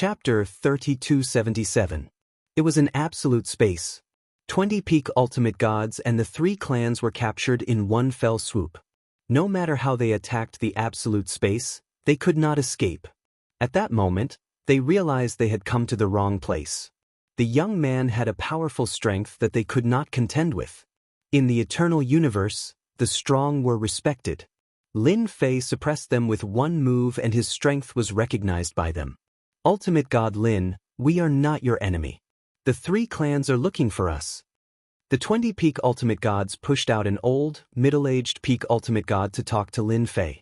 Chapter 3277. It was an absolute space. 20 peak ultimate gods and the 3 clans were captured in one fell swoop. No matter how they attacked the absolute space, they could not escape. At that moment, they realized they had come to the wrong place. The young man had a powerful strength that they could not contend with. In the eternal universe, the strong were respected. Lin Fei suppressed them with one move and his strength was recognized by them. Ultimate God Lin, we are not your enemy. The 3 clans are looking for us. The 20 peak ultimate gods pushed out an old, middle-aged peak ultimate god to talk to Lin Fei.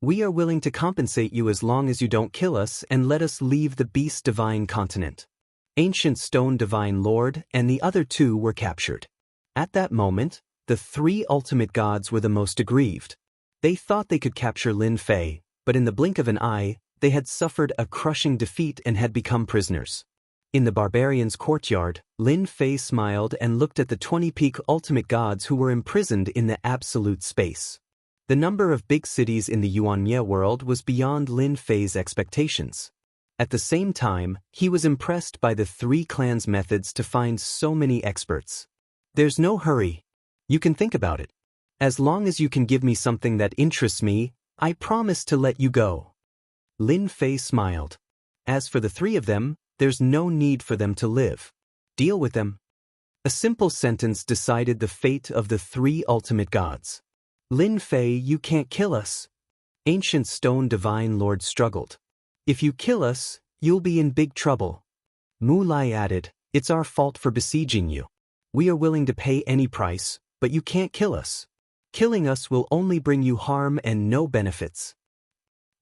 We are willing to compensate you as long as you don't kill us and let us leave the Beast Divine continent. Ancient Stone Divine Lord and the other 2 were captured. At that moment, the 3 ultimate gods were the most aggrieved. They thought they could capture Lin Fei, but in the blink of an eye, they had suffered a crushing defeat and had become prisoners. In the barbarian's courtyard, Lin Fei smiled and looked at the 20 peak ultimate gods who were imprisoned in the absolute space. The number of big cities in the Unyielding world was beyond Lin Fei's expectations. At the same time, he was impressed by the 3 clans' methods to find so many experts. There's no hurry. You can think about it. As long as you can give me something that interests me, I promise to let you go. Lin Fei smiled. As for the 3 of them, there's no need for them to live. Deal with them. A simple sentence decided the fate of the 3 ultimate gods. Lin Fei, you can't kill us. Ancient Stone Divine Lord struggled. If you kill us, you'll be in big trouble. Mu Lai added, it's our fault for besieging you. We are willing to pay any price, but you can't kill us. Killing us will only bring you harm and no benefits.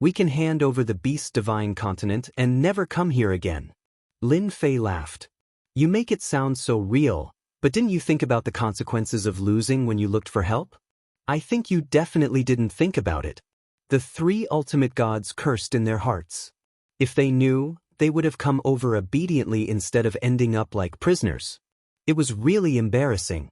We can hand over the Beast Divine continent and never come here again. Lin Fei laughed. You make it sound so real, but didn't you think about the consequences of losing when you looked for help? I think you definitely didn't think about it. The 3 ultimate gods cursed in their hearts. If they knew, they would have come over obediently instead of ending up like prisoners. It was really embarrassing.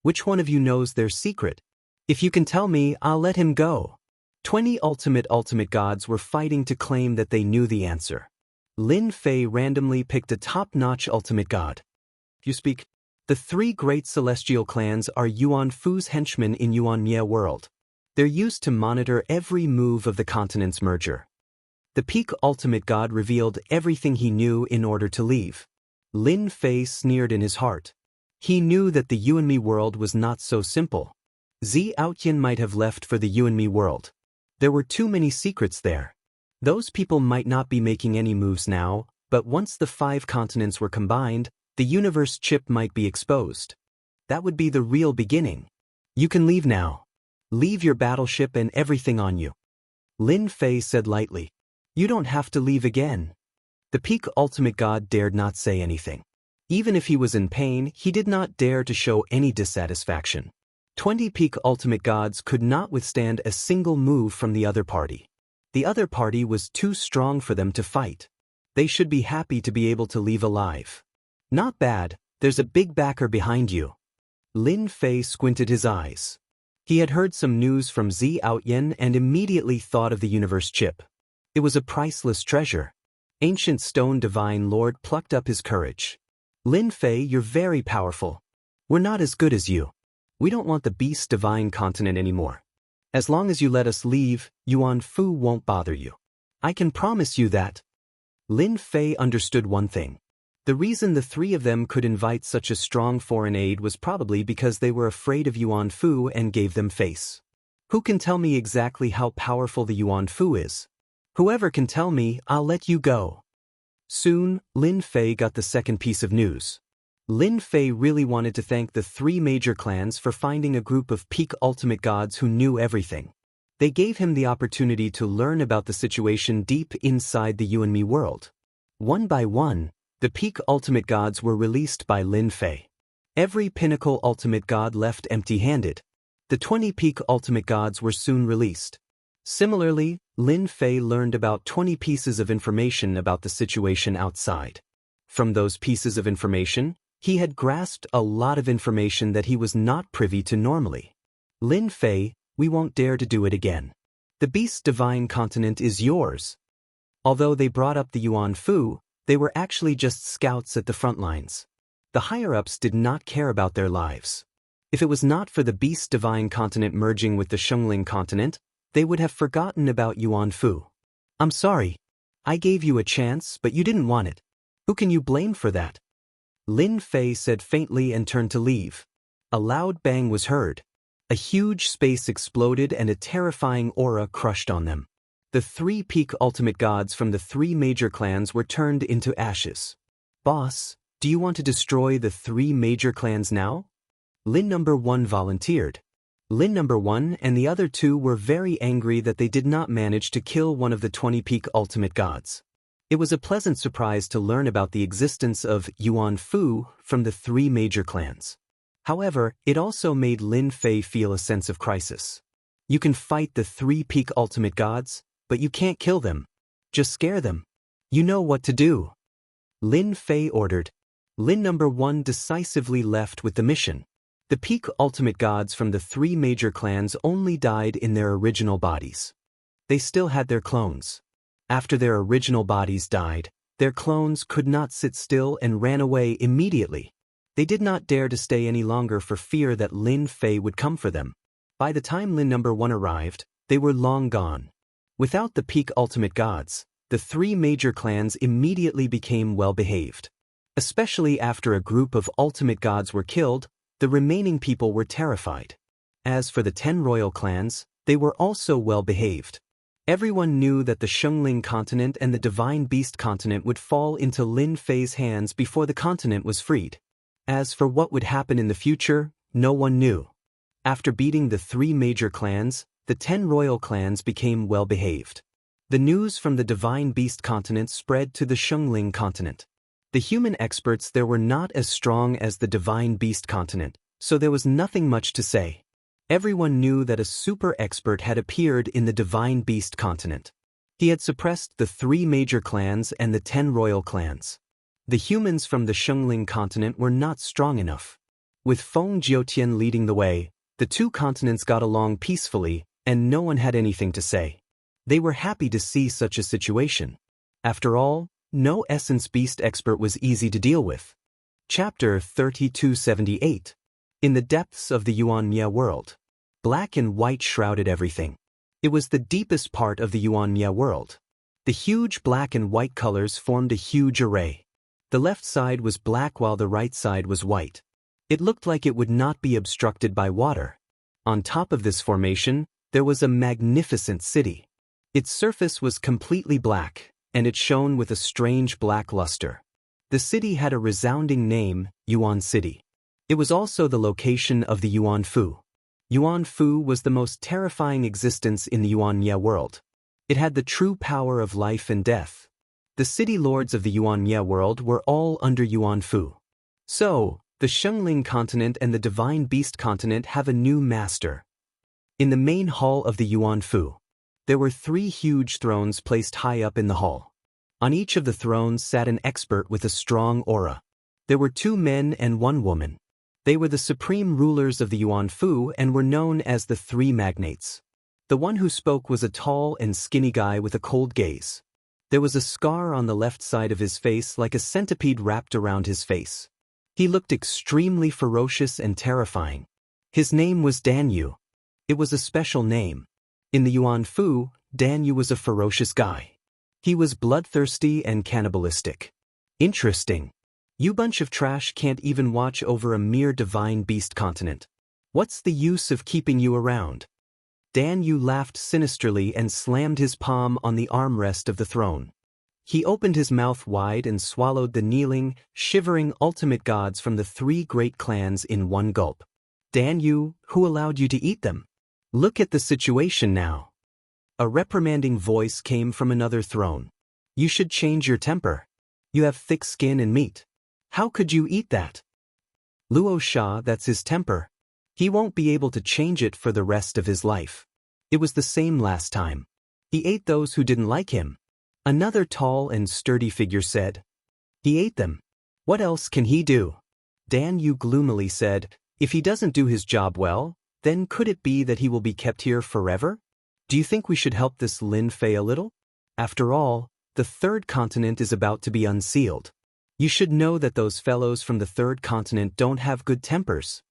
Which one of you knows their secret? If you can tell me, I'll let him go. 20 ultimate gods were fighting to claim that they knew the answer. Lin Fei randomly picked a top-notch ultimate god. You speak. The 3 great celestial clans are Yuan Fu's henchmen in Unyielding world. They're used to monitor every move of the continent's merger. The peak ultimate god revealed everything he knew in order to leave. Lin Fei sneered in his heart. He knew that the Unyielding world was not so simple. Ziaotian might have left for the Unyielding world. There were too many secrets there. Those people might not be making any moves now, but once the 5 continents were combined, the universe chip might be exposed. That would be the real beginning. You can leave now. Leave your battleship and everything on you. Lin Fei said lightly. You don't have to leave again. The peak ultimate god dared not say anything. Even if he was in pain, he did not dare to show any dissatisfaction. 20 peak ultimate gods could not withstand a single move from the other party. The other party was too strong for them to fight. They should be happy to be able to leave alive. Not bad, there's a big backer behind you. Lin Fei squinted his eyes. He had heard some news from Ziaotian and immediately thought of the universe chip. It was a priceless treasure. Ancient Stone Divine Lord plucked up his courage. Lin Fei, you're very powerful. We're not as good as you. We don't want the Beast Divine continent anymore. As long as you let us leave, Yuan Fu won't bother you. I can promise you that. Lin Fei understood one thing. The reason the 3 of them could invite such a strong foreign aid was probably because they were afraid of Yuan Fu and gave them face. Who can tell me exactly how powerful the Yuan Fu is? Whoever can tell me, I'll let you go. Soon, Lin Fei got the second piece of news. Lin Fei really wanted to thank the 3 major clans for finding a group of peak ultimate gods who knew everything. They gave him the opportunity to learn about the situation deep inside the Unyielding world. One by one, the peak ultimate gods were released by Lin Fei. Every pinnacle ultimate god left empty-handed. The 20 peak ultimate gods were soon released. Similarly, Lin Fei learned about 20 pieces of information about the situation outside. From those pieces of information, he had grasped a lot of information that he was not privy to normally. Lin Fei, we won't dare to do it again. The Beast Divine continent is yours. Although they brought up the Yuan Fu, They were actually just scouts at the front lines. The higher-ups did not care about their lives. If it was not for the Beast Divine continent merging with the Xiongling continent, they would have forgotten about Yuan Fu. I'm sorry. I gave you a chance, but you didn't want it. Who can you blame for that? Lin Fei said faintly and turned to leave. A loud bang was heard. A huge space exploded and a terrifying aura crushed on them. The 3 peak ultimate gods from the 3 major clans were turned into ashes. Boss, do you want to destroy the 3 major clans now? Lin No. 1 volunteered. Lin No. 1 and the other 2 were very angry that they did not manage to kill one of the 20 peak ultimate gods. It was a pleasant surprise to learn about the existence of Yuan Fu from the 3 major clans. However, it also made Lin Fei feel a sense of crisis. You can fight the 3 peak ultimate gods, but you can't kill them. Just scare them. You know what to do. Lin Fei ordered. Lin No. 1 decisively left with the mission. The peak ultimate gods from the 3 major clans only died in their original bodies. They still had their clones. After their original bodies died, their clones could not sit still and ran away immediately. They did not dare to stay any longer for fear that Lin Fei would come for them. By the time Lin No. 1 arrived, they were long gone. Without the peak ultimate gods, the 3 major clans immediately became well-behaved. Especially after a group of ultimate gods were killed, the remaining people were terrified. As for the 10 royal clans, they were also well-behaved. Everyone knew that the Xiongling continent and the Divine Beast continent would fall into Lin Fei's hands before the continent was freed. As for what would happen in the future, no one knew. After beating the 3 major clans, the 10 royal clans became well-behaved. The news from the Divine Beast continent spread to the Xiongling continent. The human experts there were not as strong as the Divine Beast continent, so there was nothing much to say. Everyone knew that a super expert had appeared in the Divine Beast continent. He had suppressed the 3 major clans and the 10 royal clans. The humans from the Xiongling continent were not strong enough. With Feng Jiutian leading the way, the 2 continents got along peacefully, and no one had anything to say. They were happy to see such a situation. After all, no Essence Beast expert was easy to deal with. Chapter 3278. In the depths of the Unyielding world. Black and white shrouded everything. It was the deepest part of the Unyielding world. The huge black and white colors formed a huge array. The left side was black while the right side was white. It looked like it would not be obstructed by water. On top of this formation, there was a magnificent city. Its surface was completely black, and it shone with a strange black luster. The city had a resounding name, Yuan City. It was also the location of the Yuan Fu. Yuan Fu was the most terrifying existence in the Unyielding world. It had the true power of life and death. The city lords of the Unyielding world were all under Yuan Fu. So, the Xiongling continent and the Divine Beast continent have a new master. In the main hall of the Yuan Fu, there were 3 huge thrones placed high up in the hall. On each of the thrones sat an expert with a strong aura. There were 2 men and 1 woman. They were the supreme rulers of the Yuan Fu and were known as the 3 magnates. The one who spoke was a tall and skinny guy with a cold gaze. There was a scar on the left side of his face like a centipede wrapped around his face. He looked extremely ferocious and terrifying. His name was Dan Yu. It was a special name. In the Yuan Fu, Dan Yu was a ferocious guy. He was bloodthirsty and cannibalistic. Interesting. You bunch of trash can't even watch over a mere Divine Beast continent. What's the use of keeping you around? Dan Yu laughed sinisterly and slammed his palm on the armrest of the throne. He opened his mouth wide and swallowed the kneeling, shivering ultimate gods from the 3 great clans in one gulp. Dan Yu, who allowed you to eat them? Look at the situation now. A reprimanding voice came from another throne. You should change your temper. You have thick skin and meat. How could you eat that? Luo Sha, that's his temper. He won't be able to change it for the rest of his life. It was the same last time. He ate those who didn't like him. Another tall and sturdy figure said. He ate them. What else can he do? Dan Yu gloomily said, if he doesn't do his job well, then could it be that he will be kept here forever? Do you think we should help this Lin Fei a little? After all, the third continent is about to be unsealed. You should know that those fellows from the third continent don't have good tempers.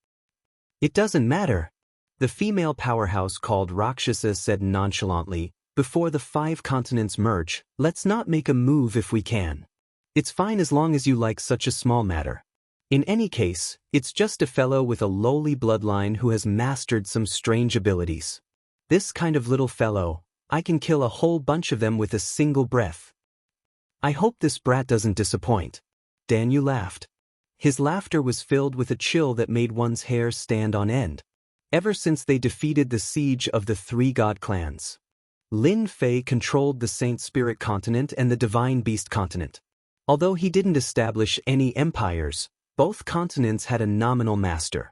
It doesn't matter. The female powerhouse called Rakshasa said nonchalantly, before the 5 continents merge, let's not make a move if we can. It's fine as long as you like such a small matter. In any case, it's just a fellow with a lowly bloodline who has mastered some strange abilities. This kind of little fellow, I can kill a whole bunch of them with a single breath. I hope this brat doesn't disappoint. Danyu laughed. His laughter was filled with a chill that made one's hair stand on end. Ever since they defeated the siege of the 3 god clans, Lin Fei controlled the Saint Spirit continent and the Divine Beast continent. Although he didn't establish any empires, both continents had a nominal master.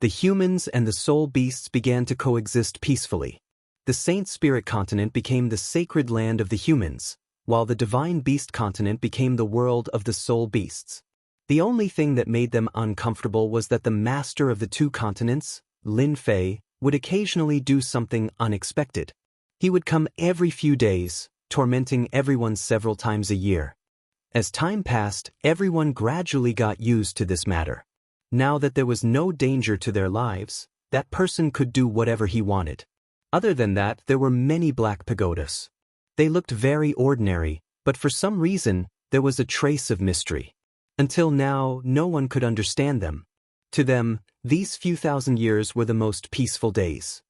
The humans and the soul beasts began to coexist peacefully. The Saint Spirit continent became the sacred land of the humans, while the Divine Beast continent became the world of the soul beasts. The only thing that made them uncomfortable was that the master of the 2 continents, Lin Fei, would occasionally do something unexpected. He would come every few days, tormenting everyone several times a year. As time passed, everyone gradually got used to this matter. Now that there was no danger to their lives, that person could do whatever he wanted. Other than that, there were many black pagodas. They looked very ordinary, but for some reason, there was a trace of mystery. Until now, no one could understand them. To them, these few thousand years were the most peaceful days.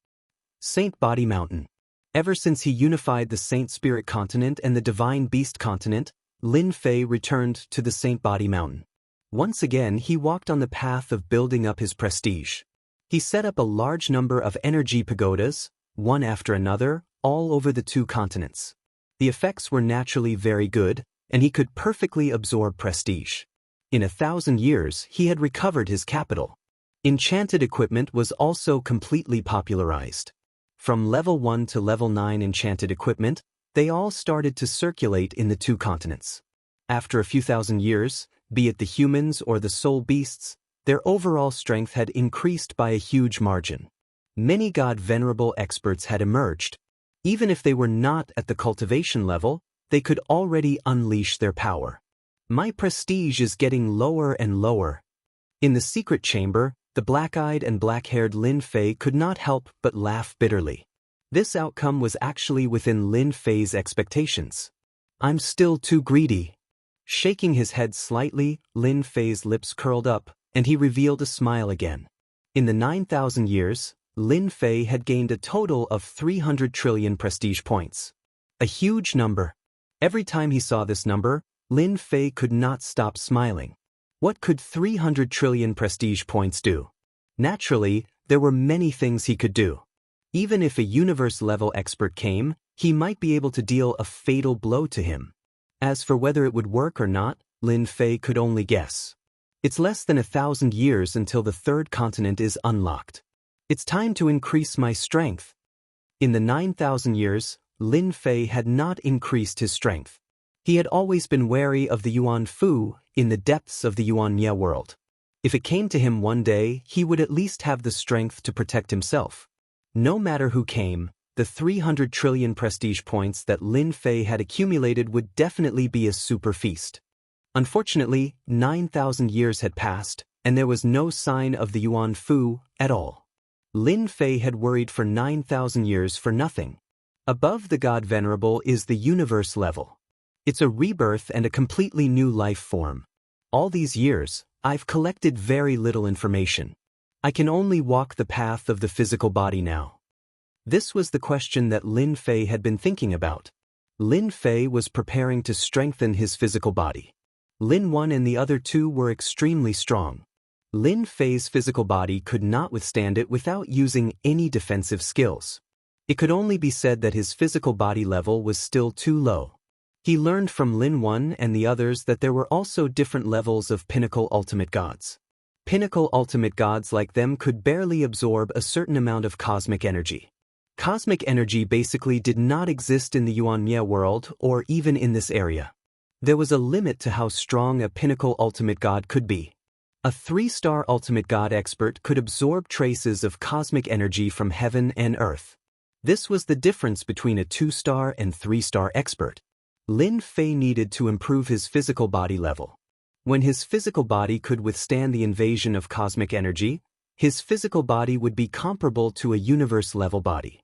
Saint Body Mountain. Ever since he unified the Saint Spirit continent and the Divine Beast continent, Lin Fei returned to the Saint Body Mountain. Once again, he walked on the path of building up his prestige. He set up a large number of energy pagodas, one after another, all over the 2 continents. The effects were naturally very good, and he could perfectly absorb prestige. In 1,000 years, he had recovered his capital. Enchanted equipment was also completely popularized. From level 1 to level 9 enchanted equipment, they all started to circulate in the 2 continents. After a few thousand years, be it the humans or the soul beasts, their overall strength had increased by a huge margin. Many god-venerable experts had emerged. Even if they were not at the cultivation level, they could already unleash their power. My prestige is getting lower and lower. In the secret chamber, the black-eyed and black-haired Lin Fei could not help but laugh bitterly. This outcome was actually within Lin Fei's expectations. I'm still too greedy. Shaking his head slightly, Lin Fei's lips curled up, and he revealed a smile again. In the 9,000 years, Lin Fei had gained a total of 300 trillion prestige points. A huge number. Every time he saw this number, Lin Fei could not stop smiling. What could 300 trillion prestige points do? Naturally, there were many things he could do. Even if a universe-level expert came, he might be able to deal a fatal blow to him. As for whether it would work or not, Lin Fei could only guess. It's less than 1,000 years until the 3rd continent is unlocked. It's time to increase my strength. In the 9,000 years, Lin Fei had not increased his strength. He had always been wary of the Yuan Fu in the depths of the Yuan-Ye world. If it came to him one day, he would at least have the strength to protect himself. No matter who came, the 300 trillion prestige points that Lin Fei had accumulated would definitely be a super feast. Unfortunately, 9,000 years had passed, and there was no sign of the Yuan Fu at all. Lin Fei had worried for 9,000 years for nothing. Above the God Venerable is the universe level. It's a rebirth and a completely new life form. All these years, I've collected very little information. I can only walk the path of the physical body now. This was the question that Lin Fei had been thinking about. Lin Fei was preparing to strengthen his physical body. Lin 1 and the other 2 were extremely strong. Lin Fei's physical body could not withstand it without using any defensive skills. It could only be said that his physical body level was still too low. He learned from Lin 1 and the others that there were also different levels of pinnacle ultimate gods. Pinnacle ultimate gods like them could barely absorb a certain amount of cosmic energy. Cosmic energy basically did not exist in the Yuan-Ye world or even in this area. There was a limit to how strong a pinnacle ultimate god could be. A 3-star ultimate god expert could absorb traces of cosmic energy from heaven and earth. This was the difference between a 2-star and 3-star expert. Lin Fei needed to improve his physical body level. When his physical body could withstand the invasion of cosmic energy, his physical body would be comparable to a universe-level body.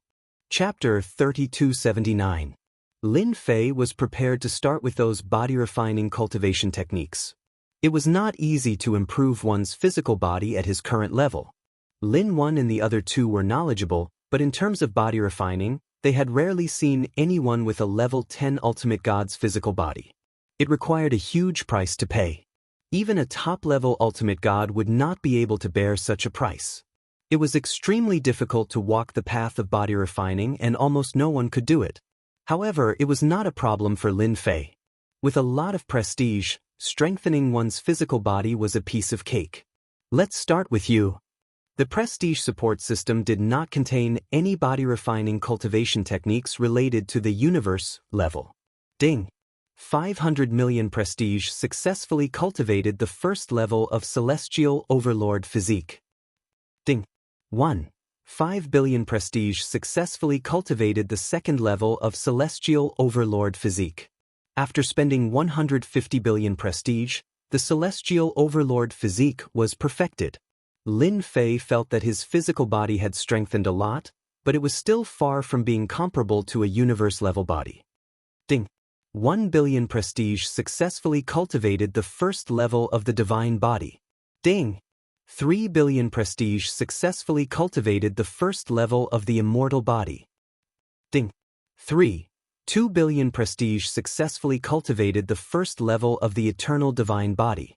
Chapter 3279. Lin Fei was prepared to start with those body-refining cultivation techniques. It was not easy to improve one's physical body at his current level. Lin 1 and the other two were knowledgeable, but in terms of body refining, they had rarely seen anyone with a level 10 ultimate god's physical body. It required a huge price to pay. Even a top-level ultimate god would not be able to bear such a price. It was extremely difficult to walk the path of body refining, and almost no one could do it. However, it was not a problem for Lin Fei. With a lot of prestige, strengthening one's physical body was a piece of cake. Let's start with you. The prestige support system did not contain any body-refining cultivation techniques related to the universe level. Ding! 500 million prestige successfully cultivated the first level of celestial overlord physique. Ding! 5 billion prestige successfully cultivated the second level of celestial overlord physique. After spending 150 billion prestige, the celestial overlord physique was perfected. Lin Fei felt that his physical body had strengthened a lot, but it was still far from being comparable to a universe-level body. Ding! 1 billion prestige successfully cultivated the first level of the divine body. Ding! 3 billion prestige successfully cultivated the first level of the immortal body. Ding! 2 billion prestige successfully cultivated the first level of the eternal divine body.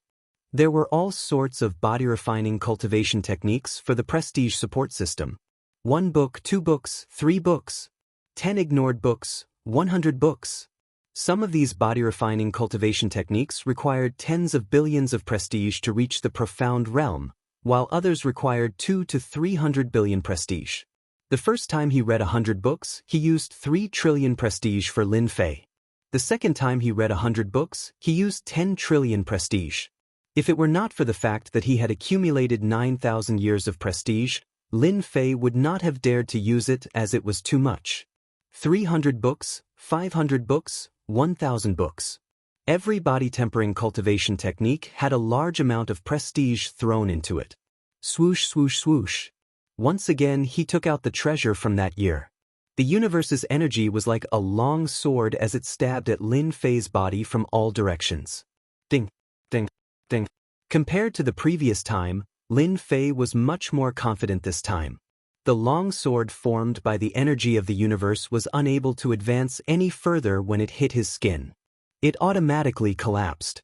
There were all sorts of body-refining cultivation techniques for the prestige support system. 1 book, 2 books, 3 books, 10 ignored books, 100 books. Some of these body-refining cultivation techniques required tens of billions of prestige to reach the profound realm, while others required 2 to 300 billion prestige. The first time he read 100 books, he used 3 trillion prestige for Lin Fei. The second time he read 100 books, he used 10 trillion prestige. If it were not for the fact that he had accumulated 9,000 years of prestige, Lin Fei would not have dared to use it as it was too much. 300 books, 500 books, 1,000 books. Every body-tempering cultivation technique had a large amount of prestige thrown into it. Swoosh, swoosh, swoosh. Once again he took out the treasure from that year. The universe's energy was like a long sword as it stabbed at Lin Fei's body from all directions. Ding, ding, ding. Compared to the previous time, Lin Fei was much more confident this time. The long sword formed by the energy of the universe was unable to advance any further when it hit his skin. It automatically collapsed.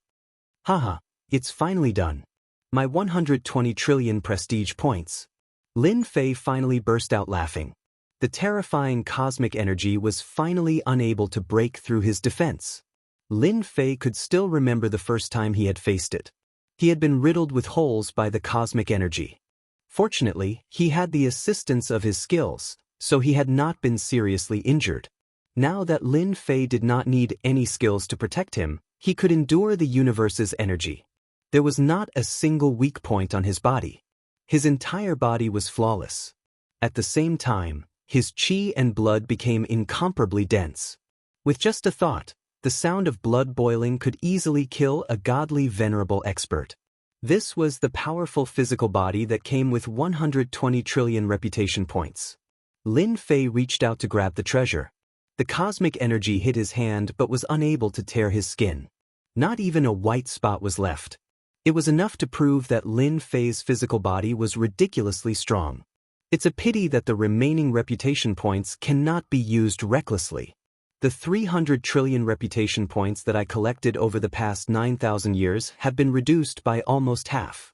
Haha, it's finally done. My 120 trillion prestige points. Lin Fei finally burst out laughing. The terrifying cosmic energy was finally unable to break through his defense. Lin Fei could still remember the first time he had faced it. He had been riddled with holes by the cosmic energy. Fortunately, he had the assistance of his skills, so he had not been seriously injured. Now that Lin Fei did not need any skills to protect him, he could endure the universe's energy. There was not a single weak point on his body. His entire body was flawless. At the same time, his qi and blood became incomparably dense. With just a thought, the sound of blood boiling could easily kill a godly venerable expert. This was the powerful physical body that came with 120 trillion reputation points. Lin Fei reached out to grab the treasure. The cosmic energy hit his hand but was unable to tear his skin. Not even a white spot was left. It was enough to prove that Lin Fei's physical body was ridiculously strong. It's a pity that the remaining reputation points cannot be used recklessly. The 300 trillion reputation points that I collected over the past 9,000 years have been reduced by almost half.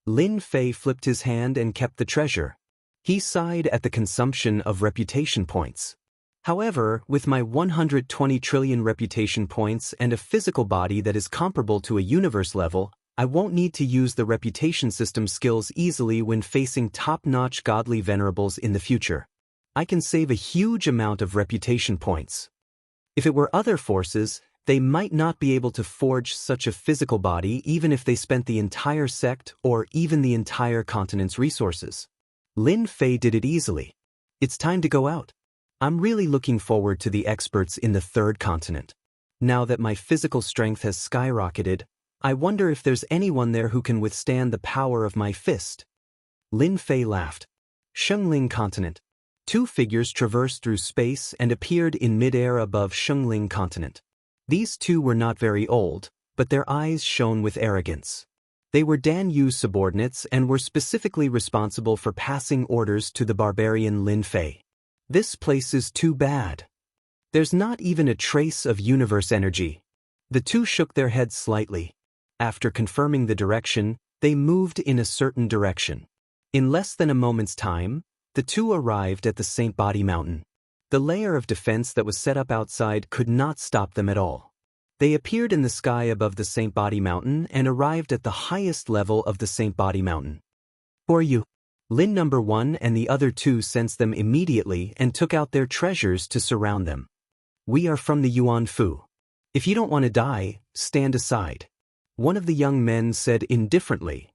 Lin Fei flipped his hand and kept the treasure. He sighed at the consumption of reputation points. However, with my 120 trillion reputation points and a physical body that is comparable to a universe level, I won't need to use the reputation system skills easily when facing top-notch godly venerables in the future. I can save a huge amount of reputation points. If it were other forces, they might not be able to forge such a physical body even if they spent the entire sect or even the entire continent's resources. Lin Fei did it easily. It's time to go out. I'm really looking forward to the experts in the third continent. Now that my physical strength has skyrocketed, I wonder if there's anyone there who can withstand the power of my fist. Lin Fei laughed. Shengling Continent. Two figures traversed through space and appeared in midair above Shengling Continent. These two were not very old, but their eyes shone with arrogance. They were Dan Yu's subordinates and were specifically responsible for passing orders to the barbarian Lin Fei. This place is too bad. There's not even a trace of universe energy. The two shook their heads slightly. After confirming the direction, they moved in a certain direction. In less than a moment's time, the two arrived at the Saint Body Mountain. The layer of defense that was set up outside could not stop them at all. They appeared in the sky above the Saint Body Mountain and arrived at the highest level of the Saint Body Mountain. Who are you? Lin No. 1 and the other two sensed them immediately and took out their treasures to surround them. We are from the Yuan Fu. If you don't want to die, stand aside. One of the young men said indifferently.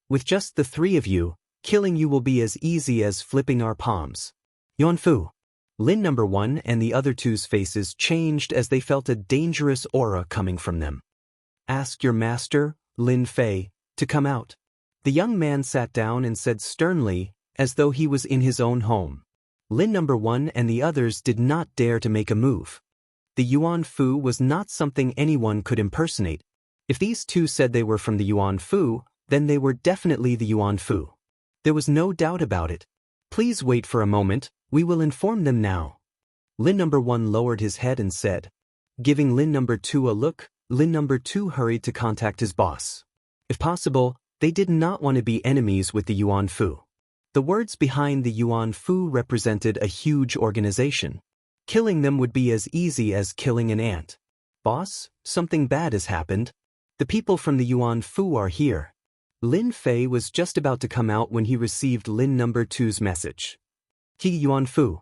With just the three of you, killing you will be as easy as flipping our palms. Yuan Fu. Lin No. 1 and the other two's faces changed as they felt a dangerous aura coming from them. Ask your master, Lin Fei, to come out. The young man sat down and said sternly, as though he was in his own home. Lin No. 1 and the others did not dare to make a move. The Yuan Fu was not something anyone could impersonate. If these two said they were from the Yuan Fu, then they were definitely the Yuan Fu. There was no doubt about it. Please wait for a moment, we will inform them now. Lin No. 1 lowered his head and said. Giving Lin No. 2 a look, Lin No. 2 hurried to contact his boss. If possible, they did not want to be enemies with the Yuan Fu. The words behind the Yuan Fu represented a huge organization. Killing them would be as easy as killing an ant. Boss, something bad has happened. The people from the Yuan Fu are here. Lin Fei was just about to come out when he received Lin No. 2's message. Yuan Fu.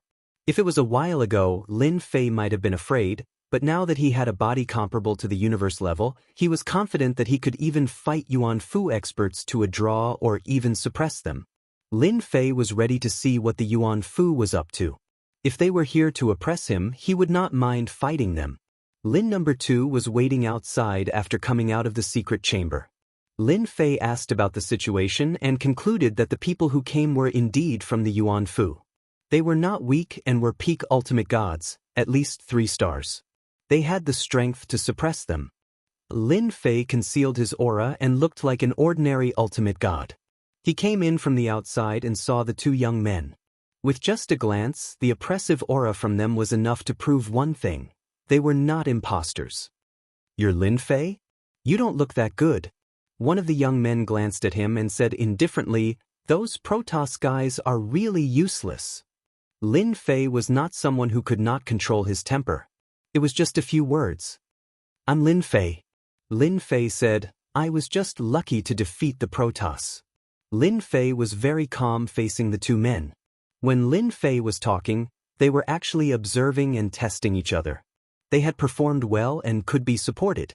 If it was a while ago, Lin Fei might have been afraid, but now that he had a body comparable to the universe level, he was confident that he could even fight Yuan Fu experts to a draw or even suppress them. Lin Fei was ready to see what the Yuan Fu was up to. If they were here to oppress him, he would not mind fighting them. Lin No. 2 was waiting outside after coming out of the secret chamber. Lin Fei asked about the situation and concluded that the people who came were indeed from the Yuan Fu. They were not weak and were peak ultimate gods, at least 3 stars. They had the strength to suppress them. Lin Fei concealed his aura and looked like an ordinary ultimate god. He came in from the outside and saw the two young men. With just a glance, the oppressive aura from them was enough to prove one thing. They were not imposters. You're Lin Fei? You don't look that good. One of the young men glanced at him and said indifferently, those Protoss guys are really useless. Lin Fei was not someone who could not control his temper. It was just a few words. I'm Lin Fei. Lin Fei said, I was just lucky to defeat the Protoss. Lin Fei was very calm facing the two men. When Lin Fei was talking, they were actually observing and testing each other. They had performed well and could be supported.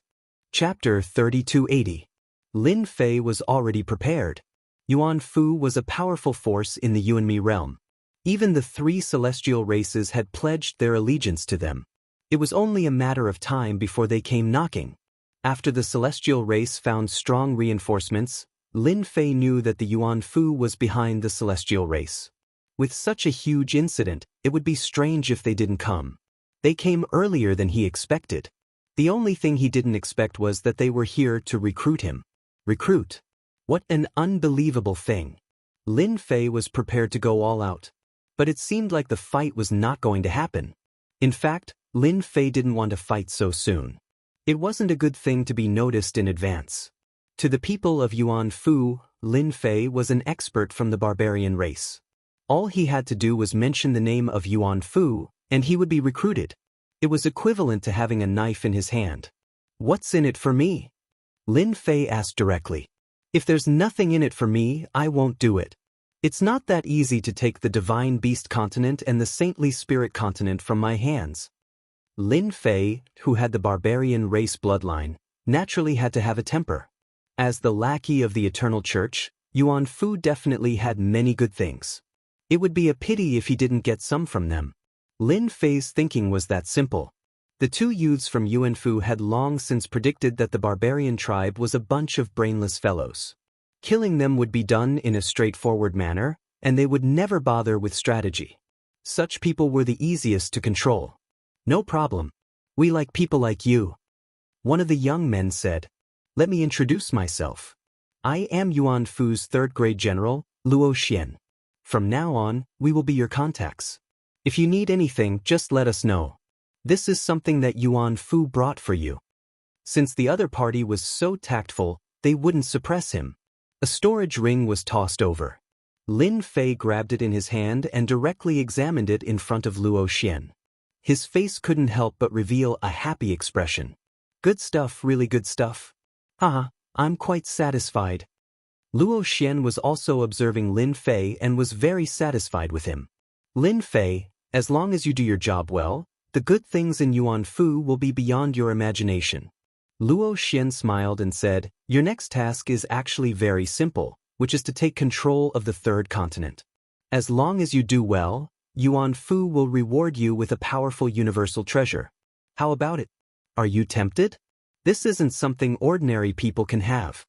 Chapter 3280. Lin Fei was already prepared. Yuan Fu was a powerful force in the Yuanmi realm. Even the 3 celestial races had pledged their allegiance to them. It was only a matter of time before they came knocking. After the celestial race found strong reinforcements, Lin Fei knew that the Yuan Fu was behind the celestial race. With such a huge incident, it would be strange if they didn't come. They came earlier than he expected. The only thing he didn't expect was that they were here to recruit him. Recruit? What an unbelievable thing. Lin Fei was prepared to go all out. But it seemed like the fight was not going to happen. In fact, Lin Fei didn't want to fight so soon. It wasn't a good thing to be noticed in advance. To the people of Yuan Fu, Lin Fei was an expert from the barbarian race. All he had to do was mention the name of Yuan Fu, and he would be recruited. It was equivalent to having a knife in his hand. What's in it for me? Lin Fei asked directly. If there's nothing in it for me, I won't do it. It's not that easy to take the Divine Beast Continent and the Saintly Spirit Continent from my hands. Lin Fei, who had the barbarian race bloodline, naturally had to have a temper. As the lackey of the Eternal Church, Yuan Fu definitely had many good things. It would be a pity if he didn't get some from them. Lin Fei's thinking was that simple. The two youths from Yuanfu had long since predicted that the barbarian tribe was a bunch of brainless fellows. Killing them would be done in a straightforward manner, and they would never bother with strategy. Such people were the easiest to control. No problem. We like people like you. One of the young men said. Let me introduce myself. I am Yuanfu's third-grade general, Luo Xian. From now on, we will be your contacts. If you need anything, just let us know. This is something that Yuanfu brought for you. Since the other party was so tactful, they wouldn't suppress him. A storage ring was tossed over. Lin Fei grabbed it in his hand and directly examined it in front of Luo Xian. His face couldn't help but reveal a happy expression. Good stuff, really good stuff. Haha, I'm quite satisfied. Luo Xian was also observing Lin Fei and was very satisfied with him. Lin Fei, as long as you do your job well, the good things in Yuanfu will be beyond your imagination. Luo Xian smiled and said, your next task is actually very simple, which is to take control of the third continent. As long as you do well, Yuanfu will reward you with a powerful universal treasure. How about it? Are you tempted? This isn't something ordinary people can have.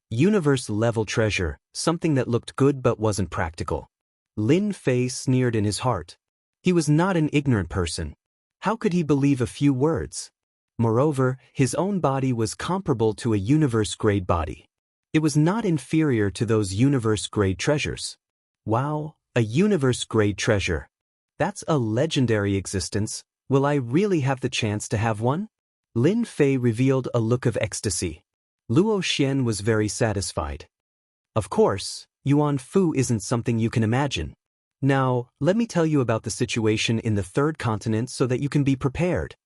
Universe-level treasure, something that looked good but wasn't practical. Lin Fei sneered in his heart. He was not an ignorant person. How could he believe a few words? Moreover, his own body was comparable to a universe-grade body. It was not inferior to those universe-grade treasures. Wow, a universe-grade treasure. That's a legendary existence. Will I really have the chance to have one? Lin Fei revealed a look of ecstasy. Luo Xian was very satisfied. Of course, Yuanfu isn't something you can imagine. Now, let me tell you about the situation in the third continent so that you can be prepared.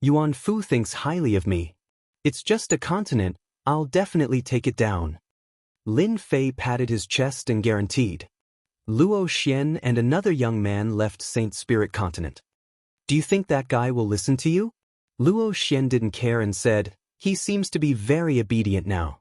Yuanfu thinks highly of me. It's just a continent, I'll definitely take it down. Lin Fei patted his chest and guaranteed. Luo Xian and another young man left Saint Spirit Continent. Do you think that guy will listen to you? Luo Xian didn't care and said, he seems to be very obedient now.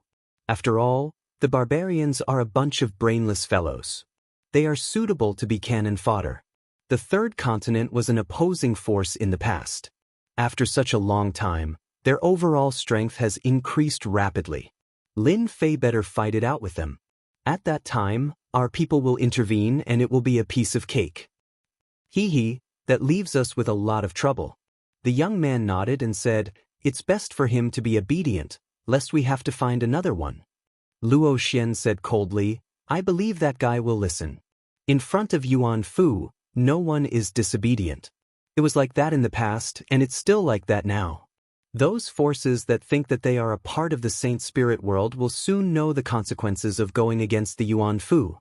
After all, the barbarians are a bunch of brainless fellows. They are suitable to be cannon fodder. The third continent was an opposing force in the past. After such a long time, their overall strength has increased rapidly. Lin Fei better fight it out with them. At that time, our people will intervene and it will be a piece of cake. Hee, that leaves us with a lot of trouble. The young man nodded and said, it's best for him to be obedient, lest we have to find another one. Luo Xian said coldly, I believe that guy will listen. In front of Yuanfu, no one is disobedient. It was like that in the past, and it's still like that now. Those forces that think that they are a part of the Saint Spirit world will soon know the consequences of going against the Yuanfu.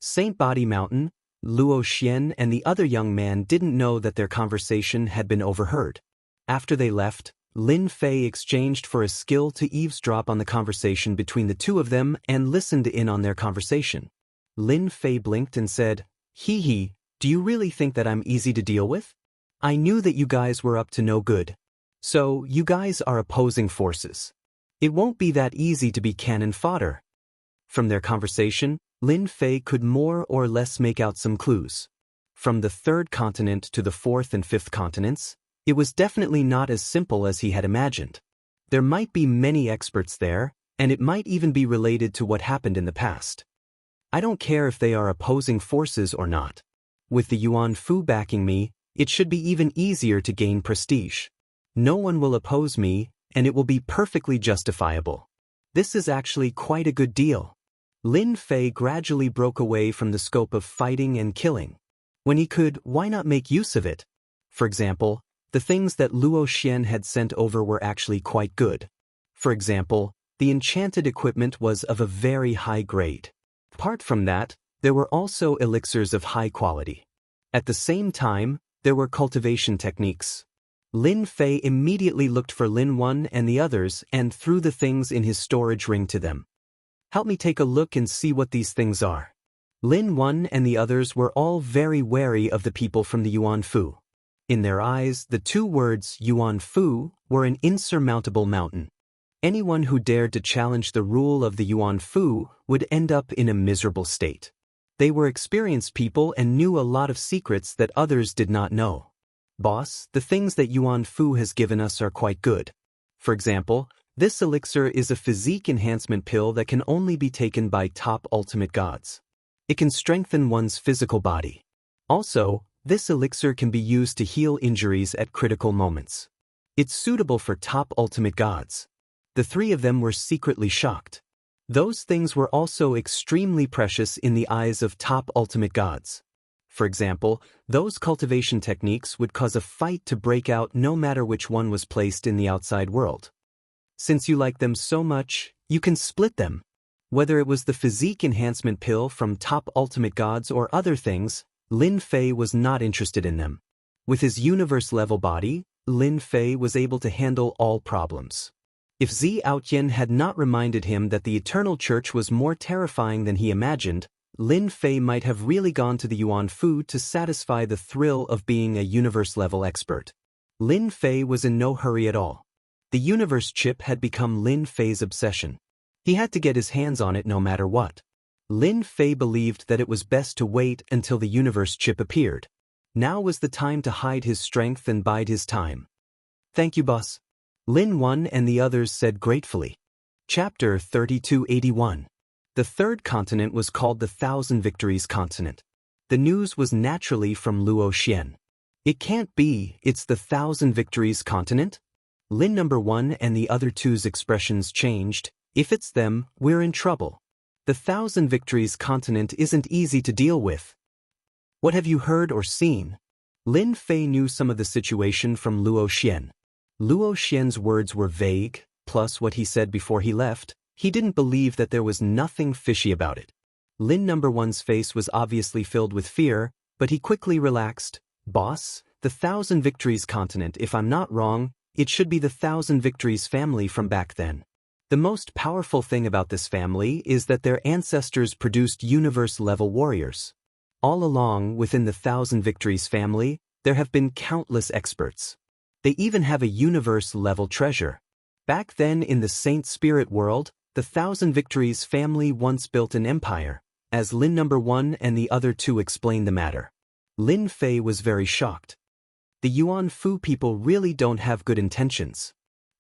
Saint Body Mountain, Luo Xian and the other young man didn't know that their conversation had been overheard. After they left, Lin Fei exchanged for a skill to eavesdrop on the conversation between the two of them and listened in on their conversation. Lin Fei blinked and said, Hee, do you really think that I'm easy to deal with? I knew that you guys were up to no good. So, you guys are opposing forces. It won't be that easy to be cannon fodder. From their conversation, Lin Fei could more or less make out some clues. From the third continent to the fourth and fifth continents, it was definitely not as simple as he had imagined. There might be many experts there, and it might even be related to what happened in the past. I don't care if they are opposing forces or not. With the Yuanfu backing me, it should be even easier to gain prestige. No one will oppose me, and it will be perfectly justifiable. This is actually quite a good deal. Lin Fei gradually broke away from the scope of fighting and killing. When he could, why not make use of it? For example, the things that Luo Xian had sent over were actually quite good. For example, the enchanted equipment was of a very high grade. Apart from that, there were also elixirs of high quality. At the same time, there were cultivation techniques. Lin Fei immediately looked for Lin Wan and the others and threw the things in his storage ring to them. Help me take a look and see what these things are. Lin Wan and the others were all very wary of the people from the Yuanfu. In their eyes, the two words Yuanfu were an insurmountable mountain. Anyone who dared to challenge the rule of the Yuanfu would end up in a miserable state. They were experienced people and knew a lot of secrets that others did not know. "Boss, the things that Yuan Fu has given us are quite good. For example, this elixir is a physique enhancement pill that can only be taken by top ultimate gods. It can strengthen one's physical body. Also, this elixir can be used to heal injuries at critical moments. It's suitable for top ultimate gods." The three of them were secretly shocked. Those things were also extremely precious in the eyes of top ultimate gods. For example, those cultivation techniques would cause a fight to break out no matter which one was placed in the outside world. Since you like them so much, you can split them. Whether it was the physique enhancement pill from top ultimate gods or other things, Lin Fei was not interested in them. With his universe-level body, Lin Fei was able to handle all problems. If Zi Aotian had not reminded him that the Eternal Church was more terrifying than he imagined, Lin Fei might have really gone to the Yuan Fu to satisfy the thrill of being a universe-level expert. Lin Fei was in no hurry at all. The universe chip had become Lin Fei's obsession. He had to get his hands on it no matter what. Lin Fei believed that it was best to wait until the universe chip appeared. Now was the time to hide his strength and bide his time. "Thank you, boss," Lin Wan and the others said gratefully. Chapter 3281. The third continent was called the Thousand Victories Continent. The news was naturally from Luo Xian. "It can't be, it's the Thousand Victories Continent?" Lin number 1 and the other two's expressions changed. "If it's them, we're in trouble. The Thousand Victories Continent isn't easy to deal with. What have you heard or seen?" Lin Fei knew some of the situation from Luo Xian. Luo Xian's words were vague, plus what he said before he left, he didn't believe that there was nothing fishy about it. Lin number 1's face was obviously filled with fear, but he quickly relaxed. "Boss, the Thousand Victories Continent, if I'm not wrong, it should be the Thousand Victories family from back then. The most powerful thing about this family is that their ancestors produced universe-level warriors. All along, within the Thousand Victories family, there have been countless experts. They even have a universe-level treasure. Back then in the Saint Spirit world, the Thousand Victories family once built an empire," as Lin number 1 and the other two explained the matter. Lin Fei was very shocked. The Yuan Fu people really don't have good intentions.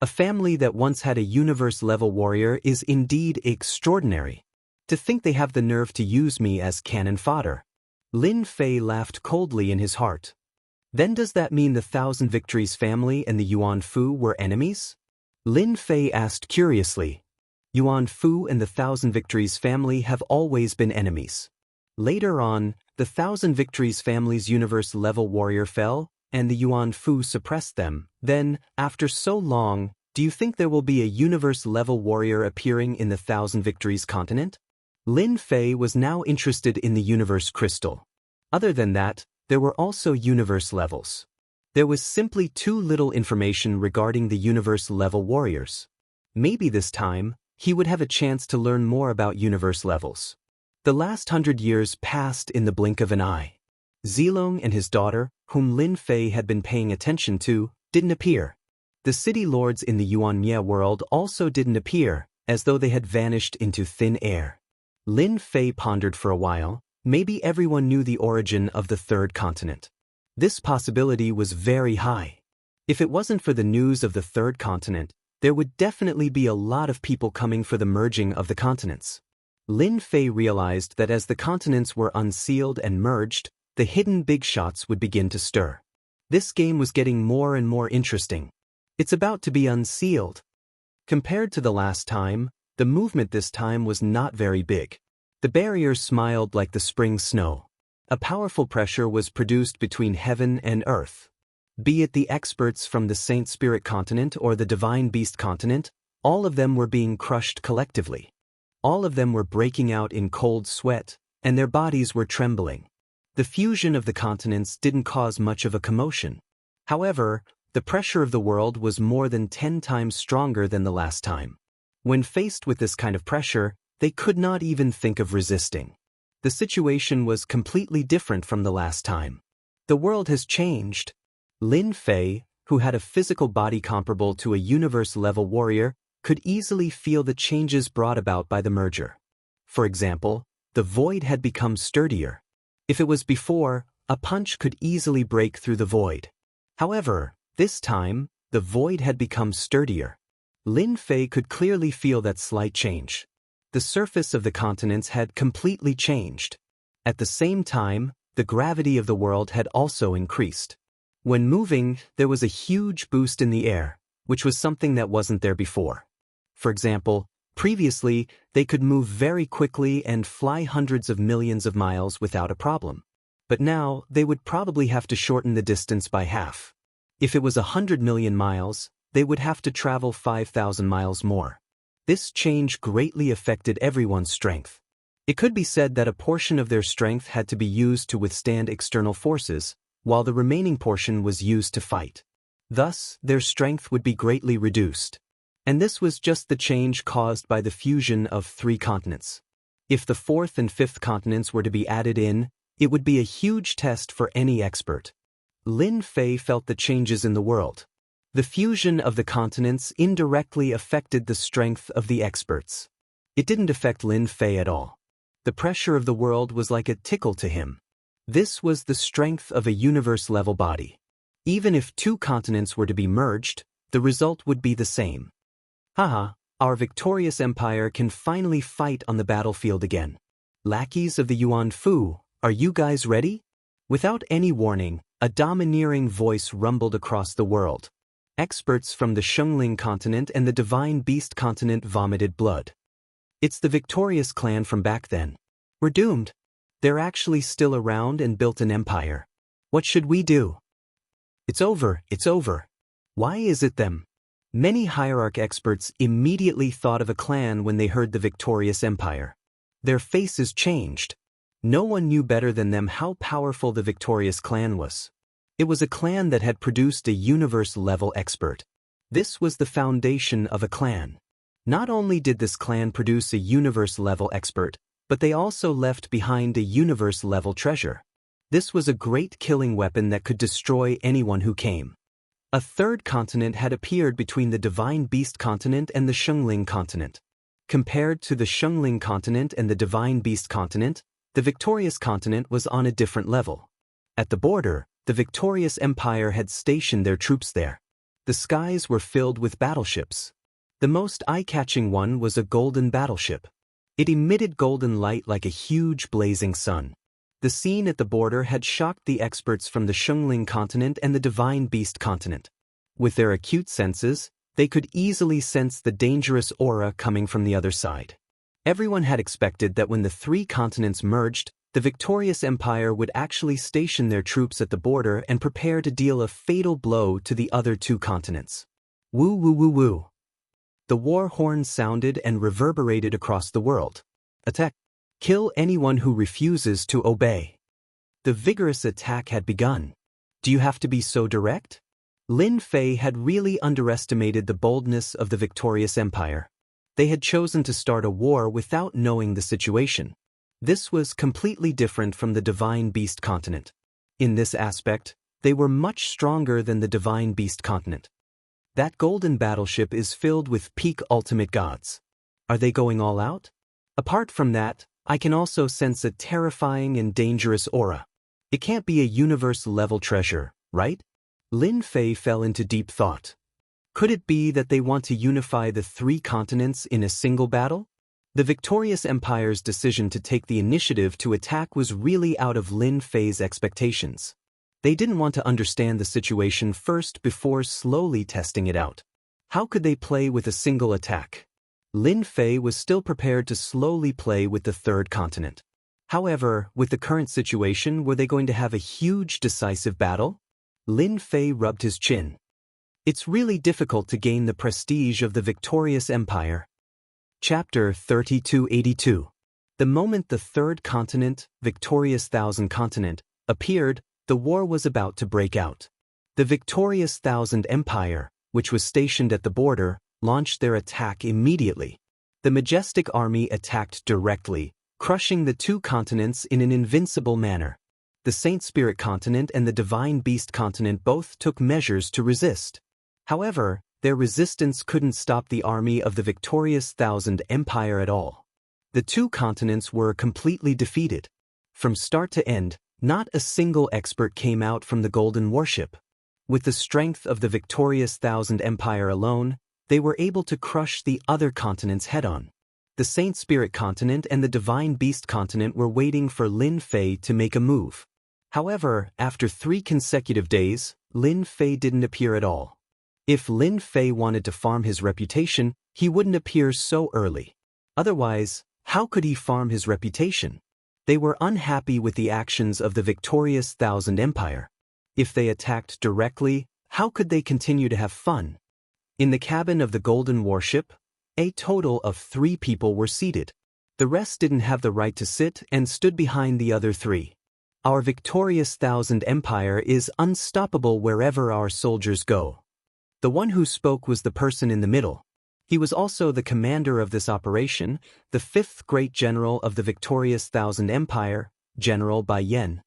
A family that once had a universe-level warrior is indeed extraordinary. To think they have the nerve to use me as cannon fodder. Lin Fei laughed coldly in his heart. Then does that mean the Thousand Victories family and the Yuan Fu were enemies? Lin Fei asked curiously. Yuan Fu and the Thousand Victories family have always been enemies. Later on, the Thousand Victories family's universe-level warrior fell, and the Yuan Fu suppressed them. Then, after so long, do you think there will be a universe-level warrior appearing in the Thousand Victories continent? Lin Fei was now interested in the universe crystal. Other than that, there were also universe levels. There was simply too little information regarding the universe-level warriors. Maybe this time, he would have a chance to learn more about universe levels. The last 100 years passed in the blink of an eye. Zilong and his daughter, whom Lin Fei had been paying attention to, didn't appear. The city lords in the Yuanye world also didn't appear, as though they had vanished into thin air. Lin Fei pondered for a while. Maybe everyone knew the origin of the third continent. This possibility was very high. If it wasn't for the news of the third continent, there would definitely be a lot of people coming for the merging of the continents. Lin Fei realized that as the continents were unsealed and merged, the hidden big shots would begin to stir. This game was getting more and more interesting. It's about to be unsealed. Compared to the last time, the movement this time was not very big. The barriers smiled like the spring snow. A powerful pressure was produced between heaven and earth. Be it the experts from the Saint Spirit continent or the Divine Beast continent, all of them were being crushed collectively. All of them were breaking out in cold sweat, and their bodies were trembling. The fusion of the continents didn't cause much of a commotion. However, the pressure of the world was more than 10 times stronger than the last time. When faced with this kind of pressure, they could not even think of resisting. The situation was completely different from the last time. The world has changed. Lin Fei, who had a physical body comparable to a universe-level warrior, could easily feel the changes brought about by the merger. For example, the void had become sturdier. If it was before, a punch could easily break through the void. However, this time, the void had become sturdier. Lin Fei could clearly feel that slight change. The surface of the continents had completely changed. At the same time, the gravity of the world had also increased. When moving, there was a huge boost in the air, which was something that wasn't there before. For example, previously, they could move very quickly and fly hundreds of millions of miles without a problem. But now, they would probably have to shorten the distance by half. If it was 100 million miles, they would have to travel 5,000 miles more. This change greatly affected everyone's strength. It could be said that a portion of their strength had to be used to withstand external forces, while the remaining portion was used to fight. Thus, their strength would be greatly reduced. And this was just the change caused by the fusion of 3 continents. If the 4th and 5th continents were to be added in, it would be a huge test for any expert. Lin Fei felt the changes in the world. The fusion of the continents indirectly affected the strength of the experts. It didn't affect Lin Fei at all. The pressure of the world was like a tickle to him. This was the strength of a universe-level body. Even if 2 continents were to be merged, the result would be the same. Haha, our victorious empire can finally fight on the battlefield again. Lackeys of the Yuan Fu, are you guys ready? Without any warning, a domineering voice rumbled across the world. Experts from the Shengling continent and the Divine Beast continent vomited blood. It's the victorious clan from back then. We're doomed. They're actually still around and built an empire. What should we do? It's over, it's over. Why is it them? Many hierarch experts immediately thought of a clan when they heard the victorious empire. Their faces changed. No one knew better than them how powerful the victorious clan was. It was a clan that had produced a universe-level expert. This was the foundation of a clan. Not only did this clan produce a universe-level expert, but they also left behind a universe-level treasure. This was a great killing weapon that could destroy anyone who came. A 3rd continent had appeared between the Divine Beast continent and the Shengling continent. Compared to the Shengling continent and the Divine Beast continent, the victorious continent was on a different level. At the border, the victorious empire had stationed their troops there. The skies were filled with battleships. The most eye-catching one was a golden battleship. It emitted golden light like a huge blazing sun. The scene at the border had shocked the experts from the Shengling continent and the Divine Beast continent. With their acute senses, they could easily sense the dangerous aura coming from the other side. Everyone had expected that when the 3 continents merged, the victorious empire would actually station their troops at the border and prepare to deal a fatal blow to the other 2 continents. Woo woo woo woo. The war horn sounded and reverberated across the world. Attack! Kill anyone who refuses to obey. The vigorous attack had begun. Do you have to be so direct? Lin Fei had really underestimated the boldness of the victorious empire. They had chosen to start a war without knowing the situation. This was completely different from the Divine Beast continent. In this aspect, they were much stronger than the Divine Beast continent. That golden battleship is filled with peak ultimate gods. Are they going all out? Apart from that, I can also sense a terrifying and dangerous aura. It can't be a universe-level treasure, right? Lin Fei fell into deep thought. Could it be that they want to unify the 3 continents in a single battle? The victorious empire's decision to take the initiative to attack was really out of Lin Fei's expectations. They didn't want to understand the situation first before slowly testing it out. How could they play with a single attack? Lin Fei was still prepared to slowly play with the 3rd continent. However, with the current situation, were they going to have a huge decisive battle? Lin Fei rubbed his chin. It's really difficult to gain the prestige of the victorious empire. Chapter 3282. The moment the 3rd continent, victorious Thousand Continent, appeared, the war was about to break out. The victorious Thousand Empire, which was stationed at the border, launched their attack immediately. The majestic army attacked directly, crushing the 2 continents in an invincible manner. The Saint Spirit continent and the Divine Beast continent both took measures to resist. However, their resistance couldn't stop the army of the victorious Thousand Empire at all. The 2 continents were completely defeated. From start to end, not a single expert came out from the Golden Warship. With the strength of the victorious Thousand Empire alone, they were able to crush the other continents head-on. The Saint Spirit continent and the Divine Beast continent were waiting for Lin Fei to make a move. However, after 3 consecutive days, Lin Fei didn't appear at all. If Lin Fei wanted to farm his reputation, he wouldn't appear so early. Otherwise, how could he farm his reputation? They were unhappy with the actions of the victorious Thousand Empire. If they attacked directly, how could they continue to have fun? In the cabin of the Golden Warship, a total of 3 people were seated. The rest didn't have the right to sit and stood behind the other 3. Our victorious Thousand Empire is unstoppable wherever our soldiers go. The one who spoke was the person in the middle. He was also the commander of this operation, the 5th great general of the victorious Thousand Empire, General Bai Yan.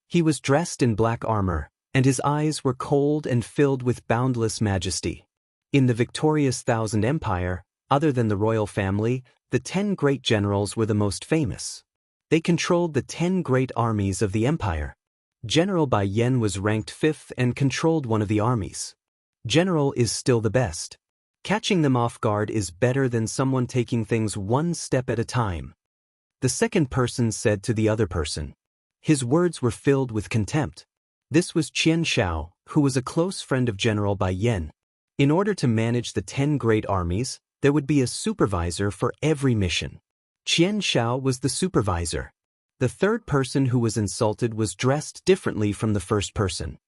He was dressed in black armor, and his eyes were cold and filled with boundless majesty. In the victorious Thousand Empire, other than the royal family, the 10 great generals were the most famous. They controlled the 10 great armies of the empire. General Bai Yan was ranked 5th and controlled one of the armies. General is still the best. Catching them off guard is better than someone taking things one step at a time. The second person said to the other person. His words were filled with contempt. This was Qian Shao, who was a close friend of General Bai Yan. In order to manage the 10 great armies, there would be a supervisor for every mission. Qian Shao was the supervisor. The third person who was insulted was dressed differently from the first person.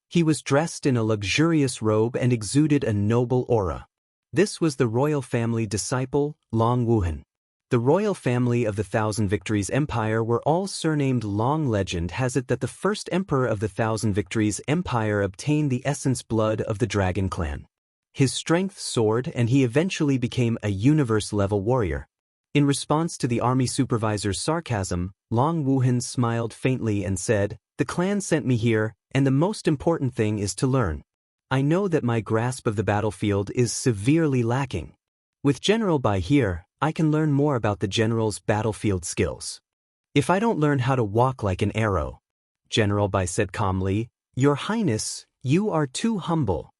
He was dressed in a luxurious robe and exuded a noble aura. This was the royal family disciple, Long Wuhan. The royal family of the Thousand Victories Empire were all surnamed Long. Legend has it that the first emperor of the Thousand Victories Empire obtained the essence blood of the Dragon Clan. His strength soared and he eventually became a universe-level warrior. In response to the army supervisor's sarcasm, Long Wuhan smiled faintly and said, "The clan sent me here, and the most important thing is to learn. I know that my grasp of the battlefield is severely lacking. With General Bai here, I can learn more about the general's battlefield skills. If I don't learn how to walk like an arrow," General Bai said calmly, "Your Highness, you are too humble."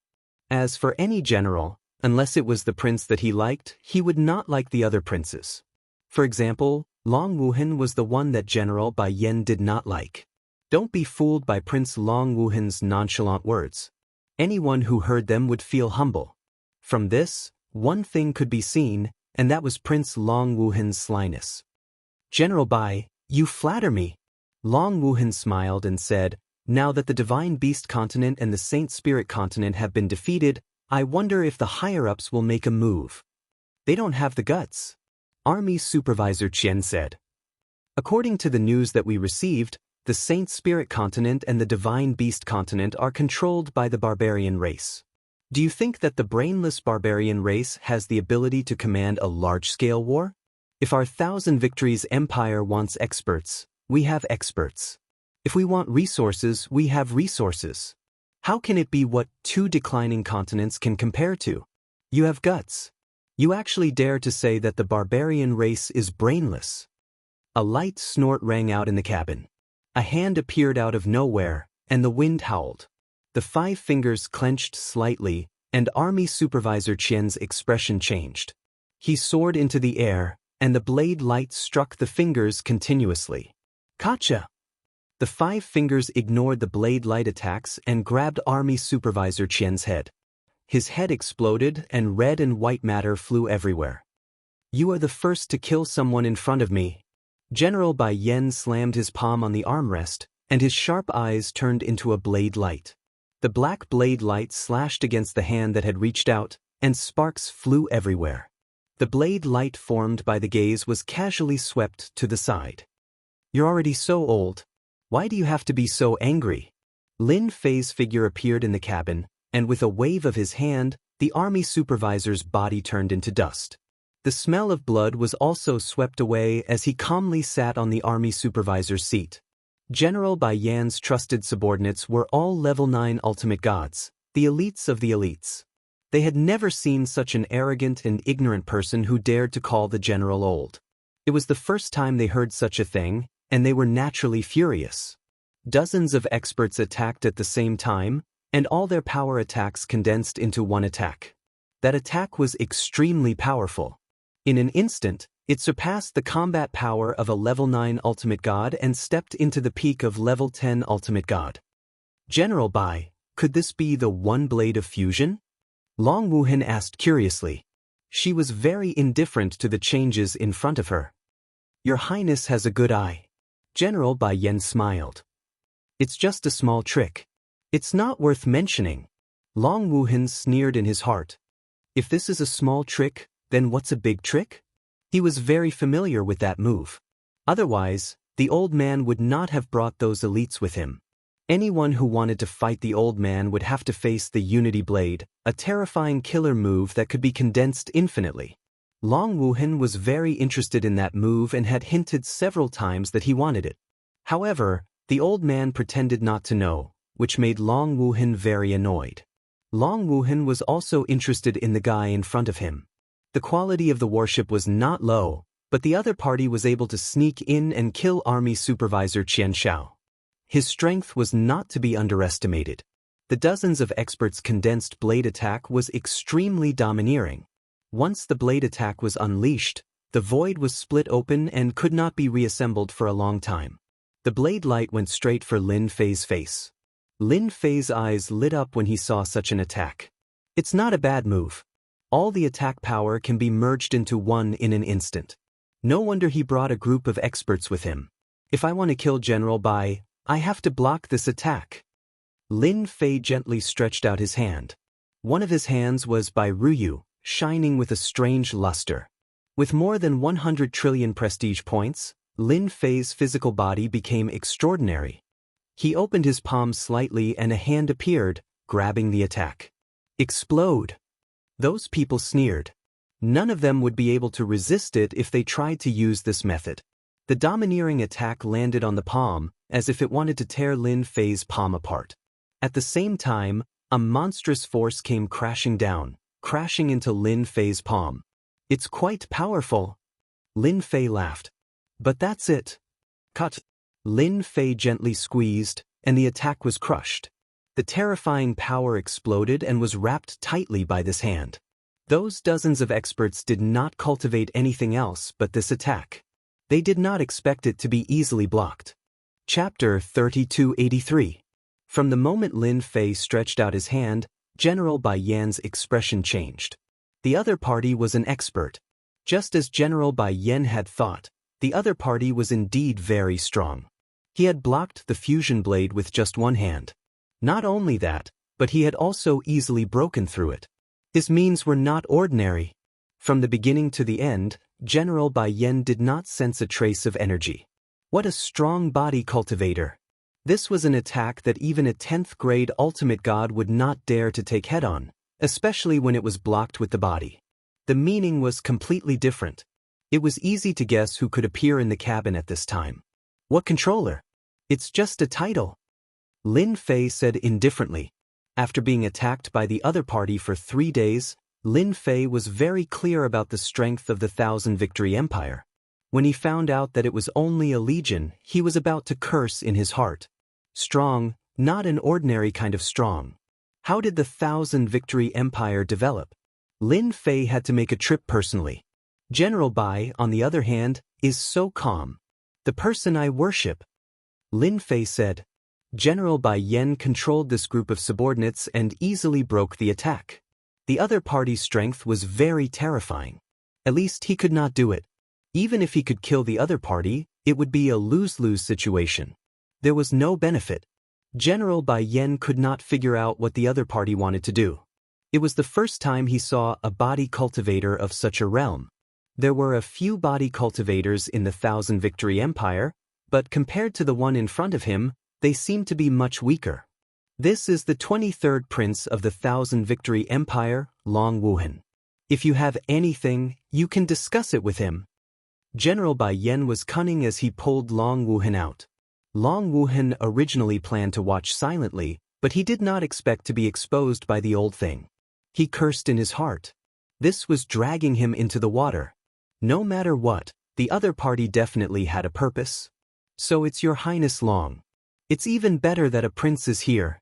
As for any general, unless it was the prince that he liked, he would not like the other princes. For example, Long Wuhan was the one that General Bai Yan did not like. Don't be fooled by Prince Long Wuhan's nonchalant words. Anyone who heard them would feel humble. From this, one thing could be seen, and that was Prince Long Wuhan's slyness. "General Bai, you flatter me." Long Wuhan smiled and said, "Now that the Divine Beast continent and the Saint Spirit continent have been defeated, I wonder if the higher-ups will make a move." "They don't have the guts," Army Supervisor Qian said. "According to the news that we received, the Saint Spirit continent and the Divine Beast continent are controlled by the barbarian race. Do you think that the brainless barbarian race has the ability to command a large-scale war? If our Thousand Victories Empire wants experts, we have experts. If we want resources, we have resources. How can it be what 2 declining continents can compare to? You have guts. You actually dare to say that the barbarian race is brainless." A light snort rang out in the cabin. A hand appeared out of nowhere, and the wind howled. The 5 fingers clenched slightly, and Army Supervisor Qian's expression changed. He soared into the air, and the blade light struck the fingers continuously. "Gotcha!" The 5 fingers ignored the blade light attacks and grabbed Army Supervisor Qian's head. His head exploded and red and white matter flew everywhere. "You are the first to kill someone in front of me." General Bai Yan slammed his palm on the armrest, and his sharp eyes turned into a blade light. The black blade light slashed against the hand that had reached out, and sparks flew everywhere. The blade light formed by the gaze was casually swept to the side. "You're already so old. Why do you have to be so angry?" Lin Fei's figure appeared in the cabin, and with a wave of his hand, the army supervisor's body turned into dust. The smell of blood was also swept away as he calmly sat on the army supervisor's seat. General Bai Yan's trusted subordinates were all level 9 ultimate gods, the elites of the elites. They had never seen such an arrogant and ignorant person who dared to call the general old. It was the first time they heard such a thing, and they were naturally furious. Dozens of experts attacked at the same time, and all their power attacks condensed into one attack. That attack was extremely powerful. In an instant, it surpassed the combat power of a level 9 ultimate god and stepped into the peak of level 10 ultimate god. General Bai, could this be the one blade of fusion? Long Wuhan asked curiously. She was very indifferent to the changes in front of her. Your Highness has a good eye. General Bai Yan smiled. It's just a small trick. It's not worth mentioning. Long Wuhan sneered in his heart. If this is a small trick, then what's a big trick? He was very familiar with that move. Otherwise, the old man would not have brought those elites with him. Anyone who wanted to fight the old man would have to face the Unity Blade, a terrifying killer move that could be condensed infinitely. Long Wuhan was very interested in that move and had hinted several times that he wanted it. However, the old man pretended not to know, which made Long Wuhan very annoyed. Long Wuhan was also interested in the guy in front of him. The quality of the warship was not low, but the other party was able to sneak in and kill Army Supervisor Qian Shao. His strength was not to be underestimated. The dozens of experts' condensed blade attack was extremely domineering. Once the blade attack was unleashed, the void was split open and could not be reassembled for a long time. The blade light went straight for Lin Fei's face. Lin Fei's eyes lit up when he saw such an attack. It's not a bad move. All the attack power can be merged into one in an instant. No wonder he brought a group of experts with him. If I want to kill General Bai, I have to block this attack. Lin Fei gently stretched out his hand. One of his hands was by Ruyu, shining with a strange luster. With more than 100 trillion prestige points, Lin Fei's physical body became extraordinary. He opened his palm slightly and a hand appeared, grabbing the attack. Explode! Those people sneered. None of them would be able to resist it if they tried to use this method. The domineering attack landed on the palm, as if it wanted to tear Lin Fei's palm apart. At the same time, a monstrous force came crashing down, crashing into Lin Fei's palm. It's quite powerful. Lin Fei laughed. But that's it. Cut. Lin Fei gently squeezed, and the attack was crushed. The terrifying power exploded and was wrapped tightly by this hand. Those dozens of experts did not cultivate anything else but this attack. They did not expect it to be easily blocked. Chapter 3283. From the moment Lin Fei stretched out his hand, General Bai Yan's expression changed. The other party was an expert. Just as General Bai Yan had thought, the other party was indeed very strong. He had blocked the fusion blade with just one hand. Not only that, but he had also easily broken through it. His means were not ordinary. From the beginning to the end, General Bai Yan did not sense a trace of energy. What a strong body cultivator! This was an attack that even a 10th grade ultimate god would not dare to take head on, especially when it was blocked with the body. The meaning was completely different. It was easy to guess who could appear in the cabin at this time. What controller? It's just a title. Lin Fei said indifferently. After being attacked by the other party for 3 days, Lin Fei was very clear about the strength of the Thousand Victory Empire. When he found out that it was only a legion, he was about to curse in his heart. Strong, not an ordinary kind of strong. How did the Thousand Victory Empire develop? Lin Fei had to make a trip personally. General Bai, on the other hand, is so calm. The person I worship. Lin Fei said. General Bai Yan controlled this group of subordinates and easily broke the attack. The other party's strength was very terrifying. At least he could not do it. Even if he could kill the other party, it would be a lose-lose situation. There was no benefit. General Bai Yan could not figure out what the other party wanted to do. It was the first time he saw a body cultivator of such a realm. There were a few body cultivators in the Thousand Victory Empire, but compared to the one in front of him, they seemed to be much weaker. This is the 23rd prince of the Thousand Victory Empire, Long Wuhan. If you have anything, you can discuss it with him. General Bai Yan was cunning as he pulled Long Wuhan out. Long Wuhan originally planned to watch silently, but he did not expect to be exposed by the old thing. He cursed in his heart. This was dragging him into the water. No matter what, the other party definitely had a purpose. So it's Your Highness Long. It's even better that a prince is here.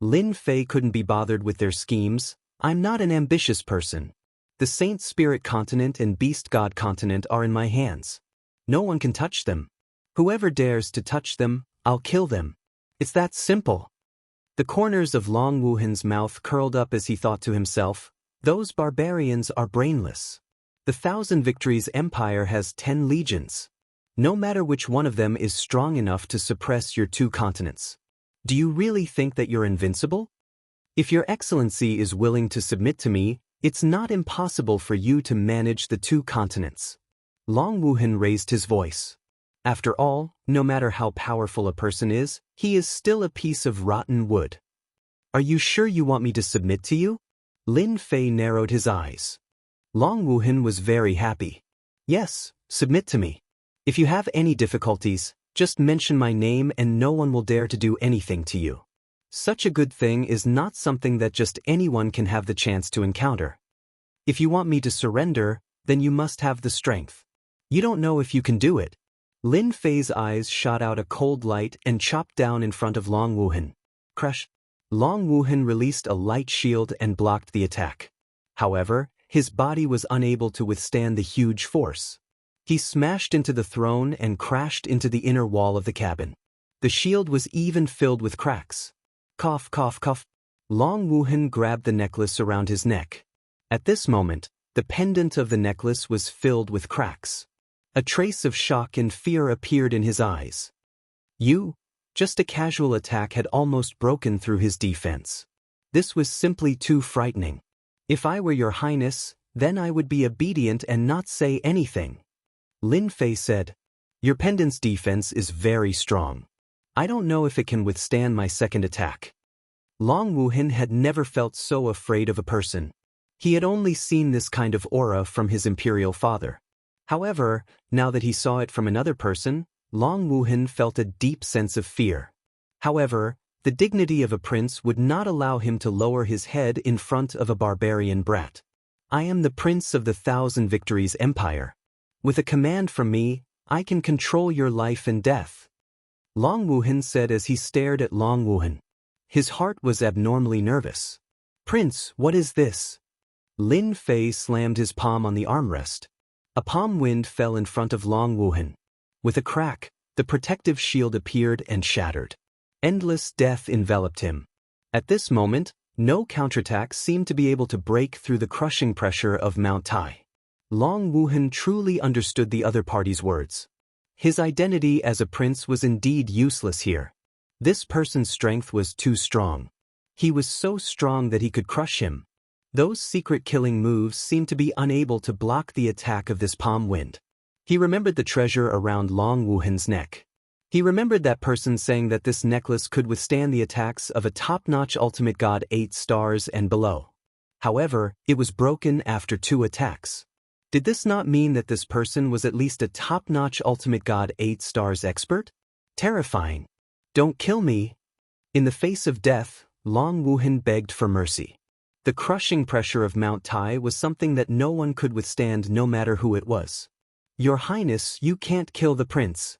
Lin Fei couldn't be bothered with their schemes. I'm not an ambitious person. The Saint Spirit Continent and Beast God Continent are in my hands. No one can touch them. Whoever dares to touch them, I'll kill them. It's that simple. The corners of Long Wuhan's mouth curled up as he thought to himself, those barbarians are brainless. The Thousand Victories Empire has 10 legions. No matter which one of them is strong enough to suppress your 2 continents. Do you really think that you're invincible? If your excellency is willing to submit to me, it's not impossible for you to manage the 2 continents. Long Wuhan raised his voice. After all, no matter how powerful a person is, he is still a piece of rotten wood. Are you sure you want me to submit to you? Lin Fei narrowed his eyes. Long Wuhan was very happy. Yes, submit to me. If you have any difficulties, just mention my name and no one will dare to do anything to you. Such a good thing is not something that just anyone can have the chance to encounter. If you want me to surrender, then you must have the strength. You don't know if you can do it. Lin Fei's eyes shot out a cold light and chopped down in front of Long Wuhan. Crush. Long Wuhan released a light shield and blocked the attack. However, his body was unable to withstand the huge force. He smashed into the throne and crashed into the inner wall of the cabin. The shield was even filled with cracks. Cough, cough, cough. Long Wuhan grabbed the necklace around his neck. At this moment, the pendant of the necklace was filled with cracks. A trace of shock and fear appeared in his eyes. Just a casual attack had almost broken through his defense. This was simply too frightening. If I were your highness, then I would be obedient and not say anything. Lin Fei said, your pendant's defense is very strong. I don't know if it can withstand my second attack. Long Wuhan had never felt so afraid of a person. He had only seen this kind of aura from his imperial father. However, now that he saw it from another person, Long Wuhan felt a deep sense of fear. However, the dignity of a prince would not allow him to lower his head in front of a barbarian brat. I am the prince of the Thousand Victories Empire. With a command from me, I can control your life and death. Long Wuhan said as he stared at Long Wuhan. His heart was abnormally nervous. Prince, what is this? Lin Fei slammed his palm on the armrest. A palm wind fell in front of Long Wuhan. With a crack, the protective shield appeared and shattered. Endless death enveloped him. At this moment, no counterattack seemed to be able to break through the crushing pressure of Mount Tai. Long Wuhan truly understood the other party's words. His identity as a prince was indeed useless here. This person's strength was too strong. He was so strong that he could crush him. Those secret killing moves seemed to be unable to block the attack of this palm wind. He remembered the treasure around Long Wuhan's neck. He remembered that person saying that this necklace could withstand the attacks of a top-notch ultimate god 8 stars and below. However, it was broken after 2 attacks. Did this not mean that this person was at least a top-notch ultimate god 8 stars expert? Terrifying. Don't kill me. In the face of death, Long Wuhan begged for mercy. The crushing pressure of Mount Tai was something that no one could withstand no matter who it was. Your Highness, you can't kill the prince.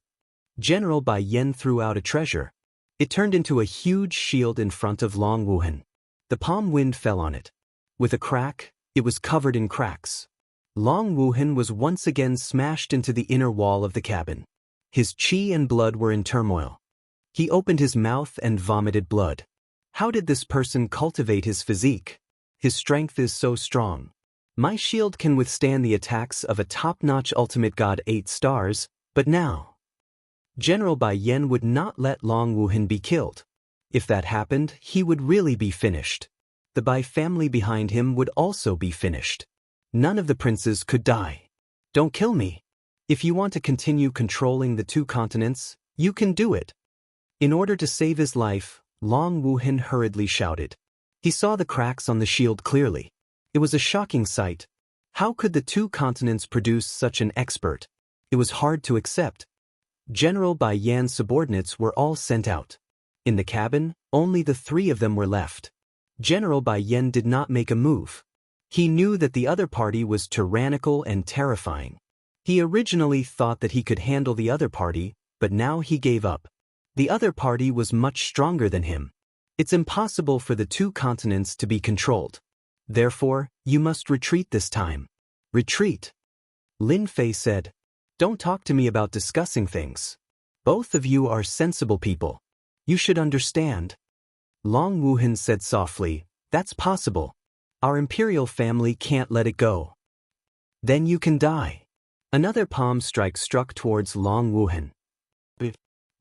General Bai Yan threw out a treasure. It turned into a huge shield in front of Long Wuhan. The palm wind fell on it. With a crack, it was covered in cracks. Long Wuhan was once again smashed into the inner wall of the cabin. His qi and blood were in turmoil. He opened his mouth and vomited blood. How did this person cultivate his physique? His strength is so strong. My shield can withstand the attacks of a top-notch ultimate god 8 stars, but now. General Bai Yan would not let Long Wuhan be killed. If that happened, he would really be finished. The Bai family behind him would also be finished. None of the princes could die. Don't kill me. If you want to continue controlling the 2 continents, you can do it. In order to save his life, Long Wuhan hurriedly shouted. He saw the cracks on the shield clearly. It was a shocking sight. How could the 2 continents produce such an expert? It was hard to accept. General Bai Yan's subordinates were all sent out. In the cabin, only the 3 of them were left. General Bai Yan did not make a move. He knew that the other party was tyrannical and terrifying. He originally thought that he could handle the other party, but now he gave up. The other party was much stronger than him. It's impossible for the two continents to be controlled. Therefore, you must retreat this time. Retreat. Lin Fei said. Don't talk to me about discussing things. Both of you are sensible people. You should understand. Long Wuhan said softly, that's possible. Our imperial family can't let it go. Then you can die. Another palm strike struck towards Long Wuhan.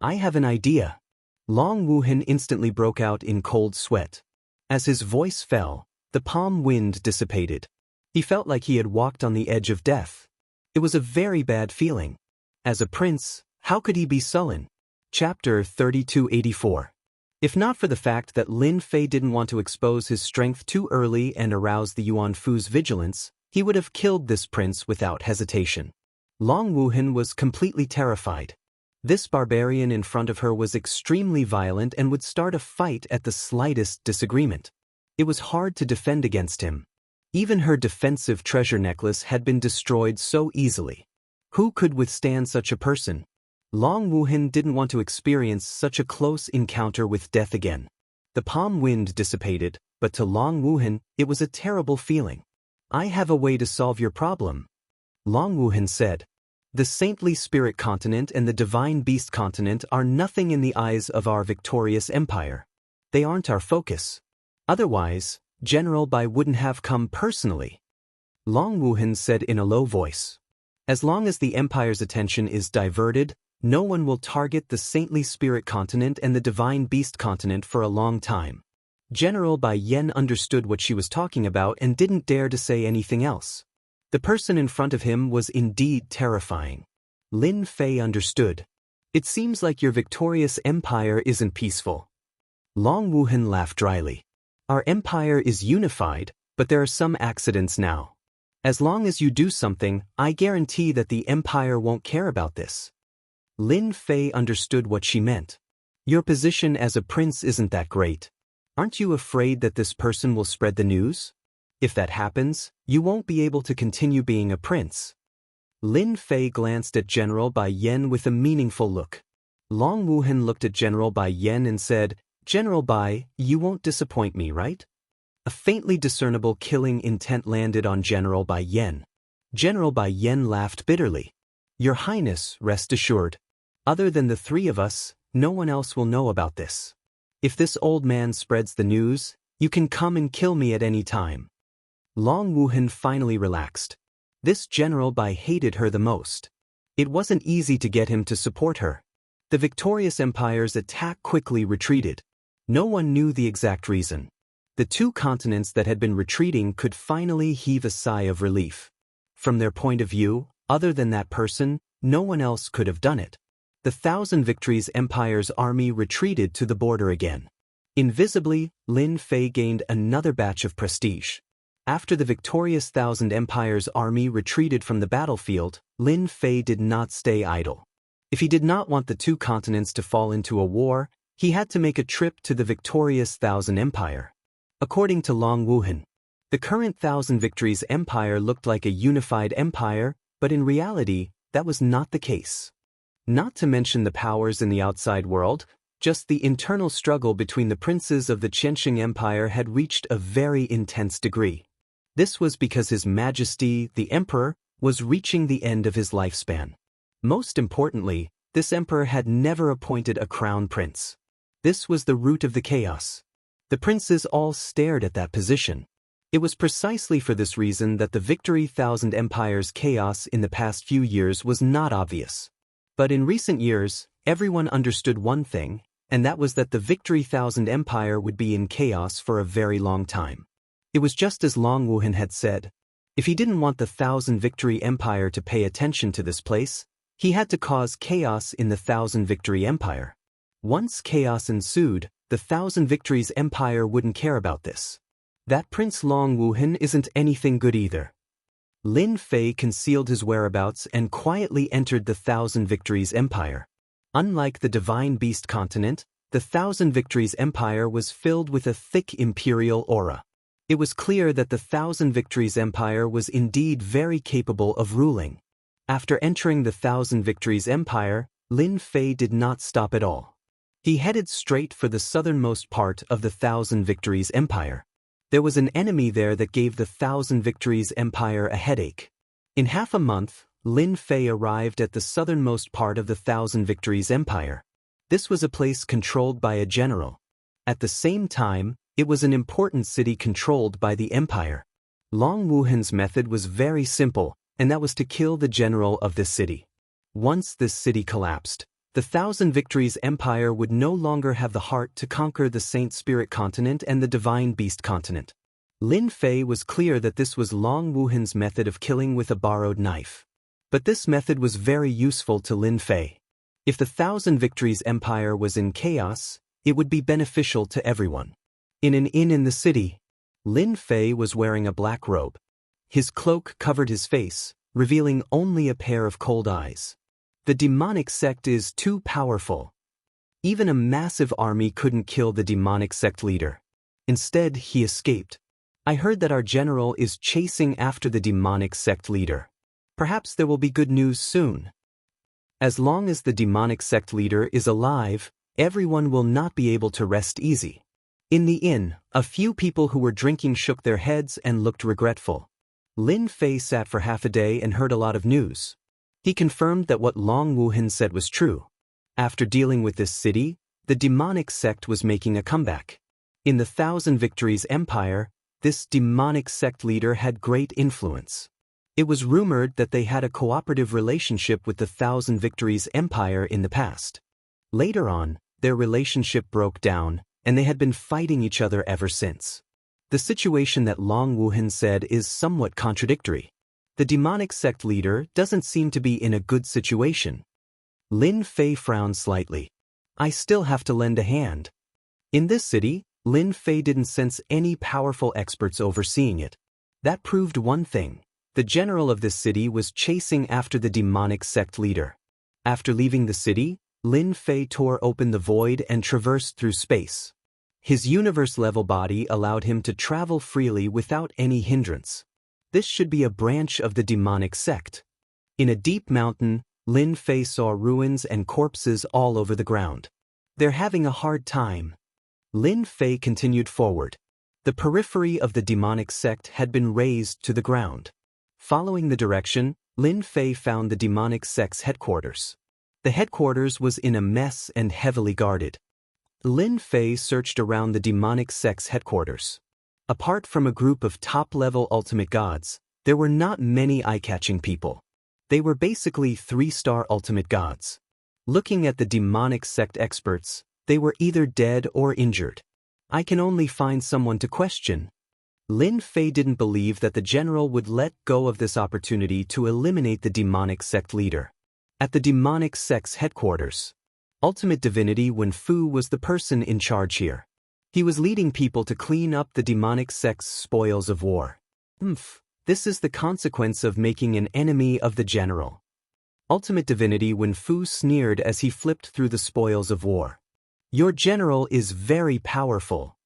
I have an idea. Long Wuhan instantly broke out in cold sweat. As his voice fell, the palm wind dissipated. He felt like he had walked on the edge of death. It was a very bad feeling. As a prince, how could he be sullen? Chapter 3284. If not for the fact that Lin Fei didn't want to expose his strength too early and arouse the Yuan Fu's vigilance, he would have killed this prince without hesitation. Long Wuhan was completely terrified. This barbarian in front of her was extremely violent and would start a fight at the slightest disagreement. It was hard to defend against him. Even her defensive treasure necklace had been destroyed so easily. Who could withstand such a person? Long Wuhan didn't want to experience such a close encounter with death again. The palm wind dissipated, but to Long Wuhan, it was a terrible feeling. I have a way to solve your problem. Long Wuhan said. The saintly spirit continent and the divine beast continent are nothing in the eyes of our victorious empire. They aren't our focus. Otherwise, General Bai wouldn't have come personally. Long Wuhan said in a low voice. As long as the empire's attention is diverted, no one will target the saintly spirit continent and the divine beast continent for a long time. General Bai Yen understood what she was talking about and didn't dare to say anything else. The person in front of him was indeed terrifying. Lin Fei understood. It seems like your victorious empire isn't peaceful. Long Wuhan laughed dryly. Our empire is unified, but there are some accidents now. As long as you do something, I guarantee that the empire won't care about this. Lin Fei understood what she meant. Your position as a prince isn't that great. Aren't you afraid that this person will spread the news? If that happens, you won't be able to continue being a prince. Lin Fei glanced at General Bai Yen with a meaningful look. Long Wuhan looked at General Bai Yen and said, General Bai, you won't disappoint me, right? A faintly discernible killing intent landed on General Bai Yen. General Bai Yen laughed bitterly. Your Highness, rest assured. Other than the three of us, no one else will know about this. If this old man spreads the news, you can come and kill me at any time. Long Wuhan finally relaxed. This General Bai hated her the most. It wasn't easy to get him to support her. The victorious empire's attack quickly retreated. No one knew the exact reason. The two continents that had been retreating could finally heave a sigh of relief. From their point of view, other than that person, no one else could have done it. The Thousand Victories Empire's army retreated to the border again. Invisibly, Lin Fei gained another batch of prestige. After the victorious Thousand Empire's army retreated from the battlefield, Lin Fei did not stay idle. If he did not want the two continents to fall into a war, he had to make a trip to the victorious Thousand Empire. According to Long Wuhan, the current Thousand Victories Empire looked like a unified empire, but in reality, that was not the case. Not to mention the powers in the outside world, just the internal struggle between the princes of the Qianxing Empire had reached a very intense degree. This was because His Majesty, the Emperor, was reaching the end of his lifespan. Most importantly, this emperor had never appointed a crown prince. This was the root of the chaos. The princes all stared at that position. It was precisely for this reason that the Victory Thousand Empire's chaos in the past few years was not obvious. But in recent years, everyone understood one thing, and that was that the Victory Thousand Empire would be in chaos for a very long time. It was just as Long Wuhan had said. If he didn't want the Thousand Victory Empire to pay attention to this place, he had to cause chaos in the Thousand Victory Empire. Once chaos ensued, the Thousand Victories Empire wouldn't care about this. That Prince Long Wuhan isn't anything good either. Lin Fei concealed his whereabouts and quietly entered the Thousand Victories Empire. Unlike the Divine Beast continent, the Thousand Victories Empire was filled with a thick imperial aura. It was clear that the Thousand Victories Empire was indeed very capable of ruling. After entering the Thousand Victories Empire, Lin Fei did not stop at all. He headed straight for the southernmost part of the Thousand Victories Empire. There was an enemy there that gave the Thousand Victories Empire a headache. In half a month, Lin Fei arrived at the southernmost part of the Thousand Victories Empire. This was a place controlled by a general. At the same time, it was an important city controlled by the empire. Long Wuhan's method was very simple, and that was to kill the general of this city. Once this city collapsed, the Thousand Victories Empire would no longer have the heart to conquer the Saint Spirit continent and the Divine Beast continent. Lin Fei was clear that this was Long Wuhan's method of killing with a borrowed knife. But this method was very useful to Lin Fei. If the Thousand Victories Empire was in chaos, it would be beneficial to everyone. In an inn in the city, Lin Fei was wearing a black robe. His cloak covered his face, revealing only a pair of cold eyes. The demonic sect is too powerful. Even a massive army couldn't kill the demonic sect leader. Instead, he escaped. I heard that our general is chasing after the demonic sect leader. Perhaps there will be good news soon. As long as the demonic sect leader is alive, everyone will not be able to rest easy. In the inn, a few people who were drinking shook their heads and looked regretful. Lin Fei sat for half a day and heard a lot of news. He confirmed that what Long Wuhan said was true. After dealing with this city, the demonic sect was making a comeback. In the Thousand Victories Empire, this demonic sect leader had great influence. It was rumored that they had a cooperative relationship with the Thousand Victories Empire in the past. Later on, their relationship broke down, and they had been fighting each other ever since. The situation that Long Wuhan said is somewhat contradictory. The demonic sect leader doesn't seem to be in a good situation. Lin Fei frowned slightly. I still have to lend a hand. In this city, Lin Fei didn't sense any powerful experts overseeing it. That proved one thing. The general of this city was chasing after the demonic sect leader. After leaving the city, Lin Fei tore open the void and traversed through space. His universe-level body allowed him to travel freely without any hindrance. This should be a branch of the demonic sect. In a deep mountain, Lin Fei saw ruins and corpses all over the ground. They're having a hard time. Lin Fei continued forward. The periphery of the demonic sect had been razed to the ground. Following the direction, Lin Fei found the demonic sect's headquarters. The headquarters was in a mess and heavily guarded. Lin Fei searched around the demonic sect's headquarters. Apart from a group of top-level ultimate gods, there were not many eye-catching people. They were basically 3-star ultimate gods. Looking at the demonic sect experts, they were either dead or injured. I can only find someone to question. Lin Fei didn't believe that the general would let go of this opportunity to eliminate the demonic sect leader. At the demonic sect's headquarters, Ultimate Divinity Wen Fu was the person in charge here. He was leading people to clean up the demonic sect's spoils of war. This is the consequence of making an enemy of the general. Ultimate Divinity Wen Fu sneered as he flipped through the spoils of war. Your general is very powerful.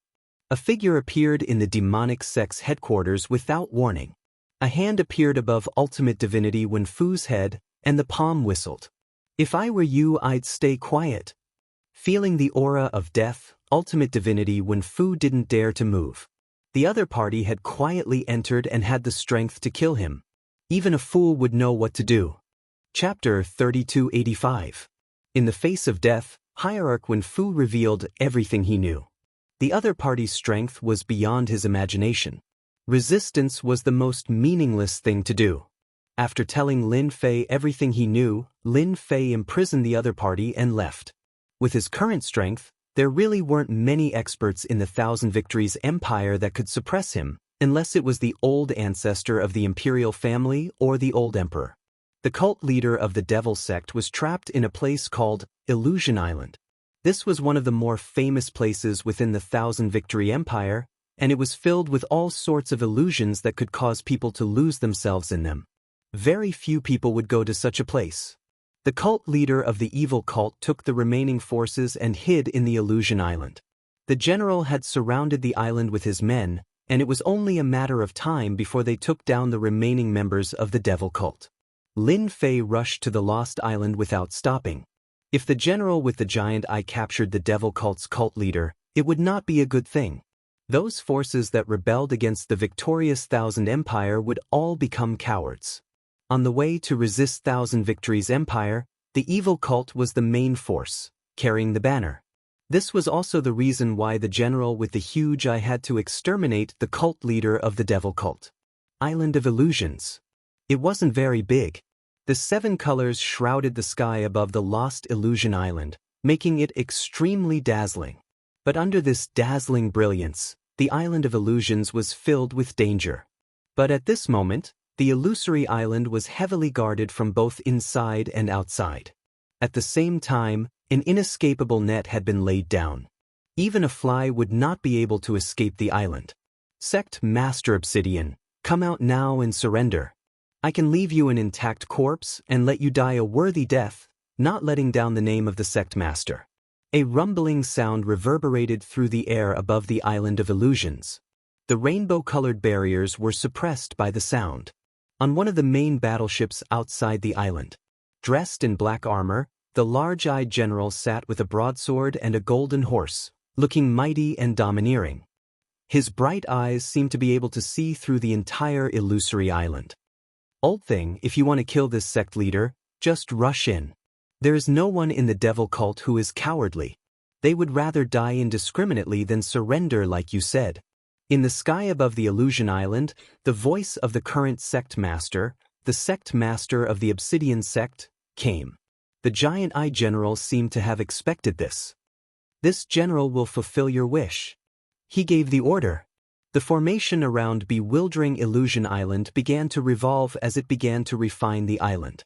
A figure appeared in the demonic sect's headquarters without warning. A hand appeared above Ultimate Divinity Wen Fu's head, and the palm whistled. If I were you, I'd stay quiet. Feeling the aura of death, Ultimate Divinity Wen Fu didn't dare to move. The other party had quietly entered and had the strength to kill him. Even a fool would know what to do. Chapter 3285. In the face of death, Hierarch Wen Fu revealed everything he knew. The other party's strength was beyond his imagination. Resistance was the most meaningless thing to do. After telling Lin Fei everything he knew, Lin Fei imprisoned the other party and left. With his current strength, there really weren't many experts in the Thousand Victories Empire that could suppress him, unless it was the old ancestor of the imperial family or the old emperor. The cult leader of the Devil sect was trapped in a place called Illusion Island. This was one of the more famous places within the Thousand Victory Empire, and it was filled with all sorts of illusions that could cause people to lose themselves in them. Very few people would go to such a place. The cult leader of the evil cult took the remaining forces and hid in the Illusion Island. The general had surrounded the island with his men, and it was only a matter of time before they took down the remaining members of the devil cult. Lin Fei rushed to the Lost Island without stopping. If the general with the giant eye captured the devil cult's cult leader, it would not be a good thing. Those forces that rebelled against the victorious Thousand Empire would all become cowards. On the way to resist Thousand Victories Empire, the evil cult was the main force, carrying the banner. This was also the reason why the general with the huge eye had to exterminate the cult leader of the devil cult. Island of Illusions. It wasn't very big. The 7 colors shrouded the sky above the lost illusion island, making it extremely dazzling. But under this dazzling brilliance, the Island of Illusions was filled with danger. But at this moment, the illusory island was heavily guarded from both inside and outside. At the same time, an inescapable net had been laid down. Even a fly would not be able to escape the island. Sect Master Obsidian, come out now and surrender. I can leave you an intact corpse and let you die a worthy death, not letting down the name of the sect master. A rumbling sound reverberated through the air above the Island of Illusions. The rainbow-colored barriers were suppressed by the sound. On one of the main battleships outside the island, dressed in black armor, the large-eyed general sat with a broadsword and a golden horse, looking mighty and domineering. His bright eyes seemed to be able to see through the entire illusory island. Old thing, if you want to kill this sect leader, just rush in. There is no one in the devil cult who is cowardly. They would rather die indiscriminately than surrender like you said. In the sky above the illusion island, the voice of the current sect master, the sect master of the obsidian sect, came. The giant-eye general seemed to have expected this. This general will fulfill your wish. He gave the order. The formation around bewildering Illusion Island began to revolve as it began to refine the island.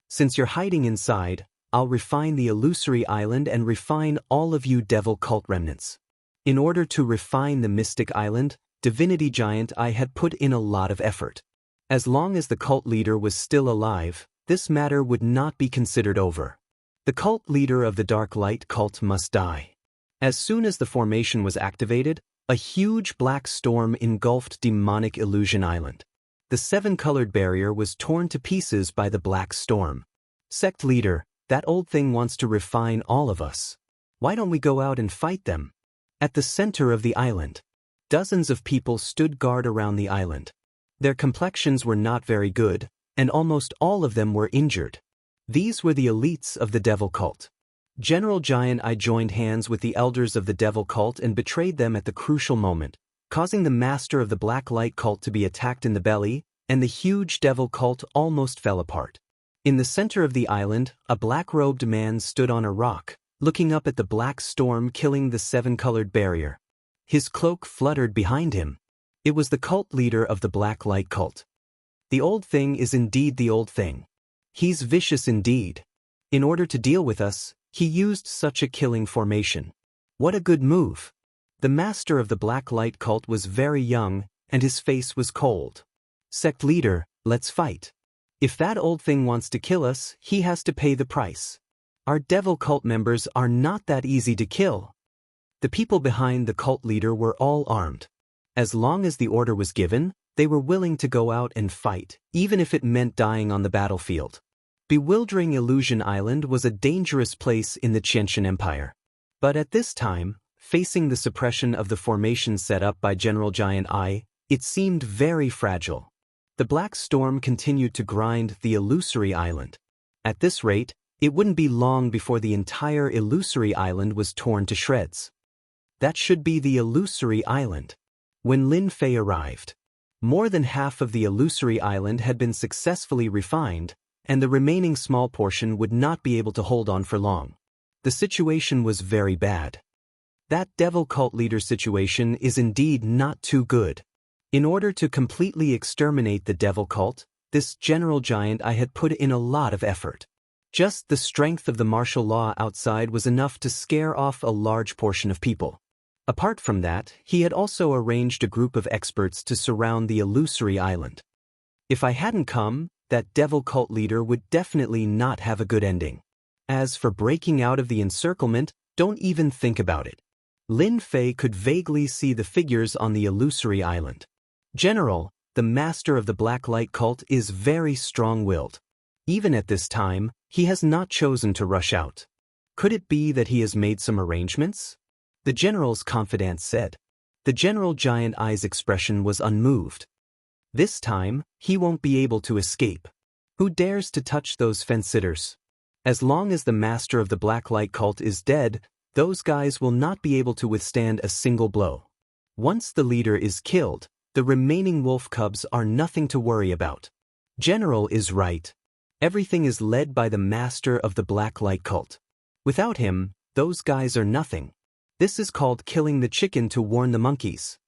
Since you're hiding inside, I'll refine the illusory island and refine all of you devil cult remnants. In order to refine the mystic island, Divinity Giant I had put in a lot of effort. As long as the cult leader was still alive, this matter would not be considered over. The cult leader of the Dark Light cult must die. As soon as the formation was activated, a huge black storm engulfed demonic Illusion Island. The 7-colored barrier was torn to pieces by the black storm. Sect leader, that old thing wants to refine all of us. Why don't we go out and fight them? At the center of the island, dozens of people stood guard around the island. Their complexions were not very good, and almost all of them were injured. These were the elites of the devil cult. General Giant I joined hands with the elders of the devil cult and betrayed them at the crucial moment, causing the master of the black light cult to be attacked in the belly, and the huge devil cult almost fell apart. In the center of the island, a black-robed man stood on a rock, looking up at the black storm killing the 7-colored barrier. His cloak fluttered behind him. It was the cult leader of the black light cult. The old thing is indeed the old thing. He's vicious indeed. In order to deal with us, he used such a killing formation. What a good move. The master of the black light cult was very young, and his face was cold. Sect leader, let's fight. If that old thing wants to kill us, he has to pay the price. Our devil cult members are not that easy to kill. The people behind the cult leader were all armed. As long as the order was given, they were willing to go out and fight, even if it meant dying on the battlefield. Bewildering Illusion Island was a dangerous place in the Qiantian Empire. But at this time, facing the suppression of the formation set up by General Giant I, it seemed very fragile. The black storm continued to grind the illusory island. At this rate, it wouldn't be long before the entire illusory island was torn to shreds. That should be the illusory island. When Lin Fei arrived, more than half of the illusory island had been successfully refined, and the remaining small portion would not be able to hold on for long. The situation was very bad. That devil cult leader situation is indeed not too good. In order to completely exterminate the devil cult, this general giant I had put in a lot of effort. Just the strength of the martial law outside was enough to scare off a large portion of people. Apart from that, he had also arranged a group of experts to surround the illusory island. If I hadn't come, that devil cult leader would definitely not have a good ending. As for breaking out of the encirclement, don't even think about it. Lin Fei could vaguely see the figures on the illusory island. General, the master of the black light cult is very strong-willed. Even at this time, he has not chosen to rush out. Could it be that he has made some arrangements? The general's confidant said. The general giant eye's expression was unmoved. This time, he won't be able to escape. Who dares to touch those fence-sitters? As long as the master of the Black Light cult is dead, those guys will not be able to withstand a single blow. Once the leader is killed, the remaining wolf cubs are nothing to worry about. General is right. Everything is led by the master of the Black Light cult. Without him, those guys are nothing. This is called killing the chicken to warn the monkeys.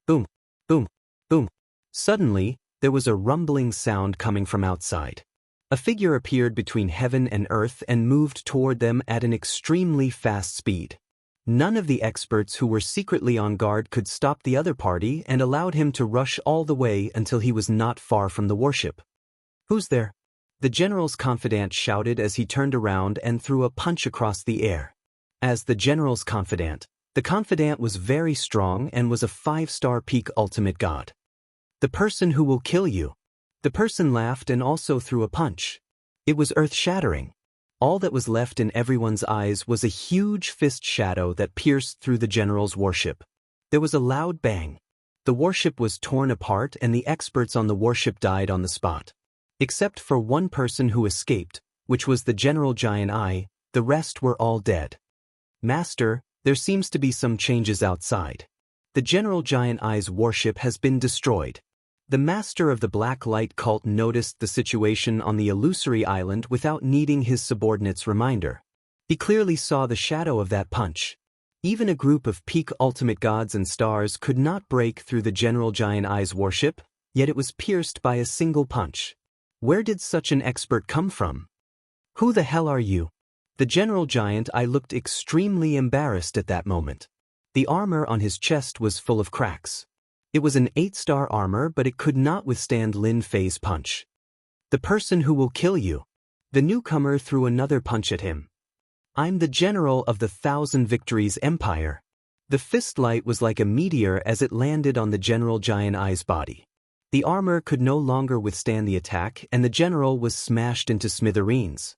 Boom, boom, boom. Suddenly, there was a rumbling sound coming from outside. A figure appeared between heaven and earth and moved toward them at an extremely fast speed. None of the experts who were secretly on guard could stop the other party and allowed him to rush all the way until he was not far from the warship. Who's there? The general's confidant shouted as he turned around and threw a punch across the air. As the general's confidant, the confidant was very strong and was a 5-star peak ultimate god. The person who will kill you. The person laughed and also threw a punch. It was earth-shattering. All that was left in everyone's eyes was a huge fist shadow that pierced through the general's warship. There was a loud bang. The warship was torn apart and the experts on the warship died on the spot. Except for one person who escaped, which was the General Giant Eye, the rest were all dead. Master, there seems to be some changes outside. The General Giant Eye's warship has been destroyed. The master of the Black Light cult noticed the situation on the illusory island without needing his subordinate's reminder. He clearly saw the shadow of that punch. Even a group of peak ultimate gods and stars could not break through the General Giant Eye's warship, yet it was pierced by a single punch. Where did such an expert come from? Who the hell are you? The General Giant Eye looked extremely embarrassed at that moment. The armor on his chest was full of cracks. It was an 8-star armor, but it could not withstand Lin Fei's punch. The person who will kill you. The newcomer threw another punch at him. I'm the general of the 1,000 Victories Empire. The fist light was like a meteor as it landed on the General Giant Eye's body. The armor could no longer withstand the attack, and the general was smashed into smithereens.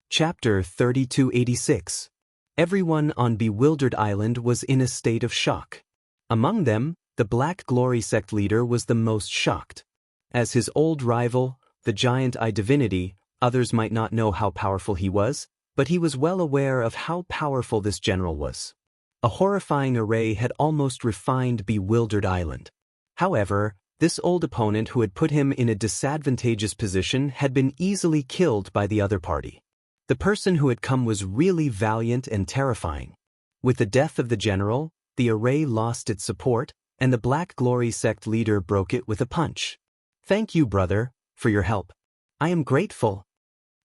Chapter 3286. Everyone on Bewildered Island was in a state of shock. Among them, the Black Glory sect leader was the most shocked. As his old rival, the Giant Eye divinity, others might not know how powerful he was, but he was well aware of how powerful this general was. A horrifying array had almost refined Bewildered Island. However, this old opponent who had put him in a disadvantageous position had been easily killed by the other party. The person who had come was really valiant and terrifying. With the death of the general, the array lost its support, and the Black Glory sect leader broke it with a punch. Thank you, brother, for your help. I am grateful.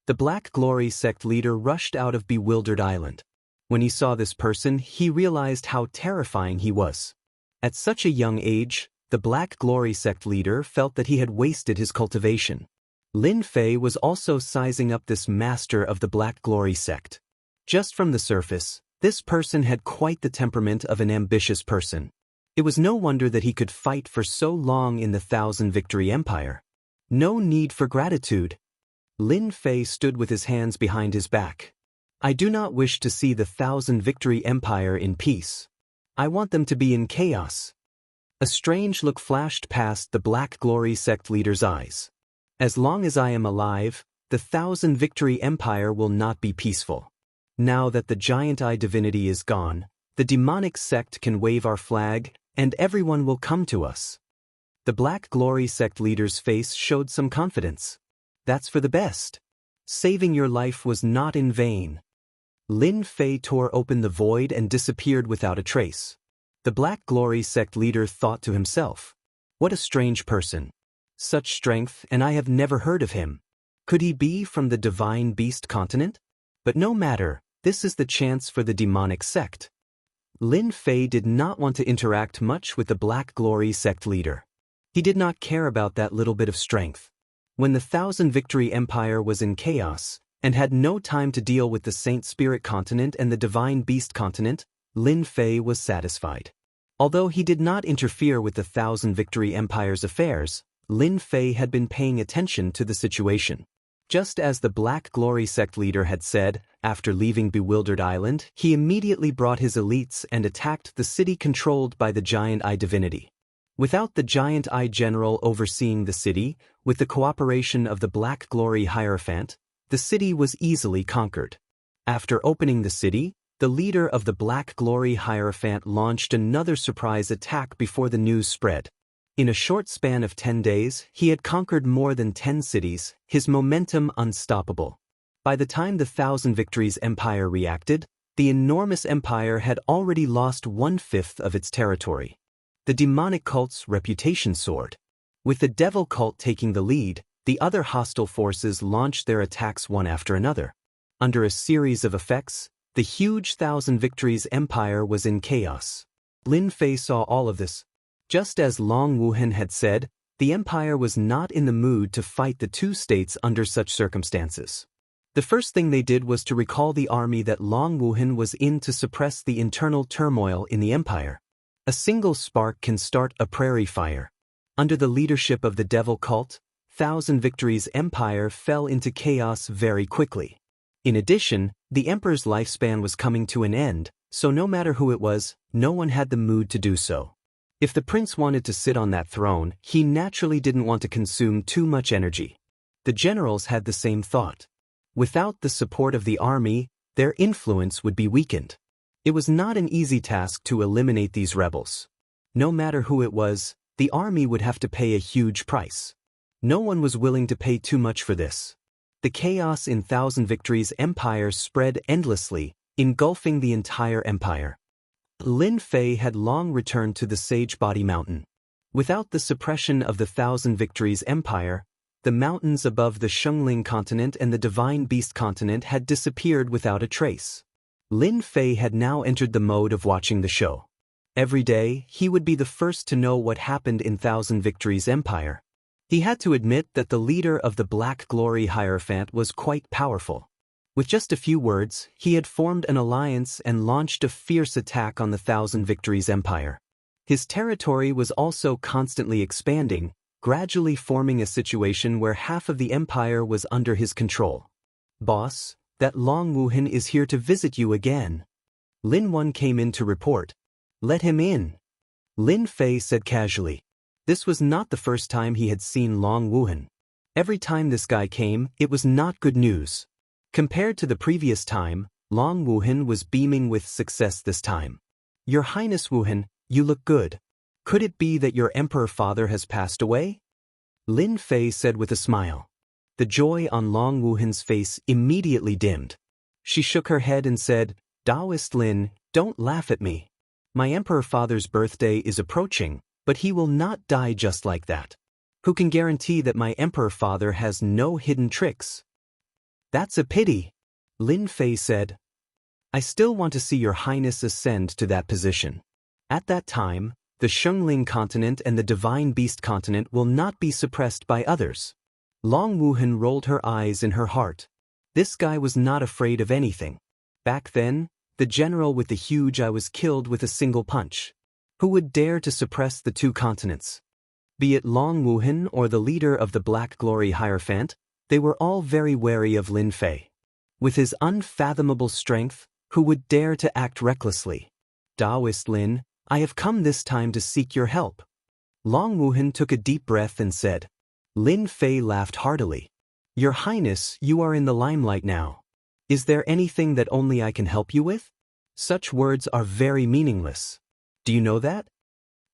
The Black Glory sect leader rushed out of Bewildered Island. When he saw this person, he realized how terrifying he was. At such a young age, the Black Glory sect leader felt that he had wasted his cultivation. Lin Fei was also sizing up this master of the Black Glory sect. Just from the surface, this person had quite the temperament of an ambitious person. It was no wonder that he could fight for so long in the 1,000 Victory Empire. No need for gratitude. Lin Fei stood with his hands behind his back. I do not wish to see the 1,000 Victory Empire in peace. I want them to be in chaos. A strange look flashed past the Black Glory sect leader's eyes. As long as I am alive, the 1,000 Victory Empire will not be peaceful. Now that the Giant Eye divinity is gone, the demonic sect can wave our flag, and everyone will come to us. The Black Glory sect leader's face showed some confidence. That's for the best. Saving your life was not in vain. Lin Fei tore open the void and disappeared without a trace. The Black Glory sect leader thought to himself, what a strange person. Such strength, and I have never heard of him. Could he be from the Divine Beast continent? But no matter, this is the chance for the demonic sect. Lin Fei did not want to interact much with the Black Glory sect leader. He did not care about that little bit of strength. When the 1,000 Victory Empire was in chaos, and had no time to deal with the Saint Spirit continent and the Divine Beast continent, Lin Fei was satisfied. Although he did not interfere with the 1,000 Victory Empire's affairs, Lin Fei had been paying attention to the situation. Just as the Black Glory sect leader had said, After leaving Bewildered Island, he immediately brought his elites and attacked the city controlled by the Giant Eye divinity. Without the Giant Eye general overseeing the city, with the cooperation of the Black Glory Hierophant, the city was easily conquered. After opening the city, the leader of the Black Glory Hierophant launched another surprise attack before the news spread. In a short span of 10 days, he had conquered more than 10 cities, his momentum unstoppable. By the time the Thousand Victories Empire reacted, the enormous empire had already lost 1/5 of its territory. The demonic cult's reputation soared. With the devil cult taking the lead, the other hostile forces launched their attacks one after another. Under a series of effects, the huge Thousand Victories Empire was in chaos. Lin Fei saw all of this. Just as Long Wuhan had said, the empire was not in the mood to fight the two states under such circumstances. The first thing they did was to recall the army that Long Wuhan was in to suppress the internal turmoil in the empire. A single spark can start a prairie fire. Under the leadership of the devil cult, Thousand Victories Empire fell into chaos very quickly. In addition, the emperor's lifespan was coming to an end, so no matter who it was, no one had the mood to do so. If the prince wanted to sit on that throne, he naturally didn't want to consume too much energy. The generals had the same thought. Without the support of the army, their influence would be weakened. It was not an easy task to eliminate these rebels. No matter who it was, the army would have to pay a huge price. No one was willing to pay too much for this. The chaos in Thousand Victories Empire spread endlessly, engulfing the entire empire. Lin Fei had long returned to the Sage Body Mountain. Without the suppression of the Thousand Victories Empire, the mountains above the Shengling continent and the Divine Beast continent had disappeared without a trace. Lin Fei had now entered the mode of watching the show. Every day, he would be the first to know what happened in Thousand Victories Empire. He had to admit that the leader of the Black Glory Hierophant was quite powerful. With just a few words, he had formed an alliance and launched a fierce attack on the Thousand Victories Empire. His territory was also constantly expanding, gradually forming a situation where half of the empire was under his control. "Boss, that Long Wuhan is here to visit you again." Lin Wen came in to report. "Let him in," Lin Fei said casually. This was not the first time he had seen Long Wuhan. Every time this guy came, it was not good news. Compared to the previous time, Long Wuhan was beaming with success this time. "Your Highness Wuhan, you look good. Could it be that your emperor father has passed away?" Lin Fei said with a smile. The joy on Long Wuhan's face immediately dimmed. She shook her head and said, "Taoist Lin, don't laugh at me. My emperor father's birthday is approaching, but he will not die just like that. Who can guarantee that my emperor father has no hidden tricks?" "That's a pity," Lin Fei said. "I still want to see your highness ascend to that position. At that time, the Shengling continent and the Divine Beast continent will not be suppressed by others." Long Wuhan rolled her eyes in her heart. This guy was not afraid of anything. Back then, the general with the huge eye was killed with a single punch. Who would dare to suppress the two continents? Be it Long Wuhan or the leader of the Black Glory Hierophant, they were all very wary of Lin Fei. With his unfathomable strength, who would dare to act recklessly? "Taoist Lin, I have come this time to seek your help." Long Wuhan took a deep breath and said. Lin Fei laughed heartily. "Your Highness, you are in the limelight now. Is there anything that only I can help you with? Such words are very meaningless. Do you know that?"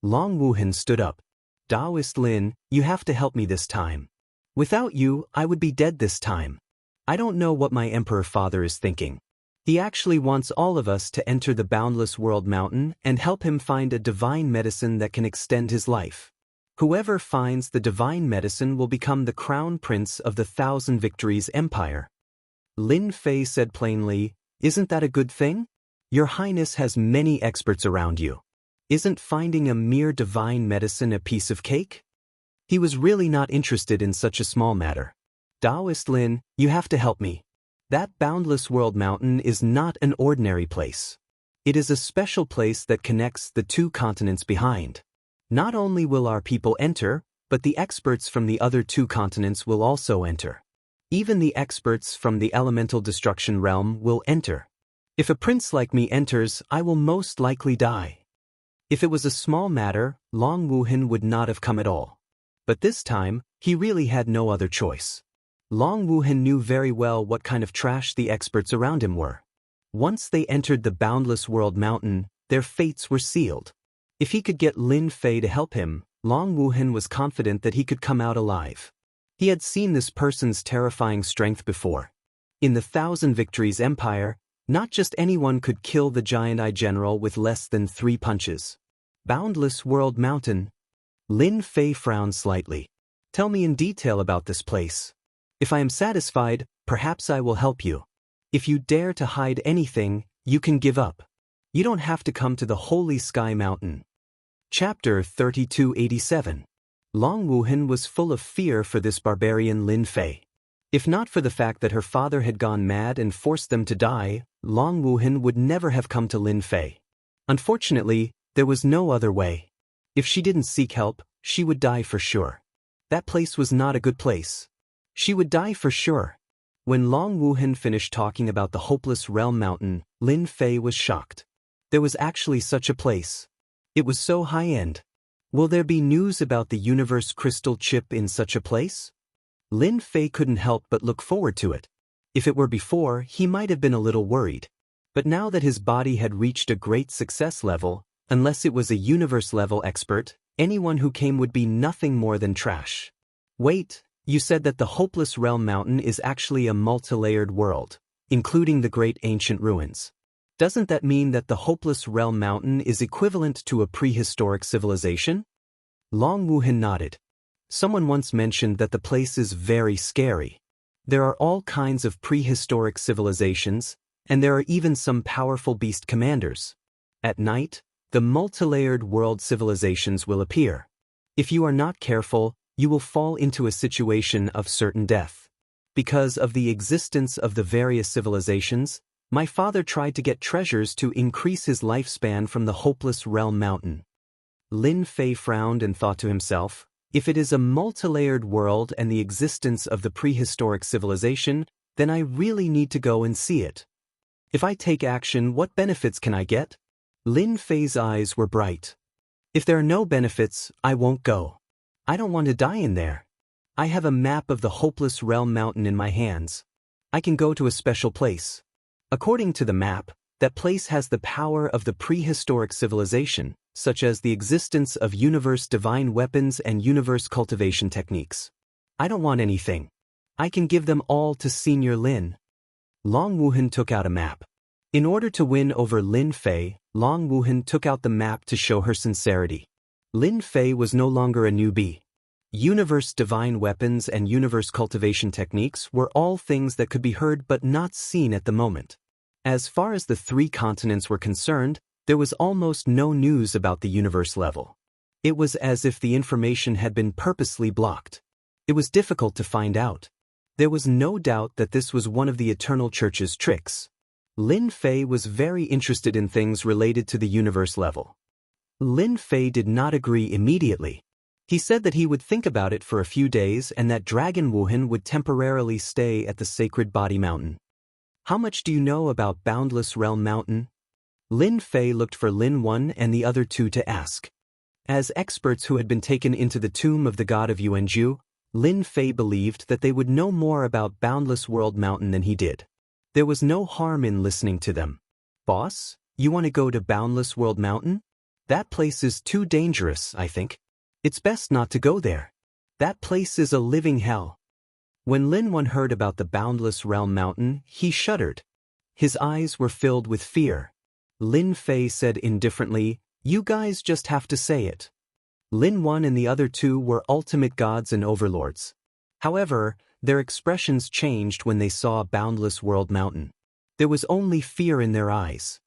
Long Wuhan stood up. "Taoist Lin, you have to help me this time. Without you, I would be dead this time. I don't know what my emperor father is thinking. He actually wants all of us to enter the Boundless World Mountain and help him find a divine medicine that can extend his life. Whoever finds the divine medicine will become the crown prince of the Thousand Victories Empire." Lin Fei said plainly, "Isn't that a good thing? Your Highness has many experts around you. Isn't finding a mere divine medicine a piece of cake?" He was really not interested in such a small matter. "Taoist Lin, you have to help me. That Boundless World Mountain is not an ordinary place. It is a special place that connects the two continents behind. Not only will our people enter, but the experts from the other two continents will also enter. Even the experts from the elemental destruction realm will enter. If a prince like me enters, I will most likely die. If it was a small matter, Long Wuhan would not have come at all. But this time, he really had no other choice. Long Wuhan knew very well what kind of trash the experts around him were. Once they entered the boundless world mountain, their fates were sealed. If he could get Lin Fei to help him, Long Wuhan was confident that he could come out alive. He had seen this person's terrifying strength before. In the Thousand Victories Empire, not just anyone could kill the Giant Eye General with less than 3 punches. Boundless World Mountain. Lin Fei frowned slightly. Tell me in detail about this place. If I am satisfied, perhaps I will help you. If you dare to hide anything, you can give up. You don't have to come to the Holy Sky Mountain. Chapter 3287. Long Wuhan was full of fear for this barbarian Lin Fei. If not for the fact that her father had gone mad and forced them to die, Long Wuhan would never have come to Lin Fei. Unfortunately, there was no other way. If she didn't seek help, she would die for sure. That place was not a good place. She would die for sure. When Long Wuhan finished talking about the hopeless realm mountain, Lin Fei was shocked. There was actually such a place. It was so high-end. Will there be news about the universe crystal chip in such a place? Lin Fei couldn't help but look forward to it. If it were before, he might have been a little worried. But now that his body had reached a great success level, unless it was a universe-level expert, anyone who came would be nothing more than trash. Wait, you said that the hopeless realm mountain is actually a multi-layered world, including the great ancient ruins. Doesn't that mean that the hopeless realm mountain is equivalent to a prehistoric civilization? Long Wuhan nodded. Someone once mentioned that the place is very scary. There are all kinds of prehistoric civilizations, and there are even some powerful beast commanders. At night, the multi-layered world civilizations will appear. If you are not careful, you will fall into a situation of certain death. Because of the existence of the various civilizations, my father tried to get treasures to increase his lifespan from the hopeless realm mountain. Lin Fei frowned and thought to himself, if it is a multi-layered world and the existence of the prehistoric civilization, then I really need to go and see it. If I take action, what benefits can I get? Lin Fei's eyes were bright. If there are no benefits, I won't go. I don't want to die in there. I have a map of the hopeless realm mountain in my hands. I can go to a special place. According to the map, that place has the power of the prehistoric civilization, such as the existence of universe divine weapons and universe cultivation techniques. I don't want anything. I can give them all to Senior Lin. Long Wuhan took out a map. In order to win over Lin Fei, Long Wuhan took out the map to show her sincerity. Lin Fei was no longer a newbie. Universe divine weapons and universe cultivation techniques were all things that could be heard but not seen at the moment. As far as the 3 continents were concerned, there was almost no news about the universe level. It was as if the information had been purposely blocked. It was difficult to find out. There was no doubt that this was one of the Eternal Church's tricks. Lin Fei was very interested in things related to the universe level. Lin Fei did not agree immediately. He said that he would think about it for a few days and that Dragon Wuhan would temporarily stay at the Sacred Body Mountain. How much do you know about Boundless Realm Mountain? Lin Fei looked for Lin 1 and the other 2 to ask. As experts who had been taken into the tomb of the god of Yuanzhu, Lin Fei believed that they would know more about Boundless World Mountain than he did. There was no harm in listening to them. Boss, you want to go to Boundless World Mountain? That place is too dangerous, I think. It's best not to go there. That place is a living hell. When Lin 1 heard about the Boundless Realm Mountain, he shuddered. His eyes were filled with fear. Lin Fei said indifferently, "You guys just have to say it." Lin 1 and the other 2 were ultimate gods and overlords. However, their expressions changed when they saw Boundless World Mountain. There was only fear in their eyes.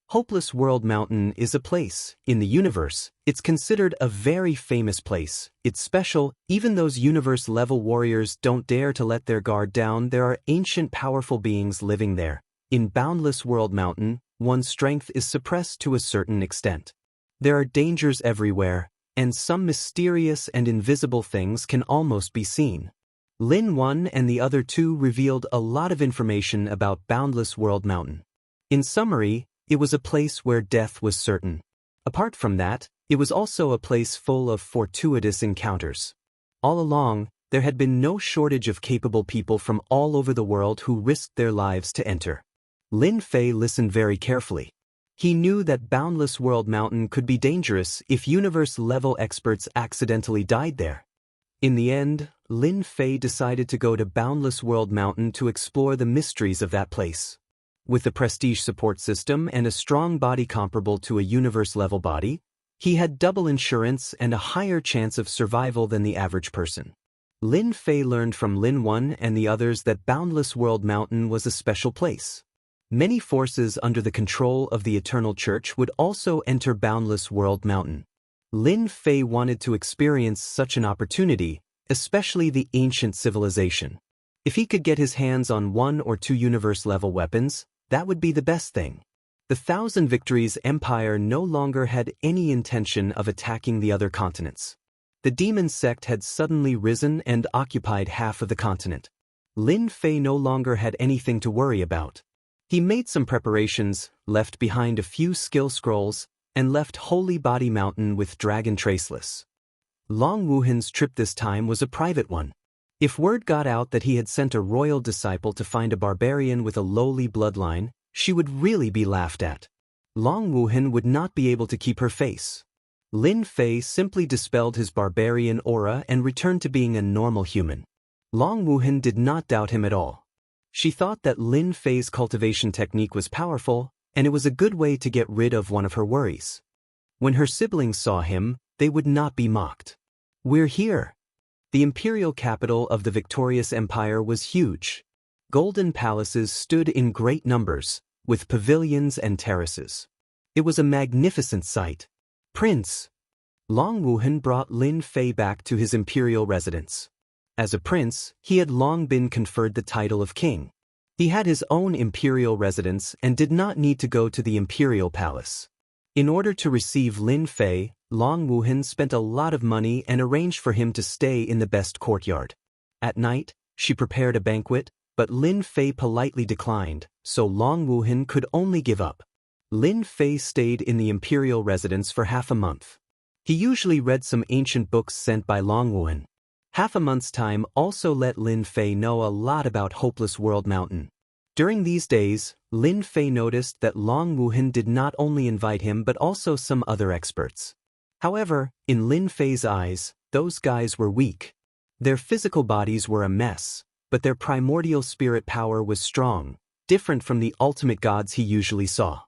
Hopeless World Mountain is a place, in the universe. It's considered a very famous place. It's special, even those universe-level warriors don't dare to let their guard down. There are ancient powerful beings living there. In Boundless World Mountain, one's strength is suppressed to a certain extent. There are dangers everywhere, and some mysterious and invisible things can almost be seen. Lin 1 and the other two revealed a lot of information about Boundless World Mountain. In summary, it was a place where death was certain. Apart from that, it was also a place full of fortuitous encounters. All along, there had been no shortage of capable people from all over the world who risked their lives to enter. Lin Fei listened very carefully. He knew that Boundless World Mountain could be dangerous if universe-level experts accidentally died there. In the end, Lin Fei decided to go to Boundless World Mountain to explore the mysteries of that place. With a prestige support system and a strong body comparable to a universe-level body, he had double insurance and a higher chance of survival than the average person. Lin Fei learned from Lin 1 and the others that Boundless World Mountain was a special place. Many forces under the control of the Eternal Church would also enter Boundless World Mountain. Lin Fei wanted to experience such an opportunity, especially the ancient civilization. If he could get his hands on 1 or 2 universe-level weapons, that would be the best thing. The Thousand Victories Empire no longer had any intention of attacking the other continents. The demon sect had suddenly risen and occupied half of the continent. Lin Fei no longer had anything to worry about. He made some preparations, left behind a few skill scrolls, and left Holy Body Mountain with Dragon Traceless. Long Wuhan's trip this time was a private one. If word got out that he had sent a royal disciple to find a barbarian with a lowly bloodline, she would really be laughed at. Long Wuhan would not be able to keep her face. Lin Fei simply dispelled his barbarian aura and returned to being a normal human. Long Wuhan did not doubt him at all. She thought that Lin Fei's cultivation technique was powerful, and it was a good way to get rid of one of her worries. When her siblings saw him, they would not be mocked. "We're here." The imperial capital of the victorious empire was huge. Golden palaces stood in great numbers, with pavilions and terraces. It was a magnificent sight. "Prince." Long Wuhan brought Lin Fei back to his imperial residence. As a prince, he had long been conferred the title of king. He had his own imperial residence and did not need to go to the imperial palace. In order to receive Lin Fei, Long Wuhan spent a lot of money and arranged for him to stay in the best courtyard. At night, she prepared a banquet, but Lin Fei politely declined, so Long Wuhan could only give up. Lin Fei stayed in the imperial residence for half a month. He usually read some ancient books sent by Long Wuhan. Half a month's time also let Lin Fei know a lot about Hopeless World Mountain. During these days, Lin Fei noticed that Long Wuhan did not only invite him but also some other experts. However, in Lin Fei's eyes, those guys were weak. Their physical bodies were a mess, but their primordial spirit power was strong, different from the ultimate gods he usually saw.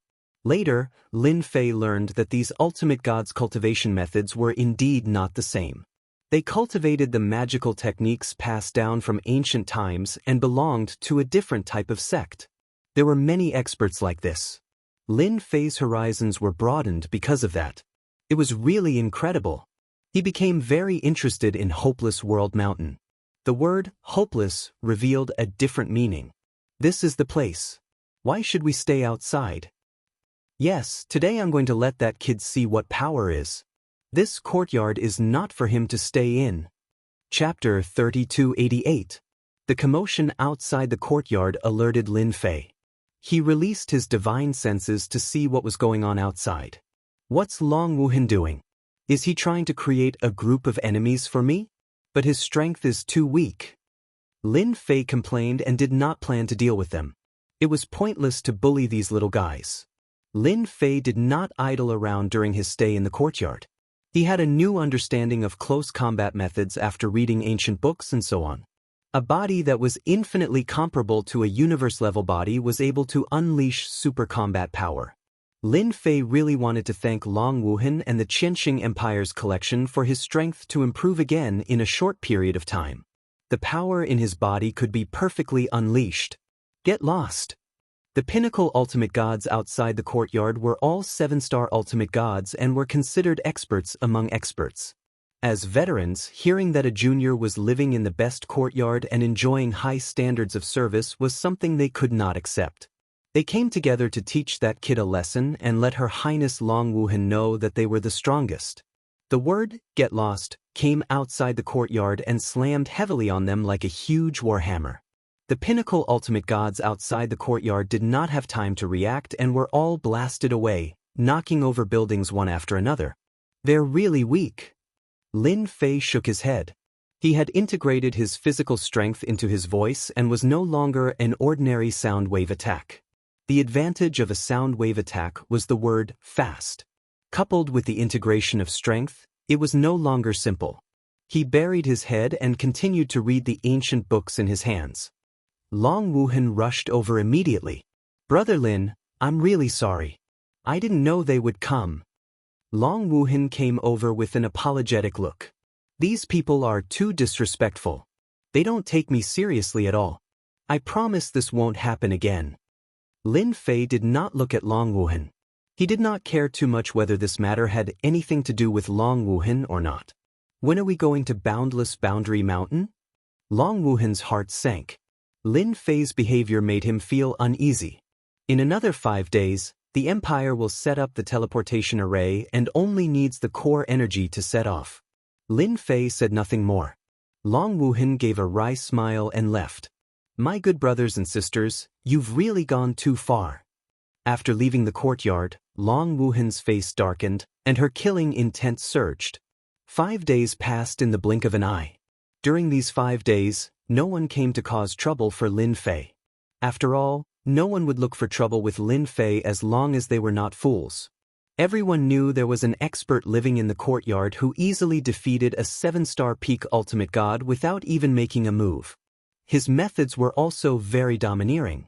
Later, Lin Fei learned that these ultimate gods' cultivation methods were indeed not the same. They cultivated the magical techniques passed down from ancient times and belonged to a different type of sect. There were many experts like this. Lin Fei's horizons were broadened because of that. It was really incredible. He became very interested in Hopeless World Mountain. The word hopeless revealed a different meaning. This is the place. Why should we stay outside? Yes, today I'm going to let that kid see what power is. This courtyard is not for him to stay in. Chapter 3288. The commotion outside the courtyard alerted Lin Fei. He released his divine senses to see what was going on outside. What's Long Wuhan doing? Is he trying to create a group of enemies for me? But his strength is too weak. Lin Fei complained and did not plan to deal with them. It was pointless to bully these little guys. Lin Fei did not idle around during his stay in the courtyard. He had a new understanding of close combat methods after reading ancient books and so on. A body that was infinitely comparable to a universe-level body was able to unleash super combat power. Lin Fei really wanted to thank Long Wuhan and the Qianxing Empire's collection for his strength to improve again in a short period of time. The power in his body could be perfectly unleashed. Get lost. The pinnacle ultimate gods outside the courtyard were all 7-star ultimate gods and were considered experts among experts. As veterans, hearing that a junior was living in the best courtyard and enjoying high standards of service was something they could not accept. They came together to teach that kid a lesson and let Her Highness Long Wuhan know that they were the strongest. The word, "get lost," came outside the courtyard and slammed heavily on them like a huge warhammer. The pinnacle ultimate gods outside the courtyard did not have time to react and were all blasted away, knocking over buildings one after another. They're really weak. Lin Fei shook his head. He had integrated his physical strength into his voice and was no longer an ordinary sound wave attack. The advantage of a sound wave attack was the word fast. Coupled with the integration of strength, it was no longer simple. He buried his head and continued to read the ancient books in his hands. Long Wuhan rushed over immediately. "Brother Lin, I'm really sorry. I didn't know they would come." Long Wuhan came over with an apologetic look. "These people are too disrespectful. They don't take me seriously at all. I promise this won't happen again." Lin Fei did not look at Long Wuhan. He did not care too much whether this matter had anything to do with Long Wuhan or not. "When are we going to Boundless Boundary Mountain?" Long Wuhan's heart sank. Lin Fei's behavior made him feel uneasy. "In another 5 days, the Empire will set up the teleportation array and only needs the core energy to set off." Lin Fei said nothing more. Long Wuhan gave a wry smile and left. "My good brothers and sisters, you've really gone too far." After leaving the courtyard, Long Wuhan's face darkened, and her killing intent surged. 5 days passed in the blink of an eye. During these 5 days, no one came to cause trouble for Lin Fei. After all, no one would look for trouble with Lin Fei as long as they were not fools. Everyone knew there was an expert living in the courtyard who easily defeated a 7-star peak ultimate god without even making a move. His methods were also very domineering.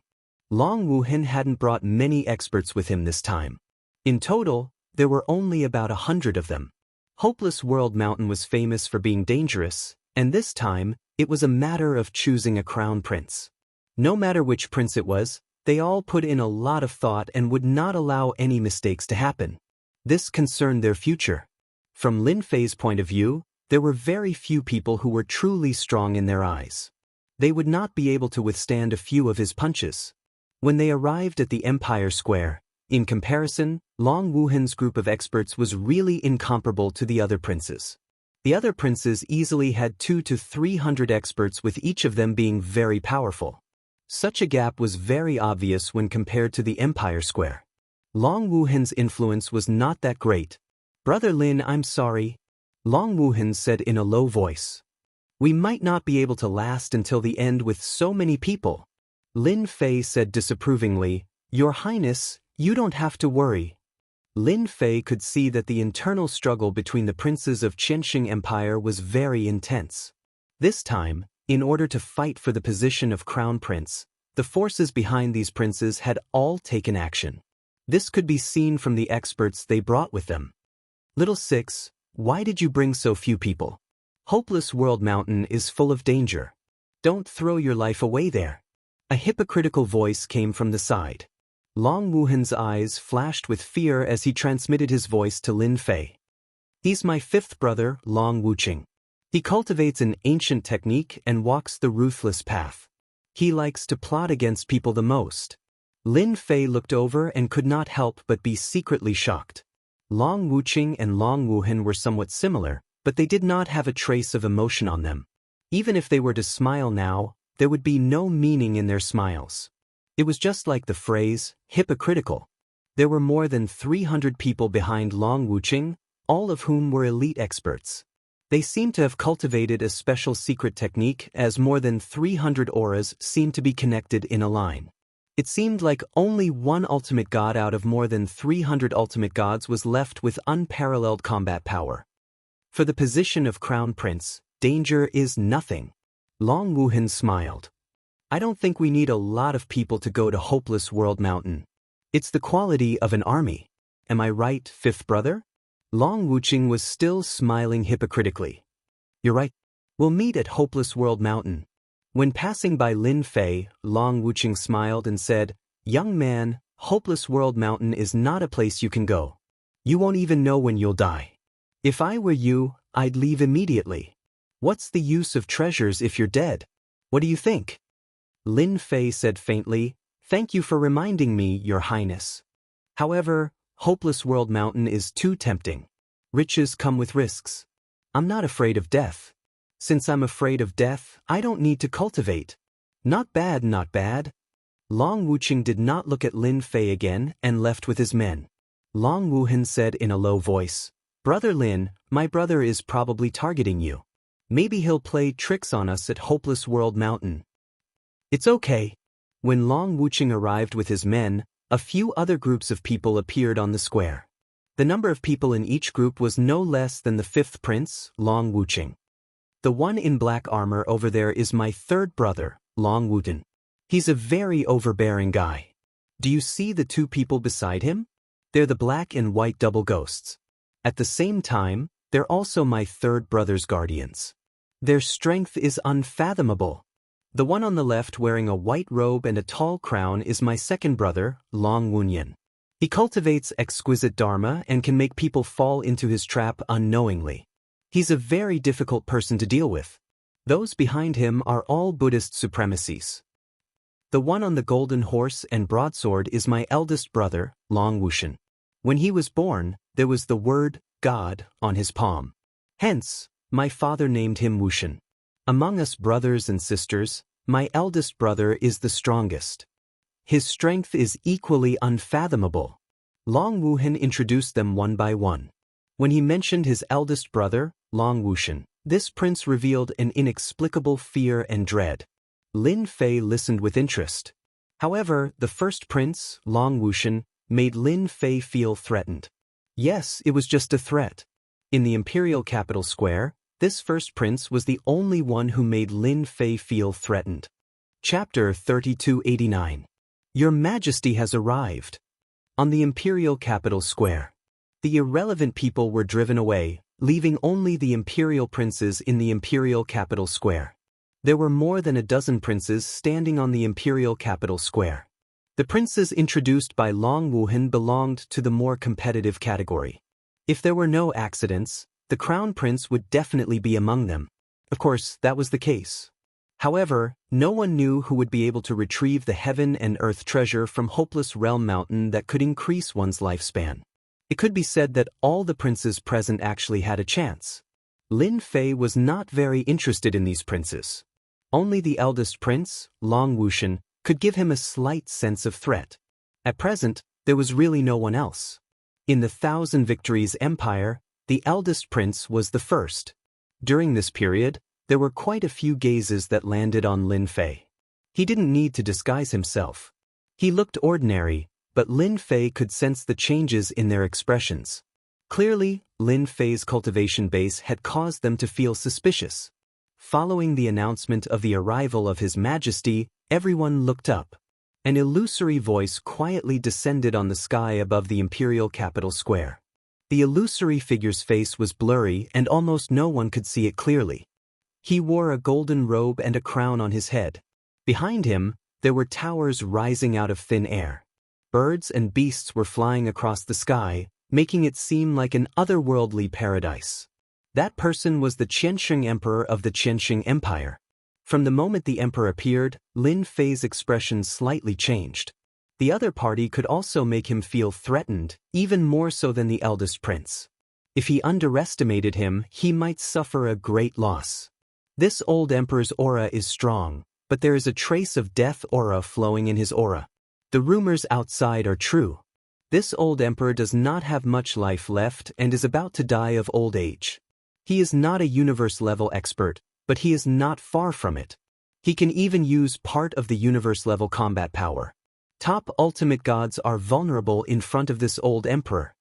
Long Wuhan hadn't brought many experts with him this time. In total, there were only about 100 of them. Hopeless World Mountain was famous for being dangerous, and this time, it was a matter of choosing a crown prince. No matter which prince it was, they all put in a lot of thought and would not allow any mistakes to happen. This concerned their future. From Lin Fei's point of view, there were very few people who were truly strong in their eyes. They would not be able to withstand a few of his punches. When they arrived at the Empire Square, in comparison, Long Wuhan's group of experts was really incomparable to the other princes. The other princes easily had 200 to 300 experts, with each of them being very powerful. Such a gap was very obvious when compared to the Empire Square. Long Wuhan's influence was not that great. "Brother Lin, I'm sorry," Long Wuhan said in a low voice. "We might not be able to last until the end with so many people." Lin Fei said disapprovingly, "Your Highness, you don't have to worry." Lin Fei could see that the internal struggle between the princes of Qianxing Empire was very intense. This time, in order to fight for the position of crown prince, the forces behind these princes had all taken action. This could be seen from the experts they brought with them. "Little Six, why did you bring so few people? Hopeless World Mountain is full of danger. Don't throw your life away there." A hypocritical voice came from the side. Long Wuhan's eyes flashed with fear as he transmitted his voice to Lin Fei. "He's my 5th brother, Long Wuqing. He cultivates an ancient technique and walks the ruthless path. He likes to plot against people the most." Lin Fei looked over and could not help but be secretly shocked. Long Wuqing and Long Wuhan were somewhat similar, but they did not have a trace of emotion on them. Even if they were to smile now, there would be no meaning in their smiles. It was just like the phrase, hypocritical. There were more than 300 people behind Long Wuqing, all of whom were elite experts. They seemed to have cultivated a special secret technique, as more than 300 auras seemed to be connected in a line. It seemed like only one ultimate god out of more than 300 ultimate gods was left with unparalleled combat power. For the position of crown prince, danger is nothing. Long Wuhan smiled. "I don't think we need a lot of people to go to Hopeless World Mountain. It's the quality of an army. Am I right, 5th brother?" Long Wuqing was still smiling hypocritically. "You're right. We'll meet at Hopeless World Mountain." When passing by Lin Fei, Long Wuqing smiled and said, "Young man, Hopeless World Mountain is not a place you can go. You won't even know when you'll die. If I were you, I'd leave immediately. What's the use of treasures if you're dead? What do you think?" Lin Fei said faintly, "Thank you for reminding me, Your Highness. However, Hopeless World Mountain is too tempting. Riches come with risks. I'm not afraid of death. Since I'm afraid of death, I don't need to cultivate. Not bad, not bad. Long Wuching did not look at Lin Fei again and left with his men. Long Wuhan said in a low voice, "Brother Lin, my brother is probably targeting you. Maybe he'll play tricks on us at Hopeless World Mountain." "It's okay." When Long Wuching arrived with his men, a few other groups of people appeared on the square. The number of people in each group was no less than the fifth prince, Long Wuching. "The one in black armor over there is my third brother, Long Wuten. He's a very overbearing guy. Do you see the two people beside him? They're the black and white double ghosts. At the same time, they're also my third brother's guardians. Their strength is unfathomable. The one on the left wearing a white robe and a tall crown is my second brother, Long Wunyan. He cultivates exquisite dharma and can make people fall into his trap unknowingly. He's a very difficult person to deal with. Those behind him are all Buddhist supremacies. The one on the golden horse and broadsword is my eldest brother, Long Wushan. When he was born, there was the word, God, on his palm. Hence, my father named him Wushan. Among us brothers and sisters, my eldest brother is the strongest. His strength is equally unfathomable." Long Wuhan introduced them one by one. When he mentioned his eldest brother, Long Wushan, this prince revealed an inexplicable fear and dread. Lin Fei listened with interest. However, the first prince, Long Wushan, made Lin Fei feel threatened. Yes, it was just a threat. In the imperial capital square, this first prince was the only one who made Lin Fei feel threatened. Chapter 3289. Your Majesty has arrived. On the imperial capital square, the irrelevant people were driven away, leaving only the imperial princes in the imperial capital square. There were more than a dozen princes standing on the imperial capital square. The princes introduced by Long Wuhan belonged to the more competitive category. If there were no accidents, the crown prince would definitely be among them. Of course, that was the case. However, no one knew who would be able to retrieve the heaven and earth treasure from Hopeless Realm Mountain that could increase one's lifespan. It could be said that all the princes present actually had a chance. Lin Fei was not very interested in these princes. Only the eldest prince, Long Wushan, could give him a slight sense of threat. At present, there was really no one else. In the Thousand Victories Empire, the eldest prince was the first. During this period, there were quite a few gazes that landed on Lin Fei. He didn't need to disguise himself. He looked ordinary, but Lin Fei could sense the changes in their expressions. Clearly, Lin Fei's cultivation base had caused them to feel suspicious. Following the announcement of the arrival of His Majesty, everyone looked up. An illusory voice quietly descended on the sky above the imperial capital square. The illusory figure's face was blurry and almost no one could see it clearly. He wore a golden robe and a crown on his head. Behind him, there were towers rising out of thin air. Birds and beasts were flying across the sky, making it seem like an otherworldly paradise. That person was the Qiansheng Emperor of the Qiansheng Empire. From the moment the emperor appeared, Lin Fei's expression slightly changed. The other party could also make him feel threatened, even more so than the eldest prince. If he underestimated him, he might suffer a great loss. This old emperor's aura is strong, but there is a trace of death aura flowing in his aura. The rumors outside are true. This old emperor does not have much life left and is about to die of old age. He is not a universe-level expert, but he is not far from it. He can even use part of the universe-level combat power. Top ultimate gods are vulnerable in front of this old emperor.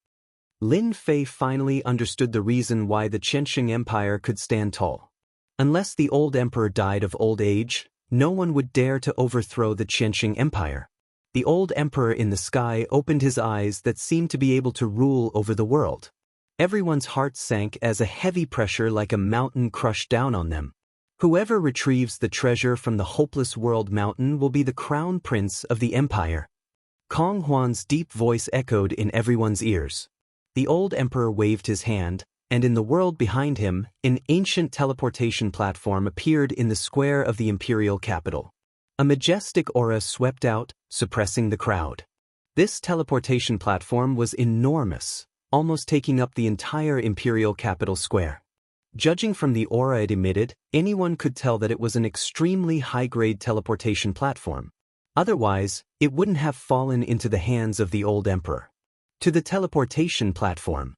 Lin Fei finally understood the reason why the Qiansheng Empire could stand tall. Unless the old emperor died of old age, no one would dare to overthrow the Qiansheng Empire. The old emperor in the sky opened his eyes that seemed to be able to rule over the world. Everyone's heart sank as a heavy pressure like a mountain crushed down on them. Whoever retrieves the treasure from the Hopeless World Mountain will be the crown prince of the empire. Kong Huan's deep voice echoed in everyone's ears. The old emperor waved his hand, and in the world behind him, an ancient teleportation platform appeared in the square of the imperial capital. A majestic aura swept out, suppressing the crowd. This teleportation platform was enormous. almost taking up the entire imperial capital square. Judging from the aura it emitted, anyone could tell that it was an extremely high-grade teleportation platform. Otherwise, it wouldn't have fallen into the hands of the old emperor. To the teleportation platform.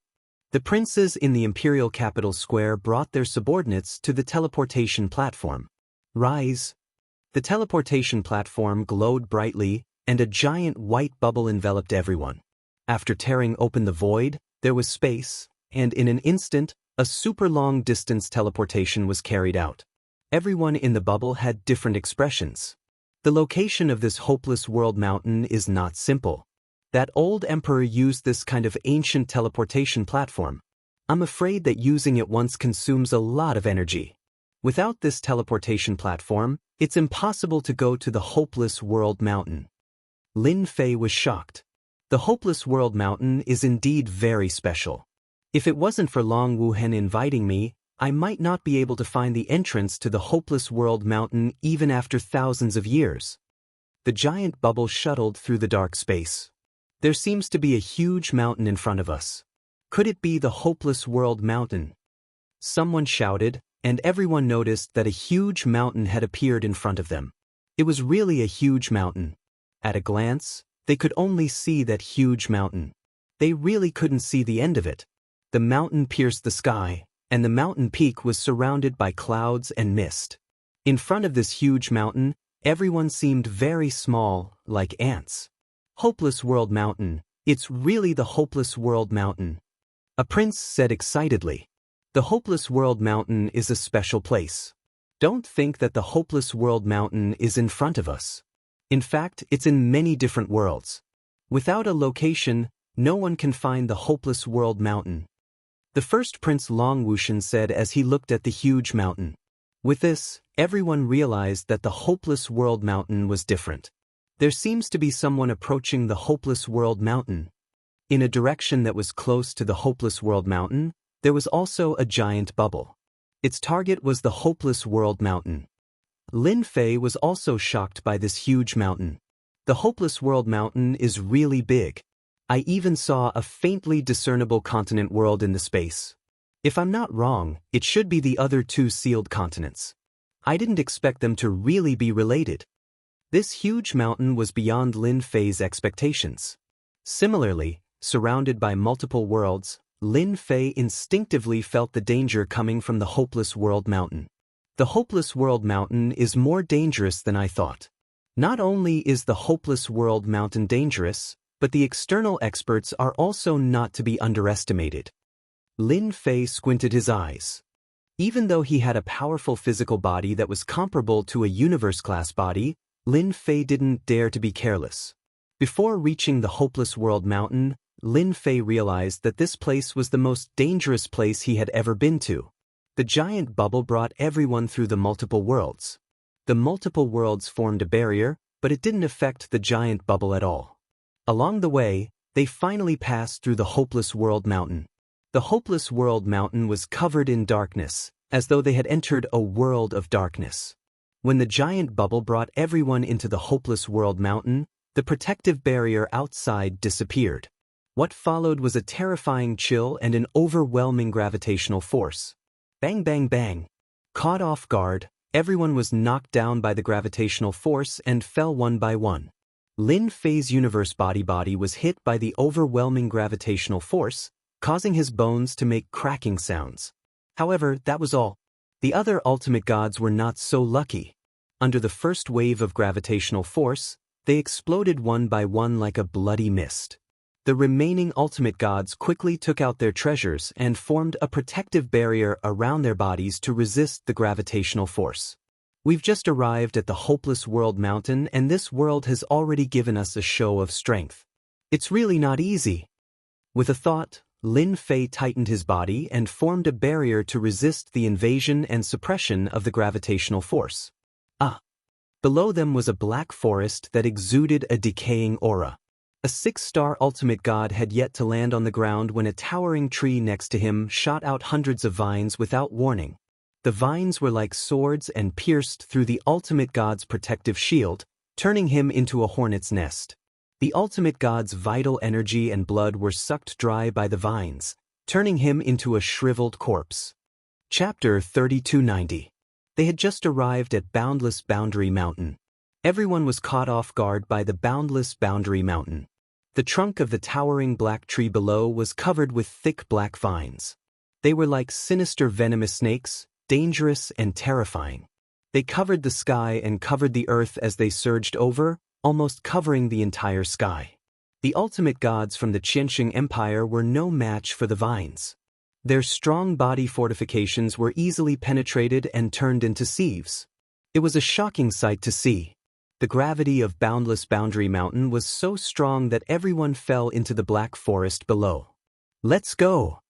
The princes in the imperial capital square brought their subordinates to the teleportation platform. Rise. The teleportation platform glowed brightly, and a giant white bubble enveloped everyone. After tearing open the void, there was space, and in an instant, a super long-distance teleportation was carried out. Everyone in the bubble had different expressions. The location of this hopeless world mountain is not simple. That old emperor used this kind of ancient teleportation platform. I'm afraid that using it once consumes a lot of energy. Without this teleportation platform, it's impossible to go to the hopeless world mountain. Lin Fei was shocked. The hopeless world mountain is indeed very special. If it wasn't for Long Wuhen inviting me, I might not be able to find the entrance to the hopeless world mountain even after thousands of years. The giant bubble shuttled through the dark space. There seems to be a huge mountain in front of us. Could it be the hopeless world mountain? Someone shouted, and everyone noticed that a huge mountain had appeared in front of them. It was really a huge mountain. At a glance, they could only see that huge mountain. They really couldn't see the end of it. The mountain pierced the sky, and the mountain peak was surrounded by clouds and mist. In front of this huge mountain, everyone seemed very small, like ants. Hopeless World Mountain, it's really the Hopeless World Mountain. A prince said excitedly. The Hopeless World Mountain is a special place. Don't think that the Hopeless World Mountain is in front of us. In fact, it's in many different worlds. Without a location, no one can find the Hopeless World Mountain. The first Prince Long Wuxian said as he looked at the huge mountain. With this, everyone realized that the Hopeless World Mountain was different. There seems to be someone approaching the Hopeless World Mountain. In a direction that was close to the Hopeless World Mountain, there was also a giant bubble. Its target was the Hopeless World Mountain. Lin Fei was also shocked by this huge mountain. The Hopeless World Mountain is really big. I even saw a faintly discernible continent world in the space. If I'm not wrong, it should be the other two sealed continents. I didn't expect them to really be related. This huge mountain was beyond Lin Fei's expectations. Similarly, surrounded by multiple worlds, Lin Fei instinctively felt the danger coming from the Hopeless World Mountain. The Hopeless World Mountain is more dangerous than I thought. Not only is the Hopeless World Mountain dangerous, but the external experts are also not to be underestimated. Lin Fei squinted his eyes. Even though he had a powerful physical body that was comparable to a universe-class body, Lin Fei didn't dare to be careless. Before reaching the Hopeless World Mountain, Lin Fei realized that this place was the most dangerous place he had ever been to. The giant bubble brought everyone through the multiple worlds. The multiple worlds formed a barrier, but it didn't affect the giant bubble at all. Along the way, they finally passed through the Hopeless World Mountain. The Hopeless World Mountain was covered in darkness, as though they had entered a world of darkness. When the giant bubble brought everyone into the Hopeless World Mountain, the protective barrier outside disappeared. What followed was a terrifying chill and an overwhelming gravitational force. Bang bang bang. Caught off guard, everyone was knocked down by the gravitational force and fell one by one. Lin Fei's universe body was hit by the overwhelming gravitational force, causing his bones to make cracking sounds. However, that was all. The other ultimate gods were not so lucky. Under the first wave of gravitational force, they exploded one by one like a bloody mist. The remaining ultimate gods quickly took out their treasures and formed a protective barrier around their bodies to resist the gravitational force. We've just arrived at the Hopeless World Mountain, and this world has already given us a show of strength. It's really not easy. With a thought, Lin Fei tightened his body and formed a barrier to resist the invasion and suppression of the gravitational force. Below them was a black forest that exuded a decaying aura. A 6-star ultimate god had yet to land on the ground when a towering tree next to him shot out hundreds of vines without warning. The vines were like swords and pierced through the ultimate god's protective shield, turning him into a hornet's nest. The ultimate god's vital energy and blood were sucked dry by the vines, turning him into a shriveled corpse. Chapter 3290. They had just arrived at Boundless Boundary Mountain. Everyone was caught off guard by the Boundless Boundary Mountain. The trunk of the towering black tree below was covered with thick black vines. They were like sinister venomous snakes, dangerous and terrifying. They covered the sky and covered the earth as they surged over, almost covering the entire sky. The ultimate gods from the Qianxing Empire were no match for the vines. Their strong body fortifications were easily penetrated and turned into sieves. It was a shocking sight to see. The gravity of Boundless Boundary Mountain was so strong that everyone fell into the black forest below. Let's go!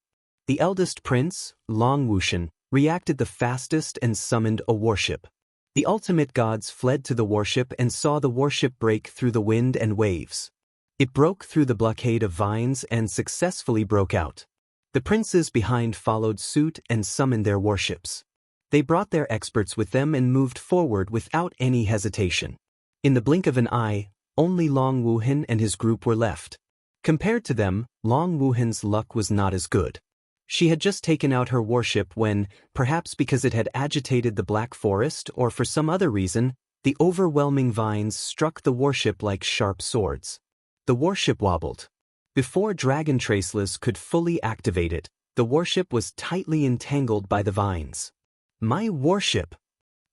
The eldest prince, Long Wuxian, reacted the fastest and summoned a warship. The ultimate gods fled to the warship and saw the warship break through the wind and waves. It broke through the blockade of vines and successfully broke out. The princes behind followed suit and summoned their warships. They brought their experts with them and moved forward without any hesitation. In the blink of an eye, only Long Wuhan and his group were left. Compared to them, Long Wuhan's luck was not as good. She had just taken out her warship when, perhaps because it had agitated the Black Forest or for some other reason, the overwhelming vines struck the warship like sharp swords. The warship wobbled. Before Dragon Traceless could fully activate it, the warship was tightly entangled by the vines. My warship!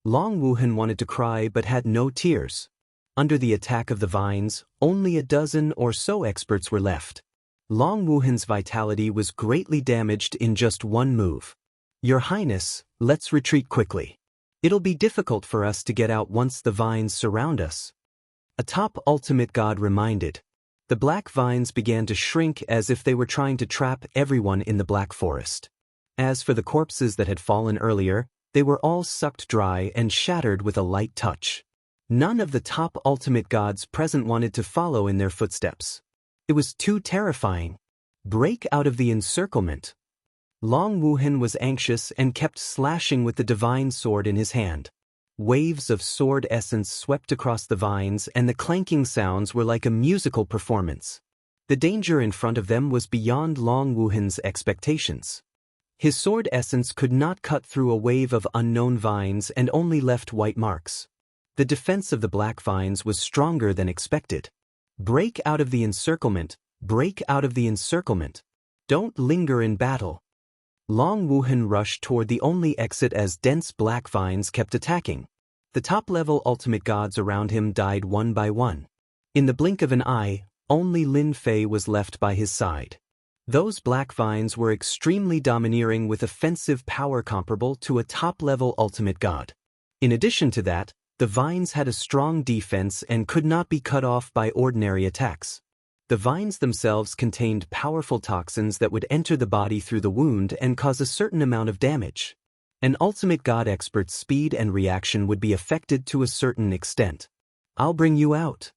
Long Wuhan wanted to cry but had no tears. Under the attack of the vines, only a dozen or so experts were left. Long Wuhan's vitality was greatly damaged in just one move. Your Highness, let's retreat quickly. It'll be difficult for us to get out once the vines surround us. A top ultimate god reminded. The black vines began to shrink as if they were trying to trap everyone in the black forest. As for the corpses that had fallen earlier, they were all sucked dry and shattered with a light touch. None of the top ultimate gods present wanted to follow in their footsteps. It was too terrifying. Break out of the encirclement. Long Wuhan was anxious and kept slashing with the divine sword in his hand. Waves of sword essence swept across the vines and the clanking sounds were like a musical performance. The danger in front of them was beyond Long Wuhan's expectations. His sword essence could not cut through a wave of unknown vines and only left white marks. The defense of the black vines was stronger than expected. Break out of the encirclement, break out of the encirclement. Don't linger in battle. Long Wuhan rushed toward the only exit as dense black vines kept attacking. The top-level ultimate gods around him died one by one. In the blink of an eye, only Lin Fei was left by his side. Those black vines were extremely domineering with offensive power comparable to a top-level ultimate god. In addition to that, the vines had a strong defense and could not be cut off by ordinary attacks. The vines themselves contained powerful toxins that would enter the body through the wound and cause a certain amount of damage. An ultimate god expert's speed and reaction would be affected to a certain extent. I'll bring you out.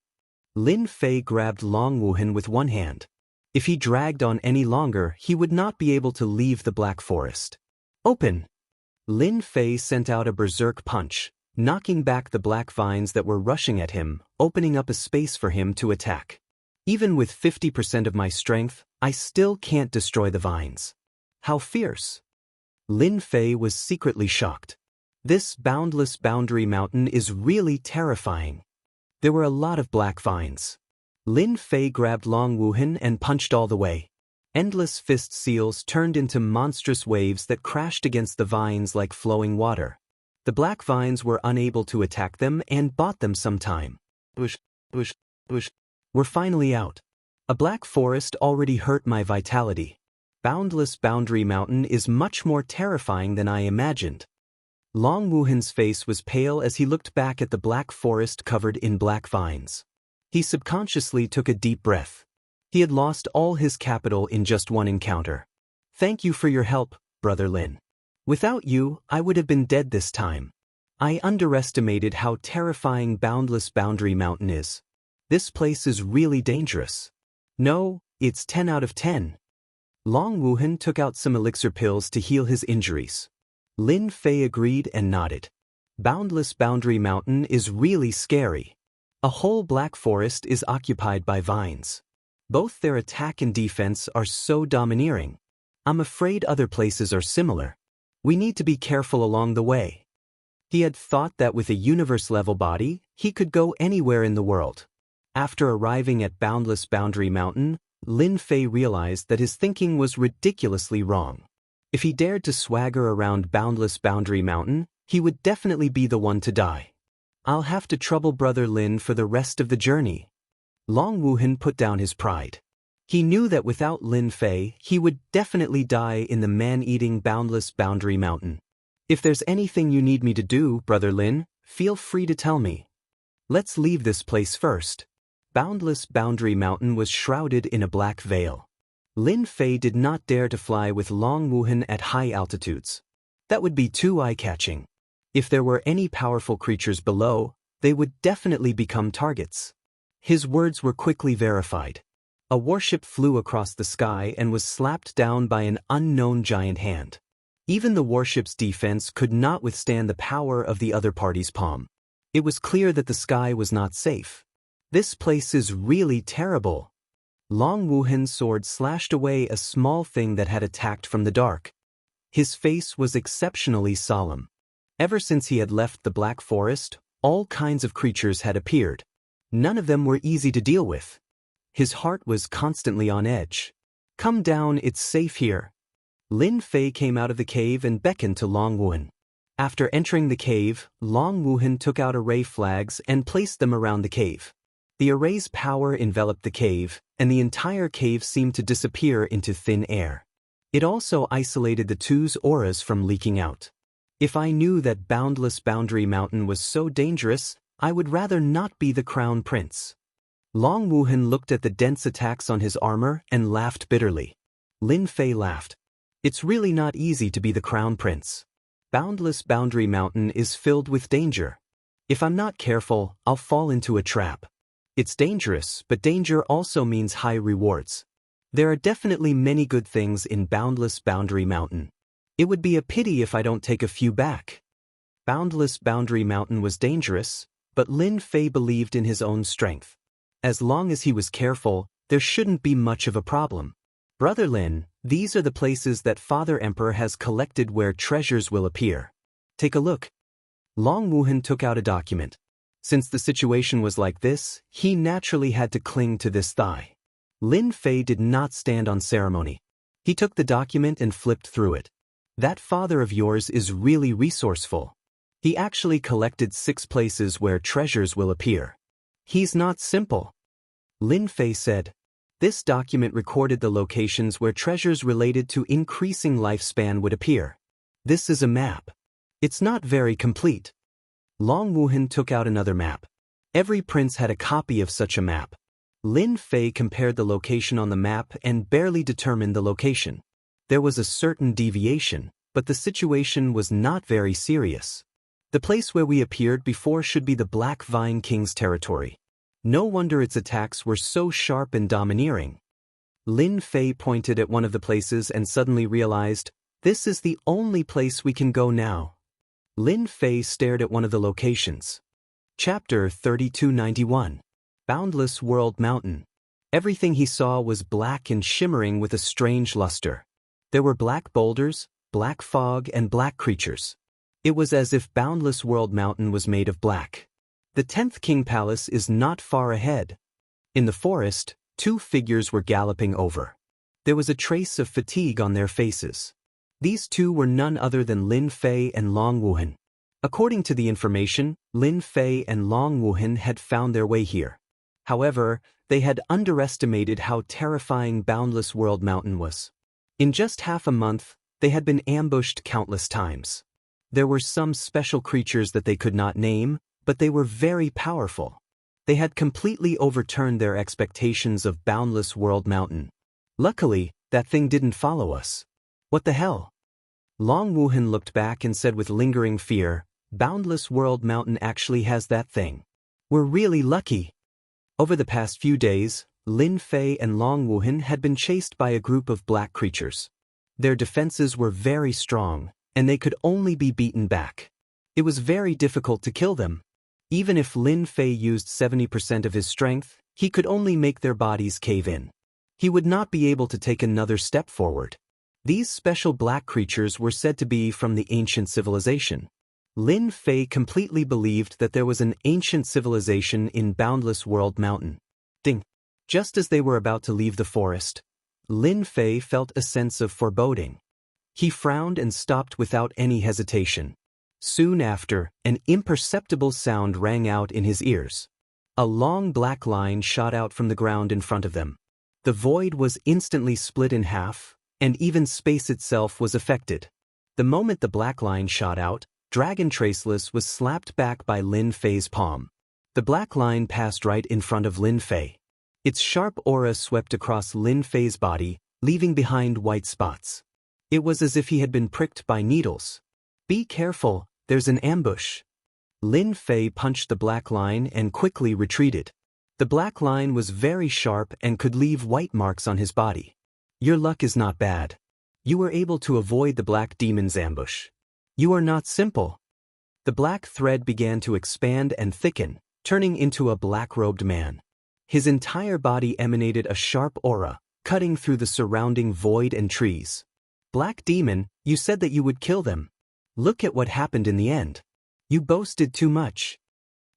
Lin Fei grabbed Long Wuhan with one hand. If he dragged on any longer, he would not be able to leave the Black Forest. Open! Lin Fei sent out a berserk punch, knocking back the black vines that were rushing at him, opening up a space for him to attack. Even with 50% of my strength, I still can't destroy the vines. How fierce! Lin Fei was secretly shocked. This boundless boundary mountain is really terrifying. There were a lot of black vines. Lin Fei grabbed Long Wuhan and punched all the way. Endless fist seals turned into monstrous waves that crashed against the vines like flowing water. The black vines were unable to attack them and bought them some time. We're finally out. A black forest already hurt my vitality. Boundless Boundary Mountain is much more terrifying than I imagined. Long Wuhan's face was pale as he looked back at the black forest covered in black vines. He subconsciously took a deep breath. He had lost all his capital in just one encounter. Thank you for your help, Brother Lin. Without you, I would have been dead this time. I underestimated how terrifying Boundless Boundary Mountain is. This place is really dangerous. No, it's 10 out of 10. Long Wuhan took out some elixir pills to heal his injuries. Lin Fei agreed and nodded. Boundless Boundary Mountain is really scary. A whole black forest is occupied by vines. Both their attack and defense are so domineering. I'm afraid other places are similar. We need to be careful along the way. He had thought that with a universe-level body, he could go anywhere in the world. After arriving at Boundless Boundary Mountain, Lin Fei realized that his thinking was ridiculously wrong. If he dared to swagger around Boundless Boundary Mountain, he would definitely be the one to die. I'll have to trouble Brother Lin for the rest of the journey. Long Wuhan put down his pride. He knew that without Lin Fei, he would definitely die in the man-eating Boundless Boundary Mountain. If there's anything you need me to do, Brother Lin, feel free to tell me. Let's leave this place first. Boundless Boundary Mountain was shrouded in a black veil. Lin Fei did not dare to fly with Long Wuhan at high altitudes. That would be too eye-catching. If there were any powerful creatures below, they would definitely become targets. His words were quickly verified. A warship flew across the sky and was slapped down by an unknown giant hand. Even the warship's defense could not withstand the power of the other party's palm. It was clear that the sky was not safe. This place is really terrible. Long Wuhan's sword slashed away a small thing that had attacked from the dark. His face was exceptionally solemn. Ever since he had left the Black Forest, all kinds of creatures had appeared. None of them were easy to deal with. His heart was constantly on edge. Come down, it's safe here. Lin Fei came out of the cave and beckoned to Long Wuhan. After entering the cave, Long Wuhan took out array flags and placed them around the cave. The array's power enveloped the cave, and the entire cave seemed to disappear into thin air. It also isolated the two's auras from leaking out. If I knew that Boundless Boundary Mountain was so dangerous, I would rather not be the Crown Prince. Long Wuhan looked at the dense attacks on his armor and laughed bitterly. Lin Fei laughed. It's really not easy to be the Crown Prince. Boundless Boundary Mountain is filled with danger. If I'm not careful, I'll fall into a trap. It's dangerous, but danger also means high rewards. There are definitely many good things in Boundless Boundary Mountain. It would be a pity if I don't take a few back. Boundless Boundary Mountain was dangerous, but Lin Fei believed in his own strength. As long as he was careful, there shouldn't be much of a problem. Brother Lin, these are the places that Father Emperor has collected where treasures will appear. Take a look. Long Wuhan took out a document. Since the situation was like this, he naturally had to cling to this thigh. Lin Fei did not stand on ceremony. He took the document and flipped through it. That father of yours is really resourceful. He actually collected 6 places where treasures will appear. He's not simple. Lin Fei said. This document recorded the locations where treasures related to increasing lifespan would appear. This is a map. It's not very complete. Long Wuhan took out another map. Every prince had a copy of such a map. Lin Fei compared the location on the map and barely determined the location. There was a certain deviation, but the situation was not very serious. The place where we appeared before should be the Black Vine King's territory. No wonder its attacks were so sharp and domineering. Lin Fei pointed at one of the places and suddenly realized, this is the only place we can go now. Lin Fei stared at one of the locations. Chapter 3291. Boundless World Mountain. Everything he saw was black and shimmering with a strange luster. There were black boulders, black fog, and black creatures. It was as if Boundless World Mountain was made of black. The 10th King Palace is not far ahead. In the forest, 2 figures were galloping over. There was a trace of fatigue on their faces. These 2 were none other than Lin Fei and Long Wuhan. According to the information, Lin Fei and Long Wuhan had found their way here. However, they had underestimated how terrifying Boundless World Mountain was. In just half a month, they had been ambushed countless times. There were some special creatures that they could not name, but they were very powerful. They had completely overturned their expectations of Boundless World Mountain. Luckily, that thing didn't follow us. What the hell? Long Wuhan looked back and said with lingering fear, Boundless World Mountain actually has that thing. We're really lucky. Over the past few days, Lin Fei and Long Wuhan had been chased by a group of black creatures. Their defenses were very strong, and they could only be beaten back. It was very difficult to kill them. Even if Lin Fei used 70% of his strength, he could only make their bodies cave in. He would not be able to take another step forward. These special black creatures were said to be from the ancient civilization. Lin Fei completely believed that there was an ancient civilization in Boundless World Mountain. Ding! Just as they were about to leave the forest, Lin Fei felt a sense of foreboding. He frowned and stopped without any hesitation. Soon after, an imperceptible sound rang out in his ears. A long black line shot out from the ground in front of them. The void was instantly split in half, and even space itself was affected. The moment the black line shot out, Dragon Traceless was slapped back by Lin Fei's palm. The black line passed right in front of Lin Fei. Its sharp aura swept across Lin Fei's body, leaving behind white spots. It was as if he had been pricked by needles. "Be careful, there's an ambush." Lin Fei punched the black line and quickly retreated. The black line was very sharp and could leave white marks on his body. "Your luck is not bad. You were able to avoid the black demon's ambush. You are not simple." The black thread began to expand and thicken, turning into a black-robed man. His entire body emanated a sharp aura, cutting through the surrounding void and trees. "Black demon, you said that you would kill them. Look at what happened in the end. You boasted too much."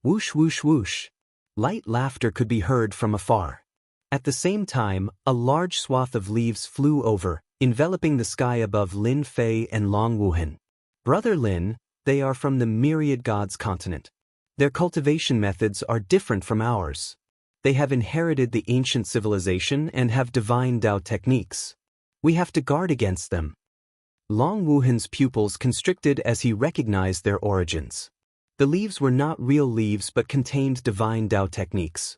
Whoosh whoosh whoosh. Light laughter could be heard from afar. At the same time, a large swath of leaves flew over, enveloping the sky above Lin Fei and Long Wuhan. "Brother Lin, they are from the Myriad Gods continent. Their cultivation methods are different from ours. They have inherited the ancient civilization and have divine Tao techniques. We have to guard against them." Long Wuhan's pupils constricted as he recognized their origins. The leaves were not real leaves but contained divine Tao techniques.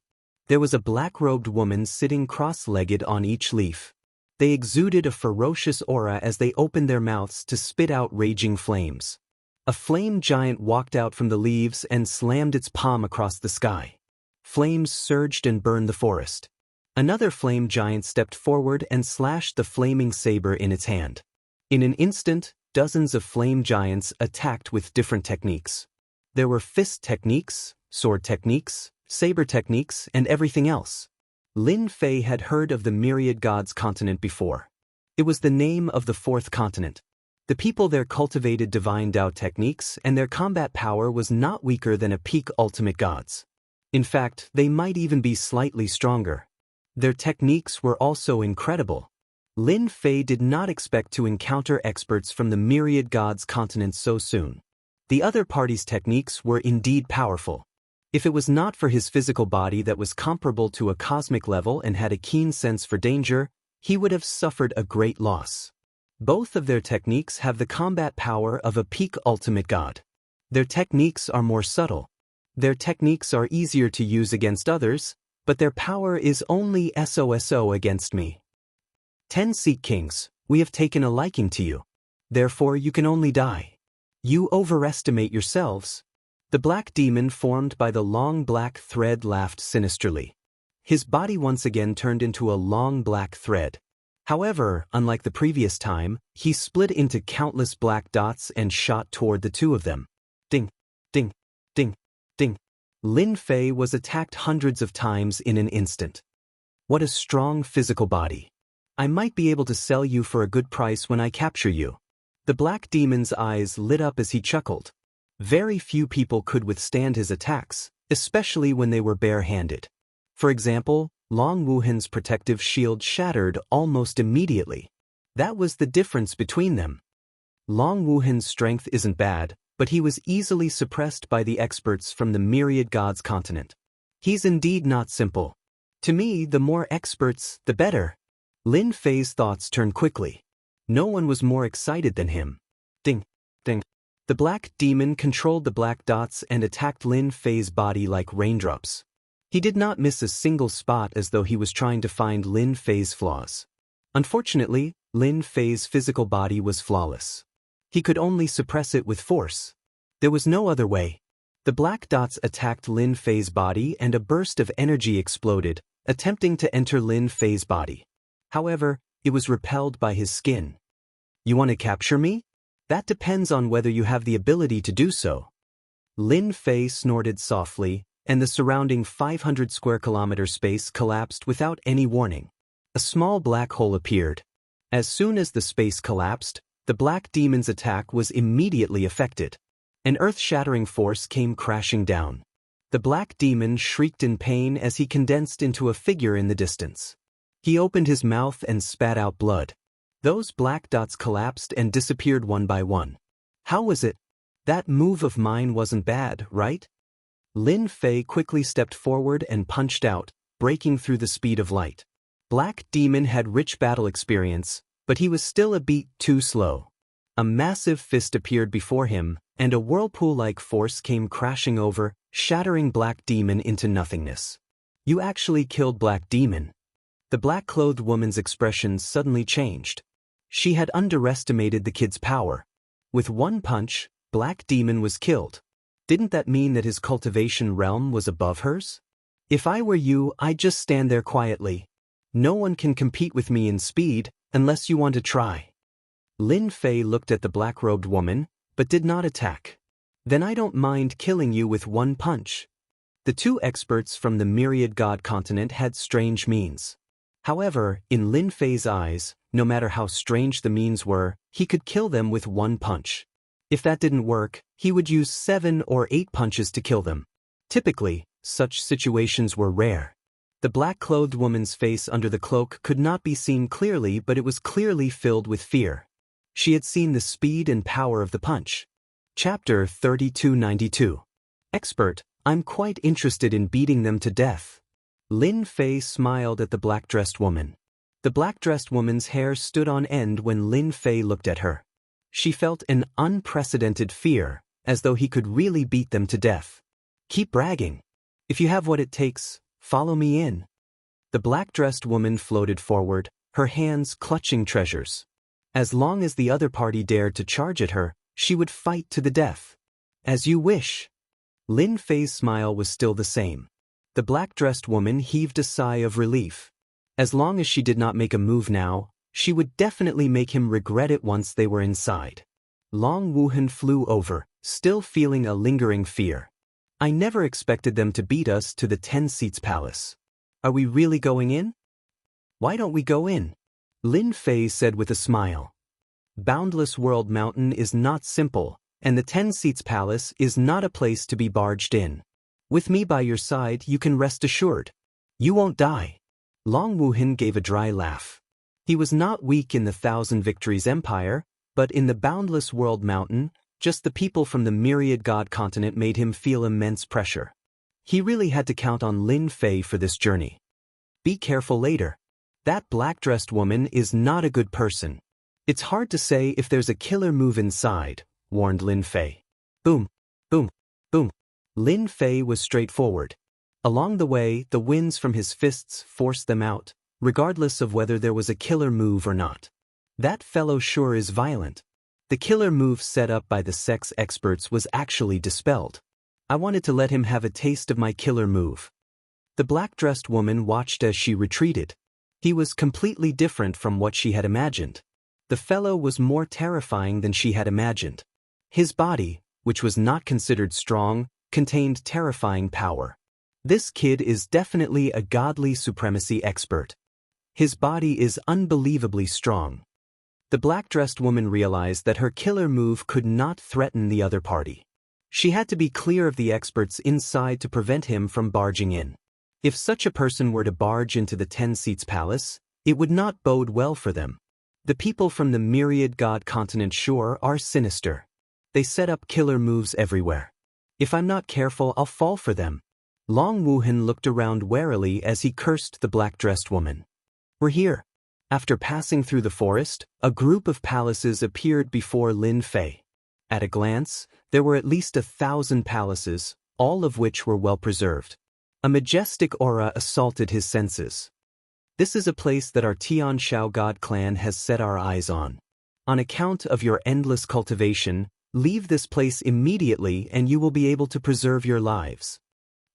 There was a black-robed woman sitting cross-legged on each leaf. They exuded a ferocious aura as they opened their mouths to spit out raging flames. A flame giant walked out from the leaves and slammed its palm across the sky. Flames surged and burned the forest. Another flame giant stepped forward and slashed the flaming saber in its hand. In an instant, dozens of flame giants attacked with different techniques. There were fist techniques, sword techniques, saber techniques, and everything else. Lin Fei had heard of the Myriad Gods continent before. It was the name of the fourth continent. The people there cultivated divine Tao techniques, and their combat power was not weaker than a peak ultimate gods. In fact, they might even be slightly stronger. Their techniques were also incredible. Lin Fei did not expect to encounter experts from the Myriad Gods continent so soon. The other party's techniques were indeed powerful. If it was not for his physical body that was comparable to a cosmic level and had a keen sense for danger, he would have suffered a great loss. Both of their techniques have the combat power of a peak ultimate god. Their techniques are more subtle. Their techniques are easier to use against others, but their power is only SOSO against me. 10 Seek Kings, we have taken a liking to you. Therefore you can only die. You overestimate yourselves. The black demon formed by the long black thread laughed sinisterly. His body once again turned into a long black thread. However, unlike the previous time, he split into countless black dots and shot toward the two of them. Ding, ding, ding, ding. Lin Fei was attacked hundreds of times in an instant. What a strong physical body. I might be able to sell you for a good price when I capture you. The black demon's eyes lit up as he chuckled. Very few people could withstand his attacks, especially when they were bare-handed. For example, Long Wuhan's protective shield shattered almost immediately. That was the difference between them. Long Wuhan's strength isn't bad, but he was easily suppressed by the experts from the Myriad Gods continent. He's indeed not simple. To me, the more experts, the better. Lin Fei's thoughts turned quickly. No one was more excited than him. Ding, ding. The black demon controlled the black dots and attacked Lin Fei's body like raindrops. He did not miss a single spot as though he was trying to find Lin Fei's flaws. Unfortunately, Lin Fei's physical body was flawless. He could only suppress it with force. There was no other way. The black dots attacked Lin Fei's body and a burst of energy exploded, attempting to enter Lin Fei's body. However, it was repelled by his skin. You want to capture me? That depends on whether you have the ability to do so. Lin Fei snorted softly, and the surrounding 500 square kilometer space collapsed without any warning. A small black hole appeared. As soon as the space collapsed, the black demon's attack was immediately affected. An earth-shattering force came crashing down. The black demon shrieked in pain as he condensed into a figure in the distance. He opened his mouth and spat out blood. Those black dots collapsed and disappeared one by one. How was it? That move of mine wasn't bad, right? Lin Fei quickly stepped forward and punched out, breaking through the speed of light. Black Demon had rich battle experience, but he was still a beat too slow. A massive fist appeared before him, and a whirlpool-like force came crashing over, shattering Black Demon into nothingness. You actually killed Black Demon. The black-clothed woman's expression suddenly changed. She had underestimated the kid's power. With one punch, Black Demon was killed. Didn't that mean that his cultivation realm was above hers? If I were you, I'd just stand there quietly. No one can compete with me in speed, unless you want to try. Lin Fei looked at the black-robed woman, but did not attack. Then I don't mind killing you with one punch. The two experts from the Myriad God continent had strange means. However, in Lin Fei's eyes, no matter how strange the means were, he could kill them with one punch. If that didn't work, he would use 7 or 8 punches to kill them. Typically, such situations were rare. The black-clothed woman's face under the cloak could not be seen clearly, but it was clearly filled with fear. She had seen the speed and power of the punch. Chapter 3292. Expert, I'm quite interested in beating them to death. Lin Fei smiled at the black-dressed woman. The black-dressed woman's hair stood on end when Lin Fei looked at her. She felt an unprecedented fear, as though he could really beat them to death. Keep bragging. If you have what it takes, follow me in. The black-dressed woman floated forward, her hands clutching treasures. As long as the other party dared to charge at her, she would fight to the death. As you wish. Lin Fei's smile was still the same. The black-dressed woman heaved a sigh of relief. As long as she did not make a move now, she would definitely make him regret it once they were inside. Long Wuhan flew over, still feeling a lingering fear. I never expected them to beat us to the 10 Seats Palace. Are we really going in? Why don't we go in? Lin Fei said with a smile. Boundless World Mountain is not simple, and the 10 Seats Palace is not a place to be barged in. With me by your side, you can rest assured. You won't die. Long Wuhan gave a dry laugh. He was not weak in the Thousand Victories Empire, but in the Boundless World Mountain, just the people from the Myriad God continent made him feel immense pressure. He really had to count on Lin Fei for this journey. Be careful later. That black-dressed woman is not a good person. It's hard to say if there's a killer move inside, warned Lin Fei. Boom, boom, boom. Lin Fei was straightforward. Along the way, the winds from his fists forced them out, regardless of whether there was a killer move or not. That fellow sure is violent. The killer move set up by the sex experts was actually dispelled. I wanted to let him have a taste of my killer move. The black-dressed woman watched as she retreated. He was completely different from what she had imagined. The fellow was more terrifying than she had imagined. His body, which was not considered strong, contained terrifying power. This kid is definitely a godly supremacy expert. His body is unbelievably strong. The black-dressed woman realized that her killer move could not threaten the other party. She had to be clear of the experts inside to prevent him from barging in. If such a person were to barge into the 10 Seats Palace, it would not bode well for them. The people from the Myriad God continent sure are sinister. They set up killer moves everywhere. If I'm not careful, I'll fall for them. Long Wuhan looked around warily as he cursed the black-dressed woman. We're here. After passing through the forest, a group of palaces appeared before Lin Fei. At a glance, there were at least 1,000 palaces, all of which were well preserved. A majestic aura assaulted his senses. This is a place that our Tian Shao God clan has set our eyes on. On account of your endless cultivation, leave this place immediately and you will be able to preserve your lives.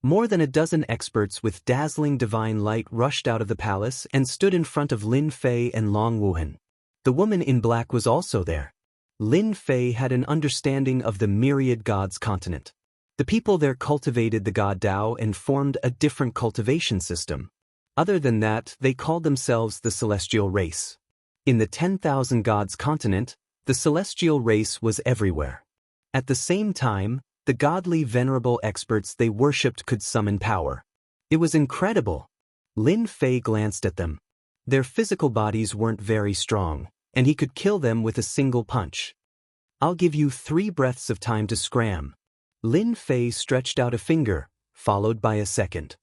More than a dozen experts with dazzling divine light rushed out of the palace and stood in front of Lin Fei and Long Wuhan. The woman in black was also there. Lin Fei had an understanding of the Myriad Gods continent. The people there cultivated the god Tao and formed a different cultivation system. Other than that, they called themselves the celestial race. In the 10,000 gods continent, the celestial race was everywhere. At the same time, the godly venerable experts they worshipped could summon power. It was incredible. Lin Fei glanced at them. Their physical bodies weren't very strong, and he could kill them with a single punch. I'll give you 3 breaths of time to scram. Lin Fei stretched out a finger, followed by a second.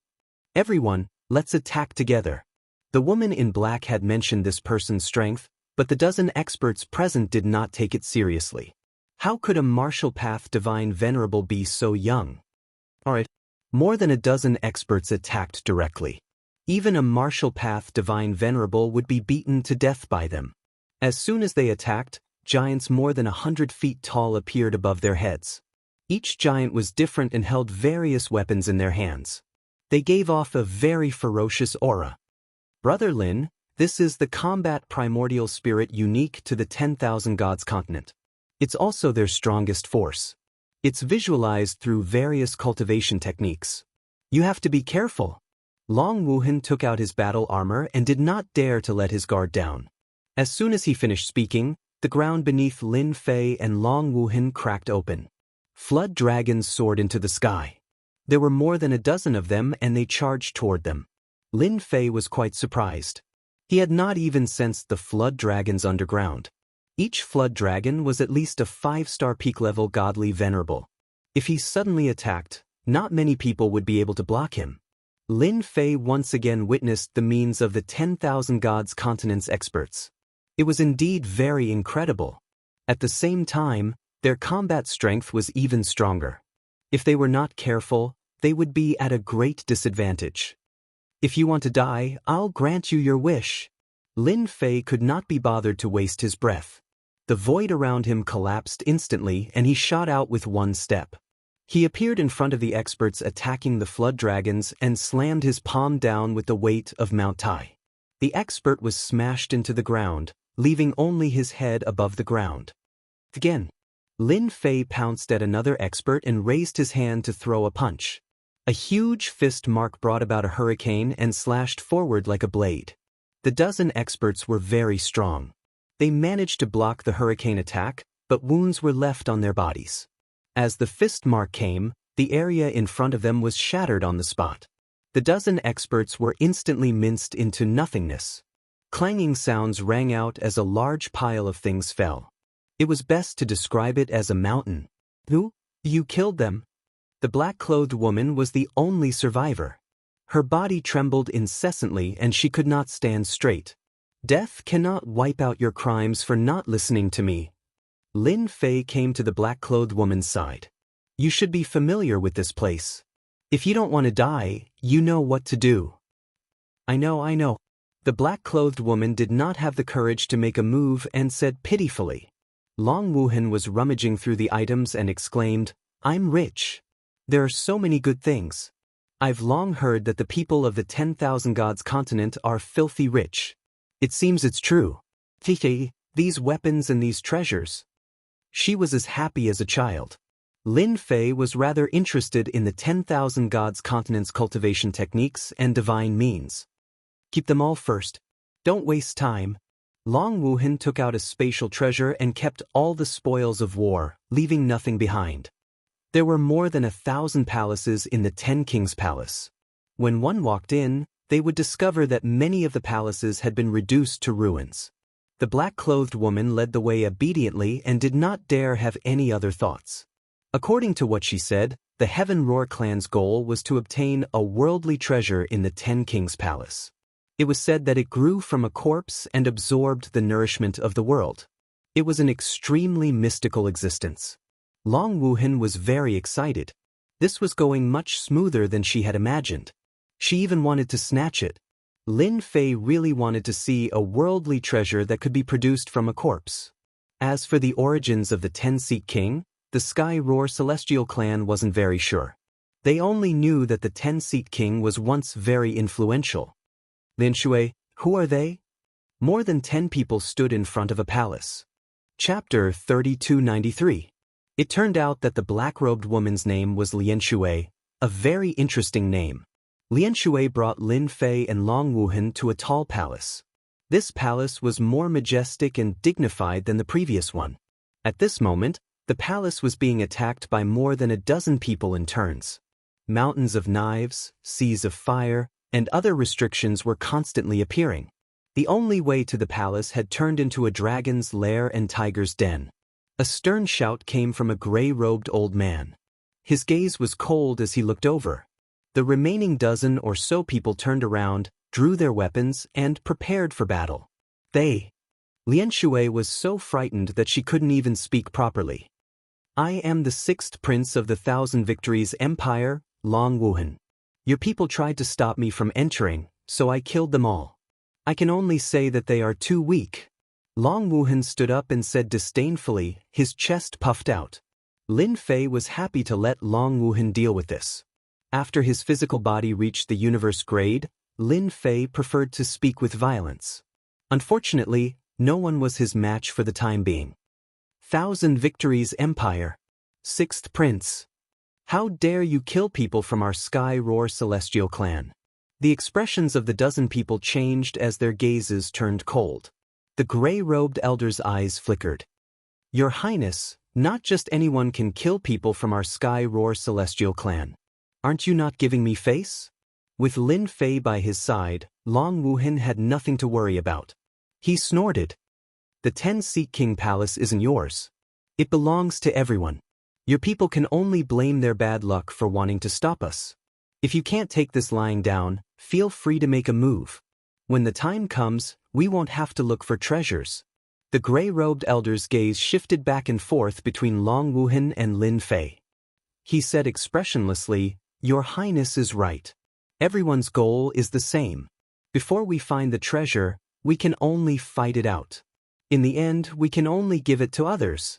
Everyone, let's attack together. The woman in black had mentioned this person's strength, but the dozen experts present did not take it seriously. How could a martial path divine venerable be so young? Alright. More than a dozen experts attacked directly. Even a martial path divine venerable would be beaten to death by them. As soon as they attacked, giants more than 100 feet tall appeared above their heads. Each giant was different and held various weapons in their hands. They gave off a very ferocious aura. Brother Lin, this is the combat primordial spirit unique to the 10,000 gods continent. It's also their strongest force. It's visualized through various cultivation techniques. You have to be careful. Long Wuhan took out his battle armor and did not dare to let his guard down. As soon as he finished speaking, the ground beneath Lin Fei and Long Wuhan cracked open. Flood dragons soared into the sky. There were more than a dozen of them and they charged toward them. Lin Fei was quite surprised. He had not even sensed the flood dragons underground. Each flood dragon was at least a 5-star peak level godly venerable. If he suddenly attacked, not many people would be able to block him. Lin Fei once again witnessed the means of the 10,000 gods continent's experts. It was indeed very incredible. At the same time, their combat strength was even stronger. If they were not careful, they would be at a great disadvantage. If you want to die, I'll grant you your wish. Lin Fei could not be bothered to waste his breath. The void around him collapsed instantly and he shot out with one step. He appeared in front of the experts attacking the flood dragons and slammed his palm down with the weight of Mount Tai. The expert was smashed into the ground, leaving only his head above the ground. Again, Lin Fei pounced at another expert and raised his hand to throw a punch. A huge fist mark brought about a hurricane and slashed forward like a blade. The dozen experts were very strong. They managed to block the hurricane attack, but wounds were left on their bodies. As the fist mark came, the area in front of them was shattered on the spot. The dozen experts were instantly minced into nothingness. Clanging sounds rang out as a large pile of things fell. It was best to describe it as a mountain. Who? You killed them? The black-clothed woman was the only survivor. Her body trembled incessantly and she could not stand straight. Death cannot wipe out your crimes for not listening to me. Lin Fei came to the black-clothed woman's side. You should be familiar with this place. If you don't want to die, you know what to do. I know. The black-clothed woman did not have the courage to make a move and said pitifully. Long Wuhan was rummaging through the items and exclaimed, I'm rich. There are so many good things. I've long heard that the people of the 10,000 gods continent are filthy rich. It seems it's true. These weapons and these treasures. She was as happy as a child. Lin Fei was rather interested in the 10,000 gods continent's cultivation techniques and divine means. Keep them all first. Don't waste time. Long Wuhan took out a spatial treasure and kept all the spoils of war, leaving nothing behind. There were more than 1,000 palaces in the 10 Kings Palace. When one walked in, they would discover that many of the palaces had been reduced to ruins. The black-clothed woman led the way obediently and did not dare have any other thoughts. According to what she said, the Heaven Roar clan's goal was to obtain a worldly treasure in the 10 Kings Palace. It was said that it grew from a corpse and absorbed the nourishment of the world. It was an extremely mystical existence. Long Wuhan was very excited. This was going much smoother than she had imagined. She even wanted to snatch it. Lin Fei really wanted to see a worldly treasure that could be produced from a corpse. As for the origins of the 10-seat king, the Sky Roar Celestial clan wasn't very sure. They only knew that the 10-seat king was once very influential. Lin Shui, who are they? More than 10 people stood in front of a palace. Chapter 3293. It turned out that the black-robed woman's name was Lian Shui, a very interesting name. Lian Shui brought Lin Fei and Long Wuhan to a tall palace. This palace was more majestic and dignified than the previous one. At this moment, the palace was being attacked by more than a dozen people in turns. Mountains of knives, seas of fire, and other restrictions were constantly appearing. The only way to the palace had turned into a dragon's lair and tiger's den. A stern shout came from a gray-robed old man. His gaze was cold as he looked over. The remaining dozen or so people turned around, drew their weapons, and prepared for battle. Lian Shui was so frightened that she couldn't even speak properly. I am the 6th prince of the Thousand Victories Empire, Long Wuhan. Your people tried to stop me from entering, so I killed them all. I can only say that they are too weak. Long Wuhan stood up and said disdainfully, his chest puffed out. Lin Fei was happy to let Long Wuhan deal with this. After his physical body reached the universe grade, Lin Fei preferred to speak with violence. Unfortunately, no one was his match for the time being. Thousand Victories Empire. 6th Prince. How dare you kill people from our Sky Roar Celestial clan? The expressions of the dozen people changed as their gazes turned cold. The gray-robed elder's eyes flickered. Your Highness, not just anyone can kill people from our Sky Roar Celestial clan. Aren't you not giving me face? With Lin Fei by his side, Long Wuhan had nothing to worry about. He snorted. The 10-seat King Palace isn't yours. It belongs to everyone. Your people can only blame their bad luck for wanting to stop us. If you can't take this lying down, feel free to make a move. When the time comes, we won't have to look for treasures. The gray-robed elder's gaze shifted back and forth between Long Wuhan and Lin Fei. He said expressionlessly, Your Highness is right. Everyone's goal is the same. Before we find the treasure, we can only fight it out. In the end, we can only give it to others.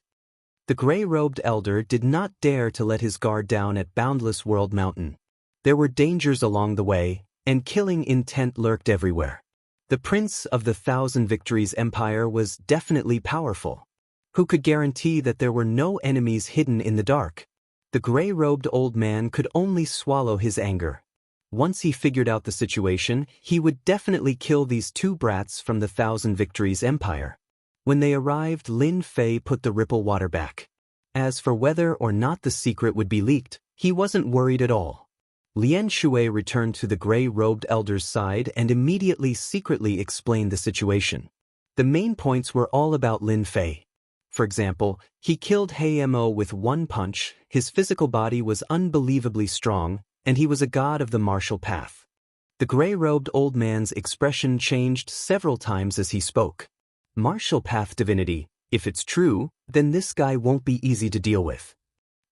The gray-robed elder did not dare to let his guard down at Boundless World Mountain. There were dangers along the way, and killing intent lurked everywhere. The Prince of the Thousand Victories Empire was definitely powerful. Who could guarantee that there were no enemies hidden in the dark? The gray-robed old man could only swallow his anger. Once he figured out the situation, he would definitely kill these two brats from the Thousand Victories Empire. When they arrived, Lin Fei put the ripple water back. As for whether or not the secret would be leaked, he wasn't worried at all. Lian Shui returned to the gray-robed elder's side and immediately secretly explained the situation. The main points were all about Lin Fei. For example, he killed He Mo with one punch, his physical body was unbelievably strong, and he was a god of the martial path. The gray-robed old man's expression changed several times as he spoke. Martial path divinity, if it's true, then this guy won't be easy to deal with.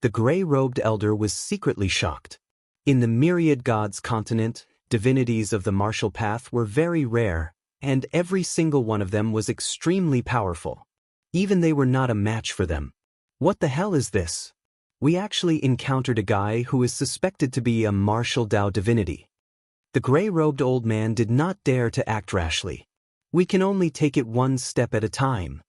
The gray-robed elder was secretly shocked. In the myriad gods continent, divinities of the martial path were very rare, and every single one of them was extremely powerful. Even they were not a match for them. What the hell is this? We actually encountered a guy who is suspected to be a martial Dao divinity. The gray-robed old man did not dare to act rashly. We can only take it one step at a time.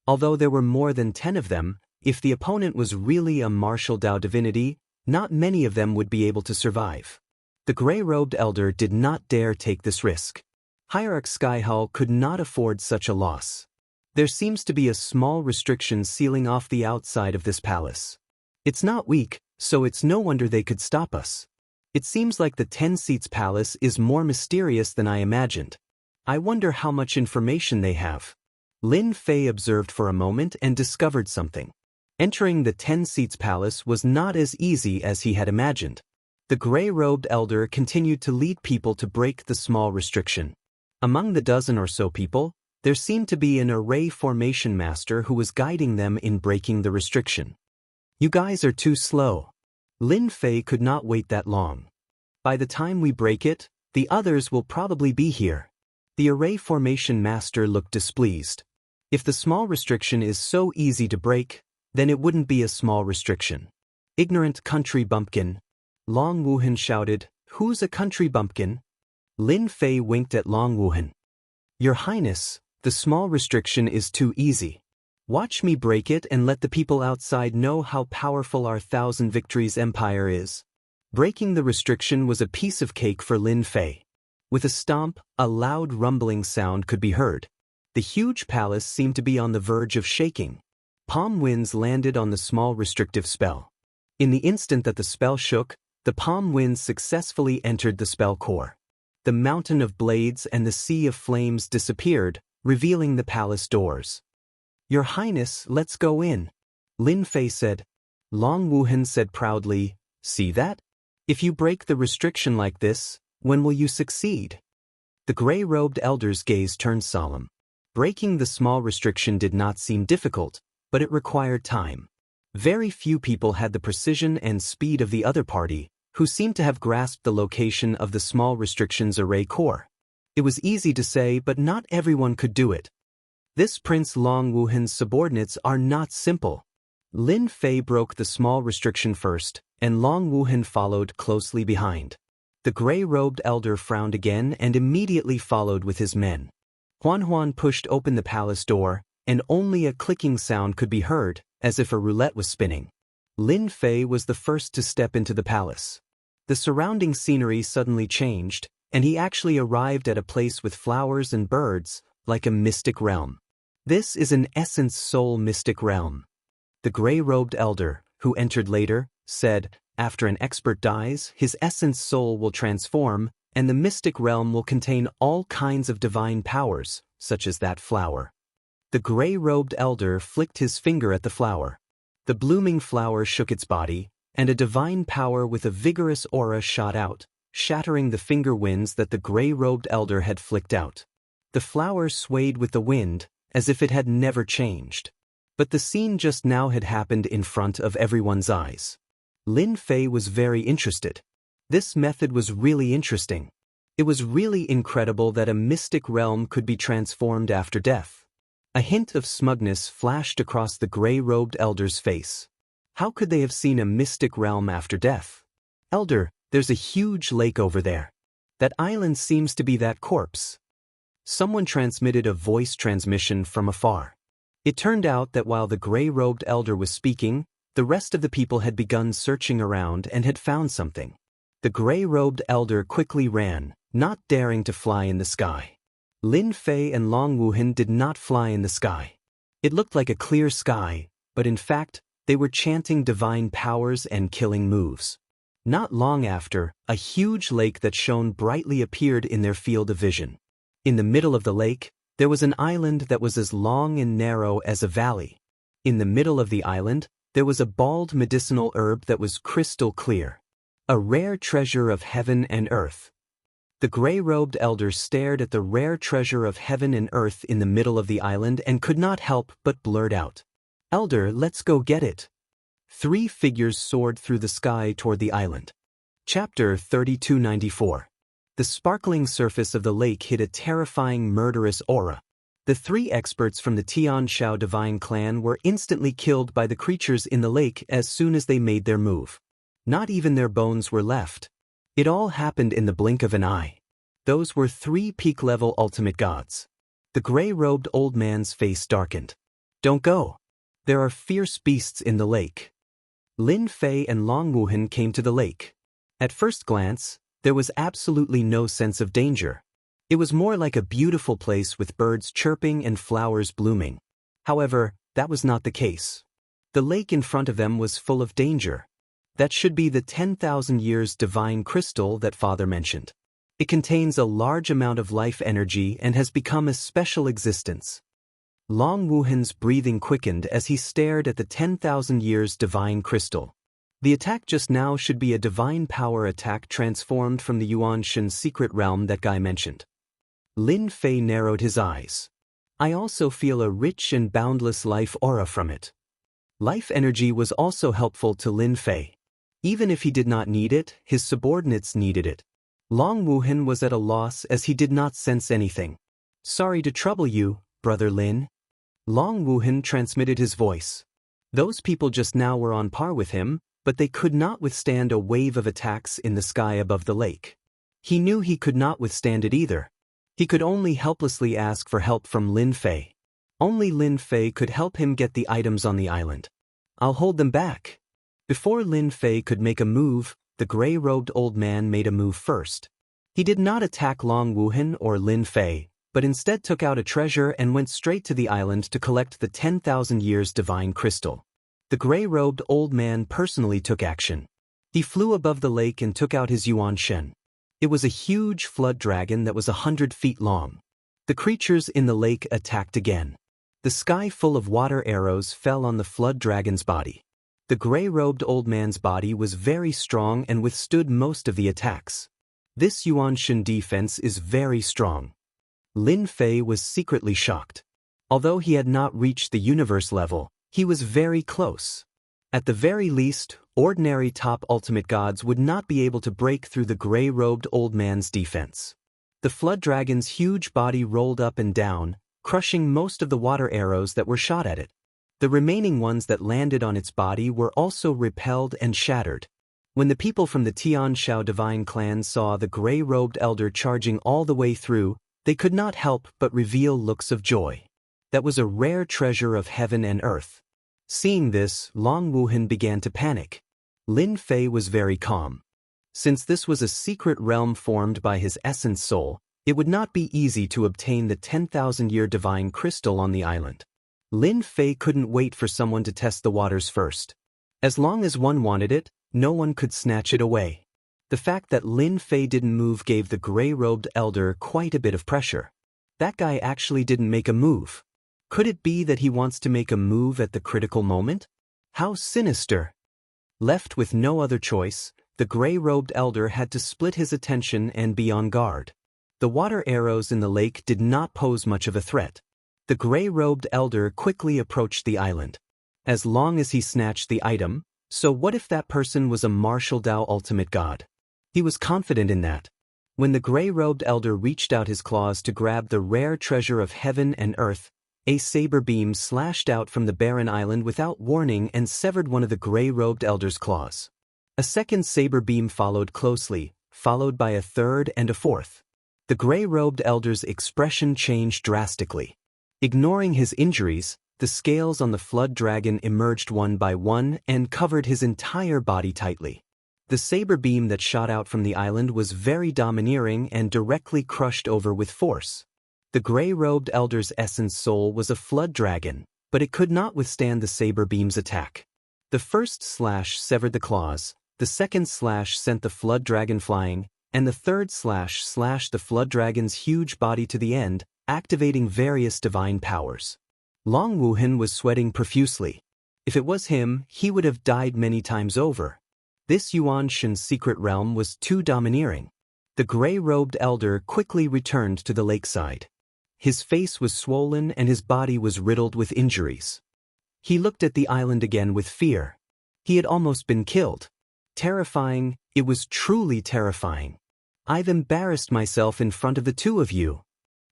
Although there were more than 10 of them, if the opponent was really a martial Dao divinity, not many of them would be able to survive. The gray-robed elder did not dare take this risk. Hierarch Skyhull could not afford such a loss. There seems to be a small restriction sealing off the outside of this palace. It's not weak, so it's no wonder they could stop us. It seems like the 10 seats palace is more mysterious than I imagined. I wonder how much information they have. Lin Fei observed for a moment and discovered something. Entering the 10 seats palace was not as easy as he had imagined. The gray-robed elder continued to lead people to break the small restriction. Among the dozen or so people, there seemed to be an array formation master who was guiding them in breaking the restriction. You guys are too slow. Lin Fei could not wait that long. By the time we break it, the others will probably be here. The array formation master looked displeased. If the small restriction is so easy to break, then it wouldn't be a small restriction. Ignorant country bumpkin. Long Wuhan shouted, Who's a country bumpkin? Lin Fei winked at Long Wuhan. Your Highness, the small restriction is too easy. Watch me break it and let the people outside know how powerful our Thousand Victories empire is. Breaking the restriction was a piece of cake for Lin Fei. With a stomp, a loud rumbling sound could be heard. The huge palace seemed to be on the verge of shaking. Palm winds landed on the small restrictive spell. In the instant that the spell shook, the palm winds successfully entered the spell core. The mountain of blades and the sea of flames disappeared, revealing the palace doors. Your Highness, let's go in, Lin Fei said. Long Wuhan said proudly, see that? If you break the restriction like this, when will you succeed? The gray-robed elder's gaze turned solemn. Breaking the small restriction did not seem difficult, but it required time. Very few people had the precision and speed of the other party, who seemed to have grasped the location of the small restriction's array core. It was easy to say, but not everyone could do it. This Prince Long Wuhan's subordinates are not simple. Lin Fei broke the small restriction first, and Long Wuhan followed closely behind. The gray-robed elder frowned again and immediately followed with his men. Huan pushed open the palace door, and only a clicking sound could be heard, as if a roulette was spinning. Lin Fei was the first to step into the palace. The surrounding scenery suddenly changed, and he actually arrived at a place with flowers and birds, like a mystic realm. This is an essence soul mystic realm. The gray-robed elder, who entered later, said, after an expert dies, his essence soul will transform, and the mystic realm will contain all kinds of divine powers, such as that flower. The gray-robed elder flicked his finger at the flower. The blooming flower shook its body, and a divine power with a vigorous aura shot out, shattering the finger winds that the gray-robed elder had flicked out. The flower swayed with the wind, as if it had never changed. But the scene just now had happened in front of everyone's eyes. Lin Fei was very interested. This method was really interesting. It was really incredible that a mystic realm could be transformed after death. A hint of smugness flashed across the gray-robed elder's face. How could they have seen a mystic realm after death? Elder, there's a huge lake over there. That island seems to be that corpse. Someone transmitted a voice transmission from afar. It turned out that while the gray-robed elder was speaking, the rest of the people had begun searching around and had found something. The gray-robed elder quickly ran, not daring to fly in the sky. Lin Fei and Long Wuhan did not fly in the sky. It looked like a clear sky, but in fact, they were chanting divine powers and killing moves. Not long after, a huge lake that shone brightly appeared in their field of vision. In the middle of the lake, there was an island that was as long and narrow as a valley. In the middle of the island, there was a bald medicinal herb that was crystal clear. A rare treasure of heaven and earth. The gray-robed elder stared at the rare treasure of heaven and earth in the middle of the island and could not help but blurt out, "Elder, let's go get it." 3 figures soared through the sky toward the island. Chapter 3294. The sparkling surface of the lake hid a terrifying murderous aura. The 3 experts from the Tian Shao divine clan were instantly killed by the creatures in the lake as soon as they made their move. Not even their bones were left. It all happened in the blink of an eye. Those were 3 peak-level ultimate gods. The gray-robed old man's face darkened. Don't go. There are fierce beasts in the lake. Lin Fei and Long Wuhan came to the lake. At first glance, there was absolutely no sense of danger. It was more like a beautiful place with birds chirping and flowers blooming. However, that was not the case. The lake in front of them was full of danger. That should be the 10,000 years divine crystal that Father mentioned. It contains a large amount of life energy and has become a special existence. Long Wuhan's breathing quickened as he stared at the 10,000 years divine crystal. The attack just now should be a divine power attack transformed from the Yuanshan secret realm that guy mentioned. Lin Fei narrowed his eyes. I also feel a rich and boundless life aura from it. Life energy was also helpful to Lin Fei. Even if he did not need it, his subordinates needed it. Long Wuhan was at a loss as he did not sense anything. Sorry to trouble you, Brother Lin. Long Wuhan transmitted his voice. Those people just now were on par with him, but they could not withstand a wave of attacks in the sky above the lake. He knew he could not withstand it either. He could only helplessly ask for help from Lin Fei. Only Lin Fei could help him get the items on the island. I'll hold them back. Before Lin Fei could make a move, the gray-robed old man made a move first. He did not attack Long Wuhan or Lin Fei, but instead took out a treasure and went straight to the island to collect the 10,000 years divine crystal. The gray-robed old man personally took action. He flew above the lake and took out his Yuan Shen. It was a huge flood dragon that was 100 feet long. The creatures in the lake attacked again. The sky full of water arrows fell on the flood dragon's body. The gray-robed old man's body was very strong and withstood most of the attacks. This Yuan Shen defense is very strong. Lin Fei was secretly shocked. Although he had not reached the universe level, he was very close. At the very least, ordinary top ultimate gods would not be able to break through the gray-robed old man's defense. The flood dragon's huge body rolled up and down, crushing most of the water arrows that were shot at it. The remaining ones that landed on its body were also repelled and shattered. When the people from the Tianshao divine clan saw the gray-robed elder charging all the way through, they could not help but reveal looks of joy. That was a rare treasure of heaven and earth. Seeing this, Long Wuhan began to panic. Lin Fei was very calm. Since this was a secret realm formed by his essence soul, it would not be easy to obtain the 10,000-year divine crystal on the island. Lin Fei couldn't wait for someone to test the waters first. As long as one wanted it, no one could snatch it away. The fact that Lin Fei didn't move gave the gray-robed elder quite a bit of pressure. That guy actually didn't make a move. Could it be that he wants to make a move at the critical moment? How sinister! Left with no other choice, the gray-robed elder had to split his attention and be on guard. The water arrows in the lake did not pose much of a threat. The gray-robed elder quickly approached the island. As long as he snatched the item, so what if that person was a martial Dao ultimate god? He was confident in that. When the gray-robed elder reached out his claws to grab the rare treasure of heaven and earth, a saber beam slashed out from the barren island without warning and severed one of the gray-robed elder's claws. A second saber beam followed closely, followed by a third and a fourth. The gray-robed elder's expression changed drastically. Ignoring his injuries, the scales on the flood dragon emerged one by one and covered his entire body tightly. The saber beam that shot out from the island was very domineering and directly crushed over with force. The gray-robed elder's essence soul was a flood dragon, but it could not withstand the saber beam's attack. The first slash severed the claws, the second slash sent the flood dragon flying, and the third slash slashed the flood dragon's huge body to the end, activating various divine powers. Long Wuhan was sweating profusely. If it was him, he would have died many times over. This Yuan Shen's secret realm was too domineering. The gray-robed elder quickly returned to the lakeside. His face was swollen and his body was riddled with injuries. He looked at the island again with fear. He had almost been killed. Terrifying, it was truly terrifying. I've embarrassed myself in front of the two of you.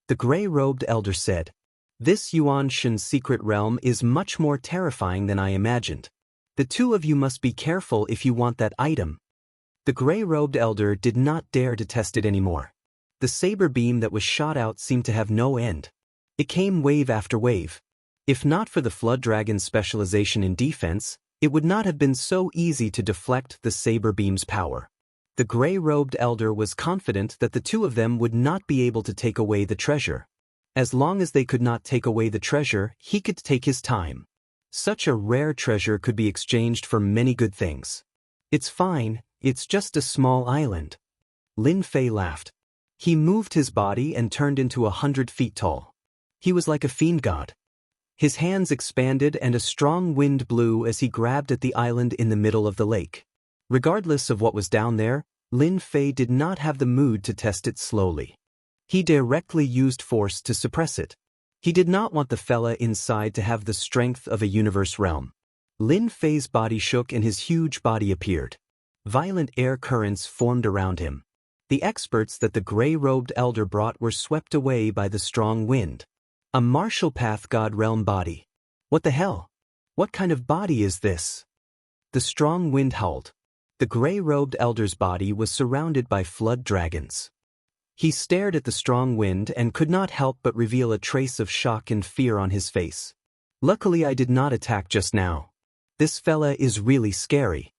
The gray-robed elder said. This Yuan Shen's secret realm is much more terrifying than I imagined. The two of you must be careful if you want that item. The gray-robed elder did not dare to test it anymore. The saber beam that was shot out seemed to have no end. It came wave after wave. If not for the flood dragon's specialization in defense, it would not have been so easy to deflect the saber beam's power. The gray-robed elder was confident that the two of them would not be able to take away the treasure. As long as they could not take away the treasure, he could take his time. Such a rare treasure could be exchanged for many good things. It's fine, it's just a small island. Lin Fei laughed. He moved his body and turned into 100 feet tall. He was like a fiend god. His hands expanded and a strong wind blew as he grabbed at the island in the middle of the lake. Regardless of what was down there, Lin Fei did not have the mood to test it slowly. He directly used force to suppress it. He did not want the fella inside to have the strength of a universe realm. Lin Fei's body shook and his huge body appeared. Violent air currents formed around him. The experts that the gray-robed elder brought were swept away by the strong wind. A martial path god realm body. What the hell? What kind of body is this? The strong wind howled. The gray-robed elder's body was surrounded by flood dragons. He stared at the strong wind and could not help but reveal a trace of shock and fear on his face. Luckily I did not attack just now. This fella is really scary.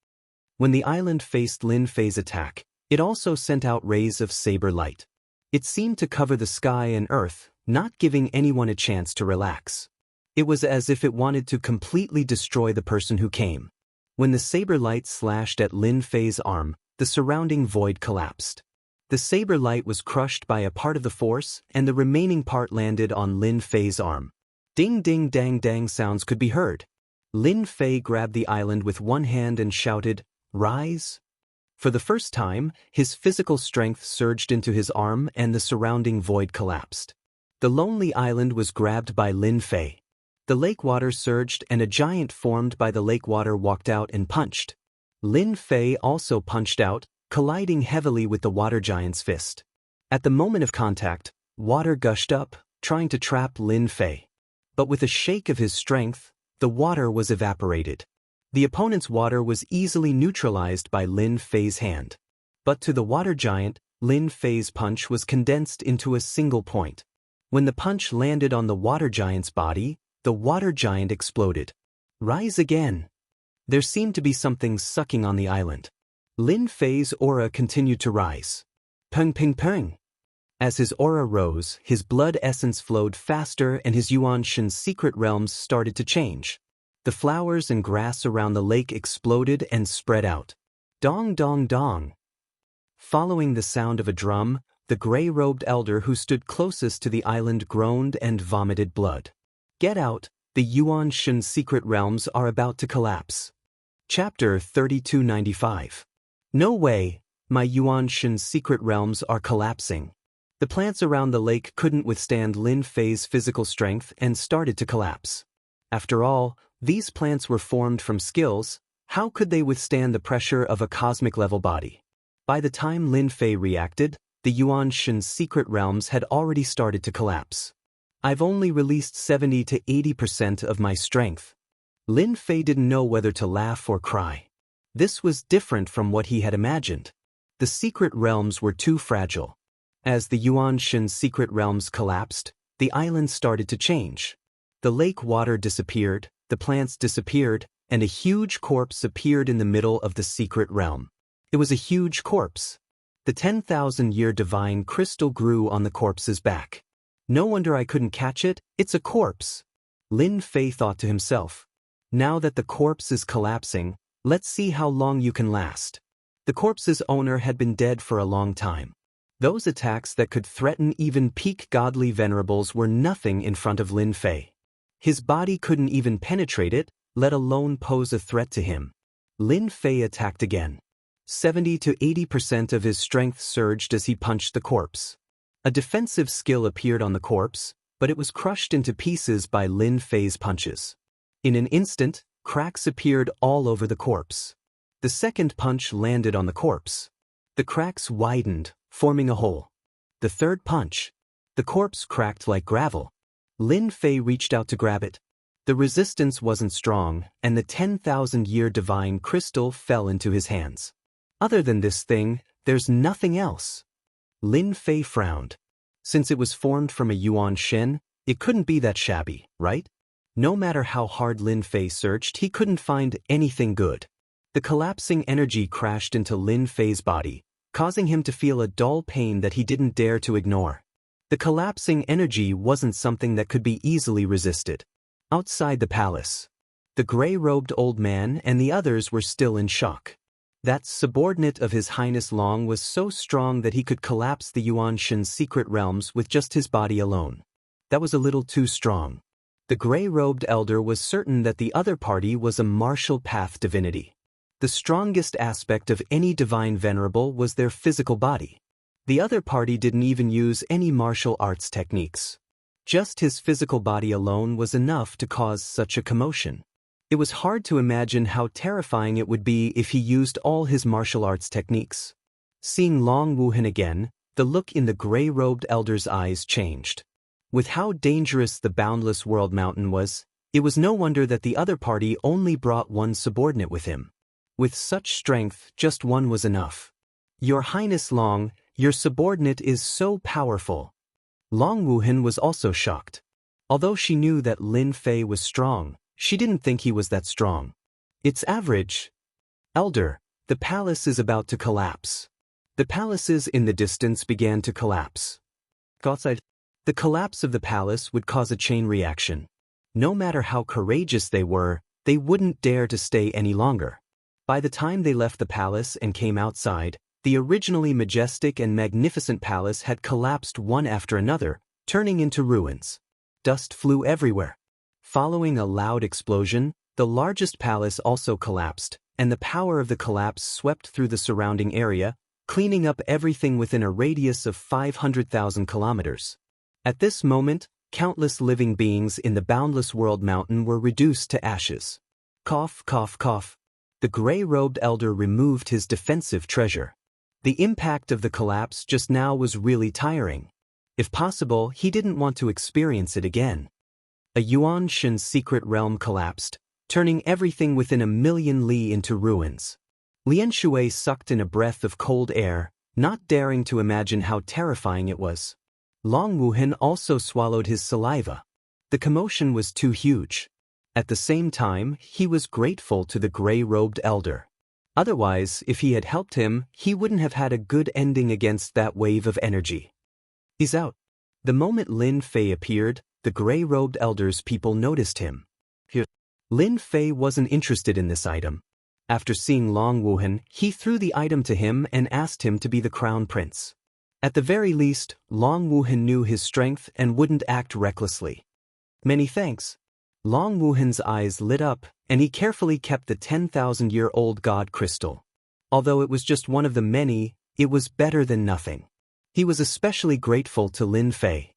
When the island faced Lin Fei's attack, it also sent out rays of saber light. It seemed to cover the sky and earth, not giving anyone a chance to relax. It was as if it wanted to completely destroy the person who came. When the saber light slashed at Lin Fei's arm, the surrounding void collapsed. The saber light was crushed by a part of the force, and the remaining part landed on Lin Fei's arm. Ding ding dang dang sounds could be heard. Lin Fei grabbed the island with one hand and shouted, "Rise!" For the first time, his physical strength surged into his arm and the surrounding void collapsed. The lonely island was grabbed by Lin Fei. The lake water surged and a giant formed by the lake water walked out and punched. Lin Fei also punched out, colliding heavily with the water giant's fist. At the moment of contact, water gushed up, trying to trap Lin Fei. But with a shake of his strength, the water was evaporated. The opponent's water was easily neutralized by Lin Fei's hand. But to the water giant, Lin Fei's punch was condensed into a single point. When the punch landed on the water giant's body, the water giant exploded. Rise again. There seemed to be something sucking on the island. Lin Fei's aura continued to rise. Peng peng peng. As his aura rose, his blood essence flowed faster and his Yuan Shen's secret realms started to change. The flowers and grass around the lake exploded and spread out. Dong dong dong. Following the sound of a drum, the gray-robed elder who stood closest to the island groaned and vomited blood. Get out, the Yuan Shen secret realms are about to collapse. Chapter 3295. No way, my Yuan Shen secret realms are collapsing. The plants around the lake couldn't withstand Lin Fei's physical strength and started to collapse. After all, these plants were formed from skills. How could they withstand the pressure of a cosmic-level body? By the time Lin Fei reacted, the Yuan Shen's secret realms had already started to collapse. I've only released 70 to 80% of my strength. Lin Fei didn't know whether to laugh or cry. This was different from what he had imagined. The secret realms were too fragile. As the Yuan Shen's secret realms collapsed, the island started to change. The lake water disappeared, the plants disappeared, and a huge corpse appeared in the middle of the secret realm. It was a huge corpse. The 10,000-year divine crystal grew on the corpse's back. No wonder I couldn't catch it, it's a corpse. Lin Fei thought to himself. Now that the corpse is collapsing, let's see how long you can last. The corpse's owner had been dead for a long time. Those attacks that could threaten even peak godly venerables were nothing in front of Lin Fei. His body couldn't even penetrate it, let alone pose a threat to him. Lin Fei attacked again. 70 to 80% of his strength surged as he punched the corpse. A defensive skill appeared on the corpse, but it was crushed into pieces by Lin Fei's punches. In an instant, cracks appeared all over the corpse. The second punch landed on the corpse. The cracks widened, forming a hole. The third punch. The corpse cracked like gravel. Lin Fei reached out to grab it. The resistance wasn't strong, and the 10,000-year divine crystal fell into his hands. Other than this thing, there's nothing else. Lin Fei frowned. Since it was formed from a Yuan Shen, it couldn't be that shabby, right? No matter how hard Lin Fei searched, he couldn't find anything good. The collapsing energy crashed into Lin Fei's body, causing him to feel a dull pain that he didn't dare to ignore. The collapsing energy wasn't something that could be easily resisted. Outside the palace, the gray-robed old man and the others were still in shock. That subordinate of His Highness Long was so strong that he could collapse the Yuan Shen's secret realms with just his body alone. That was a little too strong. The gray-robed elder was certain that the other party was a martial path divinity. The strongest aspect of any divine venerable was their physical body. The other party didn't even use any martial arts techniques. Just his physical body alone was enough to cause such a commotion. It was hard to imagine how terrifying it would be if he used all his martial arts techniques. Seeing Long Wuhan again, the look in the gray-robed elder's eyes changed. With how dangerous the Boundless World Mountain was, it was no wonder that the other party only brought one subordinate with him. With such strength, just one was enough. Your Highness Long, Your subordinate is so powerful. Long Wuhan was also shocked. Although she knew that Lin Fei was strong, she didn't think he was that strong. It's average. Elder, the palace is about to collapse. The palaces in the distance began to collapse. Outside, the collapse of the palace would cause a chain reaction. No matter how courageous they were, they wouldn't dare to stay any longer. By the time they left the palace and came outside, the originally majestic and magnificent palace had collapsed one after another, turning into ruins. Dust flew everywhere. Following a loud explosion, the largest palace also collapsed, and the power of the collapse swept through the surrounding area, cleaning up everything within a radius of 500,000 kilometers. At this moment, countless living beings in the boundless world mountain were reduced to ashes. Cough, cough, cough. The gray-robed elder removed his defensive treasure. The impact of the collapse just now was really tiring. If possible, he didn't want to experience it again. A Yuan Shen's secret realm collapsed, turning everything within a million li into ruins. Lian Shui sucked in a breath of cold air, not daring to imagine how terrifying it was. Long Wuhan also swallowed his saliva. The commotion was too huge. At the same time, he was grateful to the gray-robed elder. Otherwise, if he had helped him, he wouldn't have had a good ending against that wave of energy. He's out. The moment Lin Fei appeared, the gray-robed elder's people noticed him. Lin Fei wasn't interested in this item. After seeing Long Wuhan, he threw the item to him and asked him to be the crown prince. At the very least, Long Wuhan knew his strength and wouldn't act recklessly. Many thanks. Long Wuhan's eyes lit up, and he carefully kept the 10,000-year-old god crystal. Although it was just one of the many, it was better than nothing. He was especially grateful to Lin Fei.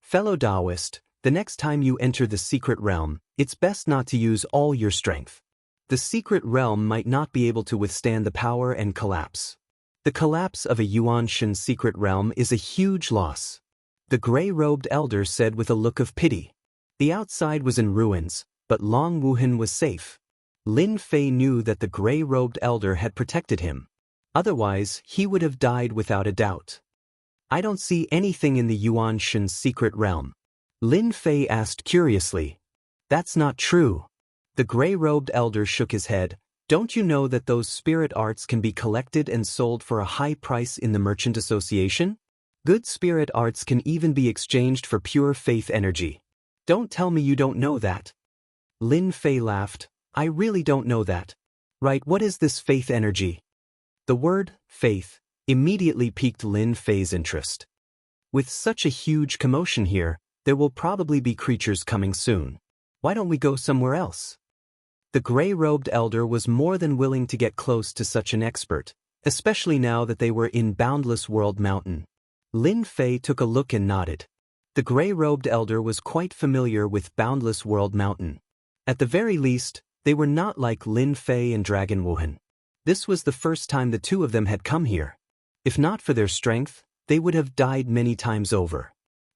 Fellow Taoist, the next time you enter the secret realm, it's best not to use all your strength. The secret realm might not be able to withstand the power and collapse. The collapse of a Yuan Shen secret realm is a huge loss. The gray-robed elder said with a look of pity. The outside was in ruins, but Long Wuhan was safe. Lin Fei knew that the gray-robed elder had protected him. Otherwise, he would have died without a doubt. I don't see anything in the Yuan Shen secret realm. Lin Fei asked curiously. That's not true. The gray-robed elder shook his head. Don't you know that those spirit arts can be collected and sold for a high price in the Merchant Association? Good spirit arts can even be exchanged for pure faith energy. Don't tell me you don't know that. Lin Fei laughed. I really don't know that. Right, what is this faith energy? The word, faith, immediately piqued Lin Fei's interest. With such a huge commotion here, there will probably be creatures coming soon. Why don't we go somewhere else? The gray-robed elder was more than willing to get close to such an expert, especially now that they were in Boundless World Mountain. Lin Fei took a look and nodded. The gray-robed elder was quite familiar with Boundless World Mountain. At the very least, they were not like Lin Fei and Dragon Wuhan. This was the first time the two of them had come here. If not for their strength, they would have died many times over.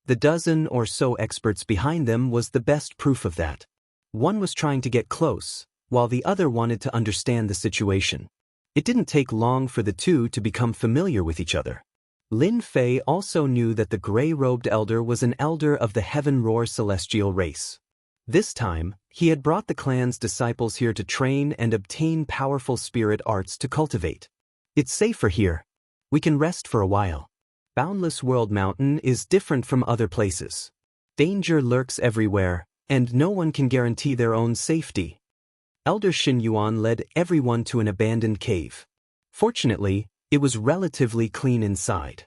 The dozen or so experts behind them was the best proof of that. One was trying to get close, while the other wanted to understand the situation. It didn't take long for the two to become familiar with each other. Lin Fei also knew that the gray-robed elder was an elder of the Heaven Roar celestial race. This time, he had brought the clan's disciples here to train and obtain powerful spirit arts to cultivate. It's safer here. We can rest for a while. Boundless World Mountain is different from other places. Danger lurks everywhere, and no one can guarantee their own safety. Elder Xin Yuan led everyone to an abandoned cave. Fortunately, it was relatively clean inside.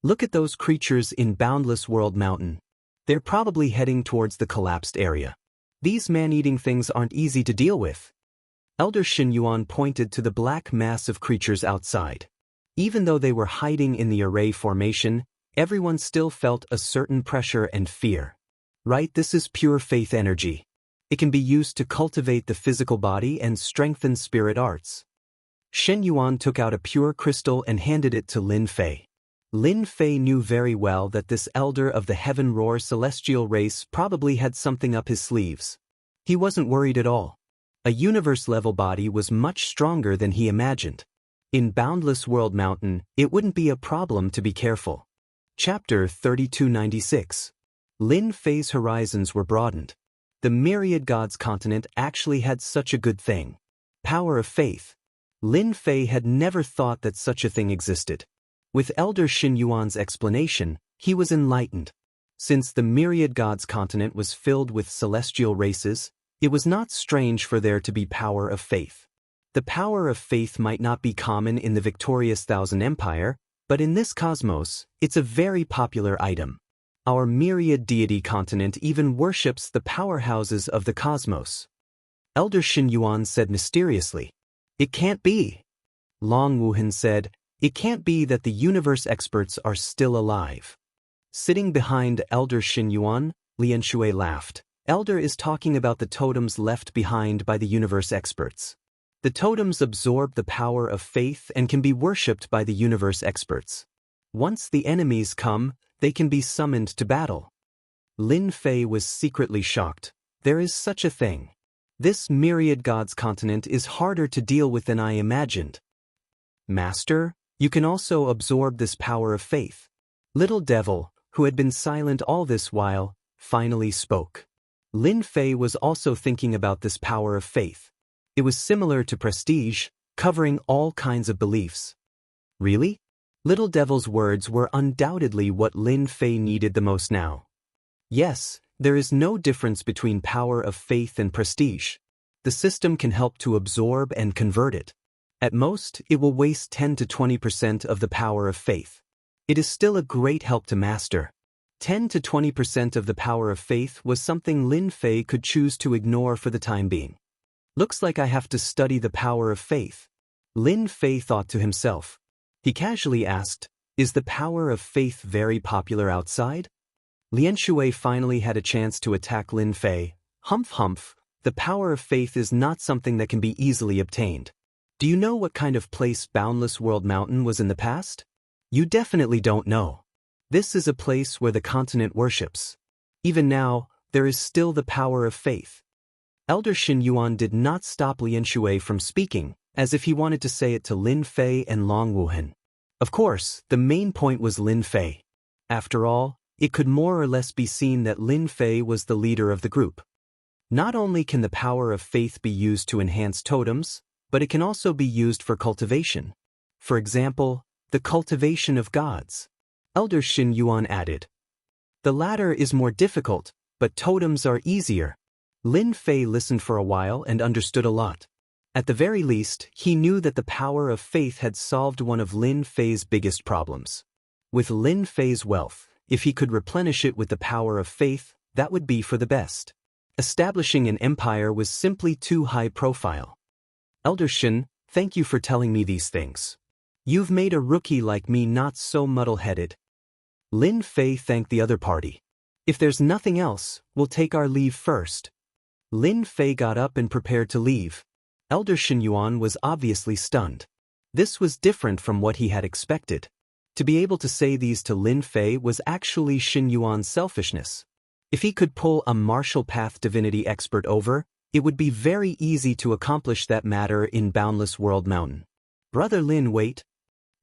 Look at those creatures in Boundless World Mountain. They're probably heading towards the collapsed area. These man-eating things aren't easy to deal with. Elder Xin Yuan pointed to the black mass of creatures outside. Even though they were hiding in the array formation, everyone still felt a certain pressure and fear. Right, this is pure faith energy. It can be used to cultivate the physical body and strengthen spirit arts. Shen Yuan took out a pure crystal and handed it to Lin Fei. Lin Fei knew very well that this elder of the Heaven Roar celestial race probably had something up his sleeves. He wasn't worried at all. A universe-level body was much stronger than he imagined. In Boundless World Mountain, it wouldn't be a problem to be careful. Chapter 3296. Lin Fei's horizons were broadened. The Myriad Gods continent actually had such a good thing. Power of faith. Lin Fei had never thought that such a thing existed. With Elder Xin Yuan's explanation, he was enlightened. Since the Myriad Gods continent was filled with celestial races, it was not strange for there to be power of faith. The power of faith might not be common in the victorious Thousand Empire, but in this cosmos, it's a very popular item. Our Myriad Deity continent even worships the powerhouses of the cosmos. Elder Xin Yuan said mysteriously, "It can't be." Long Wuhan said, "It can't be that the universe experts are still alive." Sitting behind Elder Xin Yuan, Lian Shui laughed. Elder is talking about the totems left behind by the universe experts. The totems absorb the power of faith and can be worshipped by the universe experts. Once the enemies come, they can be summoned to battle. Lin Fei was secretly shocked. There is such a thing. This Myriad Gods continent is harder to deal with than I imagined. Master, you can also absorb this power of faith. Little Devil, who had been silent all this while, finally spoke. Lin Fei was also thinking about this power of faith. It was similar to prestige, covering all kinds of beliefs. Really? Little Devil's words were undoubtedly what Lin Fei needed the most now. Yes, there is no difference between power of faith and prestige. The system can help to absorb and convert it. At most, it will waste 10 to 20% of the power of faith. It is still a great help to master. 10 to 20% of the power of faith was something Lin Fei could choose to ignore for the time being. Looks like I have to study the power of faith. Lin Fei thought to himself. He casually asked, "Is the power of faith very popular outside?" Lian Shui finally had a chance to attack Lin Fei. Humph humph, the power of faith is not something that can be easily obtained. Do you know what kind of place Boundless World Mountain was in the past? You definitely don't know. This is a place where the continent worships. Even now, there is still the power of faith. Elder Xin Yuan did not stop Lian Shui from speaking, as if he wanted to say it to Lin Fei and Long Wuhan. Of course, the main point was Lin Fei. After all, it could more or less be seen that Lin Fei was the leader of the group. Not only can the power of faith be used to enhance totems, but it can also be used for cultivation. For example, the cultivation of gods. Elder Xin Yuan added. The latter is more difficult, but totems are easier. Lin Fei listened for a while and understood a lot. At the very least, he knew that the power of faith had solved one of Lin Fei's biggest problems. With Lin Fei's wealth, if he could replenish it with the power of faith, that would be for the best. Establishing an empire was simply too high profile. Elder Xin, thank you for telling me these things. You've made a rookie like me not so muddle-headed. Lin Fei thanked the other party. If there's nothing else, we'll take our leave first. Lin Fei got up and prepared to leave. Elder Xin Yuan was obviously stunned. This was different from what he had expected. To be able to say these to Lin Fei was actually Xin Yuan's selfishness. If he could pull a martial path divinity expert over, it would be very easy to accomplish that matter in Boundless World Mountain. Brother Lin, wait.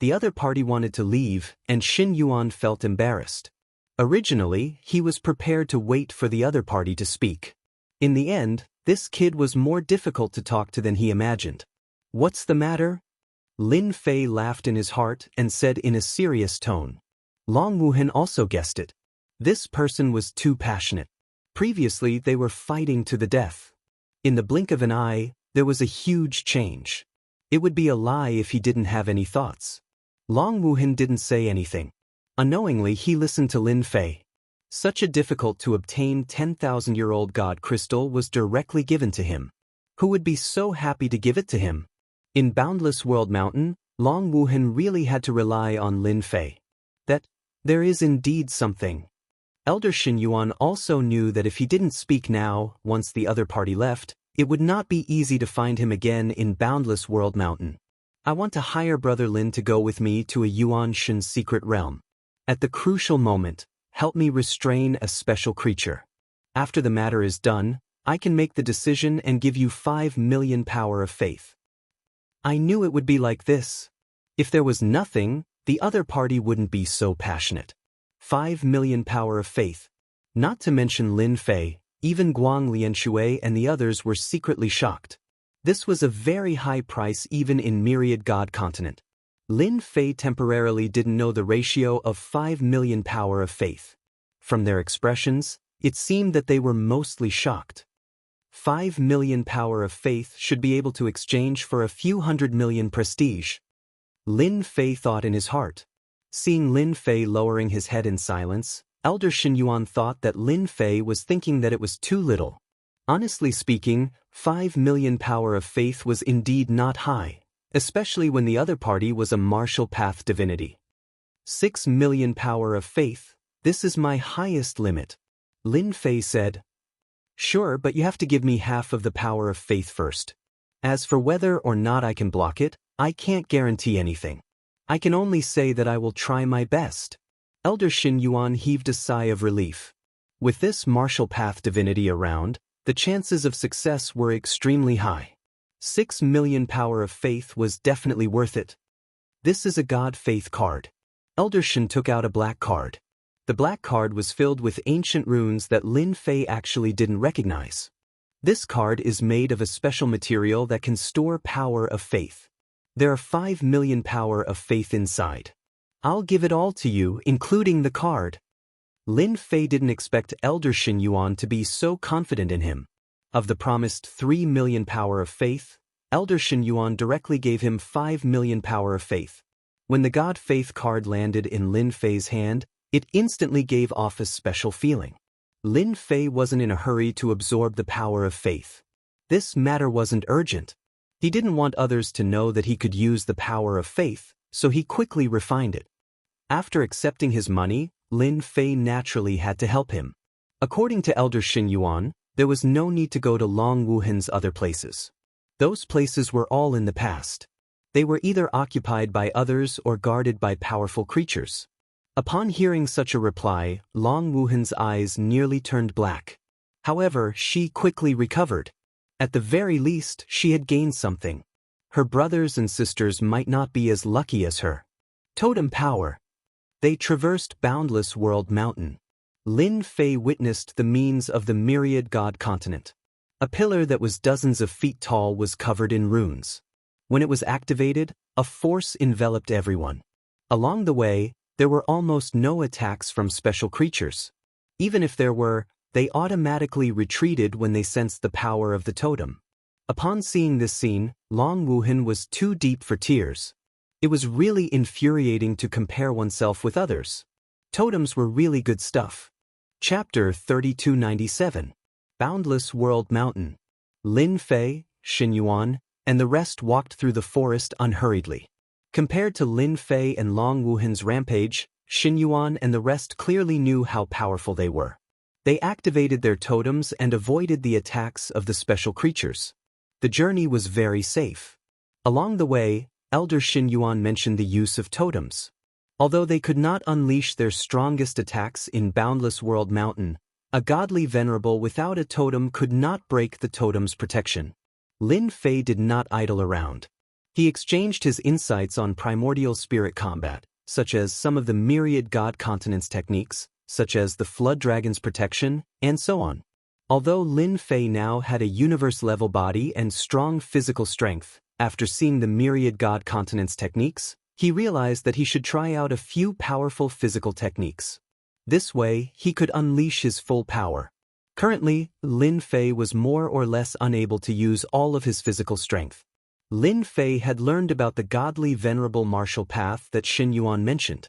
The other party wanted to leave, and Xin Yuan felt embarrassed. Originally, he was prepared to wait for the other party to speak. In the end, this kid was more difficult to talk to than he imagined. What's the matter? Lin Fei laughed in his heart and said in a serious tone. Long Wuhan also guessed it. This person was too passionate. Previously, they were fighting to the death. In the blink of an eye, there was a huge change. It would be a lie if he didn't have any thoughts. Long Wuhan didn't say anything. Unknowingly, he listened to Lin Fei. Such a difficult-to-obtain 10,000-year-old god crystal was directly given to him. Who would be so happy to give it to him? In Boundless World Mountain, Long Wuhan really had to rely on Lin Fei. That there is indeed something. Elder Xin Yuan also knew that if he didn't speak now, once the other party left, it would not be easy to find him again in Boundless World Mountain. I want to hire Brother Lin to go with me to a Yuan Shen's secret realm. At the crucial moment, help me restrain a special creature. After the matter is done, I can make the decision and give you 5 million power of faith. I knew it would be like this. If there was nothing, the other party wouldn't be so passionate. 5 million power of faith. Not to mention Lin Fei, even Guang Lianshui and the others were secretly shocked. This was a very high price even in Myriad God Continent. Lin Fei temporarily didn't know the ratio of 5 million power of faith. From their expressions, it seemed that they were mostly shocked. 5 million power of faith should be able to exchange for a few 100 million prestige. Lin Fei thought in his heart. Seeing Lin Fei lowering his head in silence, Elder Xinyuan thought that Lin Fei was thinking that it was too little. Honestly speaking, 5 million power of faith was indeed not high, especially when the other party was a martial path divinity. 6 million power of faith, this is my highest limit. Lin Fei said. Sure, but you have to give me half of the power of faith first. As for whether or not I can block it, I can't guarantee anything. I can only say that I will try my best. Elder Xinyuan heaved a sigh of relief. With this martial path divinity around, the chances of success were extremely high. 6 million power of faith was definitely worth it. This is a God faith card. Elder Shin took out a black card. The black card was filled with ancient runes that Lin Fei actually didn't recognize. This card is made of a special material that can store power of faith. There are 5 million power of faith inside. I'll give it all to you, including the card. Lin Fei didn't expect Elder Xinyuan to be so confident in him. Of the promised 3 million power of faith, Elder Xinyuan directly gave him 5 million power of faith. When the God Faith card landed in Lin Fei's hand, it instantly gave off a special feeling. Lin Fei wasn't in a hurry to absorb the power of faith. This matter wasn't urgent. He didn't want others to know that he could use the power of faith, so he quickly refined it. After accepting his money, Lin Fei naturally had to help him. According to Elder Xinyuan, there was no need to go to Long Wuhan's other places. Those places were all in the past. They were either occupied by others or guarded by powerful creatures. Upon hearing such a reply, Long Wuhan's eyes nearly turned black. However, she quickly recovered. At the very least, she had gained something. Her brothers and sisters might not be as lucky as her. Totem power. They traversed Boundless World Mountain. Lin Fei witnessed the means of the Myriad God Continent. A pillar that was dozens of feet tall was covered in runes. When it was activated, a force enveloped everyone. Along the way, there were almost no attacks from special creatures. Even if there were, they automatically retreated when they sensed the power of the totem. Upon seeing this scene, Long Wuhan was too deep for tears. It was really infuriating to compare oneself with others. Totems were really good stuff. Chapter 3297. Boundless World Mountain. Lin Fei, Xinyuan, and the rest walked through the forest unhurriedly. Compared to Lin Fei and Long Wuhan's rampage, Xinyuan and the rest clearly knew how powerful they were. They activated their totems and avoided the attacks of the special creatures. The journey was very safe. Along the way, Elder Xinyuan mentioned the use of totems. Although they could not unleash their strongest attacks in Boundless World Mountain, a godly venerable without a totem could not break the totem's protection. Lin Fei did not idle around. He exchanged his insights on primordial spirit combat, such as some of the Myriad God Continent's techniques, such as the Flood Dragon's protection, and so on. Although Lin Fei now had a universe-level body and strong physical strength, after seeing the Myriad God Continent's techniques, he realized that he should try out a few powerful physical techniques. This way, he could unleash his full power. Currently, Lin Fei was more or less unable to use all of his physical strength. Lin Fei had learned about the godly venerable martial path that Xinyuan mentioned.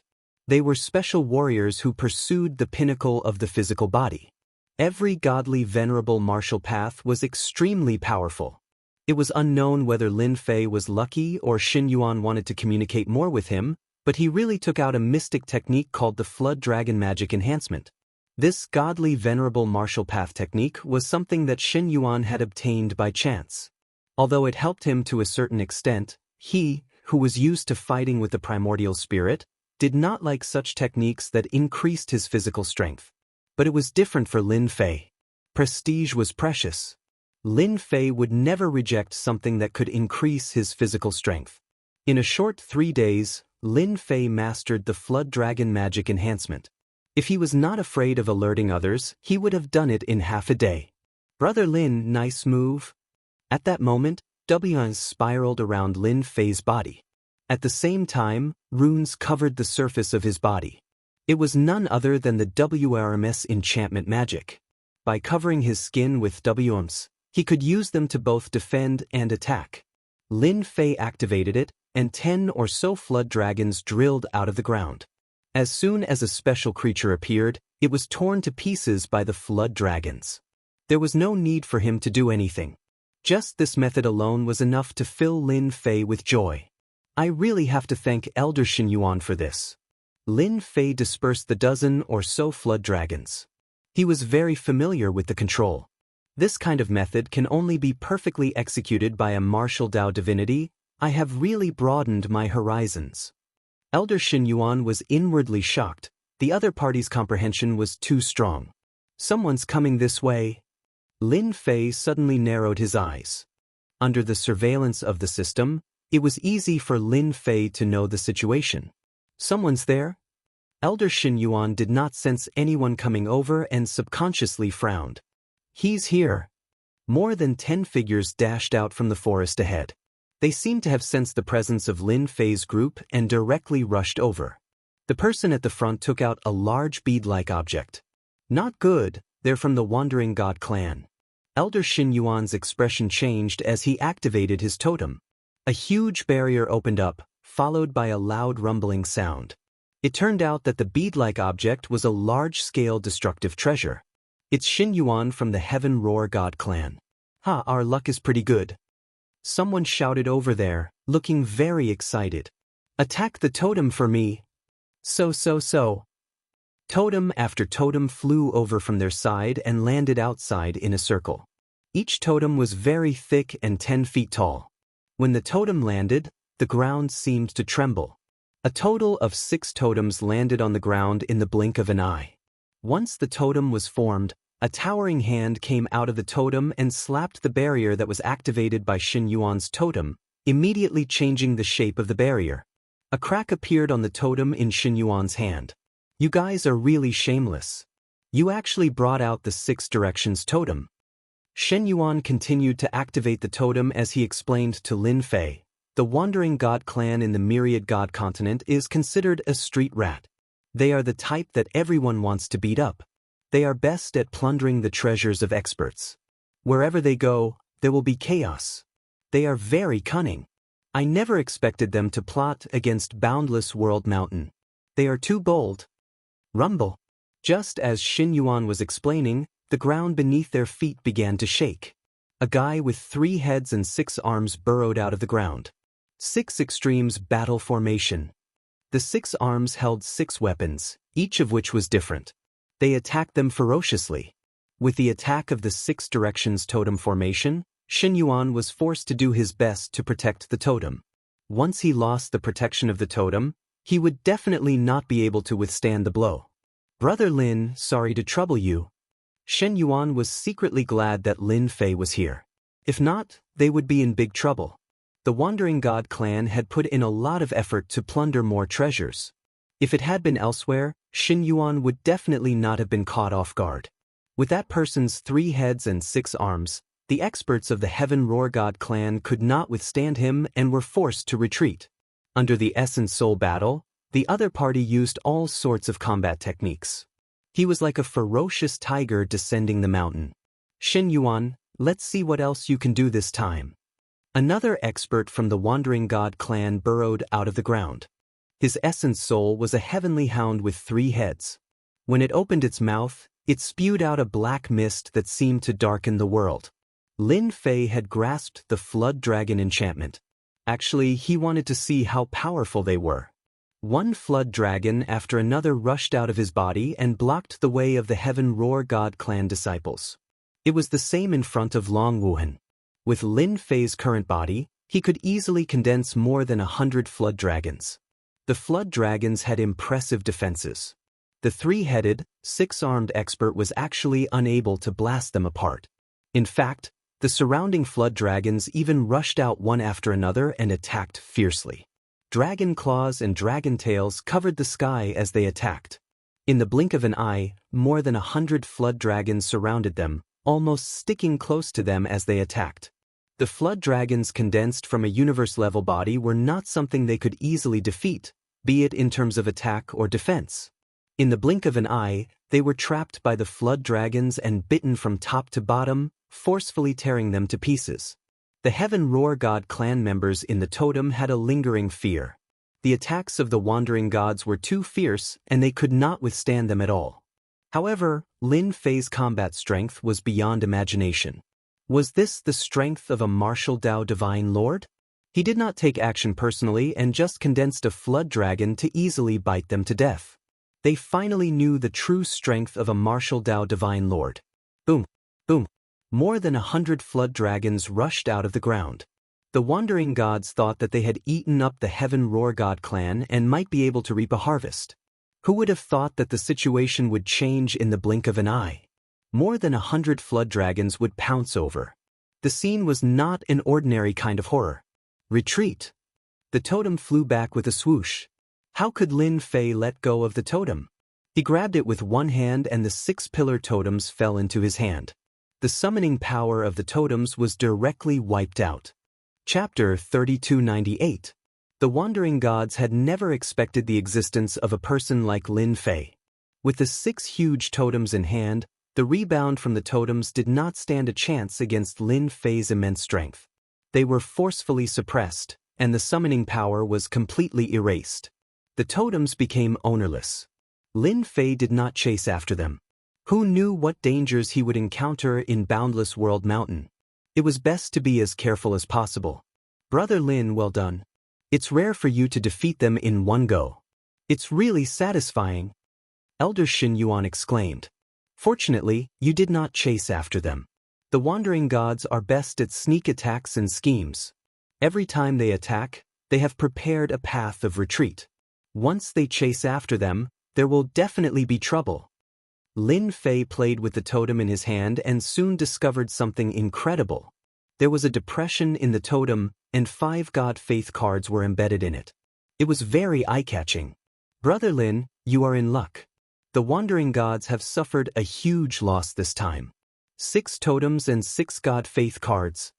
They were special warriors who pursued the pinnacle of the physical body. Every godly venerable martial path was extremely powerful. It was unknown whether Lin Fei was lucky or Xinyuan wanted to communicate more with him, but he really took out a mystic technique called the Flood Dragon Magic Enhancement. This godly venerable martial path technique was something that Xinyuan had obtained by chance. Although it helped him to a certain extent, he, who was used to fighting with the primordial spirit, did not like such techniques that increased his physical strength. But it was different for Lin Fei. Prestige was precious. Lin Fei would never reject something that could increase his physical strength. In a short 3 days, Lin Fei mastered the Flood Dragon magic enhancement. If he was not afraid of alerting others, he would have done it in half a day. Brother Lin, nice move. At that moment, WRMS spiraled around Lin Fei's body. At the same time, runes covered the surface of his body. It was none other than the WRMS enchantment magic. By covering his skin with WRMS, he could use them to both defend and attack. Lin Fei activated it, and 10 or so flood dragons drilled out of the ground. As soon as a special creature appeared, it was torn to pieces by the flood dragons. There was no need for him to do anything. Just this method alone was enough to fill Lin Fei with joy. I really have to thank Elder Xinyuan for this. Lin Fei dispersed the dozen or so flood dragons. He was very familiar with the control. This kind of method can only be perfectly executed by a martial Dao divinity. I have really broadened my horizons. Elder Xinyuan was inwardly shocked. The other party's comprehension was too strong. Someone's coming this way. Lin Fei suddenly narrowed his eyes. Under the surveillance of the system, it was easy for Lin Fei to know the situation. Someone's there? Elder Xinyuan did not sense anyone coming over and subconsciously frowned. He's here. More than 10 figures dashed out from the forest ahead. They seemed to have sensed the presence of Lin Fei's group and directly rushed over. The person at the front took out a large bead-like object. Not good, they're from the Wandering God clan. Elder Xinyuan's expression changed as he activated his totem. A huge barrier opened up, followed by a loud rumbling sound. It turned out that the bead-like object was a large-scale destructive treasure. It's Xinyuan from the Heaven Roar God clan. Ha, our luck is pretty good. Someone shouted over there, looking very excited. Attack the totem for me. So. Totem after totem flew over from their side and landed outside in a circle. Each totem was very thick and 10 feet tall. When the totem landed, the ground seemed to tremble. A total of 6 totems landed on the ground in the blink of an eye. Once the totem was formed, a towering hand came out of the totem and slapped the barrier that was activated by Xinyuan's totem, immediately changing the shape of the barrier. A crack appeared on the totem in Xinyuan's hand. You guys are really shameless. You actually brought out the 6 directions totem. Xinyuan continued to activate the totem as he explained to Lin Fei. The Wandering God clan in the Myriad God continent is considered a street rat. They are the type that everyone wants to beat up. They are best at plundering the treasures of experts. Wherever they go, there will be chaos. They are very cunning. I never expected them to plot against Boundless World Mountain. They are too bold. Rumble. Just as Xinyuan was explaining, the ground beneath their feet began to shake. A guy with 3 heads and 6 arms burrowed out of the ground. 6 Extremes Battle Formation. The 6 arms held 6 weapons, each of which was different. They attacked them ferociously. With the attack of the 6 Directions Totem Formation, Xinyuan was forced to do his best to protect the totem. Once he lost the protection of the totem, he would definitely not be able to withstand the blow. Brother Lin, sorry to trouble you. Xinyuan was secretly glad that Lin Fei was here. If not, they would be in big trouble. The Wandering God clan had put in a lot of effort to plunder more treasures. If it had been elsewhere, Xinyuan would definitely not have been caught off guard. With that person's 3 heads and 6 arms, the experts of the Heaven Roar God clan could not withstand him and were forced to retreat. Under the Essence Soul battle, the other party used all sorts of combat techniques. He was like a ferocious tiger descending the mountain. Xinyuan, let's see what else you can do this time. Another expert from the Wandering God clan burrowed out of the ground. His essence soul was a heavenly hound with 3 heads. When it opened its mouth, it spewed out a black mist that seemed to darken the world. Lin Fei had grasped the Flood Dragon enchantment. Actually, he wanted to see how powerful they were. One flood dragon after another rushed out of his body and blocked the way of the Heaven Roar God clan disciples. It was the same in front of Long Wuhan. With Lin Fei's current body, he could easily condense more than 100 flood dragons. The flood dragons had impressive defenses. The 3-headed, 6-armed expert was actually unable to blast them apart. In fact, the surrounding flood dragons even rushed out one after another and attacked fiercely. Dragon claws and dragon tails covered the sky as they attacked. In the blink of an eye, more than 100 flood dragons surrounded them, almost sticking close to them as they attacked. The flood dragons condensed from a universe-level body were not something they could easily defeat, be it in terms of attack or defense. In the blink of an eye, they were trapped by the flood dragons and bitten from top to bottom, forcefully tearing them to pieces. The Heaven Roar God clan members in the totem had a lingering fear. The attacks of the wandering gods were too fierce and they could not withstand them at all. However, Lin Fei's combat strength was beyond imagination. Was this the strength of a martial Dao Divine Lord? He did not take action personally and just condensed a flood dragon to easily bite them to death. They finally knew the true strength of a martial Dao Divine Lord. Boom, boom. More than 100 flood dragons rushed out of the ground. The wandering gods thought that they had eaten up the Heaven Roar God clan and might be able to reap a harvest. Who would have thought that the situation would change in the blink of an eye? More than 100 flood dragons would pounce over. The scene was not an ordinary kind of horror. Retreat. The totem flew back with a swoosh. How could Lin Fei let go of the totem? He grabbed it with one hand and the 6 pillar totems fell into his hand. The summoning power of the totems was directly wiped out. Chapter 3298. The wandering gods had never expected the existence of a person like Lin Fei. With the 6 huge totems in hand, the rebound from the totems did not stand a chance against Lin Fei's immense strength. They were forcefully suppressed, and the summoning power was completely erased. The totems became ownerless. Lin Fei did not chase after them. Who knew what dangers he would encounter in Boundless World Mountain? It was best to be as careful as possible. Brother Lin, well done. It's rare for you to defeat them in one go. It's really satisfying. Elder Xin Yuan exclaimed. Fortunately, you did not chase after them. The wandering gods are best at sneak attacks and schemes. Every time they attack, they have prepared a path of retreat. Once they chase after them, there will definitely be trouble. Lin Fei played with the totem in his hand and soon discovered something incredible. There was a depression in the totem, and 5 God Faith cards were embedded in it. It was very eye-catching. Brother Lin, you are in luck. The wandering gods have suffered a huge loss this time. 6 totems and 6 God Faith cards.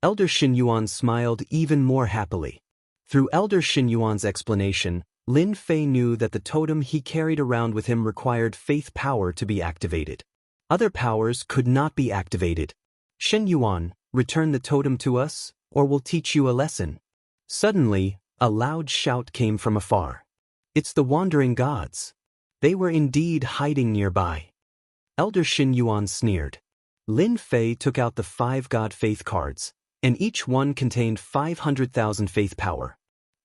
Elder Xin Yuan smiled even more happily. Through Elder Xin Yuan's explanation, Lin Fei knew that the totem he carried around with him required faith power to be activated. Other powers could not be activated. Xin Yuan, return the totem to us, or we'll teach you a lesson. Suddenly, a loud shout came from afar. It's the wandering gods. They were indeed hiding nearby. Elder Xin Yuan sneered. Lin Fei took out the 5 God Faith cards, and each one contained 500,000 faith power.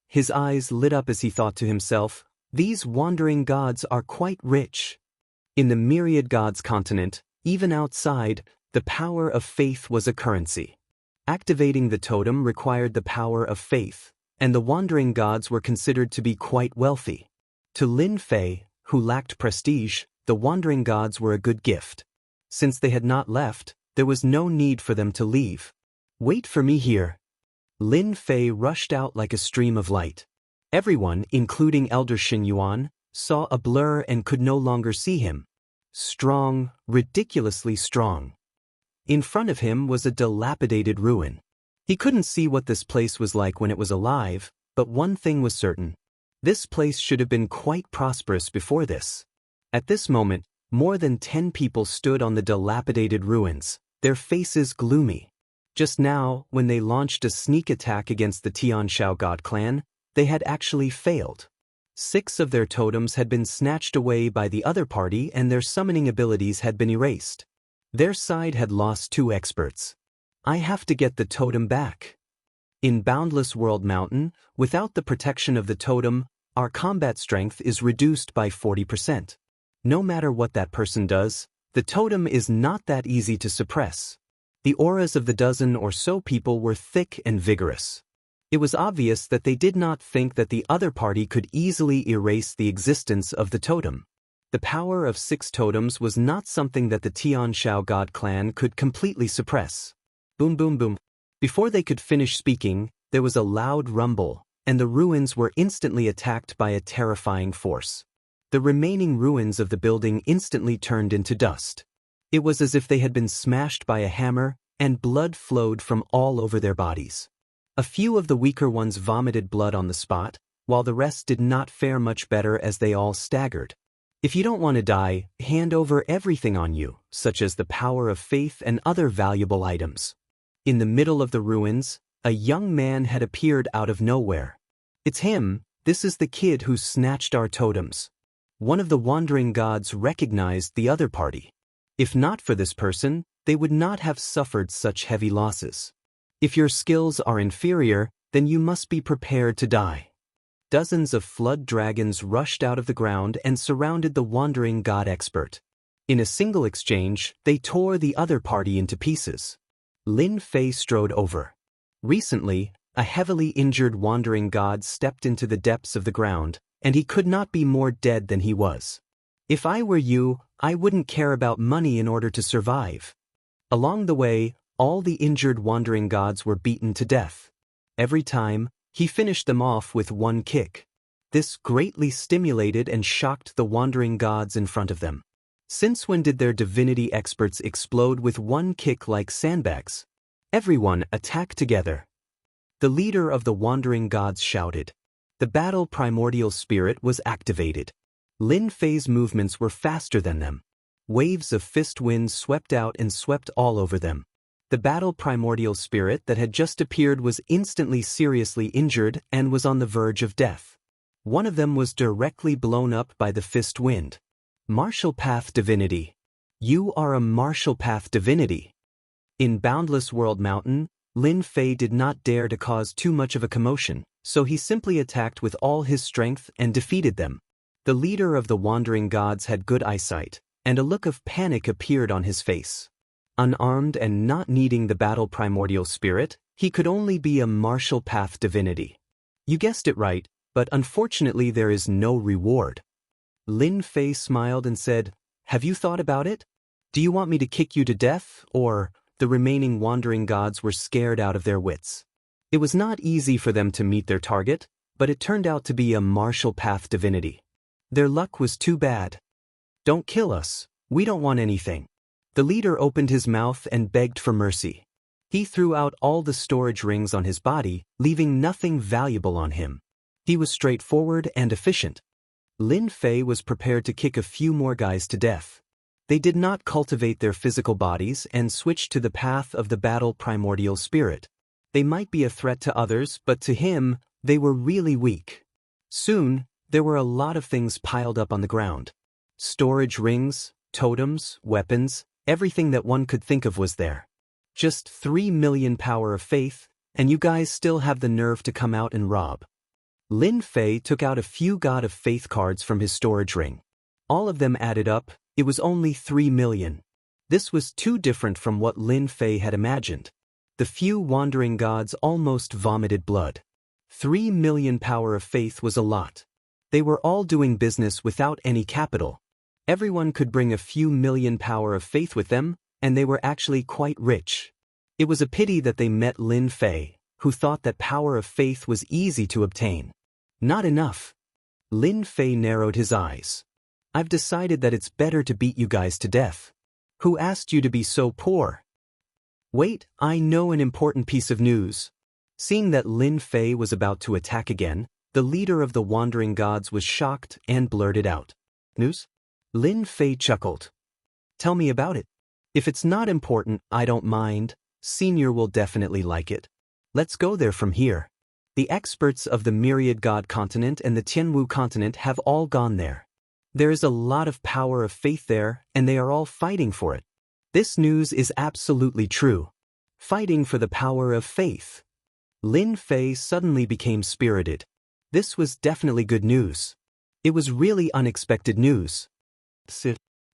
His eyes lit up as he thought to himself, these wandering gods are quite rich. In the myriad gods continent, even outside, the power of faith was a currency. Activating the totem required the power of faith, and the wandering gods were considered to be quite wealthy. To Lin Fei, who lacked prestige, the wandering gods were a good gift. Since they had not left, there was no need for them to leave. Wait for me here. Lin Fei rushed out like a stream of light. Everyone, including Elder Xin Yuan, saw a blur and could no longer see him. Strong, ridiculously strong. In front of him was a dilapidated ruin. He couldn't see what this place was like when it was alive, but one thing was certain. This place should have been quite prosperous before this. At this moment, more than 10 people stood on the dilapidated ruins, their faces gloomy. Just now, when they launched a sneak attack against the Tianshao God clan, they had actually failed. 6 of their totems had been snatched away by the other party and their summoning abilities had been erased. Their side had lost 2 experts. I have to get the totem back. In Boundless World Mountain, without the protection of the totem, our combat strength is reduced by 40%. No matter what that person does, the totem is not that easy to suppress. The auras of the dozen or so people were thick and vigorous. It was obvious that they did not think that the other party could easily erase the existence of the totem. The power of 6 totems was not something that the Tianshao God clan could completely suppress. Boom boom boom. Before they could finish speaking, there was a loud rumble, and the ruins were instantly attacked by a terrifying force. The remaining ruins of the building instantly turned into dust. It was as if they had been smashed by a hammer, and blood flowed from all over their bodies. A few of the weaker ones vomited blood on the spot, while the rest did not fare much better as they all staggered. If you don't want to die, hand over everything on you, such as the power of faith and other valuable items. In the middle of the ruins, a young man had appeared out of nowhere. It's him, this is the kid who snatched our totems. One of the wandering gods recognized the other party. If not for this person, they would not have suffered such heavy losses. If your skills are inferior, then you must be prepared to die. Dozens of flood dragons rushed out of the ground and surrounded the wandering god expert. In a single exchange, they tore the other party into pieces. Lin Fei strode over. Recently, a heavily injured wandering god stepped into the depths of the ground, and he could not be more dead than he was. If I were you, I wouldn't care about money in order to survive. Along the way, all the injured wandering gods were beaten to death. Every time, he finished them off with one kick. This greatly stimulated and shocked the wandering gods in front of them. Since when did their divinity experts explode with one kick like sandbags? Everyone attack together. The leader of the wandering gods shouted. The battle primordial spirit was activated. Lin Fei's movements were faster than them. Waves of fist wind swept out and swept all over them. The battle primordial spirit that had just appeared was instantly seriously injured and was on the verge of death. One of them was directly blown up by the fist wind. Martial Path Divinity. You are a Martial Path Divinity. In Boundless World Mountain, Lin Fei did not dare to cause too much of a commotion, so he simply attacked with all his strength and defeated them. The leader of the wandering gods had good eyesight, and a look of panic appeared on his face. Unarmed and not needing the battle primordial spirit, he could only be a Martial Path Divinity. You guessed it right, but unfortunately there is no reward. Lin Fei smiled and said, "Have you thought about it? Do you want me to kick you to death, or?" The remaining wandering gods were scared out of their wits. It was not easy for them to meet their target, but it turned out to be a Martial Path Divinity. Their luck was too bad. "Don't kill us, we don't want anything." The leader opened his mouth and begged for mercy. He threw out all the storage rings on his body, leaving nothing valuable on him. He was straightforward and efficient. Lin Fei was prepared to kick a few more guys to death. They did not cultivate their physical bodies and switch to the path of the battle primordial spirit. They might be a threat to others, but to him, they were really weak. Soon, there were a lot of things piled up on the ground. Storage rings, totems, weapons, everything that one could think of was there. Just 3 million power of faith, and you guys still have the nerve to come out and rob. Lin Fei took out a few God of Faith cards from his storage ring. All of them added up, it was only 3 million. This was too different from what Lin Fei had imagined. The few wandering gods almost vomited blood. 3 million power of faith was a lot. They were all doing business without any capital. Everyone could bring a few million power of faith with them, and they were actually quite rich. It was a pity that they met Lin Fei, who thought that power of faith was easy to obtain. Not enough. Lin Fei narrowed his eyes. "I've decided that it's better to beat you guys to death. Who asked you to be so poor?" "Wait, I know an important piece of news." Seeing that Lin Fei was about to attack again, the leader of the wandering gods was shocked and blurted out, "News?" Lin Fei chuckled. "Tell me about it. If it's not important, I don't mind. Senior will definitely like it. Let's go there from here." The experts of the Myriad God continent and the Jianghu continent have all gone there. There is a lot of power of faith there, and they are all fighting for it. This news is absolutely true. Fighting for the power of faith. Lin Fei suddenly became spirited. This was definitely good news. It was really unexpected news.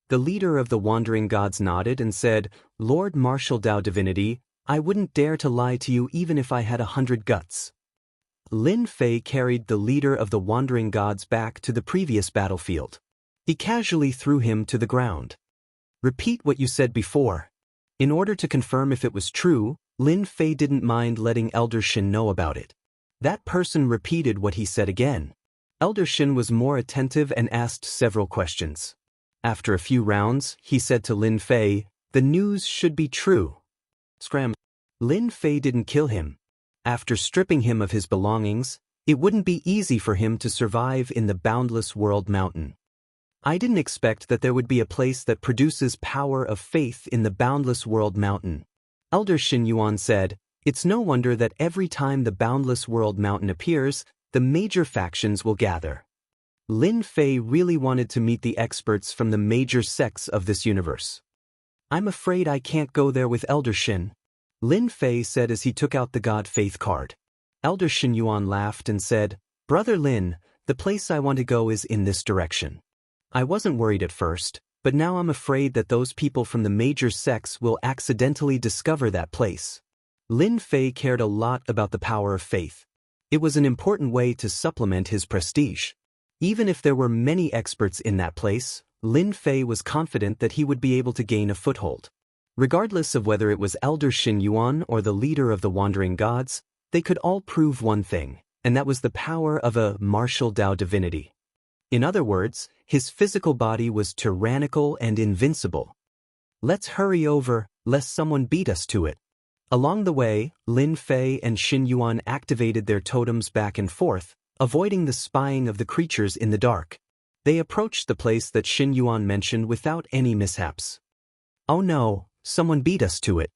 The leader of the wandering gods nodded and said, "Lord Martial Dao Divinity, I wouldn't dare to lie to you even if I had 100 guts." Lin Fei carried the leader of the wandering gods back to the previous battlefield. He casually threw him to the ground. "Repeat what you said before." In order to confirm if it was true, Lin Fei didn't mind letting Elder Shin know about it. That person repeated what he said again. Elder Shin was more attentive and asked several questions. After a few rounds, he said to Lin Fei, "The news should be true." Scram. Lin Fei didn't kill him. After stripping him of his belongings, it wouldn't be easy for him to survive in the boundless world mountain. I didn't expect that there would be a place that produces power of faith in the boundless world mountain. Elder Shin Yuan said, "It's no wonder that every time the boundless world mountain appears, the major factions will gather." Lin Fei really wanted to meet the experts from the major sects of this universe. "I'm afraid I can't go there with Elder Shin," Lin Fei said as he took out the God Faith card. Elder Shin Yuan laughed and said, "Brother Lin, the place I want to go is in this direction. I wasn't worried at first, but now I'm afraid that those people from the major sects will accidentally discover that place." Lin Fei cared a lot about the power of faith. It was an important way to supplement his prestige. Even if there were many experts in that place, Lin Fei was confident that he would be able to gain a foothold. Regardless of whether it was Elder Shin Yuan or the leader of the Wandering Gods, they could all prove one thing, and that was the power of a martial Dao divinity. In other words, his physical body was tyrannical and invincible. "Let's hurry over, lest someone beat us to it." Along the way, Lin Fei and Shin Yuan activated their totems back and forth, avoiding the spying of the creatures in the dark. They approached the place that Shin Yuan mentioned without any mishaps. "Oh no, someone beat us to it.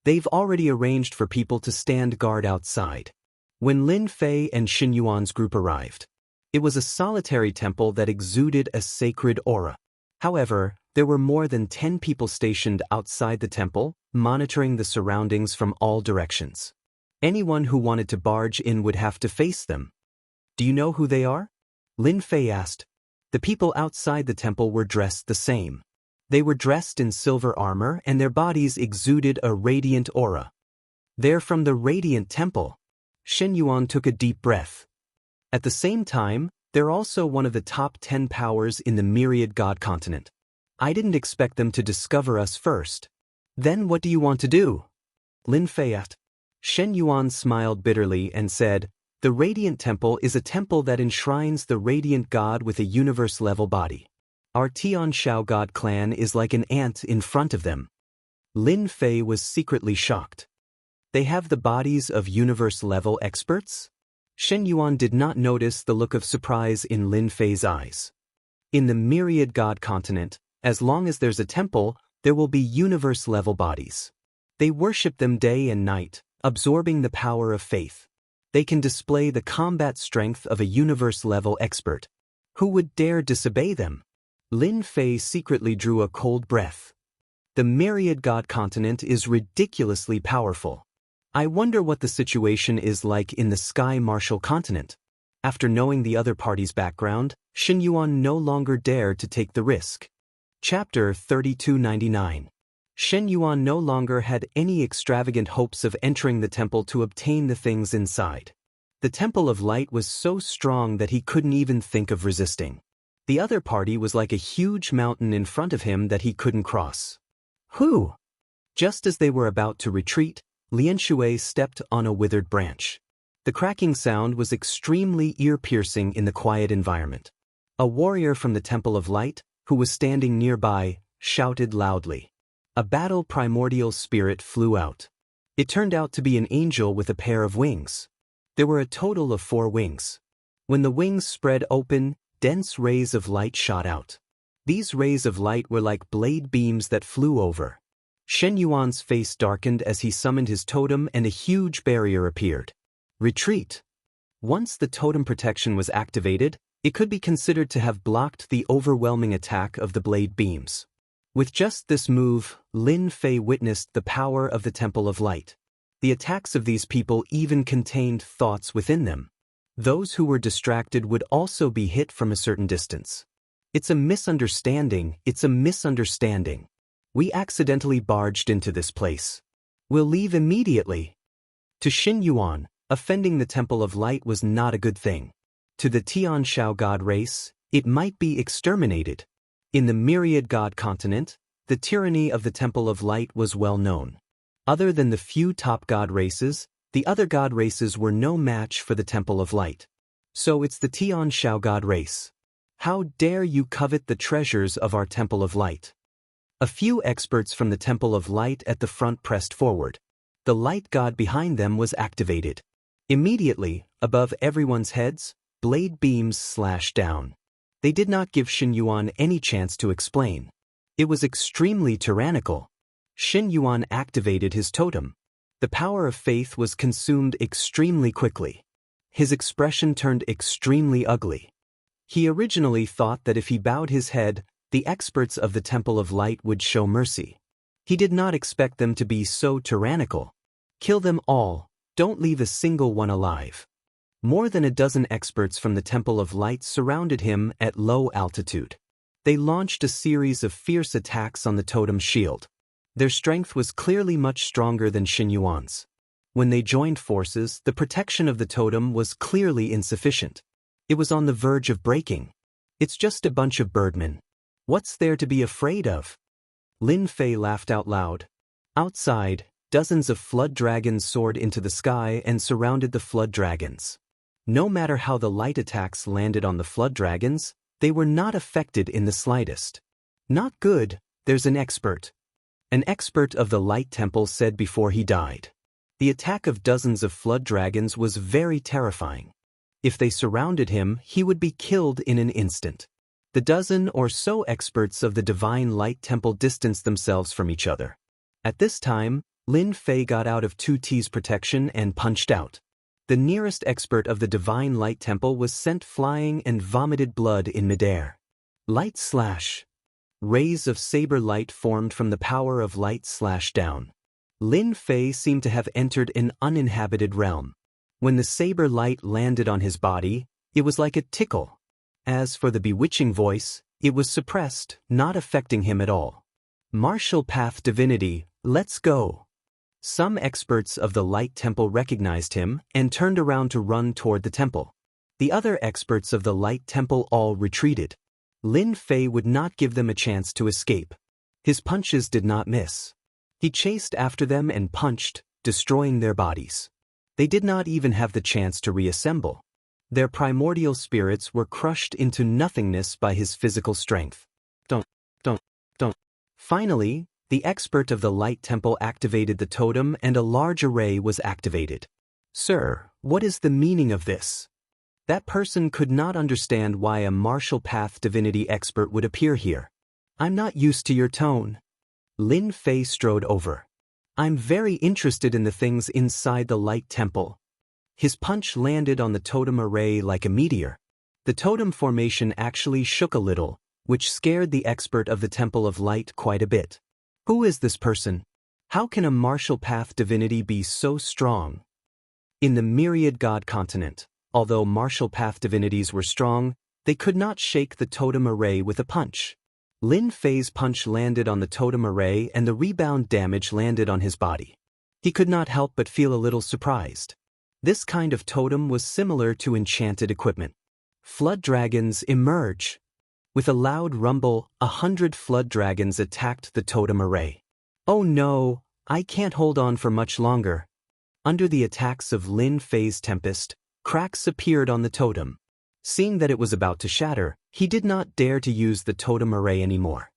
They've already arranged for people to stand guard outside." When Lin Fei and Shin Yuan's group arrived, it was a solitary temple that exuded a sacred aura. However, there were more than 10 people stationed outside the temple, monitoring the surroundings from all directions. Anyone who wanted to barge in would have to face them. "Do you know who they are?" Lin Fei asked. The people outside the temple were dressed the same. They were dressed in silver armor and their bodies exuded a radiant aura. "They're from the Radiant Temple." Shin Yuan took a deep breath. At the same time, they're also one of the top 10 powers in the Myriad God continent. I didn't expect them to discover us first. "Then what do you want to do?" Lin Fei asked. Shen Yuan smiled bitterly and said, "The Radiant Temple is a temple that enshrines the Radiant God with a universe-level body. Our Tianshao God clan is like an ant in front of them." Lin Fei was secretly shocked. They have the bodies of universe-level experts? Shen Yuan did not notice the look of surprise in Lin Fei's eyes. In the Myriad God continent, as long as there's a temple, there will be universe-level bodies. They worship them day and night, absorbing the power of faith. They can display the combat strength of a universe-level expert. Who would dare disobey them? Lin Fei secretly drew a cold breath. The Myriad God continent is ridiculously powerful. I wonder what the situation is like in the Sky Martial continent. After knowing the other party's background, Shin Yuan no longer dared to take the risk. Chapter 3299. Shen Yuan no longer had any extravagant hopes of entering the temple to obtain the things inside. The Temple of Light was so strong that he couldn't even think of resisting. The other party was like a huge mountain in front of him that he couldn't cross. "Who?" Just as they were about to retreat, Lian Shui stepped on a withered branch. The cracking sound was extremely ear-piercing in the quiet environment. A warrior from the Temple of Light, who was standing nearby, shouted loudly. A battle primordial spirit flew out. It turned out to be an angel with a pair of wings. There were a total of 4 wings. When the wings spread open, dense rays of light shot out. These rays of light were like blade beams that flew over. Shen Yuan's face darkened as he summoned his totem and a huge barrier appeared. Retreat. Once the totem protection was activated, it could be considered to have blocked the overwhelming attack of the blade beams. With just this move, Lin Fei witnessed the power of the Temple of Light. The attacks of these people even contained thoughts within them. Those who were distracted would also be hit from a certain distance. It's a misunderstanding. We accidentally barged into this place. We'll leave immediately. To Shin Yuan, offending the Temple of Light was not a good thing. To the Tianshao God race, it might be exterminated. In the Myriad God continent, the tyranny of the Temple of Light was well known. Other than the few top god races, The other god races were no match for the Temple of Light. So it's the Tian Shao god race. How dare you covet the treasures of our Temple of Light? A few experts from the Temple of Light at the front pressed forward. The light god behind them was activated. Immediately, above everyone's heads, blade beams slashed down. They did not give Xin Yuan any chance to explain. It was extremely tyrannical. Xin Yuan activated his totem. The power of faith was consumed extremely quickly. His expression turned extremely ugly. He originally thought that if he bowed his head, the experts of the Temple of Light would show mercy. He did not expect them to be so tyrannical. Kill them all, don't leave a single one alive. More than a dozen experts from the Temple of Light surrounded him at low altitude. They launched a series of fierce attacks on the totem shield. Their strength was clearly much stronger than Xin Yuan's. When they joined forces, the protection of the totem was clearly insufficient. It was on the verge of breaking. It's just a bunch of birdmen. What's there to be afraid of? Lin Fei laughed out loud. Outside, dozens of flood dragons soared into the sky and surrounded the flood dragons. No matter how the light attacks landed on the flood dragons, they were not affected in the slightest. Not good, there's an expert. An expert of the Light Temple said before he died. The attack of dozens of flood dragons was very terrifying. If they surrounded him, he would be killed in an instant. The dozen or so experts of the Divine Light Temple distanced themselves from each other. At this time, Lin Fei got out of 2T's protection and punched out. The nearest expert of the Divine Light Temple was sent flying and vomited blood in midair. Light slash. Rays of saber light formed from the power of light slashed down. Lin Fei seemed to have entered an uninhabited realm. When the saber light landed on his body, it was like a tickle. As for the bewitching voice, it was suppressed, not affecting him at all. Martial path divinity, let's go. Some experts of the Light Temple recognized him and turned around to run toward the temple. The other experts of the Light Temple all retreated. Lin Fei would not give them a chance to escape. His punches did not miss. He chased after them and punched, destroying their bodies. They did not even have the chance to reassemble. Their primordial spirits were crushed into nothingness by his physical strength. Don't. Finally, the expert of the Light Temple activated the totem and a large array was activated. Sir, what is the meaning of this? That person could not understand why a martial path divinity expert would appear here. I'm not used to your tone. Lin Fei strode over. I'm very interested in the things inside the Light Temple. His punch landed on the totem array like a meteor. The totem formation actually shook a little, which scared the expert of the Temple of Light quite a bit. Who is this person? How can a martial path divinity be so strong? In the myriad god continent, although martial path divinities were strong, they could not shake the totem array with a punch. Lin Fei's punch landed on the totem array and the rebound damage landed on his body. He could not help but feel a little surprised. This kind of totem was similar to enchanted equipment. Flood dragons emerge. With a loud rumble, 100 flood dragons attacked the totem array. Oh no, I can't hold on for much longer. Under the attacks of Lin Fei's tempest, cracks appeared on the totem. Seeing that it was about to shatter, he did not dare to use the totem array anymore.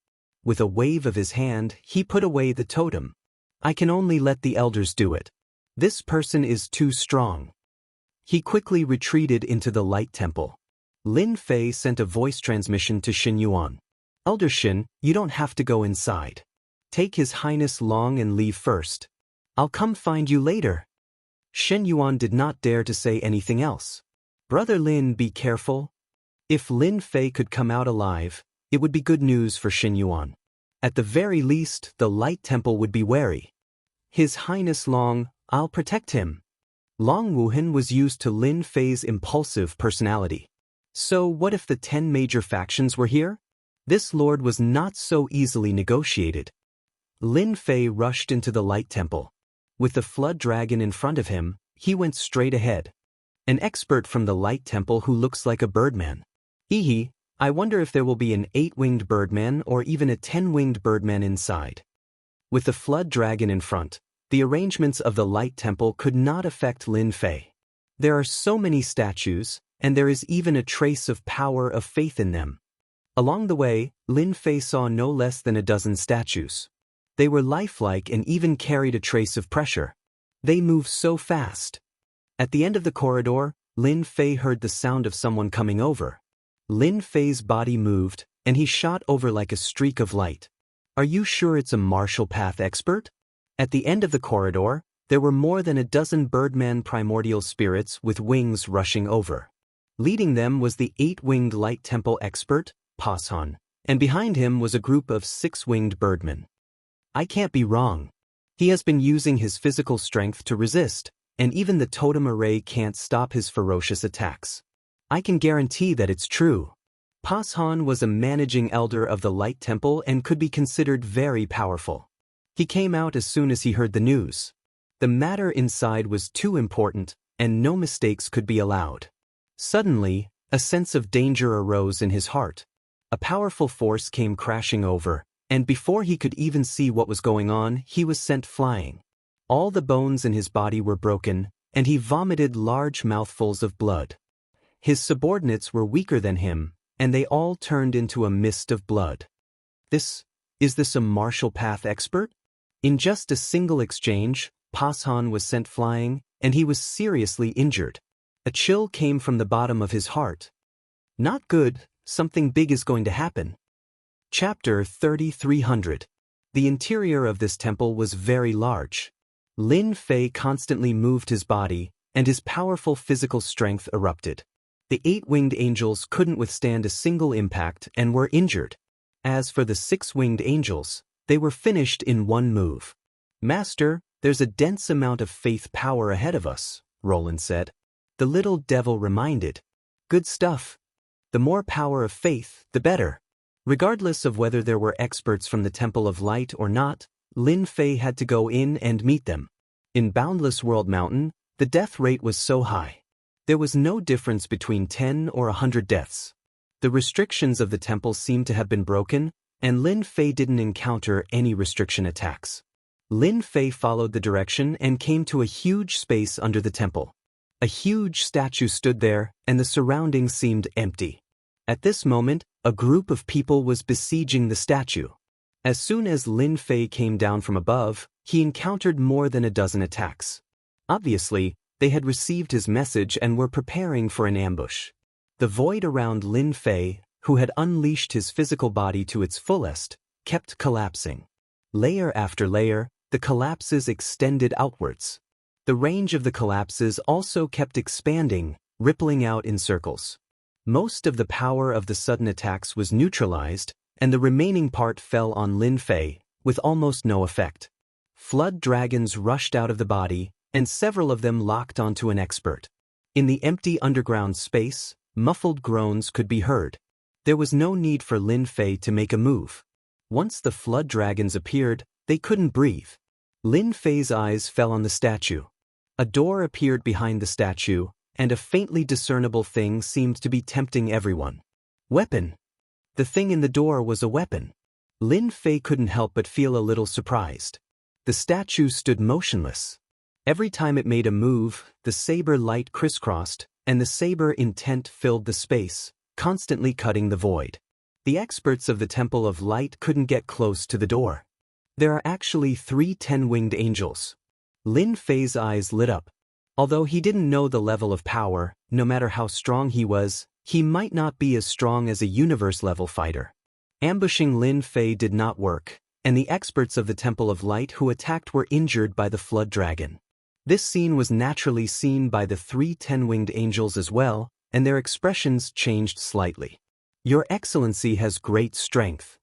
With a wave of his hand, he put away the totem. I can only let the elders do it. This person is too strong. He quickly retreated into the Light Temple. Lin Fei sent a voice transmission to Xin Yuan. Elder Xin, you don't have to go inside. Take His Highness Long and leave first. I'll come find you later. Xin Yuan did not dare to say anything else. Brother Lin, be careful. If Lin Fei could come out alive, it would be good news for Xin Yuan. At the very least, the Light Temple would be wary. His Highness Long, I'll protect him. Long Wuhan was used to Lin Fei's impulsive personality. So what if the 10 major factions were here? This lord was not so easily negotiated. Lin Fei rushed into the Light Temple. With the flood dragon in front of him, he went straight ahead. An expert from the Light Temple who looks like a birdman. Ehe, I wonder if there will be an 8-winged birdman or even a 10-winged birdman inside. With the flood dragon in front, The arrangements of the Light Temple could not affect Lin Fei. There are so many statues, and there is even a trace of power of faith in them. Along the way, Lin Fei saw no less than a dozen statues. They were lifelike and even carried a trace of pressure. They moved so fast. At the end of the corridor, Lin Fei heard the sound of someone coming over. Lin Fei's body moved, and he shot over like a streak of light. Are you sure it's a martial path expert? At the end of the corridor, there were more than a dozen birdman primordial spirits with wings rushing over. Leading them was the 8-winged Light Temple expert, Pashan, and behind him was a group of 6-winged birdmen. I can't be wrong. He has been using his physical strength to resist, and even the totem array can't stop his ferocious attacks. I can guarantee that it's true. Pashan was a managing elder of the Light Temple and could be considered very powerful. He came out as soon as he heard the news. The matter inside was too important, and no mistakes could be allowed. Suddenly, a sense of danger arose in his heart. A powerful force came crashing over, and before he could even see what was going on, he was sent flying. All the bones in his body were broken, and he vomited large mouthfuls of blood. His subordinates were weaker than him, and they all turned into a mist of blood. Is this a martial path expert? In just a single exchange, Pashan was sent flying, and he was seriously injured. A chill came from the bottom of his heart. Not good, something big is going to happen. Chapter 3300. The interior of this temple was very large. Lin Fei constantly moved his body, and his powerful physical strength erupted. The 8-winged angels couldn't withstand a single impact and were injured. As for the 6-winged angels, they were finished in one move. Master, there's a dense amount of faith power ahead of us, Roland said. The little devil reminded. Good stuff. The more power of faith, the better. Regardless of whether there were experts from the Temple of Light or not, Lin Fei had to go in and meet them. In Boundless World Mountain, the death rate was so high. There was no difference between 10 or 100 deaths. The restrictions of the temple seemed to have been broken, and Lin Fei didn't encounter any restriction attacks. Lin Fei followed the direction and came to a huge space under the temple. A huge statue stood there, and the surroundings seemed empty. At this moment, a group of people was besieging the statue. As soon as Lin Fei came down from above, he encountered more than a dozen attacks. Obviously, they had received his message and were preparing for an ambush. The void around Lin Fei, who had unleashed his physical body to its fullest, kept collapsing. Layer after layer, the collapses extended outwards. The range of the collapses also kept expanding, rippling out in circles. Most of the power of the sudden attacks was neutralized, and the remaining part fell on Lin Fei, with almost no effect. Flood dragons rushed out of the body, and several of them locked onto an expert. In the empty underground space, muffled groans could be heard. There was no need for Lin Fei to make a move. Once the flood dragons appeared, they couldn't breathe. Lin Fei's eyes fell on the statue. A door appeared behind the statue, and a faintly discernible thing seemed to be tempting everyone. Weapon. The thing in the door was a weapon. Lin Fei couldn't help but feel a little surprised. The statue stood motionless. Every time it made a move, the saber light crisscrossed, and the saber intent filled the space, constantly cutting the void. The experts of the Temple of Light couldn't get close to the door. There are actually 3 10-winged angels. Lin Fei's eyes lit up. Although he didn't know the level of power, no matter how strong he was, he might not be as strong as a universe-level fighter. Ambushing Lin Fei did not work, and the experts of the Temple of Light who attacked were injured by the flood dragon. This scene was naturally seen by the 3 10-winged angels as well, and their expressions changed slightly. Your Excellency has great strength.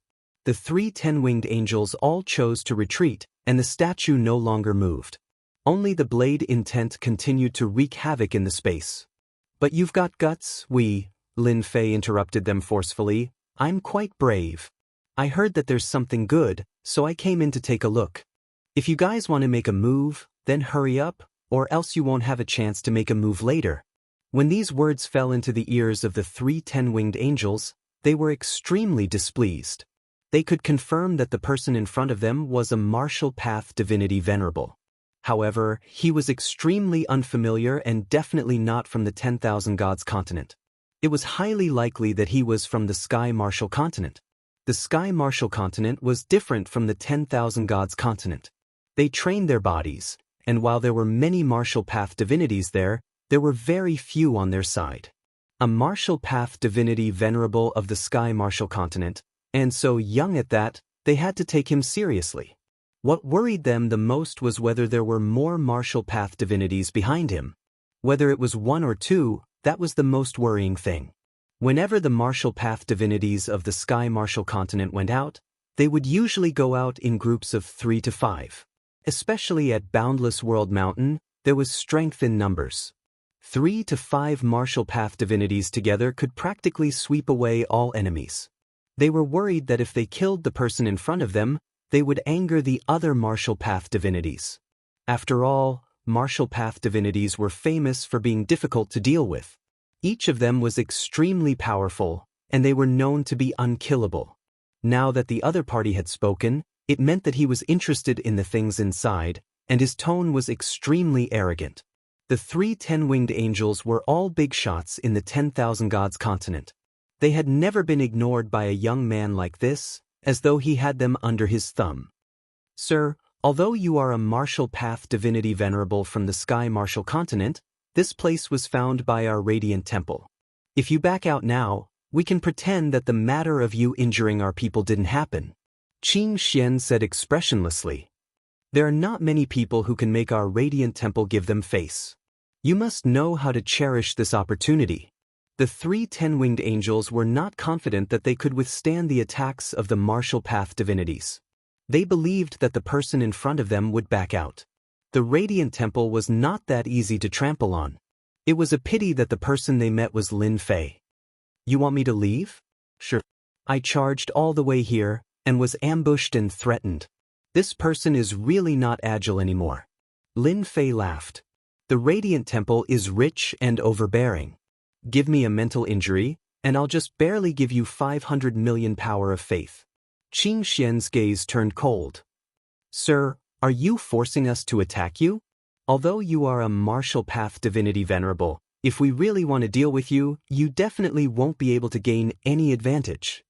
The 3 10-winged angels all chose to retreat, and the statue no longer moved. Only the blade intent continued to wreak havoc in the space. But you've got guts, Lin Fei interrupted them forcefully. I'm quite brave. I heard that there's something good, so I came in to take a look. If you guys want to make a move, then hurry up, or else you won't have a chance to make a move later. When these words fell into the ears of the 3 10-winged angels, they were extremely displeased. They could confirm that the person in front of them was a martial path divinity venerable. However, he was extremely unfamiliar and definitely not from the 10,000 Gods continent. It was highly likely that he was from the Sky Martial continent. The Sky Martial continent was different from the 10,000 Gods continent. They trained their bodies, and while there were many martial path divinities there were very few on their side. A martial path divinity venerable of the Sky Martial continent, and so young at that, they had to take him seriously. What worried them the most was whether there were more martial path divinities behind him. Whether it was one or two, that was the most worrying thing. Whenever the martial path divinities of the Sky Martial continent went out, they would usually go out in groups of 3 to 5. Especially at Boundless World Mountain, there was strength in numbers. 3 to 5 martial path divinities together could practically sweep away all enemies. They were worried that if they killed the person in front of them, they would anger the other martial path divinities. After all, martial path divinities were famous for being difficult to deal with. Each of them was extremely powerful, and they were known to be unkillable. Now that the other party had spoken, it meant that he was interested in the things inside, and his tone was extremely arrogant. The 3 10-winged angels were all big shots in the 10,000 Gods continent. They had never been ignored by a young man like this, as though he had them under his thumb. Sir, although you are a martial path divinity venerable from the Sky Martial continent, this place was found by our Radiant Temple. If you back out now, we can pretend that the matter of you injuring our people didn't happen. Qing Xian said expressionlessly. There are not many people who can make our Radiant Temple give them face. You must know how to cherish this opportunity. The 3 10-winged angels were not confident that they could withstand the attacks of the martial path divinities. They believed that the person in front of them would back out. The Radiant Temple was not that easy to trample on. It was a pity that the person they met was Lin Fei. You want me to leave? Sure. I charged all the way here, and was ambushed and threatened. This person is really not agile anymore. Lin Fei laughed. The Radiant Temple is rich and overbearing. Give me a mental injury, and I'll just barely give you 500 million power of faith. Qing Xian's gaze turned cold. Sir, are you forcing us to attack you? Although you are a martial path divinity venerable, if we really want to deal with you, you definitely won't be able to gain any advantage.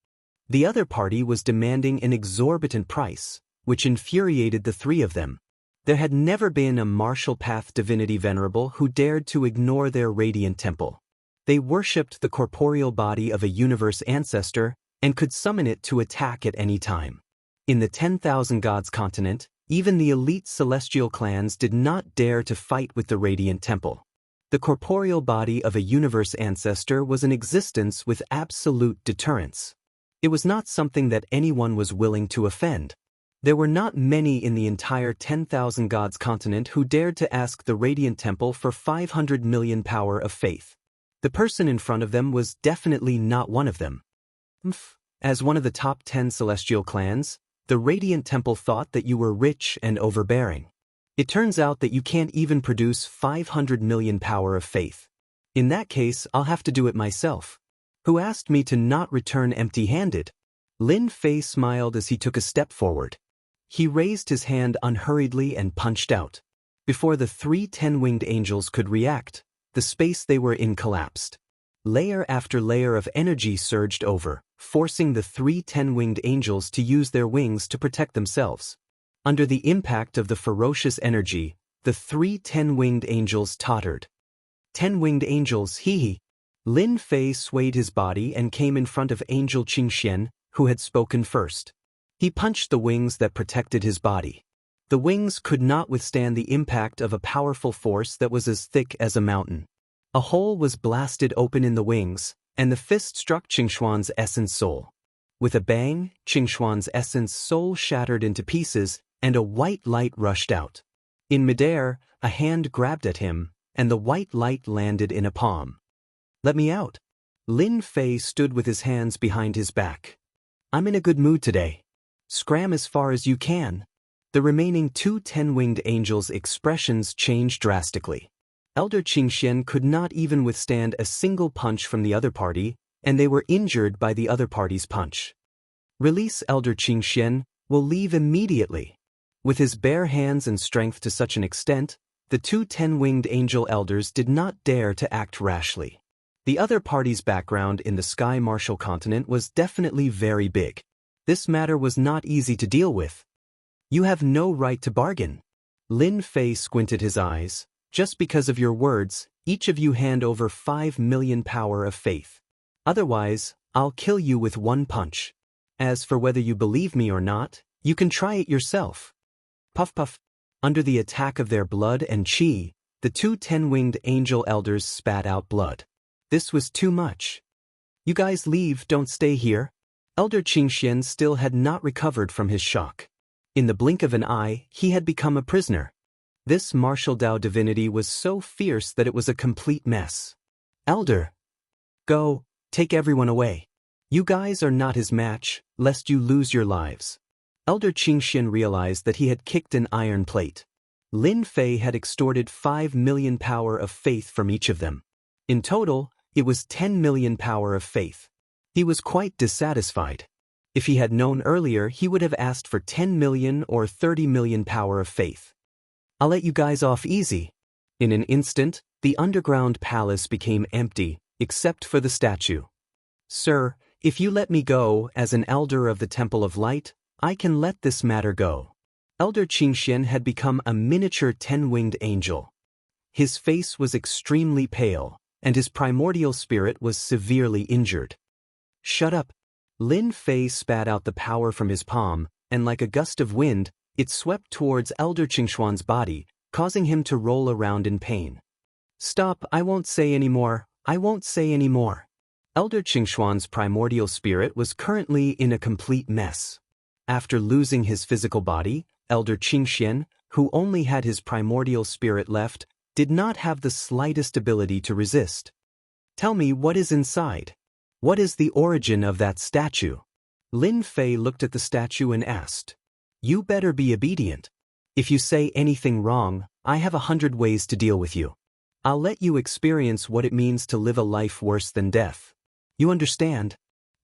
The other party was demanding an exorbitant price, which infuriated the three of them. There had never been a martial path divinity venerable who dared to ignore their Radiant Temple. They worshipped the corporeal body of a universe ancestor and could summon it to attack at any time. In the 10,000 Gods continent, even the elite celestial clans did not dare to fight with the Radiant Temple. The corporeal body of a universe ancestor was in existence with absolute deterrence. It was not something that anyone was willing to offend. There were not many in the entire 10,000 Gods continent who dared to ask the Radiant Temple for 500 million power of faith. The person in front of them was definitely not one of them. As one of the top 10 celestial clans, the Radiant Temple thought that you were rich and overbearing. It turns out that you can't even produce 500 million power of faith. In that case, I'll have to do it myself. Who asked me to not return empty-handed? Lin Fei smiled as he took a step forward. He raised his hand unhurriedly and punched out. Before the 3 10-winged angels could react, the space they were in collapsed. Layer after layer of energy surged over, forcing the 3 10-winged angels to use their wings to protect themselves. Under the impact of the ferocious energy, the 3 10-winged angels tottered. 10-winged angels, hee. Lin Fei swayed his body and came in front of Angel Qingxian, who had spoken first. He punched the wings that protected his body. The wings could not withstand the impact of a powerful force that was as thick as a mountain. A hole was blasted open in the wings, and the fist struck Qingshuan's essence soul. With a bang, Qingshuan's essence soul shattered into pieces, and a white light rushed out. In midair, a hand grabbed at him, and the white light landed in a palm. Let me out. Lin Fei stood with his hands behind his back. I'm in a good mood today. Scram as far as you can. The remaining 2 10-winged angels' expressions changed drastically. Elder Qingxian could not even withstand a single punch from the other party, and they were injured by the other party's punch. Release Elder Qingxian, we'll leave immediately. With his bare hands and strength to such an extent, the two 10-winged angel elders did not dare to act rashly. The other party's background in the Sky Martial continent was definitely very big. This matter was not easy to deal with. You have no right to bargain. Lin Fei squinted his eyes. Just because of your words, each of you hand over 5 million power of faith. Otherwise, I'll kill you with one punch. As for whether you believe me or not, you can try it yourself. Puff puff. Under the attack of their blood and chi, the two 10-winged angel elders spat out blood. This was too much. You guys leave, don't stay here. Elder Qingxian still had not recovered from his shock. In the blink of an eye, he had become a prisoner. This martial Dao divinity was so fierce that it was a complete mess. Elder. Go, take everyone away. You guys are not his match, lest you lose your lives. Elder Qingxian realized that he had kicked an iron plate. Lin Fei had extorted 5 million power of faith from each of them. In total, it was 10 million power of faith. He was quite dissatisfied. If he had known earlier, he would have asked for 10 million or 30 million power of faith. I'll let you guys off easy. In an instant, the underground palace became empty, except for the statue. Sir, if you let me go, as an elder of the Temple of Light, I can let this matter go. Elder Qingxian had become a miniature 10-winged angel. His face was extremely pale, and his primordial spirit was severely injured. Shut up. Lin Fei spat out the power from his palm, and like a gust of wind, it swept towards Elder Qingxuan's body, causing him to roll around in pain. Stop, I won't say any more, I won't say any more. Elder Qingxuan's primordial spirit was currently in a complete mess. After losing his physical body, Elder Qingxian, who only had his primordial spirit left, did not have the slightest ability to resist. Tell me what is inside. What is the origin of that statue? Lin Fei looked at the statue and asked. You better be obedient. If you say anything wrong, I have 100 ways to deal with you. I'll let you experience what it means to live a life worse than death. You understand?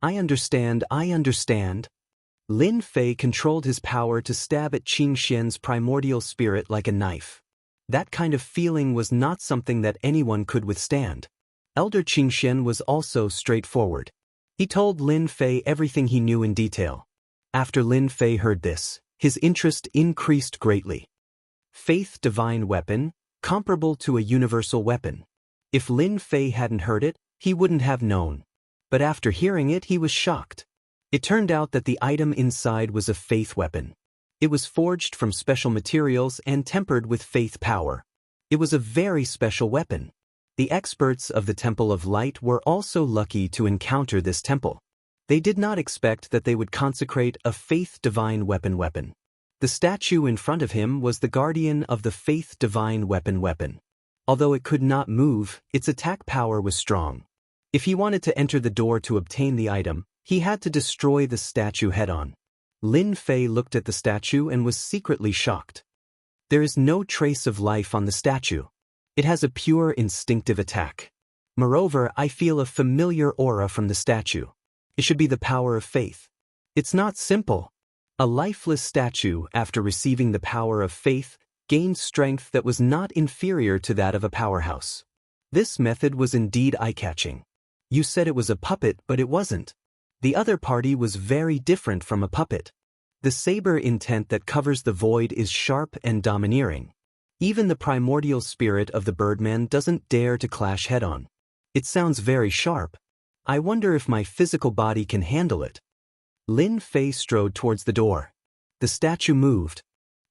I understand, I understand. Lin Fei controlled his power to stab at Qingxian's primordial spirit like a knife. That kind of feeling was not something that anyone could withstand. Elder Qingxian was also straightforward. He told Lin Fei everything he knew in detail. After Lin Fei heard this, his interest increased greatly. Faith divine weapon, comparable to a universal weapon. If Lin Fei hadn't heard it, he wouldn't have known. But after hearing it, he was shocked. It turned out that the item inside was a faith weapon. It was forged from special materials and tempered with faith power. It was a very special weapon. The experts of the Temple of Light were also lucky to encounter this temple. They did not expect that they would consecrate a faith divine weapon. The statue in front of him was the guardian of the faith divine weapon. Although it could not move, its attack power was strong. If he wanted to enter the door to obtain the item, he had to destroy the statue head-on. Lin Fei looked at the statue and was secretly shocked. There is no trace of life on the statue. It has a pure instinctive attack. Moreover, I feel a familiar aura from the statue. It should be the power of faith. It's not simple. A lifeless statue, after receiving the power of faith, gained strength that was not inferior to that of a powerhouse. This method was indeed eye-catching. You said it was a puppet, but it wasn't. The other party was very different from a puppet. The saber intent that covers the void is sharp and domineering. Even the primordial spirit of the birdman doesn't dare to clash head-on. It sounds very sharp. I wonder if my physical body can handle it. Lin Fei strode towards the door. The statue moved.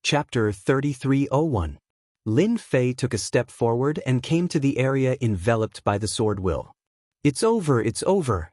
Chapter 3301. Lin Fei took a step forward and came to the area enveloped by the sword will. It's over, it's over.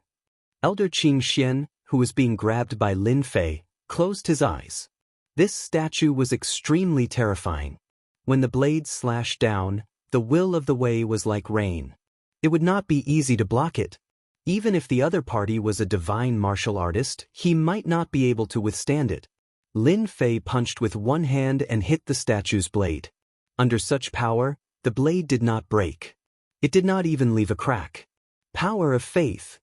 Elder Qingxian, who was being grabbed by Lin Fei, closed his eyes. This statue was extremely terrifying. When the blade slashed down, the will of the Wei was like rain. It would not be easy to block it. Even if the other party was a divine martial artist, he might not be able to withstand it. Lin Fei punched with one hand and hit the statue's blade. Under such power, the blade did not break. It did not even leave a crack. Power of faith.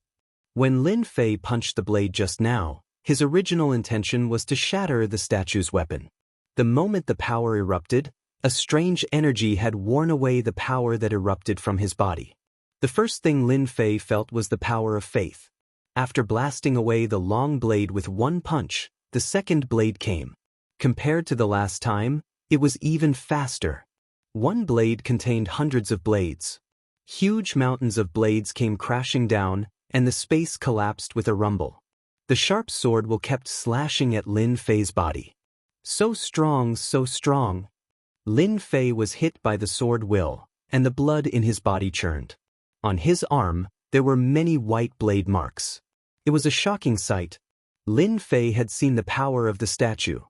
When Lin Fei punched the blade just now, his original intention was to shatter the statue's weapon. The moment the power erupted, a strange energy had worn away the power that erupted from his body. The first thing Lin Fei felt was the power of faith. After blasting away the long blade with one punch, the second blade came. Compared to the last time, it was even faster. One blade contained hundreds of blades. Huge mountains of blades came crashing down, and the space collapsed with a rumble. The sharp sword will kept slashing at Lin Fei's body. So strong, so strong. Lin Fei was hit by the sword will, and the blood in his body churned. On his arm, there were many white blade marks. It was a shocking sight. Lin Fei had seen the power of the statue.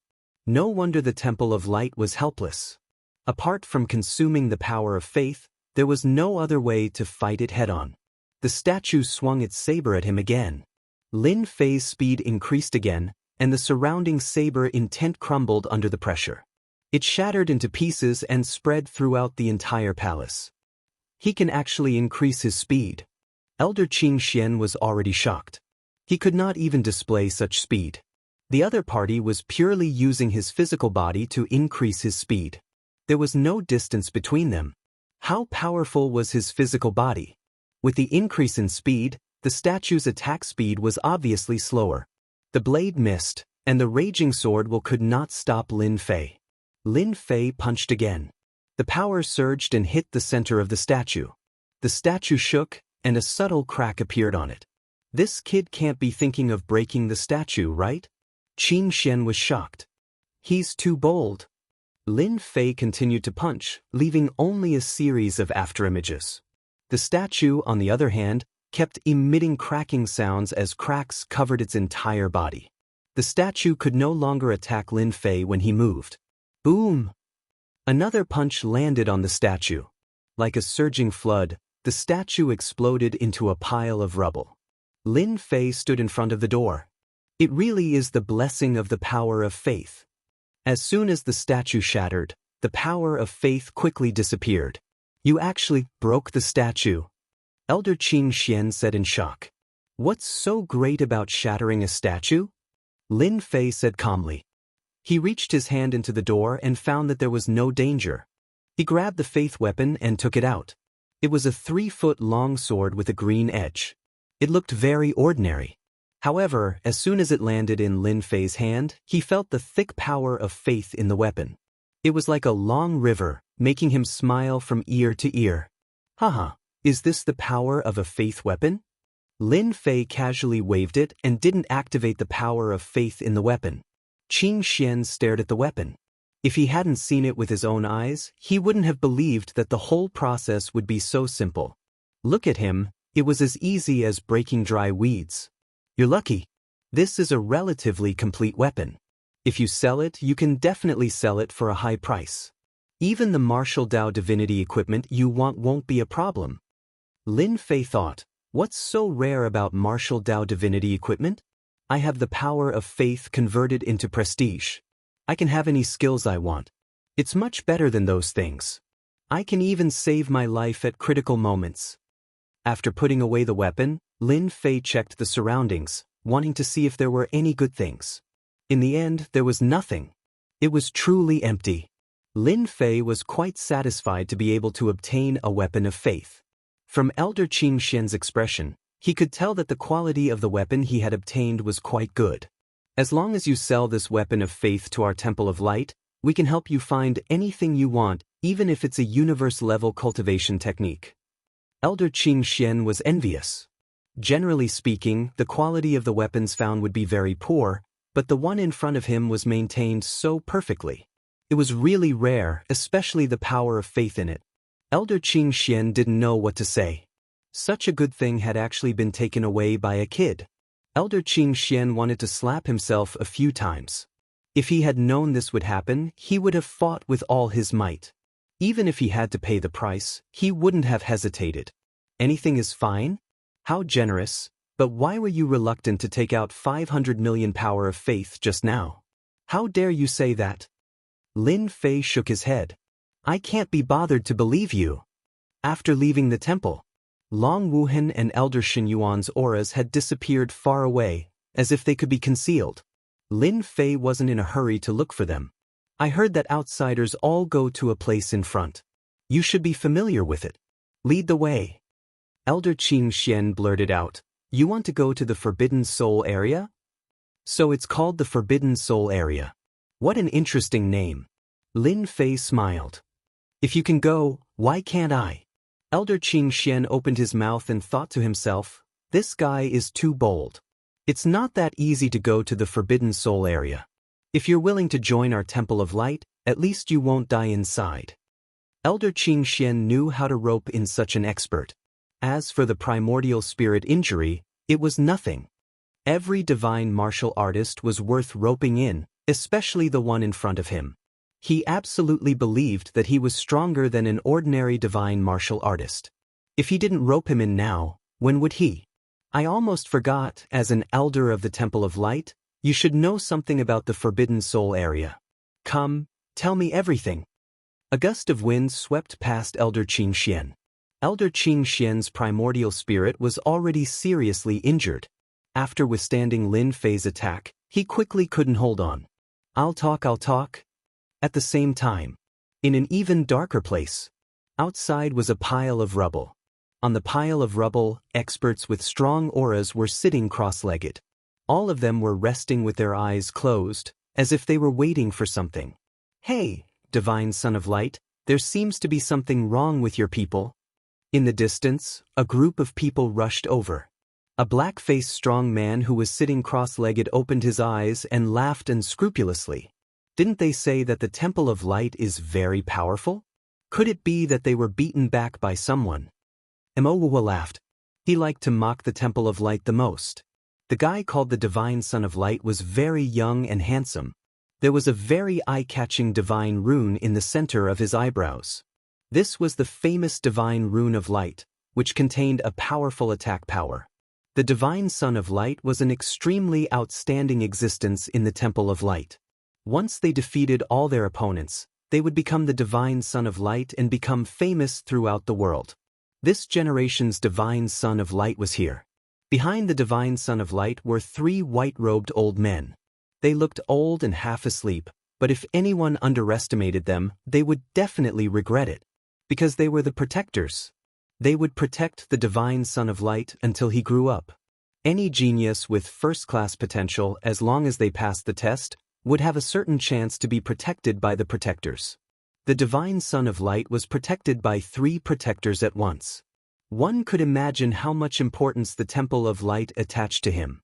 No wonder the Temple of Light was helpless. Apart from consuming the power of faith, there was no other way to fight it head-on. The statue swung its saber at him again. Lin Fei's speed increased again, and the surrounding saber intent crumbled under the pressure. It shattered into pieces and spread throughout the entire palace. He can actually increase his speed. Elder Qing Xian was already shocked. He could not even display such speed. The other party was purely using his physical body to increase his speed. There was no distance between them. How powerful was his physical body? With the increase in speed, the statue's attack speed was obviously slower. The blade missed, and the raging sword will could not stop Lin Fei. Lin Fei punched again. The power surged and hit the center of the statue. The statue shook, and a subtle crack appeared on it. This kid can't be thinking of breaking the statue, right? Qing Xian was shocked. He's too bold. Lin Fei continued to punch, leaving only a series of afterimages. The statue, on the other hand, kept emitting cracking sounds as cracks covered its entire body. The statue could no longer attack Lin Fei when he moved. Boom! Another punch landed on the statue. Like a surging flood, the statue exploded into a pile of rubble. Lin Fei stood in front of the door. It really is the blessing of the power of faith. As soon as the statue shattered, the power of faith quickly disappeared. You actually broke the statue. Elder Qing Xian said in shock. What's so great about shattering a statue? Lin Fei said calmly. He reached his hand into the door and found that there was no danger. He grabbed the faith weapon and took it out. It was a 3-foot-long sword with a green edge. It looked very ordinary. However, as soon as it landed in Lin Fei's hand, he felt the thick power of faith in the weapon. It was like a long river, making him smile from ear to ear. Haha, is this the power of a faith weapon? Lin Fei casually waved it and didn't activate the power of faith in the weapon. Qing Xian stared at the weapon. If he hadn't seen it with his own eyes, he wouldn't have believed that the whole process would be so simple. Look at him, it was as easy as breaking dry weeds. You're lucky. This is a relatively complete weapon. If you sell it, you can definitely sell it for a high price. Even the martial Dao divinity equipment you want won't be a problem. Lin Fei thought, what's so rare about martial Dao divinity equipment? I have the power of faith converted into prestige. I can have any skills I want. It's much better than those things. I can even save my life at critical moments. After putting away the weapon, Lin Fei checked the surroundings, wanting to see if there were any good things. In the end, there was nothing. It was truly empty. Lin Fei was quite satisfied to be able to obtain a weapon of faith. From Elder Qing Xian's expression, he could tell that the quality of the weapon he had obtained was quite good. As long as you sell this weapon of faith to our Temple of Light, we can help you find anything you want, even if it's a universe-level cultivation technique. Elder Qing Xian was envious. Generally speaking, the quality of the weapons found would be very poor, but the one in front of him was maintained so perfectly. It was really rare, especially the power of faith in it. Elder Qing Xian didn't know what to say. Such a good thing had actually been taken away by a kid. Elder Qing Xian wanted to slap himself a few times. If he had known this would happen, he would have fought with all his might. Even if he had to pay the price, he wouldn't have hesitated. Anything is fine? How generous, but why were you reluctant to take out 500 million power of faith just now? How dare you say that? Lin Fei shook his head. I can't be bothered to believe you. After leaving the temple, Long Wuhan and Elder Shen Yuan's auras had disappeared far away, as if they could be concealed. Lin Fei wasn't in a hurry to look for them. I heard that outsiders all go to a place in front. You should be familiar with it. Lead the way. Elder Qing Xian blurted out, You want to go to the Forbidden Soul area? So it's called the Forbidden Soul area. What an interesting name. Lin Fei smiled. If you can go, why can't I? Elder Qing Xian opened his mouth and thought to himself, This guy is too bold. It's not that easy to go to the Forbidden Soul area. If you're willing to join our Temple of Light, at least you won't die inside. Elder Qing Xian knew how to rope in such an expert. As for the primordial spirit injury, it was nothing. Every divine martial artist was worth roping in, especially the one in front of him. He absolutely believed that he was stronger than an ordinary divine martial artist. If he didn't rope him in now, when would he? I almost forgot, as an elder of the Temple of Light, you should know something about the Forbidden Soul area. Come, tell me everything. A gust of wind swept past Elder Qing Xian. Elder Qing Xian's primordial spirit was already seriously injured. After withstanding Lin Fei's attack, he quickly couldn't hold on. I'll talk. At the same time, in an even darker place, outside was a pile of rubble. On the pile of rubble, experts with strong auras were sitting cross-legged. All of them were resting with their eyes closed, as if they were waiting for something. Hey, Divine Son of Light, there seems to be something wrong with your people. In the distance, a group of people rushed over. A black-faced strong man who was sitting cross-legged opened his eyes and laughed unscrupulously. Didn't they say that the Temple of Light is very powerful? Could it be that they were beaten back by someone? Emowa laughed. He liked to mock the Temple of Light the most. The guy called the Divine Son of Light was very young and handsome. There was a very eye-catching divine rune in the center of his eyebrows. This was the famous Divine Rune of Light, which contained a powerful attack power. The Divine Son of Light was an extremely outstanding existence in the Temple of Light. Once they defeated all their opponents, they would become the Divine Son of Light and become famous throughout the world. This generation's Divine Son of Light was here. Behind the Divine Son of Light were 3 white-robed old men. They looked old and half asleep, but if anyone underestimated them, they would definitely regret it. Because they were the protectors. They would protect the Divine Son of Light until he grew up. Any genius with first-class potential, as long as they passed the test, would have a certain chance to be protected by the protectors. The Divine Son of Light was protected by 3 protectors at once. One could imagine how much importance the Temple of Light attached to him.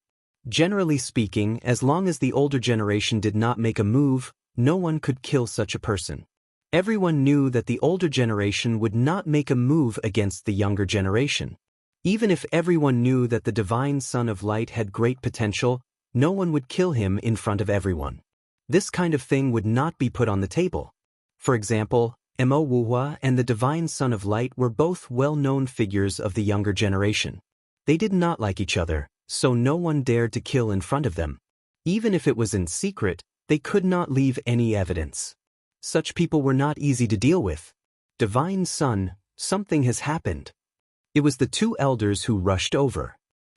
Generally speaking, as long as the older generation did not make a move, no one could kill such a person. Everyone knew that the older generation would not make a move against the younger generation. Even if everyone knew that the Divine Son of Light had great potential, no one would kill him in front of everyone. This kind of thing would not be put on the table. For example, Mo Wuhua and the Divine Son of Light were both well-known figures of the younger generation. They did not like each other, so no one dared to kill in front of them. Even if it was in secret, they could not leave any evidence. Such people were not easy to deal with. Divine Son, something has happened. It was the 2 elders who rushed over.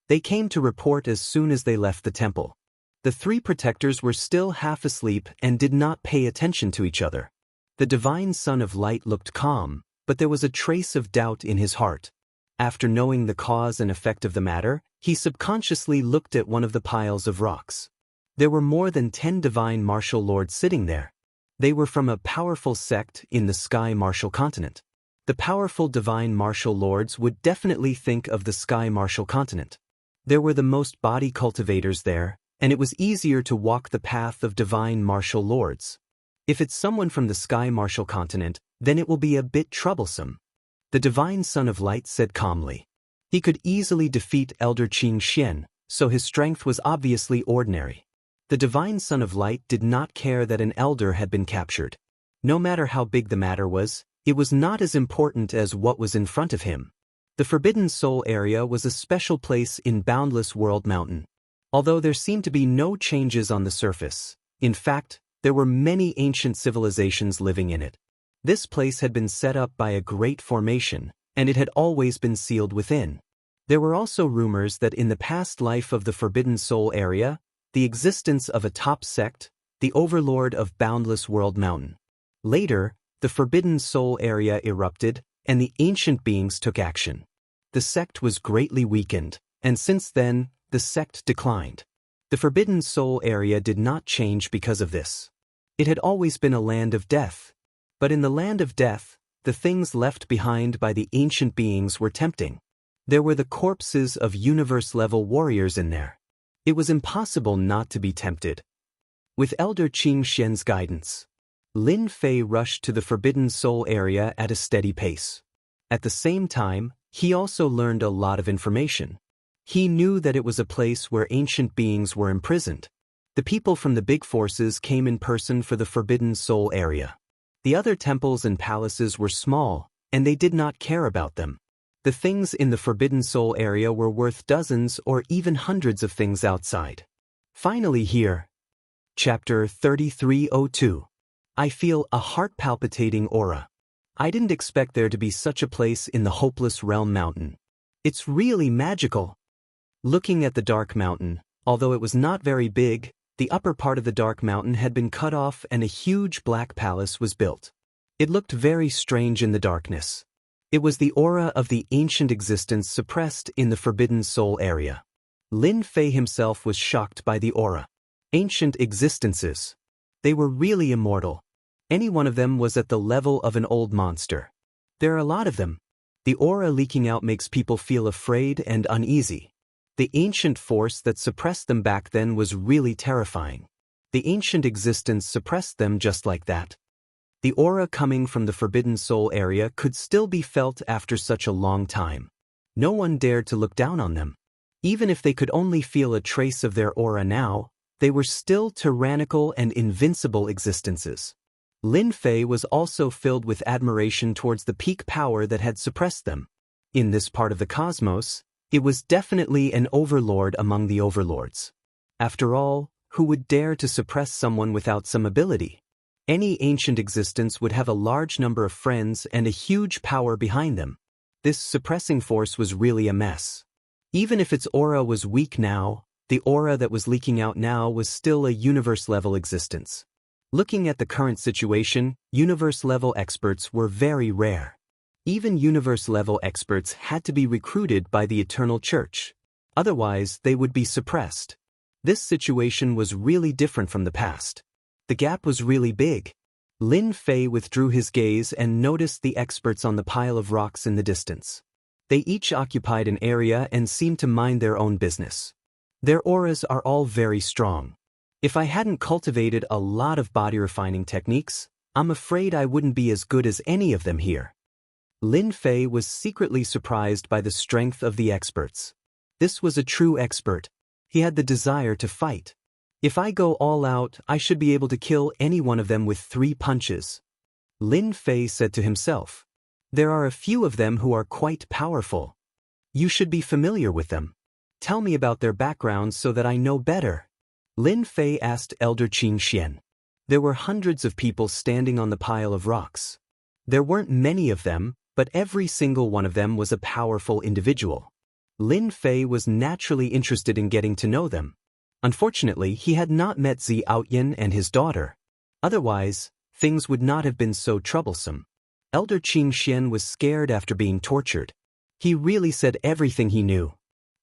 They came to report as soon as they left the temple. The 3 protectors were still half asleep and did not pay attention to each other. The Divine Son of Light looked calm, but there was a trace of doubt in his heart. After knowing the cause and effect of the matter, he subconsciously looked at one of the piles of rocks. There were more than 10 divine martial lords sitting there. They were from a powerful sect in the Sky Martial Continent. The powerful divine martial lords would definitely think of the Sky Martial Continent. There were the most body cultivators there, and it was easier to walk the path of divine martial lords. If it's someone from the Sky Martial Continent, then it will be a bit troublesome. The Divine Son of Light said calmly. He could easily defeat Elder Qing Xian, so his strength was obviously ordinary. The Divine Son of Light did not care that an elder had been captured. No matter how big the matter was, it was not as important as what was in front of him. The Forbidden Soul area was a special place in Boundless World Mountain. Although there seemed to be no changes on the surface, in fact, there were many ancient civilizations living in it. This place had been set up by a great formation, and it had always been sealed within. There were also rumors that in the past life of the Forbidden Soul area, the existence of a top sect, the overlord of Boundless World Mountain. Later, the Forbidden Soul area erupted, and the ancient beings took action. The sect was greatly weakened, and since then, the sect declined. The Forbidden Soul area did not change because of this. It had always been a land of death. But in the land of death, the things left behind by the ancient beings were tempting. There were the corpses of universe-level warriors in there. It was impossible not to be tempted. With Elder Qing Xian's guidance, Lin Fei rushed to the Forbidden Soul area at a steady pace. At the same time, he also learned a lot of information. He knew that it was a place where ancient beings were imprisoned. The people from the big forces came in person for the Forbidden Soul area. The other temples and palaces were small, and they did not care about them. The things in the Forbidden Soul area were worth dozens or even hundreds of things outside. Finally here. Chapter 3302. I feel a heart-palpitating aura. I didn't expect there to be such a place in the Hopeless Realm Mountain. It's really magical. Looking at the Dark Mountain, although it was not very big, the upper part of the Dark Mountain had been cut off and a huge black palace was built. It looked very strange in the darkness. It was the aura of the ancient existence suppressed in the Forbidden Soul area. Lin Fei himself was shocked by the aura. Ancient existences. They were really immortal. Any one of them was at the level of an old monster. There are a lot of them. The aura leaking out makes people feel afraid and uneasy. The ancient force that suppressed them back then was really terrifying. The ancient existence suppressed them just like that. The aura coming from the Forbidden Soul area could still be felt after such a long time. No one dared to look down on them. Even if they could only feel a trace of their aura now, they were still tyrannical and invincible existences. Lin Fei was also filled with admiration towards the peak power that had suppressed them. In this part of the cosmos, it was definitely an overlord among the overlords. After all, who would dare to suppress someone without some ability? Any ancient existence would have a large number of friends and a huge power behind them. This suppressing force was really a mess. Even if its aura was weak now, the aura that was leaking out now was still a universe-level existence. Looking at the current situation, universe-level experts were very rare. Even universe-level experts had to be recruited by the Eternal Church. Otherwise, they would be suppressed. This situation was really different from the past. The gap was really big. Lin Fei withdrew his gaze and noticed the experts on the pile of rocks in the distance. They each occupied an area and seemed to mind their own business. Their auras are all very strong. If I hadn't cultivated a lot of body refining techniques, I'm afraid I wouldn't be as good as any of them here. Lin Fei was secretly surprised by the strength of the experts. This was a true expert. He had the desire to fight. If I go all out, I should be able to kill any one of them with 3 punches. Lin Fei said to himself. There are a few of them who are quite powerful. You should be familiar with them. Tell me about their backgrounds so that I know better. Lin Fei asked Elder Qing Xian. There were hundreds of people standing on the pile of rocks. There weren't many of them, but every single one of them was a powerful individual. Lin Fei was naturally interested in getting to know them. Unfortunately, he had not met Ziaoyan and his daughter. Otherwise, things would not have been so troublesome. Elder Qing Xian was scared after being tortured. He really said everything he knew.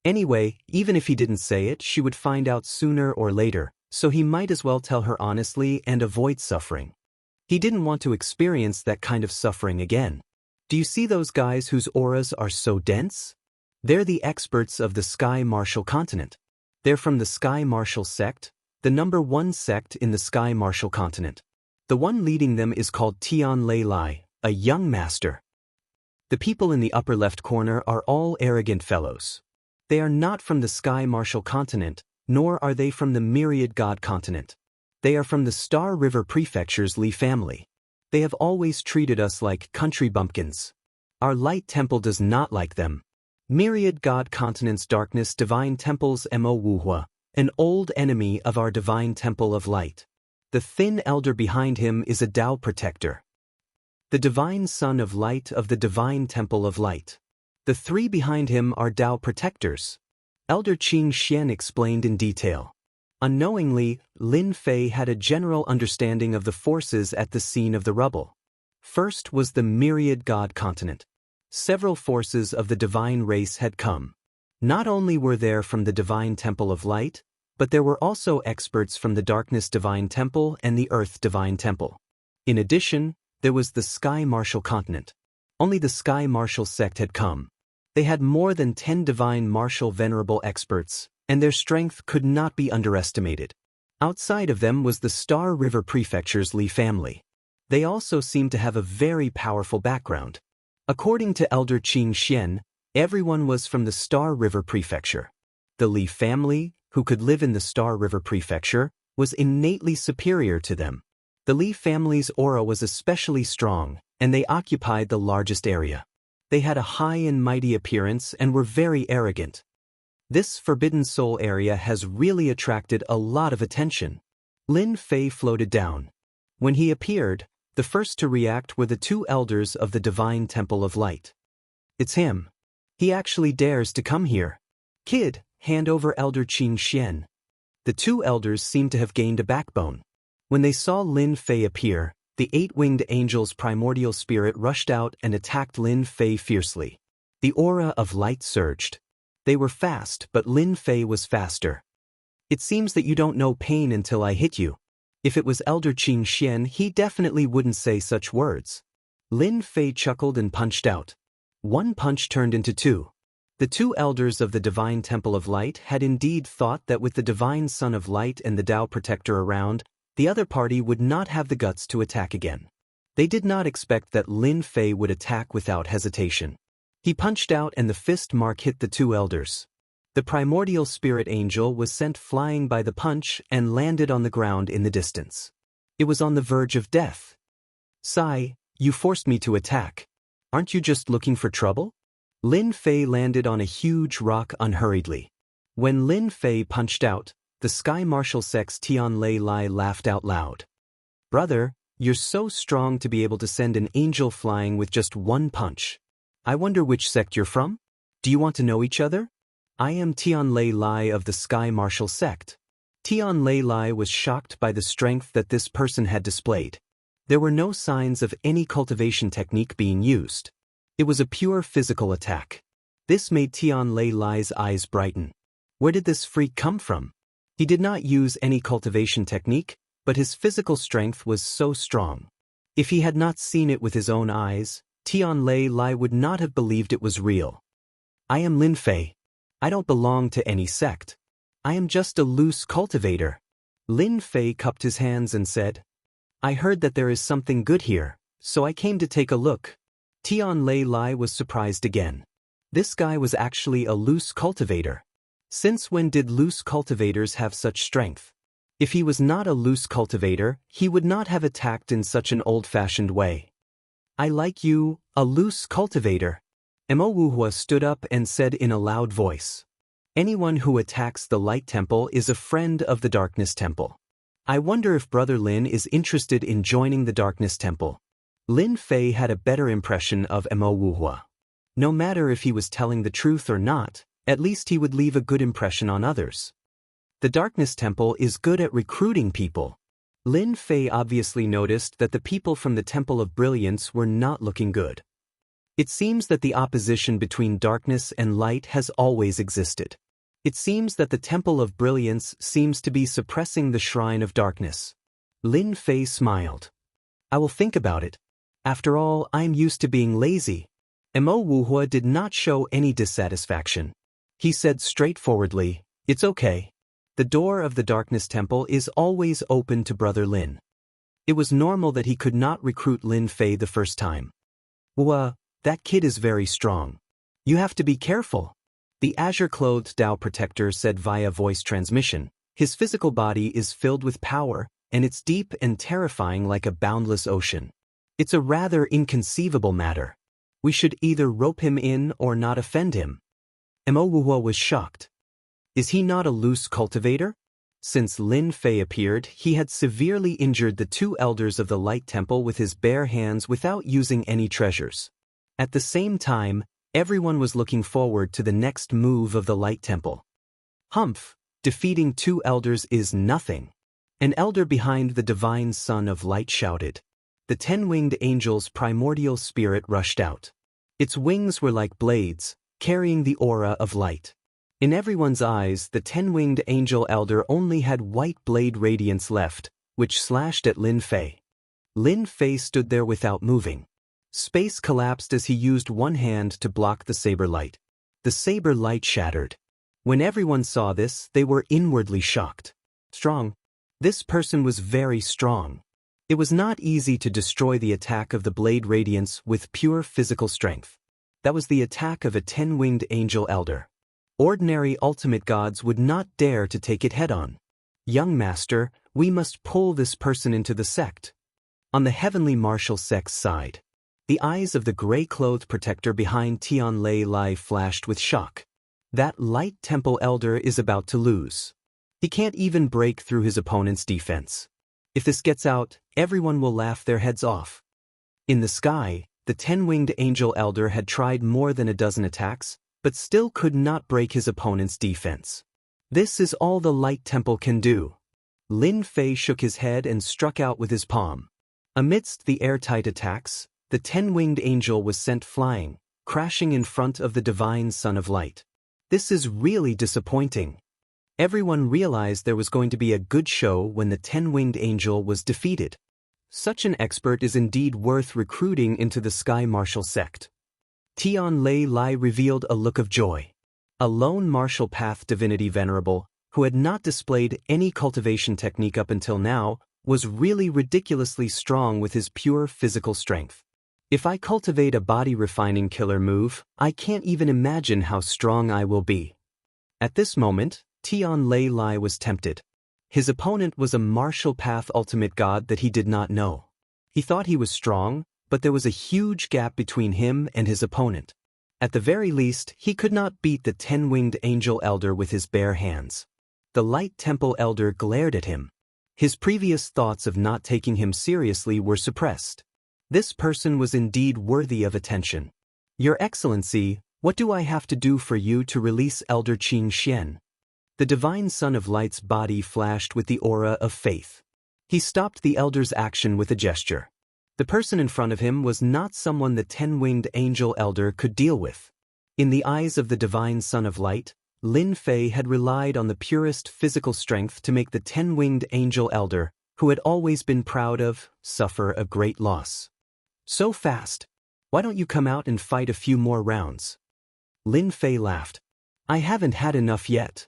Anyway, even if he didn't say it, she would find out sooner or later, so he might as well tell her honestly and avoid suffering. He didn't want to experience that kind of suffering again. Do you see those guys whose auras are so dense? They're the experts of the Sky Martial continent. They're from the Sky Martial sect, the #1 sect in the Sky Martial continent. The one leading them is called Tian Lei Lai, a young master. The people in the upper left corner are all arrogant fellows. They are not from the Sky Martial continent, nor are they from the Myriad God continent. They are from the Star River Prefecture's Li family. They have always treated us like country bumpkins. Our light temple does not like them. Myriad God Continent's Darkness Divine Temple's Mo Wuhua, an old enemy of our Divine Temple of Light. The thin elder behind him is a Tao protector. The Divine Son of Light of the Divine Temple of Light. The 3 behind him are Tao protectors. Elder Qing Xian explained in detail. Unknowingly, Lin Fei had a general understanding of the forces at the scene of the rubble. First was the myriad god continent. Several forces of the divine race had come. Not only were there from the divine temple of light, but there were also experts from the darkness divine temple and the earth divine temple. In addition, there was the sky martial continent. Only the sky martial sect had come. They had more than 10 divine martial venerable experts, and their strength could not be underestimated. Outside of them was the Star River Prefecture's Li family. They also seemed to have a very powerful background. According to Elder Qing Xian, everyone was from the Star River Prefecture. The Li family, who could live in the Star River Prefecture, was innately superior to them. The Li family's aura was especially strong, and they occupied the largest area. They had a high and mighty appearance and were very arrogant. This Forbidden Soul area has really attracted a lot of attention. Lin Fei floated down. When he appeared, the first to react were the two elders of the Divine Temple of Light. It's him. He actually dares to come here. Kid, hand over Elder Qing Xian. The two elders seemed to have gained a backbone. When they saw Lin Fei appear, the eight-winged angel's primordial spirit rushed out and attacked Lin Fei fiercely. The aura of light surged. They were fast, but Lin Fei was faster. It seems that you don't know pain until I hit you. If it was Elder Qing Xian, he definitely wouldn't say such words. Lin Fei chuckled and punched out. One punch turned into two. The two elders of the Divine Temple of Light had indeed thought that with the Divine Son of Light and the Tao Protector around, the other party would not have the guts to attack again. They did not expect that Lin Fei would attack without hesitation. He punched out and the fist mark hit the two elders. The primordial spirit angel was sent flying by the punch and landed on the ground in the distance. It was on the verge of death. Sai, you forced me to attack. Aren't you just looking for trouble? Lin Fei landed on a huge rock unhurriedly. When Lin Fei punched out, the Sky Martial Sect's Tian Lei Lai laughed out loud. Brother, you're so strong to be able to send an angel flying with just one punch. I wonder which sect you're from? Do you want to know each other? I am Tian Lei Lai of the Sky Martial Sect. Tian Lei Lai was shocked by the strength that this person had displayed. There were no signs of any cultivation technique being used. It was a pure physical attack. This made Tian Lei Lai's eyes brighten. Where did this freak come from? He did not use any cultivation technique, but his physical strength was so strong. If he had not seen it with his own eyes, Tian Lei Lai would not have believed it was real. I am Lin Fei. I don't belong to any sect. I am just a loose cultivator. Lin Fei cupped his hands and said, I heard that there is something good here, so I came to take a look. Tian Lei Lai was surprised again. This guy was actually a loose cultivator. Since when did loose cultivators have such strength? If he was not a loose cultivator, he would not have attacked in such an old-fashioned way. I like you, a loose cultivator. Mo Wuhua stood up and said in a loud voice. Anyone who attacks the Light Temple is a friend of the Darkness Temple. I wonder if Brother Lin is interested in joining the Darkness Temple. Lin Fei had a better impression of Mo Wuhua. No matter if he was telling the truth or not, at least he would leave a good impression on others. The Darkness Temple is good at recruiting people. Lin Fei obviously noticed that the people from the Temple of Brilliance were not looking good. It seems that the opposition between darkness and light has always existed. It seems that the Temple of Brilliance seems to be suppressing the Shrine of Darkness. Lin Fei smiled. I will think about it. After all, I'm used to being lazy. Mo Wuhua did not show any dissatisfaction. He said straightforwardly, it's okay. The door of the Darkness Temple is always open to Brother Lin. It was normal that he could not recruit Lin Fei the first time. That kid is very strong. You have to be careful. The azure-clothed Tao Protector said via voice transmission. His physical body is filled with power, and it's deep and terrifying like a boundless ocean. It's a rather inconceivable matter. We should either rope him in or not offend him. Mo Wuhua was shocked. Is he not a loose cultivator? Since Lin Fei appeared, he had severely injured the two elders of the Light Temple with his bare hands without using any treasures. At the same time, everyone was looking forward to the next move of the Light Temple. Humph, Defeating 2 elders is nothing. An elder behind the divine son of light shouted. The 10-winged angel's primordial spirit rushed out. Its wings were like blades, carrying the aura of light. In everyone's eyes, the 10-winged angel elder only had white blade radiance left, which slashed at Lin Fei. Lin Fei stood there without moving. Space collapsed as he used one hand to block the saber light. The saber light shattered. When everyone saw this, they were inwardly shocked. Strong. This person was very strong. It was not easy to destroy the attack of the blade radiance with pure physical strength. That was the attack of a 10-winged angel elder. Ordinary ultimate gods would not dare to take it head-on. Young master, we must pull this person into the sect. On the heavenly martial sect's side, the eyes of the gray-clothed protector behind Tian Lei Lai flashed with shock. That light temple elder is about to lose. He can't even break through his opponent's defense. If this gets out, everyone will laugh their heads off. In the sky, the 10-winged angel elder had tried more than a dozen attacks, but still could not break his opponent's defense. This is all the light temple can do. Lin Fei shook his head and struck out with his palm. Amidst the airtight attacks, the 10-winged angel was sent flying, crashing in front of the divine son of light. This is really disappointing. Everyone realized there was going to be a good show when the 10-winged angel was defeated. Such an expert is indeed worth recruiting into the Sky Martial sect. Tian Lei Lai revealed a look of joy. A lone martial path divinity venerable, who had not displayed any cultivation technique up until now, was really ridiculously strong with his pure physical strength. If I cultivate a body-refining killer move, I can't even imagine how strong I will be. At this moment, Tian Lei Lai was tempted. His opponent was a martial path ultimate god that he did not know. He thought he was strong, but there was a huge gap between him and his opponent. At the very least, he could not beat the 10-winged angel elder with his bare hands. The light temple elder glared at him. His previous thoughts of not taking him seriously were suppressed. This person was indeed worthy of attention. Your Excellency, what do I have to do for you to release Elder Qing Xian? The divine son of light's body flashed with the aura of faith. He stopped the elder's action with a gesture. The person in front of him was not someone the 10-winged angel elder could deal with. In the eyes of the divine son of light, Lin Fei had relied on the purest physical strength to make the 10-winged angel elder, who had always been proud of, suffer a great loss. So fast. Why don't you come out and fight a few more rounds? Lin Fei laughed. I haven't had enough yet.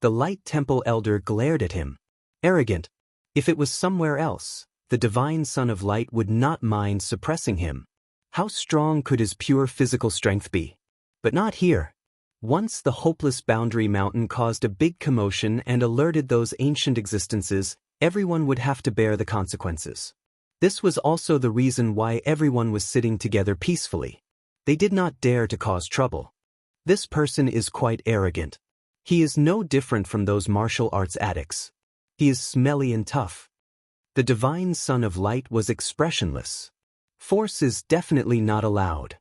The light temple elder glared at him. Arrogant. If it was somewhere else, the divine son of light would not mind suppressing him. How strong could his pure physical strength be? But not here. Once the hopeless boundary mountain caused a big commotion and alerted those ancient existences, everyone would have to bear the consequences. This was also the reason why everyone was sitting together peacefully. They did not dare to cause trouble. This person is quite arrogant. He is no different from those martial arts addicts. He is smelly and tough. The divine son of light was expressionless. Force is definitely not allowed.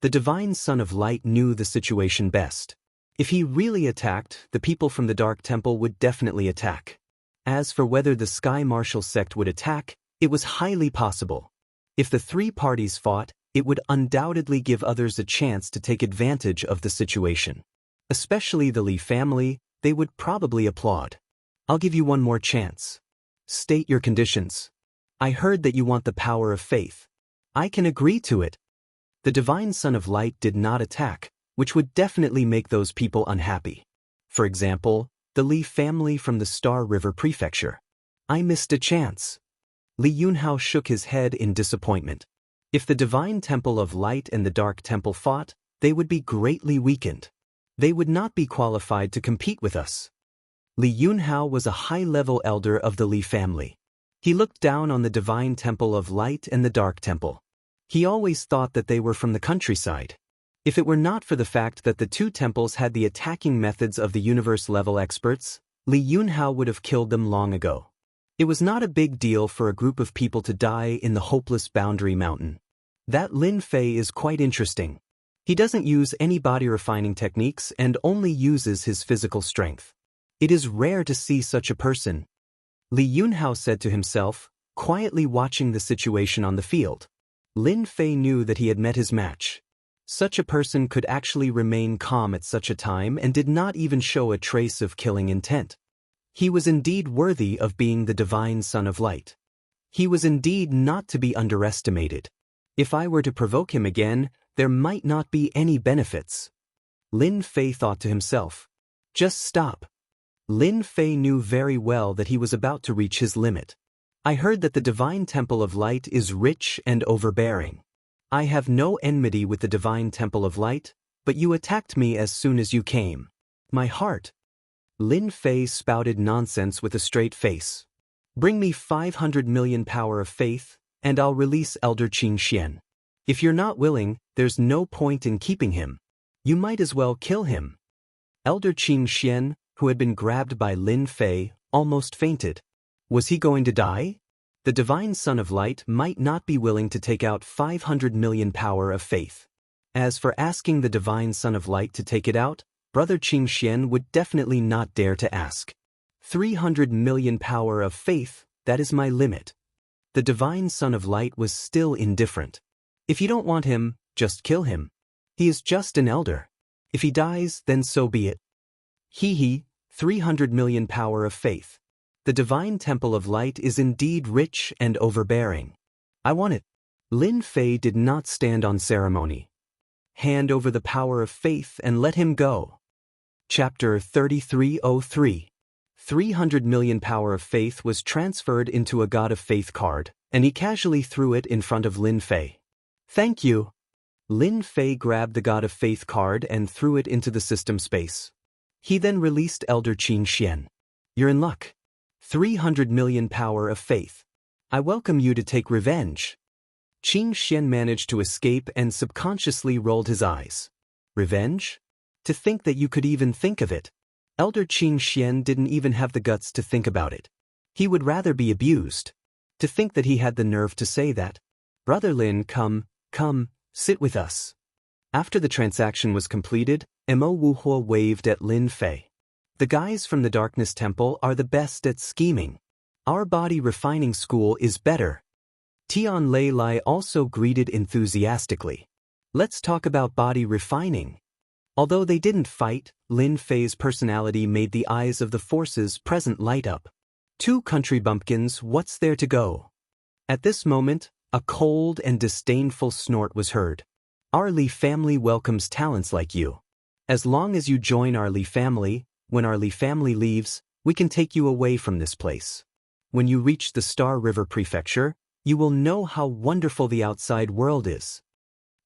The divine son of light knew the situation best. If he really attacked, the people from the Dark Temple would definitely attack. As for whether the Sky Martial sect would attack, it was highly possible. If the 3 parties fought, it would undoubtedly give others a chance to take advantage of the situation. Especially the Li family, they would probably applaud. I'll give you one more chance. State your conditions. I heard that you want the power of faith. I can agree to it. The divine son of light did not attack, which would definitely make those people unhappy. For example, the Li family from the Star River Prefecture. I missed a chance. Li Yunhao shook his head in disappointment. If the divine temple of light and the dark temple fought, they would be greatly weakened. They would not be qualified to compete with us. Li Yunhao was a high-level elder of the Li family. He looked down on the divine temple of light and the dark temple. He always thought that they were from the countryside. If it were not for the fact that the 2 temples had the attacking methods of the universe-level experts, Li Yunhao would have killed them long ago. It was not a big deal for a group of people to die in the hopeless boundary mountain. That Lin Fei is quite interesting. He doesn't use any body-refining techniques and only uses his physical strength. It is rare to see such a person. Li Yunhao said to himself, quietly watching the situation on the field. Lin Fei knew that he had met his match. Such a person could actually remain calm at such a time and did not even show a trace of killing intent. He was indeed worthy of being the divine son of light. He was indeed not to be underestimated. If I were to provoke him again, there might not be any benefits. Lin Fei thought to himself. Just stop. Lin Fei knew very well that he was about to reach his limit. I heard that the divine temple of light is rich and overbearing. I have no enmity with the divine temple of light, but you attacked me as soon as you came. My heart. Lin Fei spouted nonsense with a straight face. Bring me 500 million power of faith, and I'll release Elder Qing Xian. If you're not willing, there's no point in keeping him. You might as well kill him. Elder Qing Xian, who had been grabbed by Lin Fei, almost fainted. Was he going to die? The divine son of light might not be willing to take out 500 million power of faith. As for asking the divine son of light to take it out, Brother Qing Xian would definitely not dare to ask. 300 million power of faith, that is my limit. The divine son of light was still indifferent. If you don't want him, just kill him. He is just an elder. If he dies, then so be it. 300 million power of faith. The divine temple of light is indeed rich and overbearing. I want it. Lin Fei did not stand on ceremony. Hand over the power of faith and let him go. Chapter 3303. 300 million power of faith was transferred into a God of Faith card, and he casually threw it in front of Lin Fei. Thank you. Lin Fei grabbed the God of Faith card and threw it into the system space. He then released Elder Qing Xian. You're in luck. 300 million power of faith. I welcome you to take revenge. Qing Xian managed to escape and subconsciously rolled his eyes. Revenge? To think that you could even think of it. Elder Qing Xian didn't even have the guts to think about it. He would rather be abused. To think that he had the nerve to say that. Brother Lin, come, sit with us. After the transaction was completed, Mo Wuhua waved at Lin Fei. The guys from the Darkness Temple are the best at scheming. Our body refining school is better. Tian Lei Lai also greeted enthusiastically. Let's talk about body refining. Although they didn't fight, Lin Fei's personality made the eyes of the forces present light up. Two country bumpkins, what's there to go? At this moment, a cold and disdainful snort was heard. Our Li family welcomes talents like you. As long as you join our Li family, when our Li family leaves, we can take you away from this place. When you reach the Star River Prefecture, you will know how wonderful the outside world is.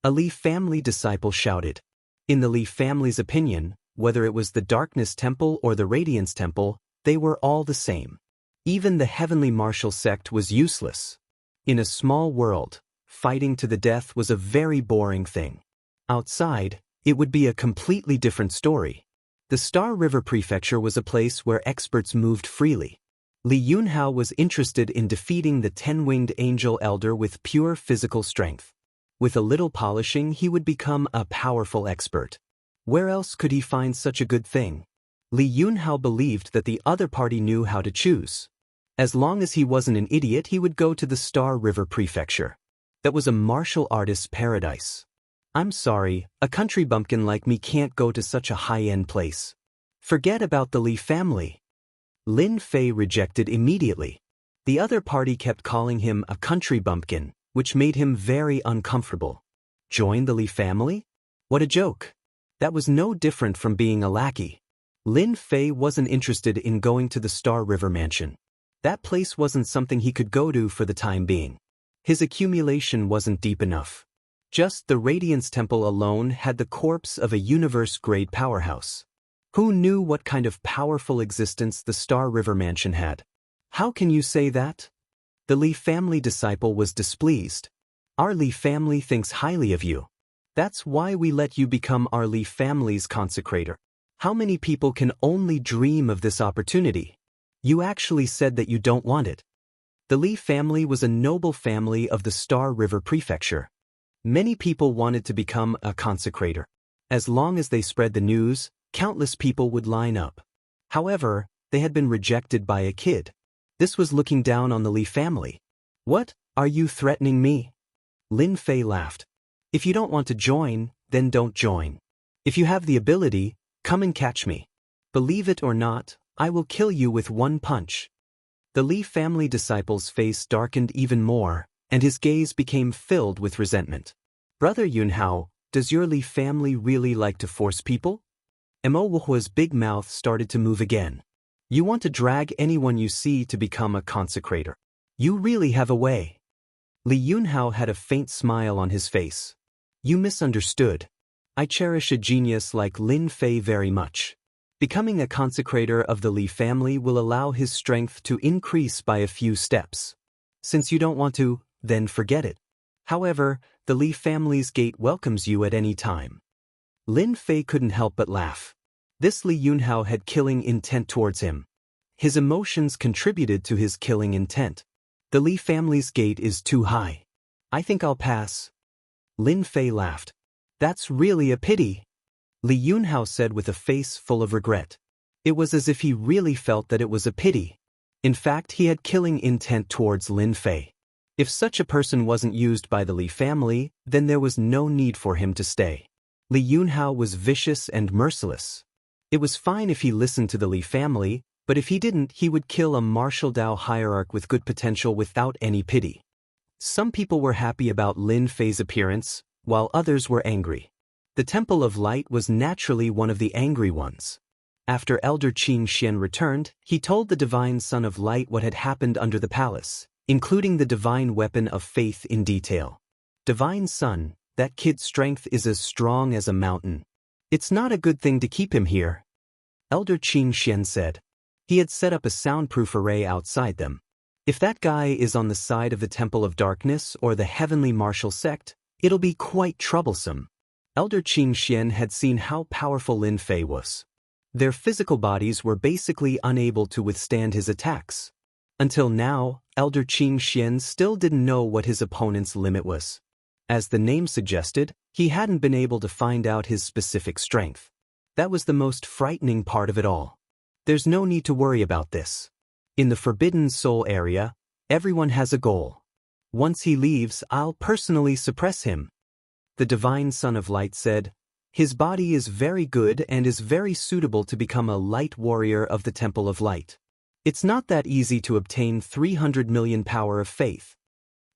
A Li family disciple shouted. In the Li family's opinion, whether it was the Darkness Temple or the Radiance Temple, they were all the same. Even the Heavenly Martial Sect was useless. In a small world, fighting to the death was a very boring thing. Outside, it would be a completely different story. The Star River Prefecture was a place where experts moved freely. Li Yunhao was interested in defeating the 10-winged angel elder with pure physical strength. With a little polishing, he would become a powerful expert. Where else could he find such a good thing? Li Yunhao believed that the other party knew how to choose. As long as he wasn't an idiot, he would go to the Star River Prefecture. That was a martial artist's paradise. I'm sorry, a country bumpkin like me can't go to such a high-end place. Forget about the Li family. Lin Fei rejected immediately. The other party kept calling him a country bumpkin, which made him very uncomfortable. Join the Li family? What a joke. That was no different from being a lackey. Lin Fei wasn't interested in going to the Star River Mansion. That place wasn't something he could go to for the time being. His accumulation wasn't deep enough. Just the Radiance Temple alone had the corpse of a universe-grade powerhouse. Who knew what kind of powerful existence the Star River Mansion had? How can you say that? The Li family disciple was displeased. Our Li family thinks highly of you. That's why we let you become our Li family's consecrator. How many people can only dream of this opportunity? You actually said that you don't want it. The Li family was a noble family of the Star River Prefecture. Many people wanted to become a consecrator. As long as they spread the news, countless people would line up. However, they had been rejected by a kid. This was looking down on the Li family. What, are you threatening me? Lin Fei laughed. If you don't want to join, then don't join. If you have the ability, come and catch me. Believe it or not, I will kill you with one punch. The Li family disciple's face darkened even more, and his gaze became filled with resentment. Brother Yunhao, does your Li family really like to force people? Mo Wuhua's big mouth started to move again. You want to drag anyone you see to become a consecrator. You really have a way. Li Yunhao had a faint smile on his face. You misunderstood. I cherish a genius like Lin Fei very much. Becoming a consecrator of the Li family will allow his strength to increase by a few steps. Since you don't want to, then forget it. However, the Li family's gate welcomes you at any time. Lin Fei couldn't help but laugh. This Li Yunhao had killing intent towards him. His emotions contributed to his killing intent. The Li family's gate is too high. I think I'll pass. Lin Fei laughed. That's really a pity. Li Yunhao said with a face full of regret. It was as if he really felt that it was a pity. In fact, he had killing intent towards Lin Fei. If such a person wasn't used by the Li family, then there was no need for him to stay. Li Yunhao was vicious and merciless. It was fine if he listened to the Li family, but if he didn't, he would kill a martial Dao hierarch with good potential without any pity. Some people were happy about Lin Fei's appearance, while others were angry. The Temple of Light was naturally one of the angry ones. After Elder Qin Xian returned, he told the Divine Son of Light what had happened under the palace, including the divine weapon of faith in detail. Divine Son, that kid's strength is as strong as a mountain. It's not a good thing to keep him here. Elder Qin Xian said. He had set up a soundproof array outside them. If that guy is on the side of the Temple of Darkness or the Heavenly Martial Sect, it'll be quite troublesome. Elder Qin Xian had seen how powerful Lin Fei was. Their physical bodies were basically unable to withstand his attacks. Until now, Elder Qin Xian still didn't know what his opponent's limit was. As the name suggested, he hadn't been able to find out his specific strength. That was the most frightening part of it all. There's no need to worry about this. In the Forbidden Soul area, everyone has a goal. Once he leaves, I'll personally suppress him. The Divine Son of Light said, his body is very good and is very suitable to become a light warrior of the Temple of Light. It's not that easy to obtain 300 million power of faith.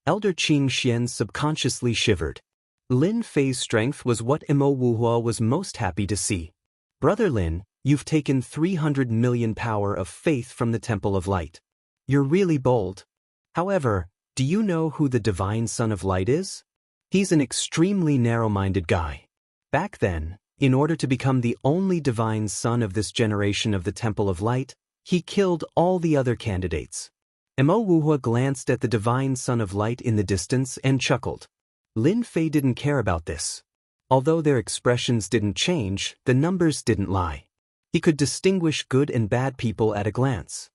Elder Qin Xian subconsciously shivered. Lin Fei's strength was what Mo Wuhua was most happy to see. Brother Lin, you've taken 300 million power of faith from the Temple of Light. You're really bold. However, do you know who the Divine Son of Light is? He's an extremely narrow-minded guy. Back then, in order to become the only divine son of this generation of the Temple of Light, he killed all the other candidates. Mo Wuhua glanced at the Divine Son of Light in the distance and chuckled. Lin Fei didn't care about this. Although their expressions didn't change, the numbers didn't lie. He could distinguish good and bad people at a glance.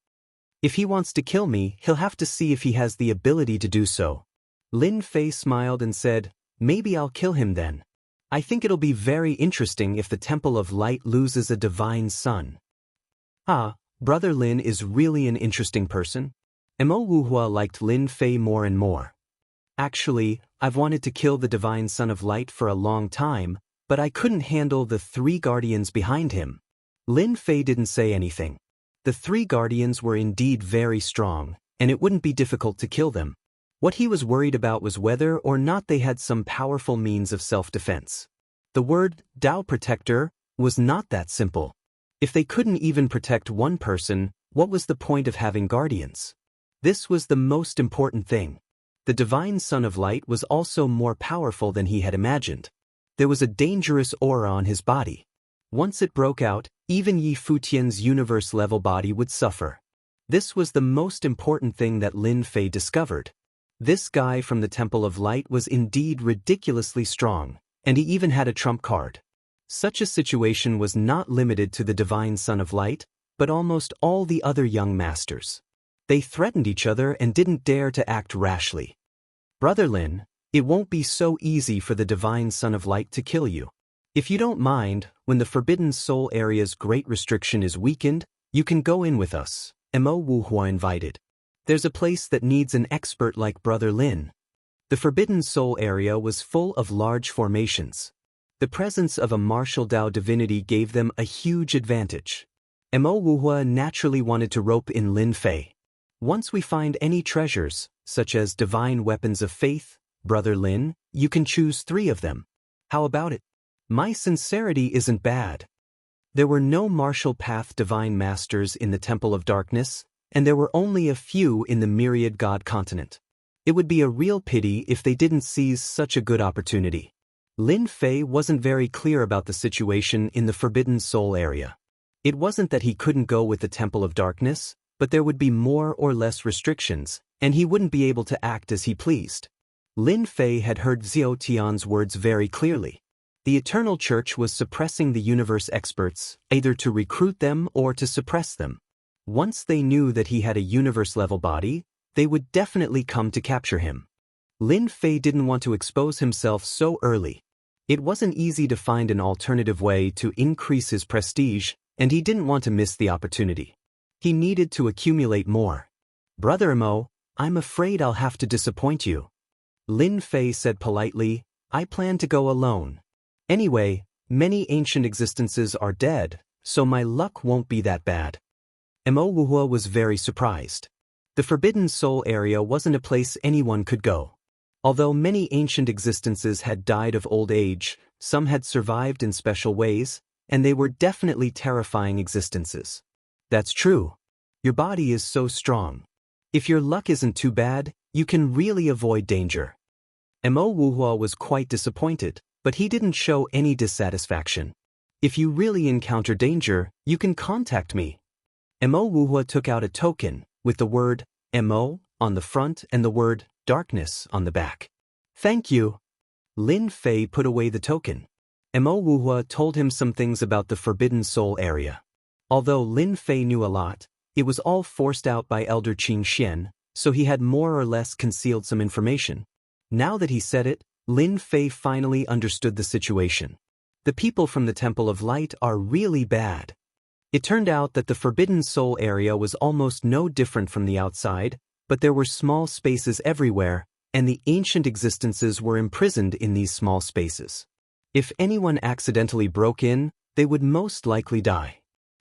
If he wants to kill me, he'll have to see if he has the ability to do so. Lin Fei smiled and said, maybe I'll kill him then. I think it'll be very interesting if the Temple of Light loses a divine son. Brother Lin is really an interesting person. Mo Wuhua liked Lin Fei more and more. Actually, I've wanted to kill the Divine Son of Light for a long time, but I couldn't handle the 3 guardians behind him. Lin Fei didn't say anything. The 3 guardians were indeed very strong, and it wouldn't be difficult to kill them. What he was worried about was whether or not they had some powerful means of self-defense. The word Dao Protector was not that simple. If they couldn't even protect one person, what was the point of having guardians? This was the most important thing. The Divine Son of Light was also more powerful than he had imagined. There was a dangerous aura on his body. Once it broke out, even Yi Futian's universe-level body would suffer. This was the most important thing that Lin Fei discovered. This guy from the Temple of Light was indeed ridiculously strong, and he even had a trump card. Such a situation was not limited to the Divine Son of Light, but almost all the other young masters. They threatened each other and didn't dare to act rashly. Brother Lin, it won't be so easy for the Divine Son of Light to kill you. If you don't mind, when the Forbidden Soul area's great restriction is weakened, You can go in with us, Mo Wuhua invited. There's a place that needs an expert like Brother Lin. The Forbidden Soul area was full of large formations. The presence of a martial Dao divinity gave them a huge advantage. Mo Wuhua naturally wanted to rope in Lin Fei. Once we find any treasures, such as divine weapons of faith, Brother Lin, you can choose 3 of them. How about it? My sincerity isn't bad. There were no martial path divine masters in the Temple of Darkness, and there were only a few in the myriad god continent. It would be a real pity if they didn't seize such a good opportunity. Lin Fei wasn't very clear about the situation in the Forbidden Soul area. It wasn't that he couldn't go with the Temple of Darkness, but there would be more or less restrictions, and he wouldn't be able to act as he pleased. Lin Fei had heard Xiao Tian's words very clearly. The Eternal Church was suppressing the universe experts, either to recruit them or to suppress them. Once they knew that he had a universe-level body, they would definitely come to capture him. Lin Fei didn't want to expose himself so early. It wasn't easy to find an alternative way to increase his prestige, and he didn't want to miss the opportunity. He needed to accumulate more. Brother Mo, I'm afraid I'll have to disappoint you. Lin Fei said politely, I plan to go alone. Anyway, many ancient existences are dead, so my luck won't be that bad. Mo Wuhua was very surprised. The Forbidden Soul area wasn't a place anyone could go. Although many ancient existences had died of old age, some had survived in special ways, and they were definitely terrifying existences. That's true. Your body is so strong. If your luck isn't too bad, you can really avoid danger. Mo Wuhua was quite disappointed, but he didn't show any dissatisfaction. If you really encounter danger, you can contact me. Mo Wuhua took out a token, with the word Mo on the front and the word darkness on the back. Thank you. Lin Fei put away the token. Mo Wuhua told him some things about the Forbidden Soul area. Although Lin Fei knew a lot, it was all forced out by Elder Qing Xian, so he had more or less concealed some information. Now that he said it, Lin Fei finally understood the situation. The people from the Temple of Light are really bad. It turned out that the Forbidden Soul area was almost no different from the outside, but there were small spaces everywhere, and the ancient existences were imprisoned in these small spaces. If anyone accidentally broke in, they would most likely die.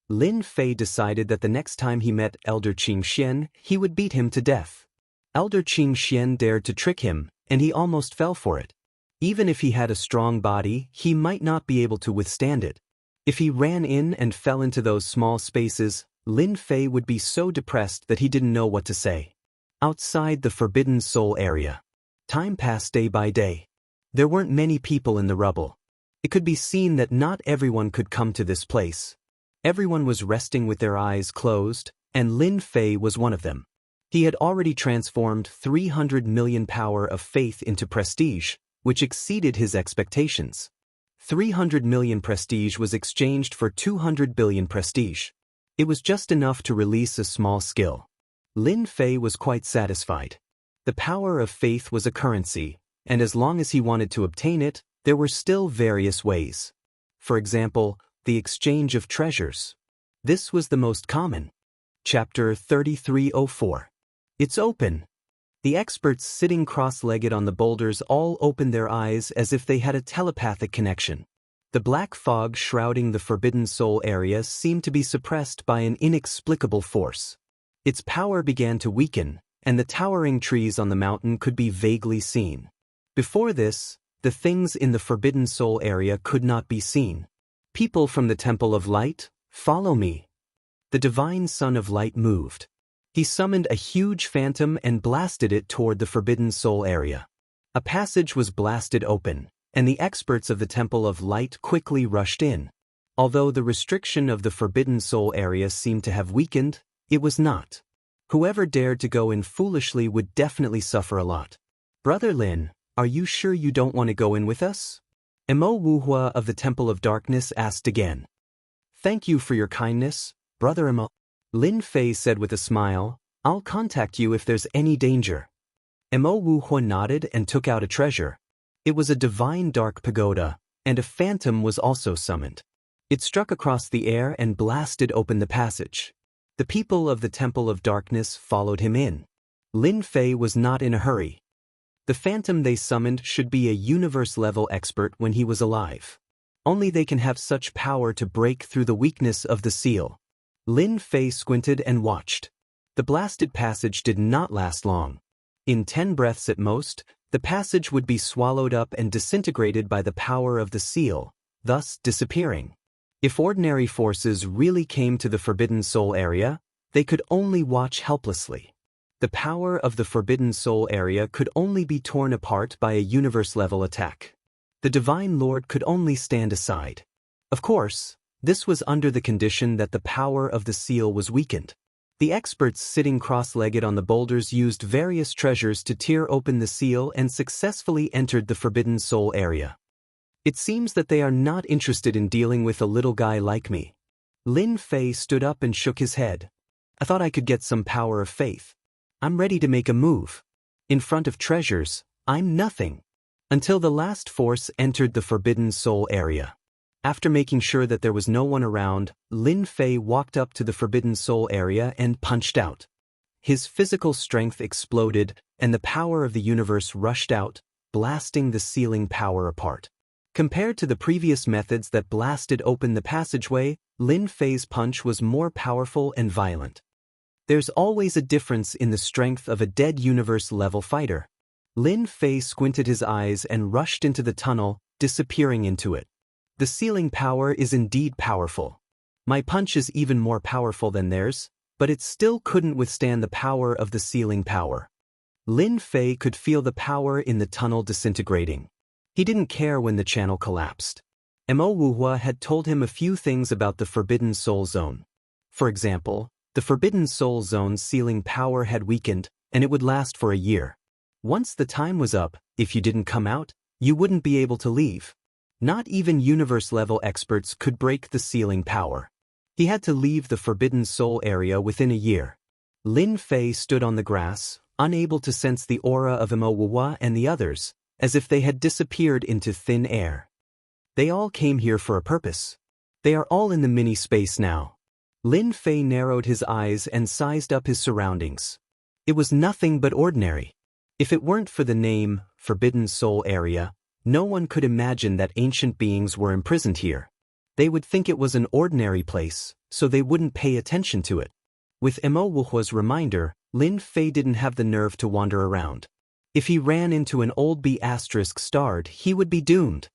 Lin Fei decided that the next time he met Elder Qing Xian, he would beat him to death. Elder Qing Xian dared to trick him, and he almost fell for it. Even if he had a strong body, he might not be able to withstand it. If he ran in and fell into those small spaces, Lin Fei would be so depressed that he didn't know what to say. Outside the Forbidden Soul area, time passed day by day. There weren't many people in the rubble. It could be seen that not everyone could come to this place. Everyone was resting with their eyes closed, and Lin Fei was one of them. He had already transformed 300 million power of faith into prestige, which exceeded his expectations. 300 million prestige was exchanged for 200 billion prestige. It was just enough to release a small skill. Lin Fei was quite satisfied. The power of faith was a currency, and as long as he wanted to obtain it, there were still various ways. For example, the exchange of treasures. This was the most common. Chapter 3304. It's open. The experts sitting cross-legged on the boulders all opened their eyes as if they had a telepathic connection. The black fog shrouding the Forbidden Soul area seemed to be suppressed by an inexplicable force. Its power began to weaken, and the towering trees on the mountain could be vaguely seen. Before this, the things in the Forbidden Soul area could not be seen. People from the Temple of Light, follow me. The Divine Son of Light moved. He summoned a huge phantom and blasted it toward the Forbidden Soul area. A passage was blasted open, and the experts of the Temple of Light quickly rushed in. Although the restriction of the Forbidden Soul area seemed to have weakened, it was not. Whoever dared to go in foolishly would definitely suffer a lot. Brother Lin, are you sure you don't want to go in with us? Mo Wuhua of the Temple of Darkness asked again. Thank you for your kindness, Brother Mo. Lin Fei said with a smile, I'll contact you if there's any danger. Mo Wuhua nodded and took out a treasure. It was a divine dark pagoda, and a phantom was also summoned. It struck across the air and blasted open the passage. The people of the Temple of Darkness followed him in. Lin Fei was not in a hurry. The phantom they summoned should be a universe-level expert when he was alive. Only they can have such power to break through the weakness of the seal. Lin Fei squinted and watched. The blasted passage did not last long. In 10 breaths at most, the passage would be swallowed up and disintegrated by the power of the seal, thus disappearing. If ordinary forces really came to the Forbidden Soul area, they could only watch helplessly. The power of the Forbidden Soul area could only be torn apart by a universe-level attack. The Divine Lord could only stand aside. Of course, this was under the condition that the power of the seal was weakened. The experts sitting cross-legged on the boulders used various treasures to tear open the seal and successfully entered the Forbidden Soul area. It seems that they are not interested in dealing with a little guy like me. Lin Fei stood up and shook his head. I thought I could get some power of faith. I'm ready to make a move. In front of treasures, I'm nothing. Until the last force entered the Forbidden Soul area. After making sure that there was no one around, Lin Fei walked up to the Forbidden Soul area and punched out. His physical strength exploded, and the power of the universe rushed out, blasting the sealing power apart. Compared to the previous methods that blasted open the passageway, Lin Fei's punch was more powerful and violent. There's always a difference in the strength of a dead universe-level fighter. Lin Fei squinted his eyes and rushed into the tunnel, disappearing into it. The sealing power is indeed powerful. My punch is even more powerful than theirs, but it still couldn't withstand the power of the sealing power. Lin Fei could feel the power in the tunnel disintegrating. He didn't care when the channel collapsed. Wuxia had told him a few things about the Forbidden Soul Zone. For example, the Forbidden Soul Zone's sealing power had weakened, and it would last for a year. Once the time was up, if you didn't come out, you wouldn't be able to leave. Not even universe-level experts could break the sealing power. He had to leave the Forbidden Soul area within a year. Lin Fei stood on the grass, unable to sense the aura of Wuxia and the others, as if they had disappeared into thin air. They all came here for a purpose. They are all in the mini-space now. Lin Fei narrowed his eyes and sized up his surroundings. It was nothing but ordinary. If it weren't for the name, Forbidden Soul Area, no one could imagine that ancient beings were imprisoned here. They would think it was an ordinary place, so they wouldn't pay attention to it. With Wuxia's reminder, Lin Fei didn't have the nerve to wander around. If he ran into an old B****, he would be doomed.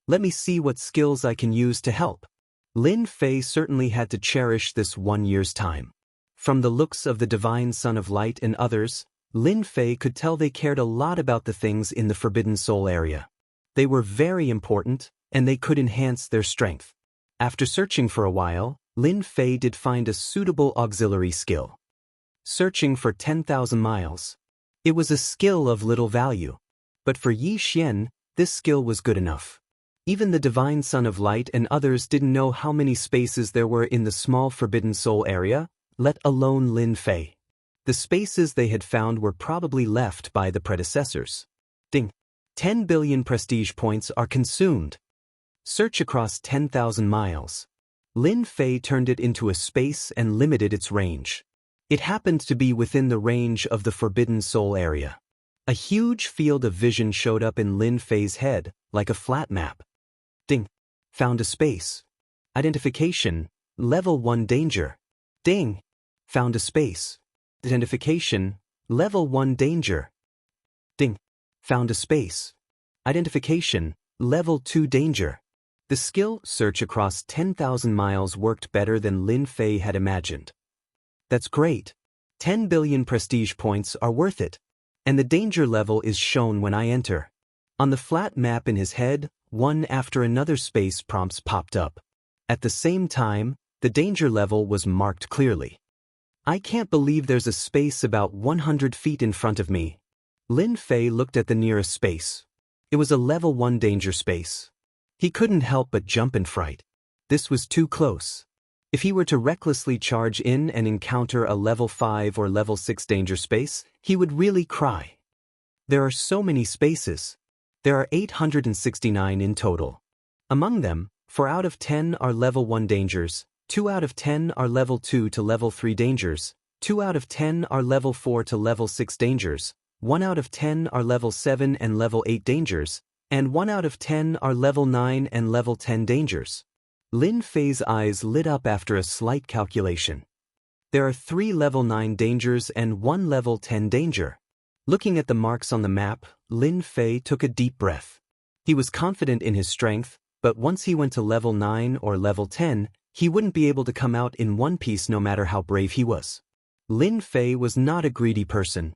Let me see what skills I can use to help. Lin Fei certainly had to cherish this 1 year's time. From the looks of the Divine Son of Light and others, Lin Fei could tell they cared a lot about the things in the Forbidden Soul area. They were very important, and they could enhance their strength. After searching for a while, Lin Fei did find a suitable auxiliary skill. Searching for 10,000 miles. It was a skill of little value. But for Yi Xian, this skill was good enough. Even the Divine Son of Light and others didn't know how many spaces there were in the small Forbidden Soul area, let alone Lin Fei. The spaces they had found were probably left by the predecessors. Ding. 10 billion prestige points are consumed. Search across 10,000 miles. Lin Fei turned it into a space and limited its range. It happened to be within the range of the Forbidden Soul area. A huge field of vision showed up in Lin Fei's head, like a flat map. Ding. Found a space. Identification. Level 1 danger. Ding. Found a space. Identification. Level 1 danger. Ding. Found a space. Identification. Level 2 danger. The skill, search across 10,000 miles, worked better than Lin Fei had imagined. That's great. 10 billion prestige points are worth it. And the danger level is shown when I enter. On the flat map in his head, one after another space prompts popped up. At the same time, the danger level was marked clearly. I can't believe there's a space about 100 feet in front of me. Lin Fei looked at the nearest space. It was a level 1 danger space. He couldn't help but jump in fright. This was too close. If he were to recklessly charge in and encounter a level 5 or level 6 danger space, he would really cry. There are so many spaces. There are 869 in total. Among them, 4 out of 10 are level 1 dangers, 2 out of 10 are level 2 to level 3 dangers, 2 out of 10 are level 4 to level 6 dangers, 1 out of 10 are level 7 and level 8 dangers, and 1 out of 10 are level 9 and level 10 dangers. Lin Fei's eyes lit up after a slight calculation. There are 3 level 9 dangers and 1 level 10 danger. Looking at the marks on the map, Lin Fei took a deep breath. He was confident in his strength, but once he went to level 9 or level 10, he wouldn't be able to come out in one piece no matter how brave he was. Lin Fei was not a greedy person.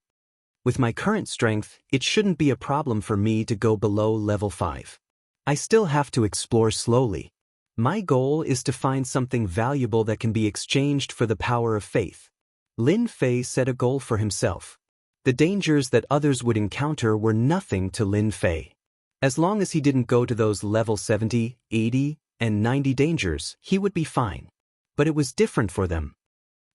With my current strength, it shouldn't be a problem for me to go below level 5. I still have to explore slowly. My goal is to find something valuable that can be exchanged for the power of faith. Lin Fei set a goal for himself. The dangers that others would encounter were nothing to Lin Fei. As long as he didn't go to those level 70, 80, and 90 dangers, he would be fine. But it was different for them.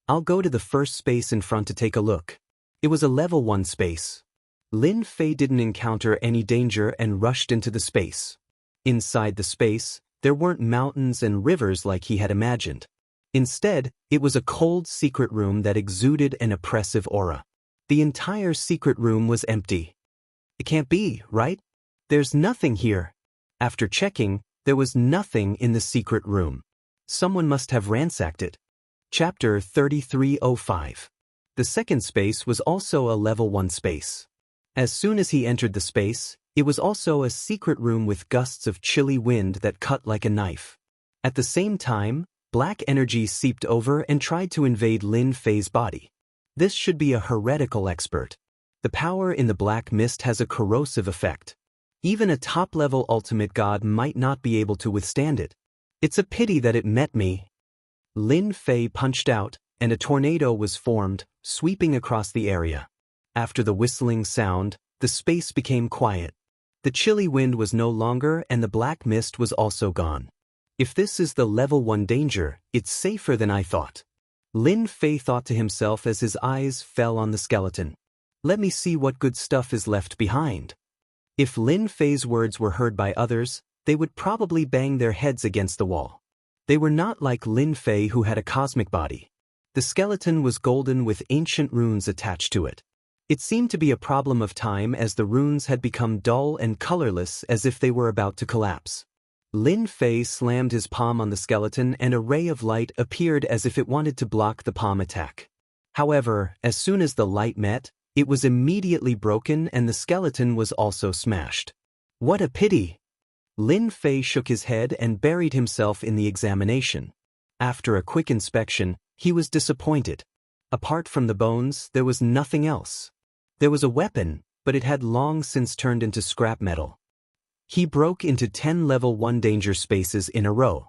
I'll go to the first space in front to take a look. It was a level 1 space. Lin Fei didn't encounter any danger and rushed into the space. Inside the space, there weren't mountains and rivers like he had imagined. Instead, it was a cold secret room that exuded an oppressive aura. The entire secret room was empty. It can't be, right? There's nothing here. After checking, there was nothing in the secret room. Someone must have ransacked it. Chapter 3305. The second space was also a level 1 space. As soon as he entered the space, it was also a secret room with gusts of chilly wind that cut like a knife. At the same time, black energy seeped over and tried to invade Lin Fei's body. This should be a heretical expert. The power in the black mist has a corrosive effect. Even a top-level ultimate god might not be able to withstand it. It's a pity that it met me. Lin Fei punched out, and a tornado was formed, sweeping across the area. After the whistling sound, the space became quiet. The chilly wind was no longer and the black mist was also gone. If this is the level 1 danger, it's safer than I thought. Lin Fei thought to himself as his eyes fell on the skeleton. Let me see what good stuff is left behind. If Lin Fei's words were heard by others, they would probably bang their heads against the wall. They were not like Lin Fei, who had a cosmic body. The skeleton was golden with ancient runes attached to it. It seemed to be a problem of time as the runes had become dull and colorless as if they were about to collapse. Lin Fei slammed his palm on the skeleton and a ray of light appeared as if it wanted to block the palm attack. However, as soon as the light met, it was immediately broken and the skeleton was also smashed. What a pity! Lin Fei shook his head and buried himself in the examination. After a quick inspection, he was disappointed. Apart from the bones, there was nothing else. There was a weapon, but it had long since turned into scrap metal. He broke into 10 level 1 danger spaces in a row.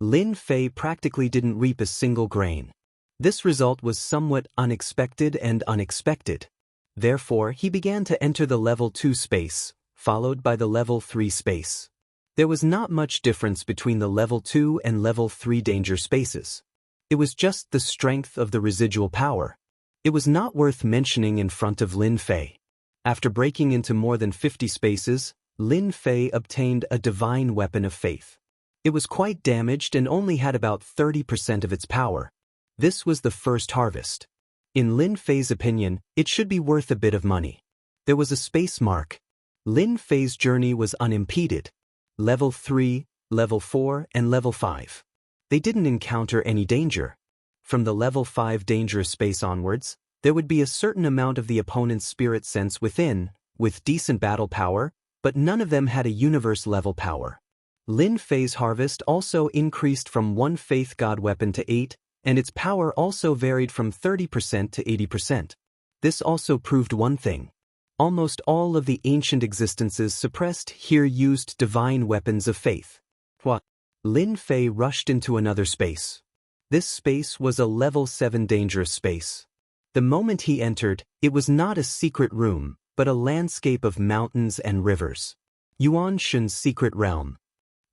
Lin Fei practically didn't reap a single grain. This result was somewhat unexpected and unexpected. Therefore, he began to enter the level 2 space, followed by the level 3 space. There was not much difference between the level 2 and level 3 danger spaces. It was just the strength of the residual power. It was not worth mentioning in front of Lin Fei. After breaking into more than 50 spaces, Lin Fei obtained a divine weapon of faith. It was quite damaged and only had about 30% of its power. This was the first harvest. In Lin Fei's opinion, it should be worth a bit of money. There was a space mark. Lin Fei's journey was unimpeded. Level 3, Level 4, and Level 5. They didn't encounter any danger. From the Level 5 dangerous space onwards, there would be a certain amount of the opponent's spirit sense within, with decent battle power, but none of them had a universe-level power. Lin Fei's harvest also increased from 1 faith god weapon to 8, and its power also varied from 30% to 80%. This also proved one thing. Almost all of the ancient existences suppressed here used divine weapons of faith. What? Lin Fei rushed into another space. This space was a level 7 dangerous space. The moment he entered, it was not a secret room, but a landscape of mountains and rivers. Yuanshun's secret realm.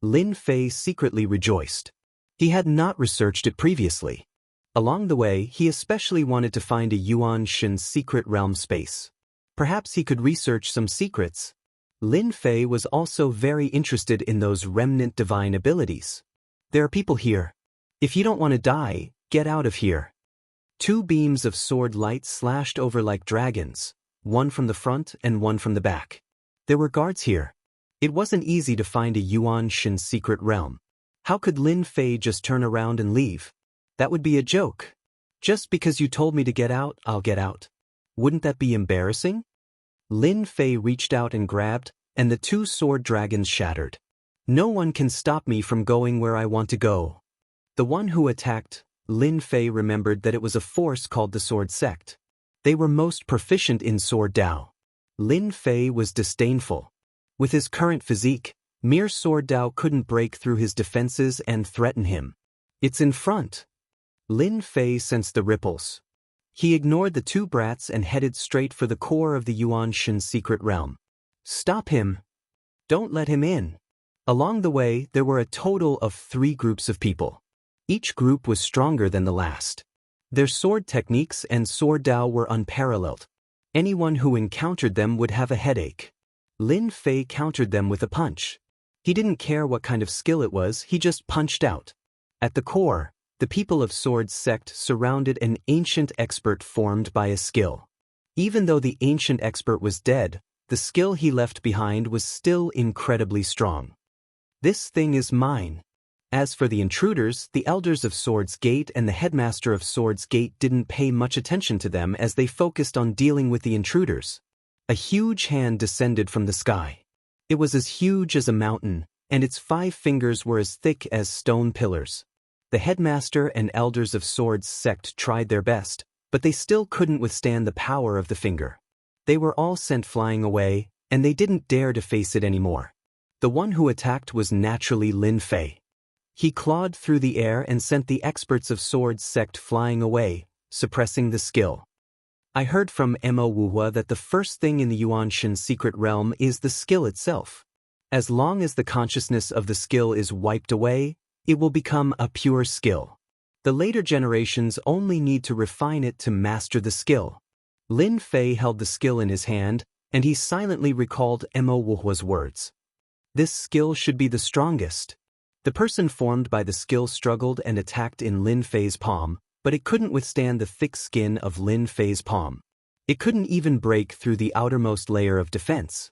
Lin Fei secretly rejoiced. He had not researched it previously. Along the way, he especially wanted to find a Yuanshun secret realm space. Perhaps he could research some secrets. Lin Fei was also very interested in those remnant divine abilities. There are people here. If you don't want to die, get out of here. Two beams of sword light slashed over like dragons, one from the front and one from the back. There were guards here. It wasn't easy to find a Yuan Shin secret realm. How could Lin Fei just turn around and leave? That would be a joke. Just because you told me to get out, I'll get out. Wouldn't that be embarrassing? Lin Fei reached out and grabbed, and the two sword dragons shattered. No one can stop me from going where I want to go. The one who attacked, Lin Fei remembered that it was a force called the Sword Sect. They were most proficient in sword Dao. Lin Fei was disdainful. With his current physique, mere sword Dao couldn't break through his defenses and threaten him. It's in front. Lin Fei sensed the ripples. He ignored the two brats and headed straight for the core of the Yuan Shin secret realm. Stop him. Don't let him in. Along the way, there were a total of 3 groups of people. Each group was stronger than the last. Their sword techniques and sword Dao were unparalleled. Anyone who encountered them would have a headache. Lin Fei countered them with a punch. He didn't care what kind of skill it was, he just punched out. At the core, the people of Sword Sect surrounded an ancient expert formed by a skill. Even though the ancient expert was dead, the skill he left behind was still incredibly strong. This thing is mine. As for the intruders, the elders of Swords Gate and the headmaster of Swords Gate didn't pay much attention to them as they focused on dealing with the intruders. A huge hand descended from the sky. It was as huge as a mountain, and its 5 fingers were as thick as stone pillars. The headmaster and elders of Swords Sect tried their best, but they still couldn't withstand the power of the finger. They were all sent flying away, and they didn't dare to face it anymore. The one who attacked was naturally Lin Fei. He clawed through the air and sent the experts of Swords Sect flying away, suppressing the skill. I heard from Mo Wuhua that the first thing in the Yuan Shin secret realm is the skill itself. As long as the consciousness of the skill is wiped away, it will become a pure skill. The later generations only need to refine it to master the skill. Lin Fei held the skill in his hand, and he silently recalled Mo Wuhua's words. This skill should be the strongest. The person formed by the skill struggled and attacked in Lin Fei's palm, but it couldn't withstand the thick skin of Lin Fei's palm. It couldn't even break through the outermost layer of defense.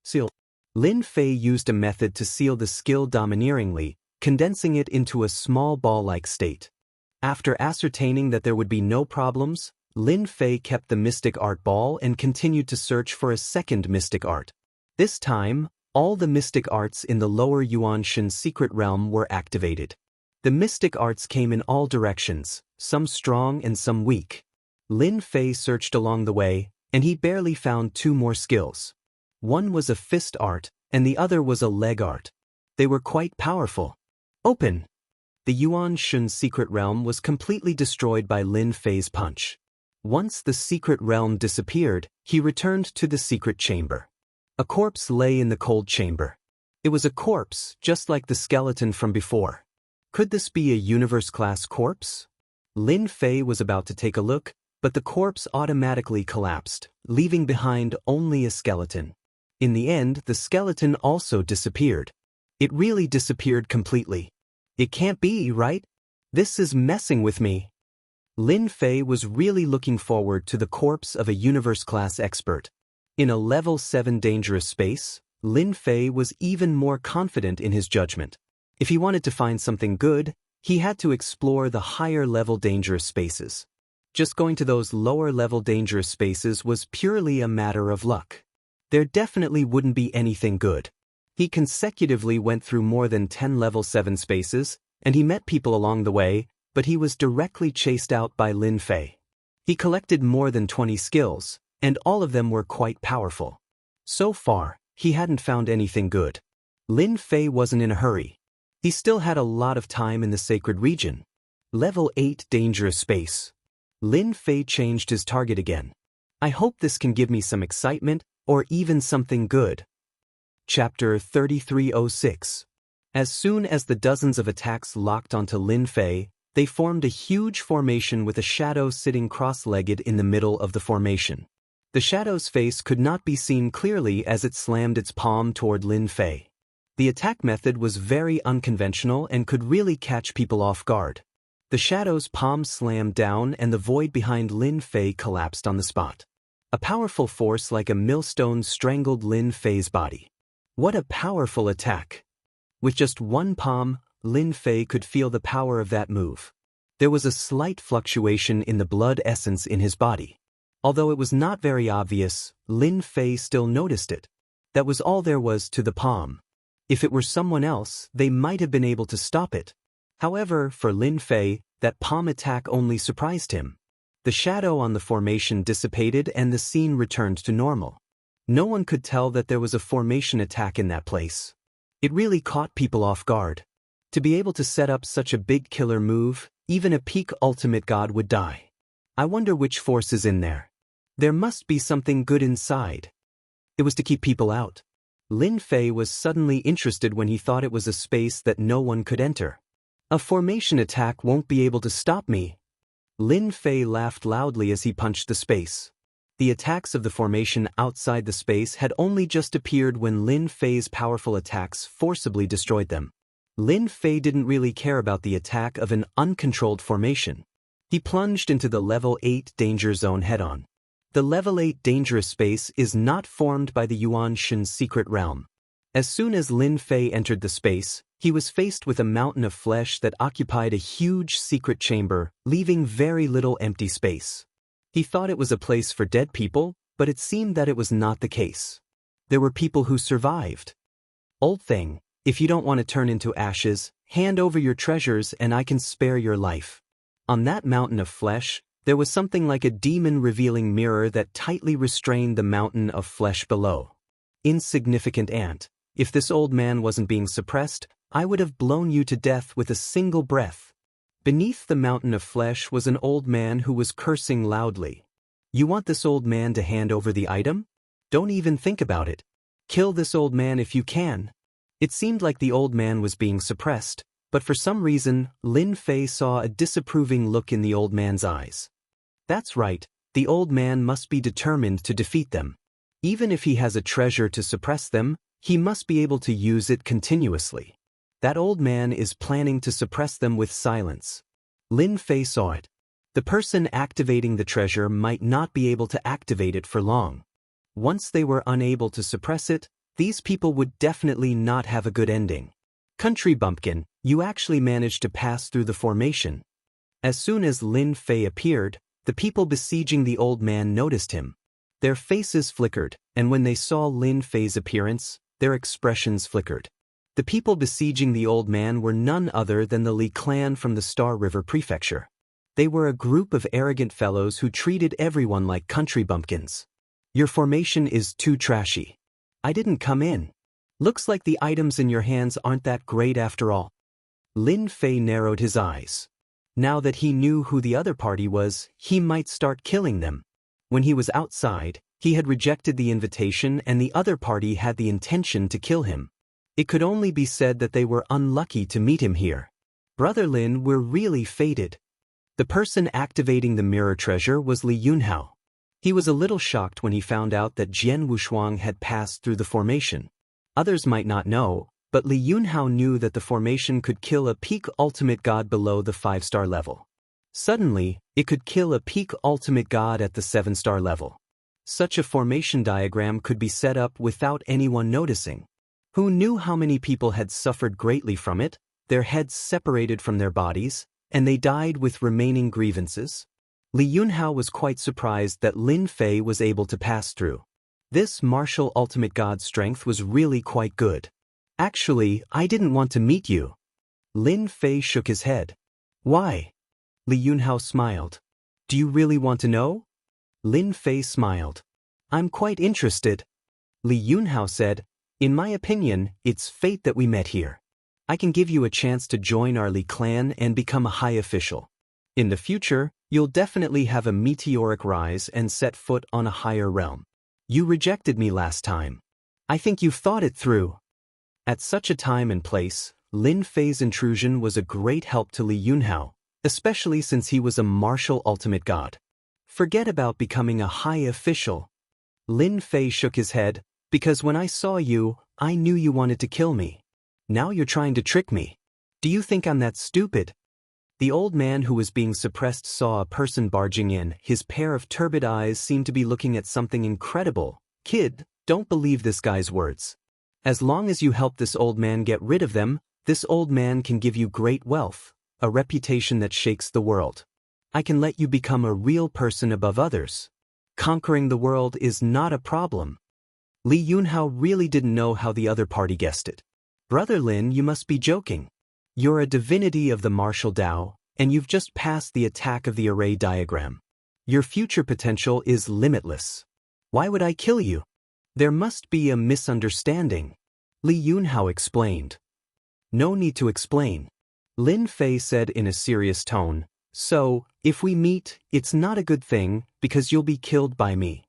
Seal. Lin Fei used a method to seal the skill domineeringly, condensing it into a small ball-like state. After ascertaining that there would be no problems, Lin Fei kept the mystic art ball and continued to search for a second mystic art. This time, all the mystic arts in the lower Yuan Shin secret realm were activated. The mystic arts came in all directions, some strong and some weak. Lin Fei searched along the way, and he barely found 2 more skills. One was a fist art, and the other was a leg art. They were quite powerful. Open! The Yuan Shin secret realm was completely destroyed by Lin Fei's punch. Once the secret realm disappeared, he returned to the secret chamber. A corpse lay in the cold chamber. It was a corpse, just like the skeleton from before. Could this be a universe-class corpse? Lin Fei was about to take a look, but the corpse automatically collapsed, leaving behind only a skeleton. In the end, the skeleton also disappeared. It really disappeared completely. It can't be, right? This is messing with me. Lin Fei was really looking forward to the corpse of a universe-class expert. In a level 7 dangerous space, Lin Fei was even more confident in his judgment. If he wanted to find something good, he had to explore the higher-level dangerous spaces. Just going to those lower-level dangerous spaces was purely a matter of luck. There definitely wouldn't be anything good. He consecutively went through more than 10 level 7 spaces, and he met people along the way, but he was directly chased out by Lin Fei. He collected more than 20 skills, and all of them were quite powerful. So far, he hadn't found anything good. Lin Fei wasn't in a hurry. He still had a lot of time in the sacred region. Level 8 dangerous space. Lin Fei changed his target again. I hope this can give me some excitement, or even something good. Chapter 3306. As soon as the dozens of attacks locked onto Lin Fei, they formed a huge formation with a shadow sitting cross-legged in the middle of the formation. The shadow's face could not be seen clearly as it slammed its palm toward Lin Fei. The attack method was very unconventional and could really catch people off guard. The shadow's palm slammed down and the void behind Lin Fei collapsed on the spot. A powerful force like a millstone strangled Lin Fei's body. What a powerful attack! With just one palm, Lin Fei could feel the power of that move. There was a slight fluctuation in the blood essence in his body. Although it was not very obvious, Lin Fei still noticed it. That was all there was to the palm. If it were someone else, they might have been able to stop it. However, for Lin Fei, that palm attack only surprised him. The shadow on the formation dissipated and the scene returned to normal. No one could tell that there was a formation attack in that place. It really caught people off guard. To be able to set up such a big killer move, even a peak ultimate god would die. I wonder which force is in there. There must be something good inside. It was to keep people out. Lin Fei was suddenly interested when he thought it was a space that no one could enter. A formation attack won't be able to stop me. Lin Fei laughed loudly as he punched the space. The attacks of the formation outside the space had only just appeared when Lin Fei's powerful attacks forcibly destroyed them. Lin Fei didn't really care about the attack of an uncontrolled formation. He plunged into the level 8 danger zone head-on. The level 8 dangerous space is not formed by the Yuan Shen's secret realm. As soon as Lin Fei entered the space, he was faced with a mountain of flesh that occupied a huge secret chamber, leaving very little empty space. He thought it was a place for dead people, but it seemed that it was not the case. There were people who survived. Old thing, if you don't want to turn into ashes, hand over your treasures and I can spare your life. On that mountain of flesh, there was something like a demon-revealing mirror that tightly restrained the mountain of flesh below. Insignificant ant, if this old man wasn't being suppressed, I would have blown you to death with a single breath. Beneath the mountain of flesh was an old man who was cursing loudly. You want this old man to hand over the item? Don't even think about it. Kill this old man if you can. It seemed like the old man was being suppressed, but for some reason, Lin Fei saw a disapproving look in the old man's eyes. That's right, the old man must be determined to defeat them. Even if he has a treasure to suppress them, he must be able to use it continuously. That old man is planning to suppress them with silence. Lin Fei saw it. The person activating the treasure might not be able to activate it for long. Once they were unable to suppress it, these people would definitely not have a good ending. Country bumpkin, you actually managed to pass through the formation. As soon as Lin Fei appeared, the people besieging the old man noticed him. Their faces flickered, and when they saw Lin Fei's appearance, their expressions flickered. The people besieging the old man were none other than the Li clan from the Star River Prefecture. They were a group of arrogant fellows who treated everyone like country bumpkins. Your formation is too trashy. I didn't come in. Looks like the items in your hands aren't that great after all. Lin Fei narrowed his eyes. Now that he knew who the other party was, he might start killing them. When he was outside, he had rejected the invitation and the other party had the intention to kill him. It could only be said that they were unlucky to meet him here. Brother Lin, we're really fated. The person activating the mirror treasure was Li Yunhao. He was a little shocked when he found out that Jianghu Shuang had passed through the formation. Others might not know, but Li Yunhao knew that the formation could kill a peak ultimate god below the 5-star level. Suddenly, it could kill a peak ultimate god at the 7-star level. Such a formation diagram could be set up without anyone noticing. Who knew how many people had suffered greatly from it, their heads separated from their bodies, and they died with remaining grievances? Li Yunhao was quite surprised that Lin Fei was able to pass through. This martial ultimate god strength was really quite good. Actually, I didn't want to meet you. Lin Fei shook his head. Why? Li Yunhao smiled. Do you really want to know? Lin Fei smiled. I'm quite interested. Li Yunhao said, in my opinion, it's fate that we met here. I can give you a chance to join our Li clan and become a high official. In the future, you'll definitely have a meteoric rise and set foot on a higher realm. You rejected me last time. I think you've thought it through. At such a time and place, Lin Fei's intrusion was a great help to Li Yunhao, especially since he was a martial ultimate god. Forget about becoming a high official. Lin Fei shook his head, because when I saw you, I knew you wanted to kill me. Now you're trying to trick me. Do you think I'm that stupid? The old man who was being suppressed saw a person barging in. His pair of turbid eyes seemed to be looking at something incredible. Kid, don't believe this guy's words. As long as you help this old man get rid of them, this old man can give you great wealth, a reputation that shakes the world. I can let you become a real person above others. Conquering the world is not a problem. Li Yunhao really didn't know how the other party guessed it. Brother Lin, you must be joking. You're a divinity of the martial Tao, and you've just passed the attack of the array diagram. Your future potential is limitless. Why would I kill you? There must be a misunderstanding. Li Yunhao explained. No need to explain. Lin Fei said in a serious tone, so, if we meet, it's not a good thing, because you'll be killed by me.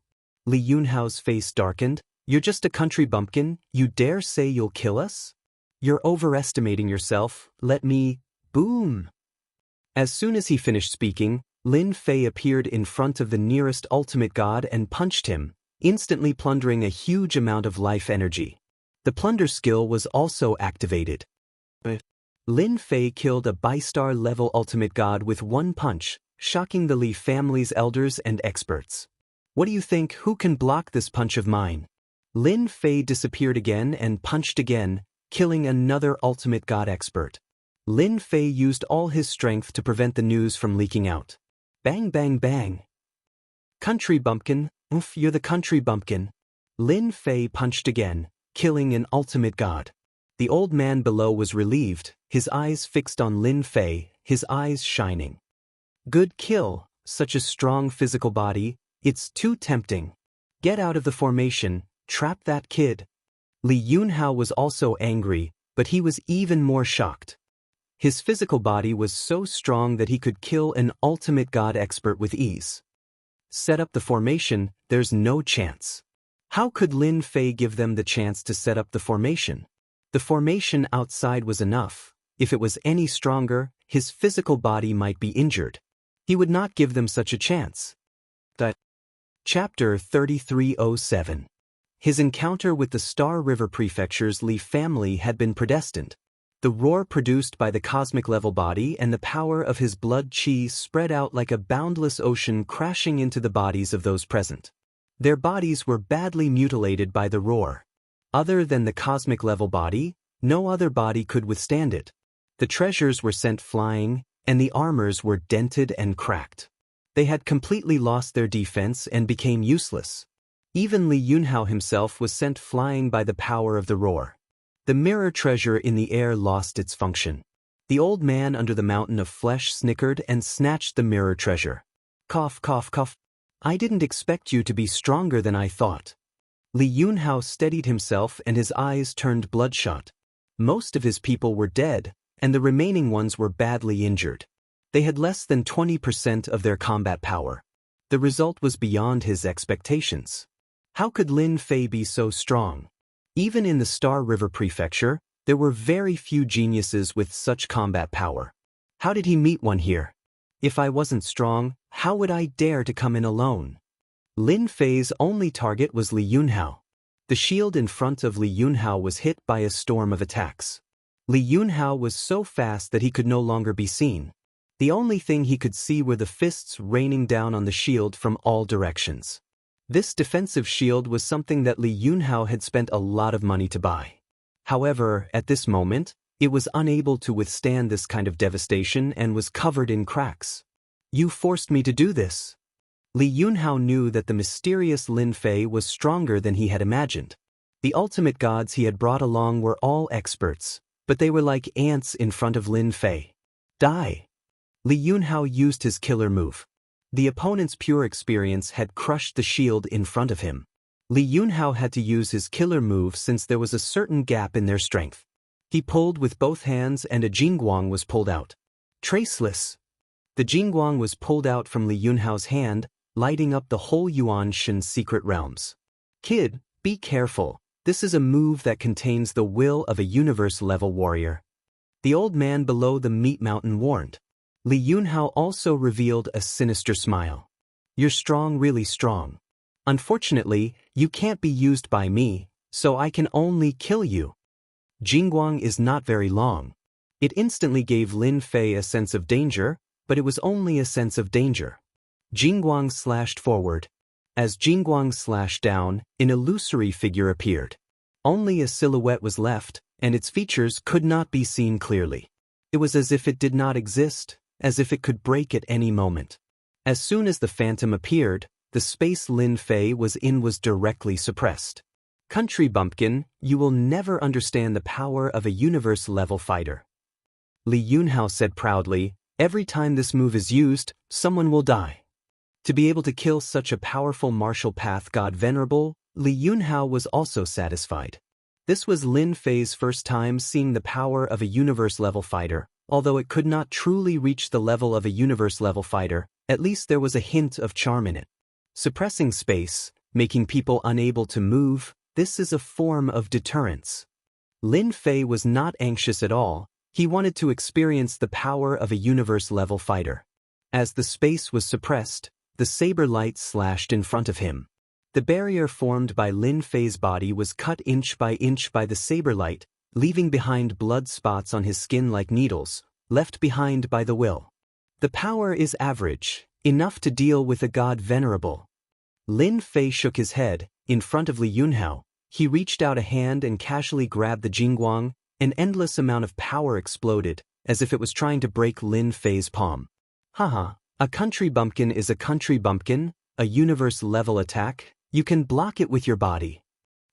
Li Yunhao's face darkened. You're just a country bumpkin, you dare say you'll kill us? You're overestimating yourself, let me… Boom! As soon as he finished speaking, Lin Fei appeared in front of the nearest ultimate god and punched him, instantly plundering a huge amount of life energy. The plunder skill was also activated. Lin Fei killed a Bi-star level ultimate god with one punch, shocking the Li family's elders and experts. What do you think, who can block this punch of mine? Lin Fei disappeared again and punched again, killing another ultimate god expert. Lin Fei used all his strength to prevent the news from leaking out. Bang bang bang. Country bumpkin, oof, you're the country bumpkin. Lin Fei punched again, killing an ultimate god. The old man below was relieved, his eyes fixed on Lin Fei, his eyes shining. Good kill, such a strong physical body, it's too tempting. Get out of the formation, trap that kid. Li Yunhao was also angry, but he was even more shocked. His physical body was so strong that he could kill an ultimate god expert with ease. Set up the formation, there's no chance. How could Lin Fei give them the chance to set up the formation? The formation outside was enough. If it was any stronger, his physical body might be injured. He would not give them such a chance. Chapter 3307. His encounter with the Star River Prefecture's Li family had been predestined. The roar produced by the cosmic-level body and the power of his blood qi spread out like a boundless ocean, crashing into the bodies of those present. Their bodies were badly mutilated by the roar. Other than the cosmic-level body, no other body could withstand it. The treasures were sent flying, and the armors were dented and cracked. They had completely lost their defense and became useless. Even Li Yunhao himself was sent flying by the power of the roar. The mirror treasure in the air lost its function. The old man under the mountain of flesh snickered and snatched the mirror treasure. Cough, cough, cough. I didn't expect you to be stronger than I thought. Li Yunhao steadied himself and his eyes turned bloodshot. Most of his people were dead, and the remaining ones were badly injured. They had less than 20% of their combat power. The result was beyond his expectations. How could Lin Fei be so strong? Even in the Star River Prefecture, there were very few geniuses with such combat power. How did he meet one here? If I wasn't strong, how would I dare to come in alone? Lin Fei's only target was Li Yunhao. The shield in front of Li Yunhao was hit by a storm of attacks. Li Yunhao was so fast that he could no longer be seen. The only thing he could see were the fists raining down on the shield from all directions. This defensive shield was something that Li Yunhao had spent a lot of money to buy. However, at this moment, it was unable to withstand this kind of devastation and was covered in cracks. You forced me to do this. Li Yunhao knew that the mysterious Lin Fei was stronger than he had imagined. The ultimate gods he had brought along were all experts, but they were like ants in front of Lin Fei. Die! Li Yunhao used his killer move. The opponent's pure experience had crushed the shield in front of him. Li Yunhao had to use his killer move since there was a certain gap in their strength. He pulled with both hands and a jingguang was pulled out. Traceless. The jingguang was pulled out from Li Yunhao's hand, lighting up the whole Yuan Shen's secret realms. Kid, be careful. This is a move that contains the will of a universe-level warrior. The old man below the meat mountain warned. Li Yunhao also revealed a sinister smile. You're strong, really strong. Unfortunately, you can't be used by me, so I can only kill you. Jingguang is not very long. It instantly gave Lin Fei a sense of danger, but it was only a sense of danger. Jingguang slashed forward. As Jingguang slashed down, an illusory figure appeared. Only a silhouette was left, and its features could not be seen clearly. It was as if it did not exist, as if it could break at any moment. As soon as the phantom appeared, the space Lin Fei was in was directly suppressed. Country bumpkin, you will never understand the power of a universe-level fighter. Li Yunhao said proudly, every time this move is used, someone will die. To be able to kill such a powerful martial path god venerable, Li Yunhao was also satisfied. This was Lin Fei's first time seeing the power of a universe-level fighter. Although it could not truly reach the level of a universe-level fighter, at least there was a hint of charm in it. Suppressing space, making people unable to move, this is a form of deterrence. Lin Fei was not anxious at all. He wanted to experience the power of a universe-level fighter. As the space was suppressed, the saber light slashed in front of him. The barrier formed by Lin Fei's body was cut inch by the saber light, leaving behind blood spots on his skin like needles, left behind by the will. The power is average, enough to deal with a god venerable. Lin Fei shook his head. In front of Li Yunhao, he reached out a hand and casually grabbed the Jingguang. An endless amount of power exploded, as if it was trying to break Lin Fei's palm. Haha, a country bumpkin is a country bumpkin, a universe-level attack, you can block it with your body.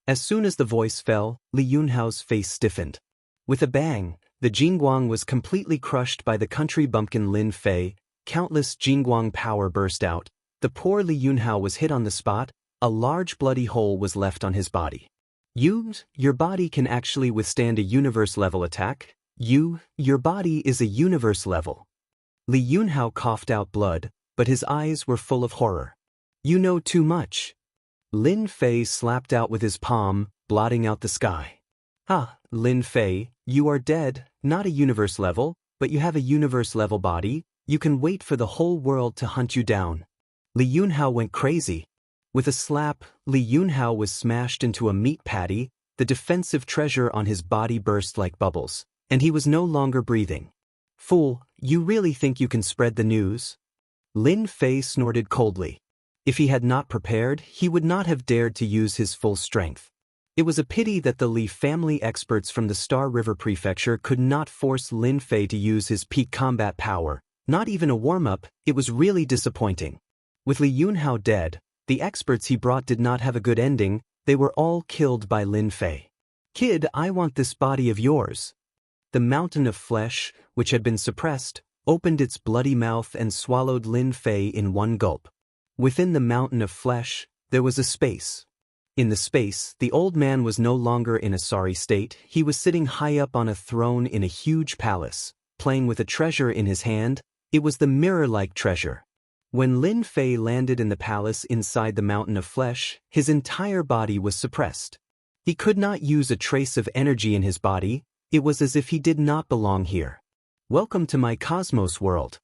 As soon as the voice fell, Li Yunhao's face stiffened. With a bang, the Jingguang was completely crushed by the country bumpkin Lin Fei. Countless Jingguang power burst out. The poor Li Yunhao was hit on the spot. A large bloody hole was left on his body. Your body can actually withstand a universe-level attack. Your body is a universe level. Li Yunhao coughed out blood, but his eyes were full of horror. You know too much. Lin Fei slapped out with his palm, blotting out the sky. Lin Fei, you are dead, not a universe level, but you have a universe level body. You can wait for the whole world to hunt you down. Li Yunhao went crazy. With a slap, Li Yunhao was smashed into a meat patty. The defensive treasure on his body burst like bubbles, and he was no longer breathing. Fool, you really think you can spread the news? Lin Fei snorted coldly. If he had not prepared, he would not have dared to use his full strength. It was a pity that the Li family experts from the Star River Prefecture could not force Lin Fei to use his peak combat power. Not even a warm-up. It was really disappointing. With Li Yunhao dead, the experts he brought did not have a good ending. They were all killed by Lin Fei. Kid, I want this body of yours. The mountain of flesh, which had been suppressed, opened its bloody mouth and swallowed Lin Fei in one gulp. Within the mountain of flesh, there was a space. In the space, the old man was no longer in a sorry state. He was sitting high up on a throne in a huge palace, playing with a treasure in his hand. It was the mirror-like treasure. When Lin Fei landed in the palace inside the mountain of flesh, his entire body was suppressed. He could not use a trace of energy in his body. It was as if he did not belong here. Welcome to my cosmos world.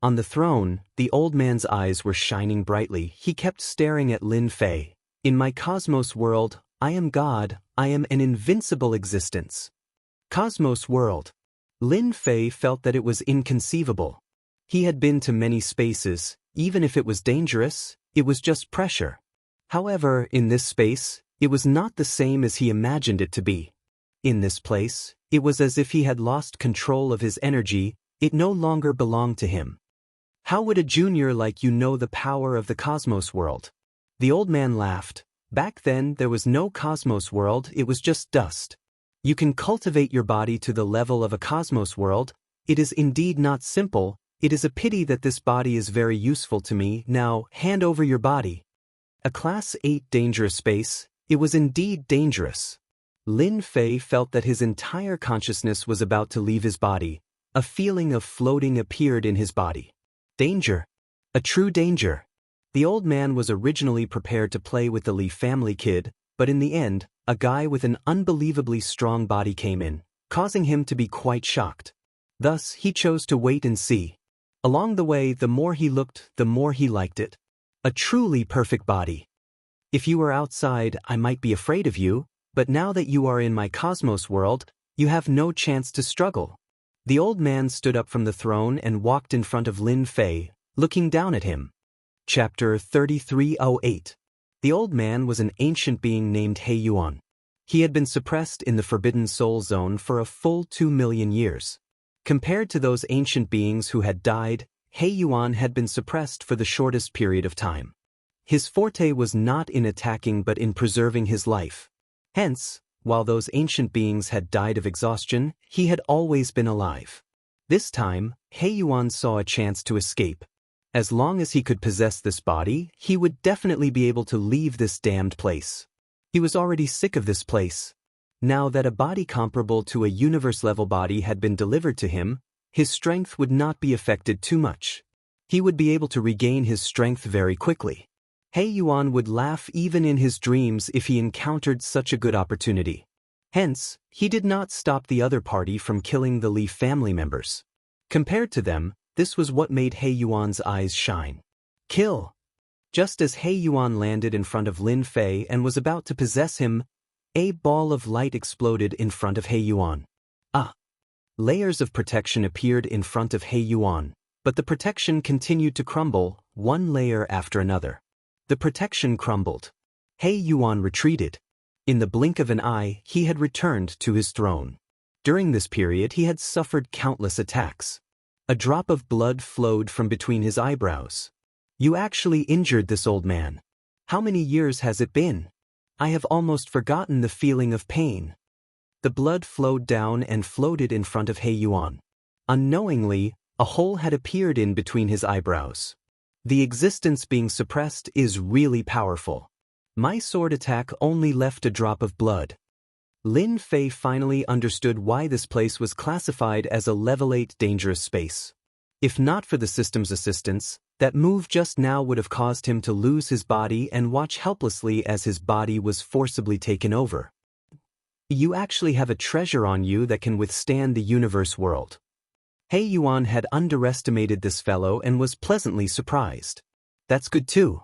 On the throne, the old man's eyes were shining brightly. He kept staring at Lin Fei. In my cosmos world, I am God. I am an invincible existence. Cosmos world. Lin Fei felt that it was inconceivable. He had been to many spaces. Even if it was dangerous, it was just pressure. However, in this space, it was not the same as he imagined it to be. In this place, it was as if he had lost control of his energy. It no longer belonged to him. How would a junior like you know the power of the cosmos world? The old man laughed. Back then, there was no cosmos world. It was just dust. You can cultivate your body to the level of a cosmos world. It is indeed not simple. It is a pity that this body is very useful to me. Now, hand over your body. A Class 8 dangerous space. It was indeed dangerous. Lin Fei felt that his entire consciousness was about to leave his body. A feeling of floating appeared in his body. Danger. A true danger. The old man was originally prepared to play with the Li family kid, but in the end, a guy with an unbelievably strong body came in, causing him to be quite shocked. Thus, he chose to wait and see. Along the way, the more he looked, the more he liked it. A truly perfect body. If you were outside, I might be afraid of you, but now that you are in my cosmos world, You have no chance to struggle. The old man stood up from the throne and walked in front of Lin Fei, looking down at him. Chapter 3308. The old man was an ancient being named He Yuan. He had been suppressed in the Forbidden Soul Zone for a full 2 million years. Compared to those ancient beings who had died, He Yuan had been suppressed for the shortest period of time. His forte was not in attacking but in preserving his life. Hence, while those ancient beings had died of exhaustion, he had always been alive. This time, He Yuan saw a chance to escape. As long as he could possess this body, he would definitely be able to leave this damned place. He was already sick of this place. Now that a body comparable to a universe-level body had been delivered to him, his strength would not be affected too much. He would be able to regain his strength very quickly. He Yuan would laugh even in his dreams if he encountered such a good opportunity. Hence, he did not stop the other party from killing the Li family members. Compared to them, this was what made He Yuan's eyes shine. Kill! Just as He Yuan landed in front of Lin Fei and was about to possess him, a ball of light exploded in front of He Yuan. Layers of protection appeared in front of He Yuan, but the protection continued to crumble, one layer after another. The protection crumbled. He Yuan retreated. In the blink of an eye, he had returned to his throne. During this period, he had suffered countless attacks. A drop of blood flowed from between his eyebrows. You actually injured this old man. How many years has it been? I have almost forgotten the feeling of pain. The blood flowed down and floated in front of He Yuan. Unknowingly, a hole had appeared in between his eyebrows. The existence being suppressed is really powerful. My sword attack only left a drop of blood. Lin Fei finally understood why this place was classified as a level 8 dangerous space. If not for the system's assistance, that move just now would have caused him to lose his body and watch helplessly as his body was forcibly taken over. You actually have a treasure on you that can withstand the universe world. He Yuan had underestimated this fellow and was pleasantly surprised. That's good too.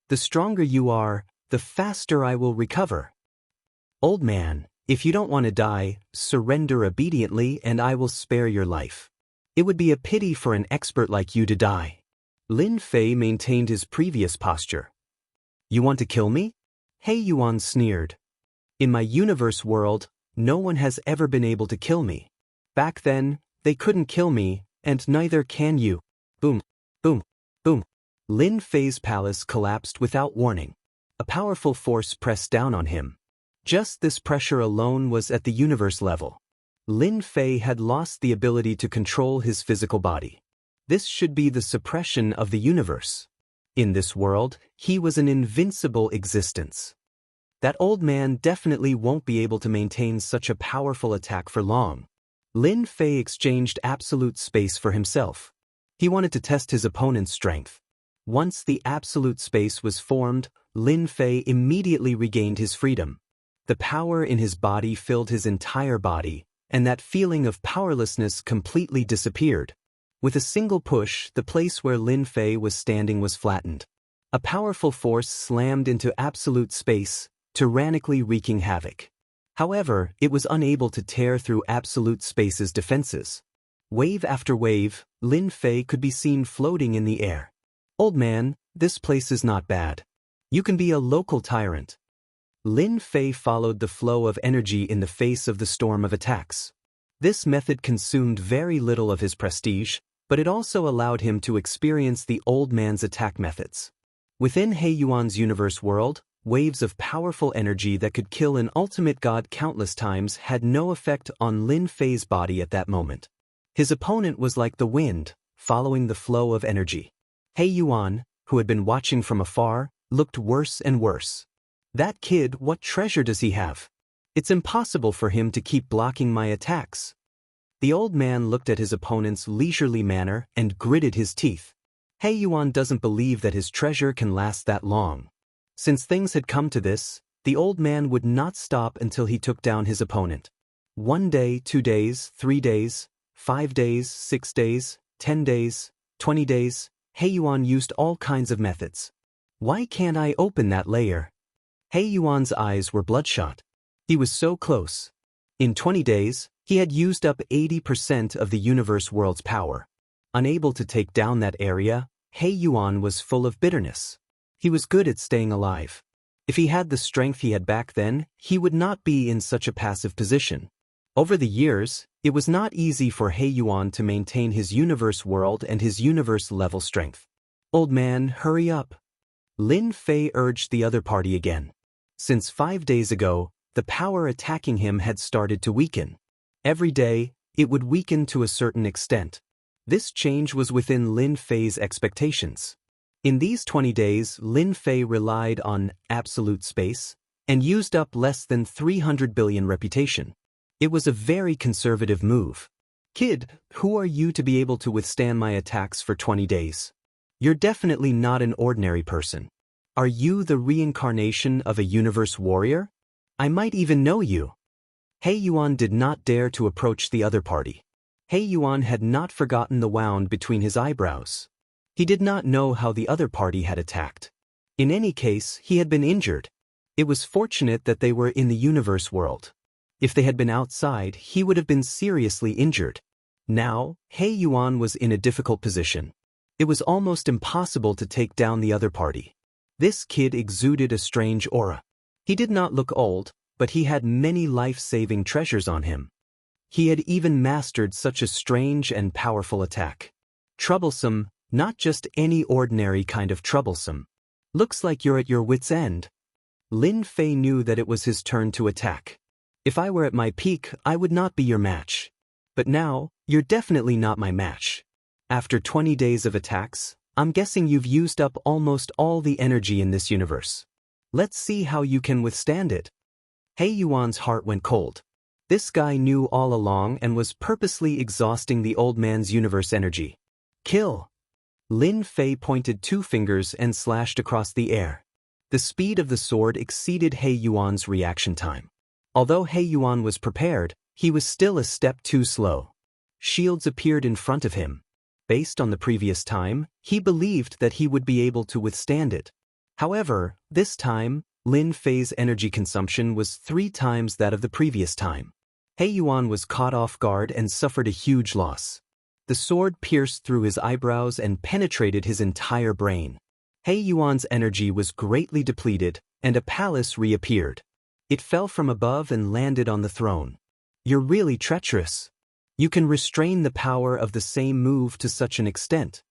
The stronger you are, the faster I will recover. Old man, if you don't want to die, surrender obediently and I will spare your life. It would be a pity for an expert like you to die. Lin Fei maintained his previous posture. You want to kill me? He Yuan sneered. In my universe world, no one has ever been able to kill me. Back then, they couldn't kill me, and neither can you. Boom, boom, boom. Lin Fei's palace collapsed without warning. A powerful force pressed down on him. Just this pressure alone was at the universe level. Lin Fei had lost the ability to control his physical body. This should be the suppression of the universe. In this world, he was an invincible existence. That old man definitely won't be able to maintain such a powerful attack for long. Lin Fei exchanged absolute space for himself. He wanted to test his opponent's strength. Once the absolute space was formed, Lin Fei immediately regained his freedom. The power in his body filled his entire body, and that feeling of powerlessness completely disappeared. With a single push, the place where Lin Fei was standing was flattened. A powerful force slammed into absolute space, tyrannically wreaking havoc. However, it was unable to tear through absolute space's defenses. Wave after wave, Lin Fei could be seen floating in the air. Old man, this place is not bad. You can be a local tyrant. Lin Fei followed the flow of energy in the face of the storm of attacks. This method consumed very little of his prestige, but it also allowed him to experience the old man's attack methods. Within He Yuan's universe world, waves of powerful energy that could kill an ultimate god countless times had no effect on Lin Fei's body at that moment. His opponent was like the wind, following the flow of energy. He Yuan, who had been watching from afar, looked worse and worse. That kid, what treasure does he have? It's impossible for him to keep blocking my attacks. The old man looked at his opponent's leisurely manner and gritted his teeth. He Yuan doesn't believe that his treasure can last that long. Since things had come to this, the old man would not stop until he took down his opponent. 1 day, 2 days, 3 days, 5 days, 6 days, 10 days, 20 days, He Yuan used all kinds of methods. Why can't I open that layer? He Yuan's eyes were bloodshot. He was so close. In 20 days, He had used up 80% of the universe world's power. Unable to take down that area, He Yuan was full of bitterness. He was good at staying alive. If he had the strength he had back then, he would not be in such a passive position. Over the years, it was not easy for He Yuan to maintain his universe world and his universe-level strength. "Old man, hurry up." Lin Fei urged the other party again. Since 5 days ago, the power attacking him had started to weaken. Every day, it would weaken to a certain extent. This change was within Lin Fei's expectations. In these 20 days, Lin Fei relied on absolute space and used up less than 300 billion reputation. It was a very conservative move. "Kid, who are you to be able to withstand my attacks for 20 days? You're definitely not an ordinary person. Are you the reincarnation of a universe warrior? I might even know you." He Yuan did not dare to approach the other party. He Yuan had not forgotten the wound between his eyebrows. He did not know how the other party had attacked. In any case, he had been injured. It was fortunate that they were in the universe world. If they had been outside, he would have been seriously injured. Now, He Yuan was in a difficult position. It was almost impossible to take down the other party. This kid exuded a strange aura. He did not look old, but he had many life-saving treasures on him. He had even mastered such a strange and powerful attack. Troublesome, not just any ordinary kind of troublesome. "Looks like you're at your wit's end." Lin Fei knew that it was his turn to attack. "If I were at my peak, I would not be your match. But now, you're definitely not my match. After 20 days of attacks, I'm guessing you've used up almost all the energy in this universe. Let's see how you can withstand it." He Yuan's heart went cold. This guy knew all along and was purposely exhausting the old man's universe energy. "Kill!" Lin Fei pointed 2 fingers and slashed across the air. The speed of the sword exceeded He Yuan's reaction time. Although He Yuan was prepared, he was still a step too slow. Shields appeared in front of him. Based on the previous time, he believed that he would be able to withstand it. However, this time, Lin Fei's energy consumption was 3 times that of the previous time. He Yuan was caught off guard and suffered a huge loss. The sword pierced through his eyebrows and penetrated his entire brain. He Yuan's energy was greatly depleted, and a palace reappeared. It fell from above and landed on the throne. "You're really treacherous. You can restrain the power of the same move to such an extent."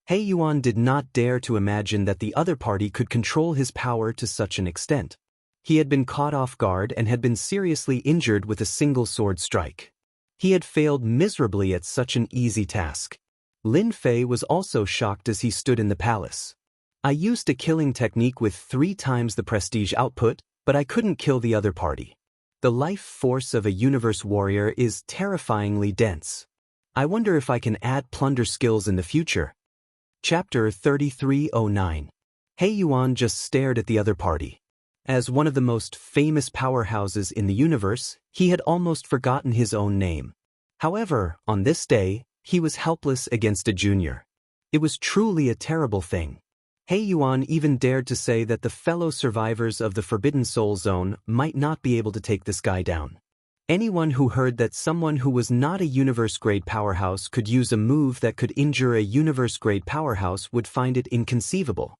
He Yuan did not dare to imagine that the other party could control his power to such an extent. He had been caught off guard and had been seriously injured with a single sword strike. He had failed miserably at such an easy task. Lin Fei was also shocked as he stood in the palace. "I used a killing technique with 3 times the prestige output, but I couldn't kill the other party. The life force of a universe warrior is terrifyingly dense. I wonder if I can add plunder skills in the future." Chapter 3309. He Yuan just stared at the other party. As one of the most famous powerhouses in the universe, he had almost forgotten his own name. However, on this day, he was helpless against a junior. It was truly a terrible thing. He Yuan even dared to say that the fellow survivors of the Forbidden Soul Zone might not be able to take this guy down. Anyone who heard that someone who was not a universe-grade powerhouse could use a move that could injure a universe-grade powerhouse would find it inconceivable.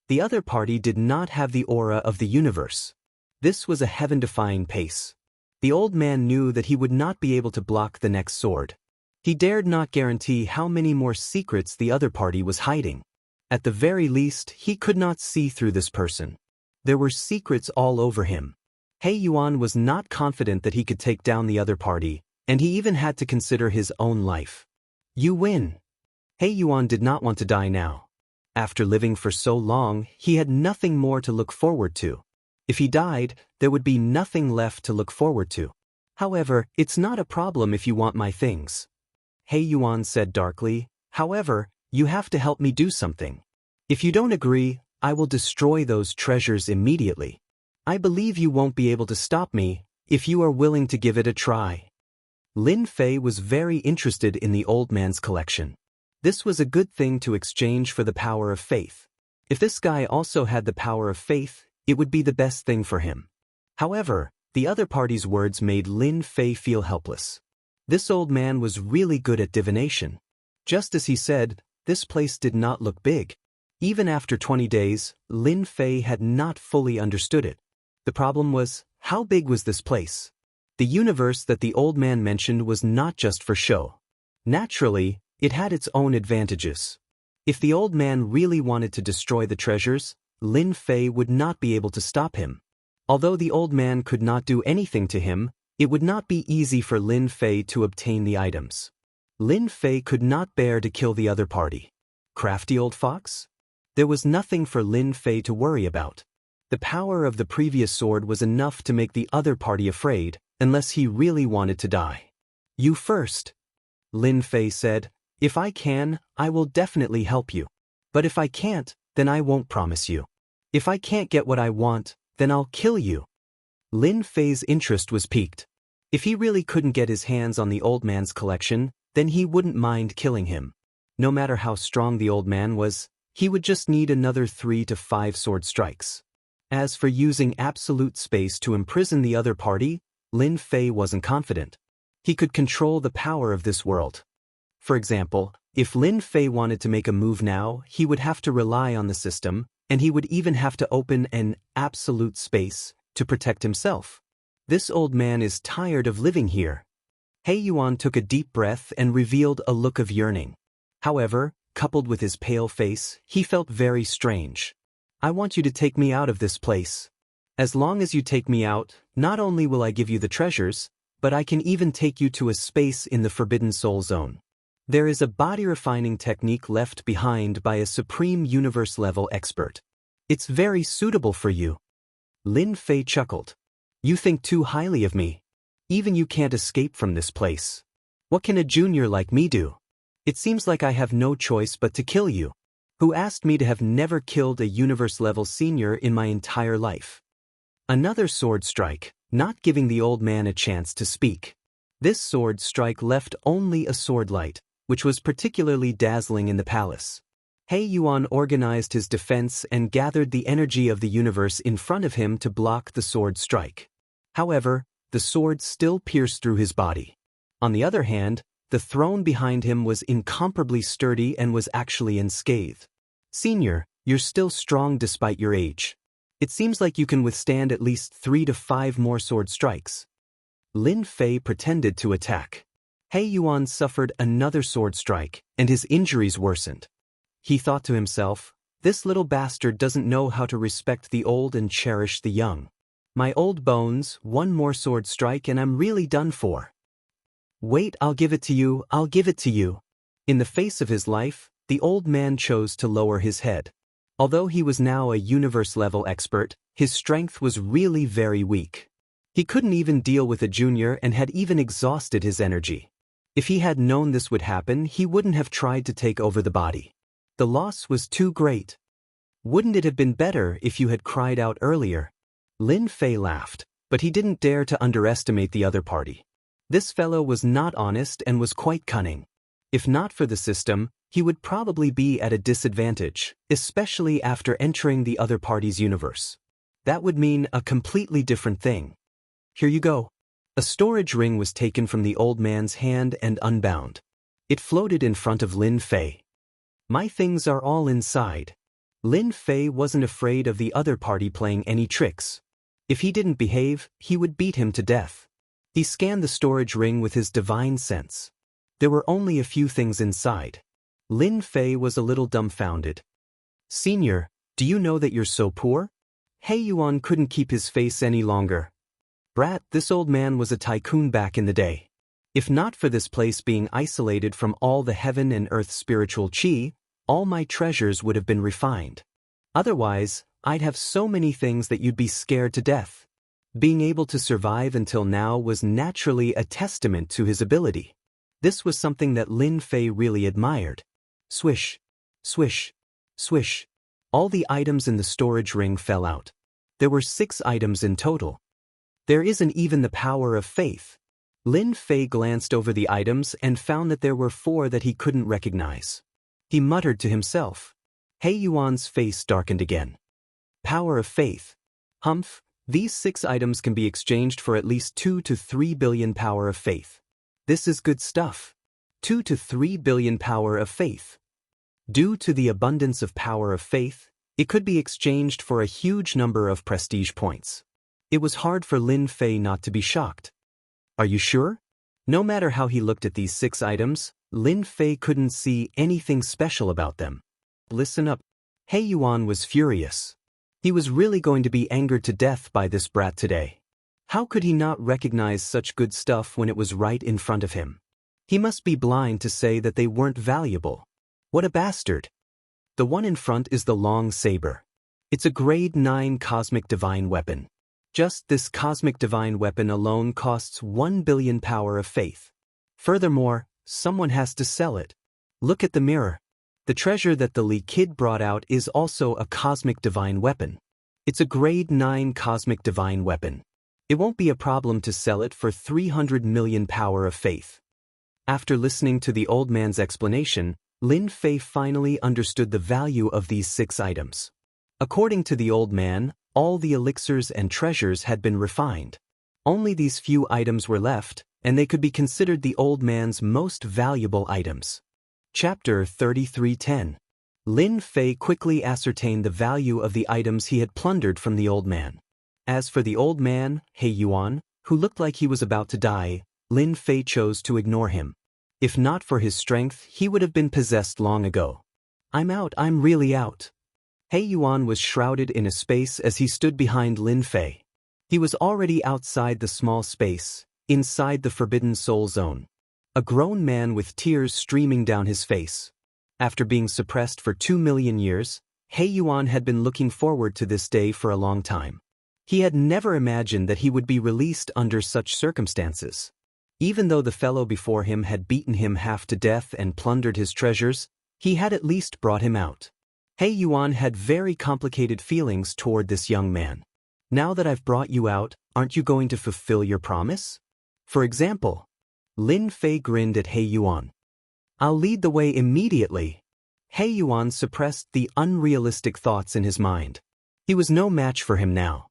The other party did not have the aura of the universe. This was a heaven-defying pace. The old man knew that he would not be able to block the next sword. He dared not guarantee how many more secrets the other party was hiding. At the very least, he could not see through this person. There were secrets all over him. He Yuan was not confident that he could take down the other party, and he even had to consider his own life. "You win." He Yuan did not want to die now. After living for so long, he had nothing more to look forward to. If he died, there would be nothing left to look forward to. "However, it's not a problem if you want my things." He Yuan said darkly. "However, you have to help me do something. If you don't agree, I will destroy those treasures immediately. I believe you won't be able to stop me, if you are willing to give it a try." Lin Fei was very interested in the old man's collection. This was a good thing to exchange for the power of faith. If this guy also had the power of faith, it would be the best thing for him. However, the other party's words made Lin Fei feel helpless. This old man was really good at divination. Just as he said, this place did not look big. Even after 20 days, Lin Fei had not fully understood it. The problem was, how big was this place? The universe that the old man mentioned was not just for show. Naturally, it had its own advantages. If the old man really wanted to destroy the treasures, Lin Fei would not be able to stop him. Although the old man could not do anything to him, it would not be easy for Lin Fei to obtain the items. Lin Fei could not bear to kill the other party. Crafty old fox? There was nothing for Lin Fei to worry about. The power of the previous sword was enough to make the other party afraid, unless he really wanted to die. You first, Lin Fei said. If I can, I will definitely help you. But if I can't, then I won't promise you. If I can't get what I want, then I'll kill you. Lin Fei's interest was piqued. If he really couldn't get his hands on the old man's collection, then he wouldn't mind killing him. No matter how strong the old man was, he would just need another 3 to 5 sword strikes. As for using absolute space to imprison the other party, Lin Fei wasn't confident. He could control the power of this world. For example, if Lin Fei wanted to make a move now, he would have to rely on the system, and he would even have to open an absolute space to protect himself. This old man is tired of living here. He Yuan took a deep breath and revealed a look of yearning. However, coupled with his pale face, he felt very strange. I want you to take me out of this place. As long as you take me out, not only will I give you the treasures, but I can even take you to a space in the Forbidden Soul Zone. There is a body refining technique left behind by a supreme universe-level expert. It's very suitable for you. Lin Fei chuckled. You think too highly of me. Even you can't escape from this place. What can a junior like me do? It seems like I have no choice but to kill you. Who asked me to have never killed a universe-level senior in my entire life? Another sword strike, not giving the old man a chance to speak. This sword strike left only a sword light, which was particularly dazzling in the palace. He Yuan organized his defense and gathered the energy of the universe in front of him to block the sword strike. However, the sword still pierced through his body. On the other hand, the throne behind him was incomparably sturdy and was actually unscathed. Senior, you're still strong despite your age. It seems like you can withstand at least 3 to 5 more sword strikes. Lin Fei pretended to attack. He Yuan suffered another sword strike, and his injuries worsened. He thought to himself, this little bastard doesn't know how to respect the old and cherish the young. My old bones, one more sword strike and I'm really done for. Wait, I'll give it to you, I'll give it to you. In the face of his life, the old man chose to lower his head. Although he was now a universe-level expert, his strength was really very weak. He couldn't even deal with a junior and had even exhausted his energy. If he had known this would happen, he wouldn't have tried to take over the body. The loss was too great. Wouldn't it have been better if you had cried out earlier? Lin Fei laughed, but he didn't dare to underestimate the other party. This fellow was not honest and was quite cunning. If not for the system, he would probably be at a disadvantage, especially after entering the other party's universe. That would mean a completely different thing. Here you go. A storage ring was taken from the old man's hand and unbound. It floated in front of Lin Fei. My things are all inside. Lin Fei wasn't afraid of the other party playing any tricks. If he didn't behave, he would beat him to death. He scanned the storage ring with his divine sense. There were only a few things inside. Lin Fei was a little dumbfounded. Senior, do you know that you're so poor? He Yuan couldn't keep his face any longer. Brat, this old man was a tycoon back in the day. If not for this place being isolated from all the heaven and earth spiritual chi, all my treasures would have been refined. Otherwise, I'd have so many things that you'd be scared to death. Being able to survive until now was naturally a testament to his ability. This was something that Lin Fei really admired. Swish, swish, swish. All the items in the storage ring fell out. There were 6 items in total. There isn't even the power of faith. Lin Fei glanced over the items and found that there were 4 that he couldn't recognize. He muttered to himself. He Yuan's face darkened again. Power of faith. Humph, these 6 items can be exchanged for at least 2 to 3 billion power of faith. This is good stuff. 2 to 3 billion power of faith. Due to the abundance of power of faith, it could be exchanged for a huge number of prestige points. It was hard for Lin Fei not to be shocked. Are you sure? No matter how he looked at these 6 items, Lin Fei couldn't see anything special about them. Listen up. He Yuan was furious. He was really going to be angered to death by this brat today. How could he not recognize such good stuff when it was right in front of him? He must be blind to say that they weren't valuable. What a bastard. The one in front is the long saber. It's a grade 9 cosmic divine weapon. Just this cosmic divine weapon alone costs 1 billion power of faith. Furthermore, someone has to sell it. Look at the mirror. The treasure that the Li kid brought out is also a cosmic divine weapon. It's a grade 9 cosmic divine weapon. It won't be a problem to sell it for 300 million power of faith. After listening to the old man's explanation, Lin Fei finally understood the value of these 6 items. According to the old man, all the elixirs and treasures had been refined. Only these few items were left, and they could be considered the old man's most valuable items. Chapter 3310. Lin Fei quickly ascertained the value of the items he had plundered from the old man. As for the old man, He Yuan, who looked like he was about to die, Lin Fei chose to ignore him. If not for his strength, he would have been possessed long ago. I'm out, I'm really out. He Yuan was shrouded in a space as he stood behind Lin Fei. He was already outside the small space, inside the Forbidden Soul Zone. A grown man with tears streaming down his face. After being suppressed for 2 million years, He Yuan had been looking forward to this day for a long time. He had never imagined that he would be released under such circumstances. Even though the fellow before him had beaten him half to death and plundered his treasures, he had at least brought him out. He Yuan had very complicated feelings toward this young man. Now that I've brought you out, aren't you going to fulfill your promise? For example, Lin Fei grinned at He Yuan. I'll lead the way immediately. He Yuan suppressed the unrealistic thoughts in his mind. He was no match for him now.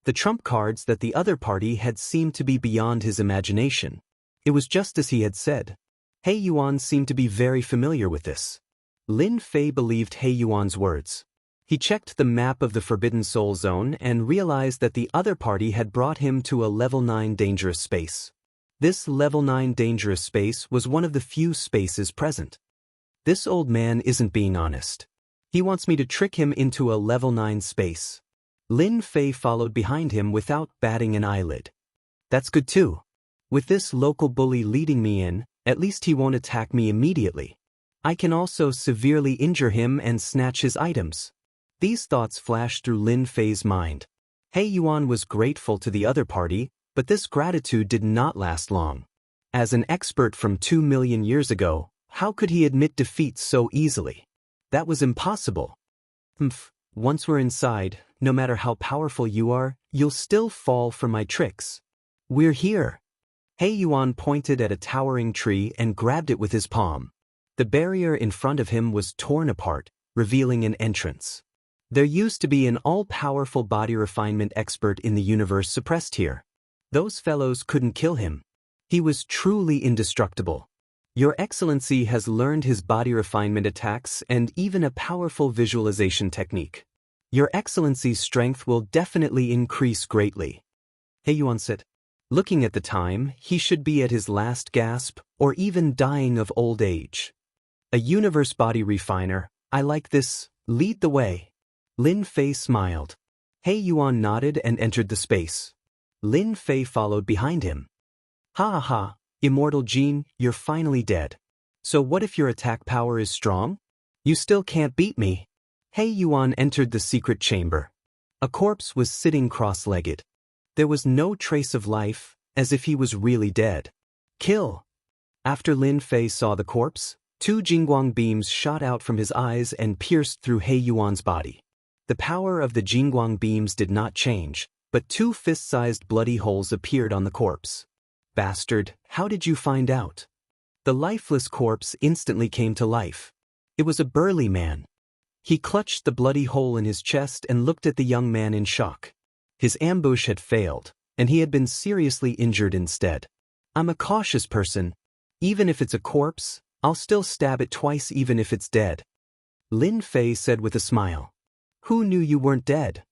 The trump cards that the other party had seemed to be beyond his imagination. It was just as he had said. He Yuan seemed to be very familiar with this. Lin Fei believed He Yuan's words. He checked the map of the Forbidden Soul Zone and realized that the other party had brought him to a level 9 dangerous space. This level 9 dangerous space was one of the few spaces present. This old man isn't being honest. He wants me to trick him into a level 9 space. Lin Fei followed behind him without batting an eyelid. That's good too. With this local bully leading me in, at least he won't attack me immediately. I can also severely injure him and snatch his items. These thoughts flashed through Lin Fei's mind. He Yuan was grateful to the other party, but this gratitude did not last long. As an expert from 2 million years ago, how could he admit defeat so easily? That was impossible. Once we're inside, no matter how powerful you are, you'll still fall for my tricks. We're here. He Yuan pointed at a towering tree and grabbed it with his palm. The barrier in front of him was torn apart, revealing an entrance. There used to be an all-powerful body refinement expert in the universe suppressed here. Those fellows couldn't kill him. He was truly indestructible. Your Excellency has learned his body refinement attacks and even a powerful visualization technique. Your Excellency's strength will definitely increase greatly. He Yuan said. Looking at the time, he should be at his last gasp or even dying of old age. A universe body refiner, I like this, lead the way. Lin Fei smiled. He Yuan nodded and entered the space. Lin Fei followed behind him. Ha ha, Immortal Gene, you're finally dead. So what if your attack power is strong? You still can't beat me. He Yuan entered the secret chamber. A corpse was sitting cross-legged. There was no trace of life, as if he was really dead. Kill! After Lin Fei saw the corpse, 2 Jingguang beams shot out from his eyes and pierced through He Yuan's body. The power of the Jingguang beams did not change, but 2 fist-sized bloody holes appeared on the corpse. Bastard, how did you find out? The lifeless corpse instantly came to life. It was a burly man. He clutched the bloody hole in his chest and looked at the young man in shock. His ambush had failed, and he had been seriously injured instead. I'm a cautious person, Even if it's a corpse, I'll still stab it twice even if it's dead. Lin Fei said with a smile. Who knew you weren't dead?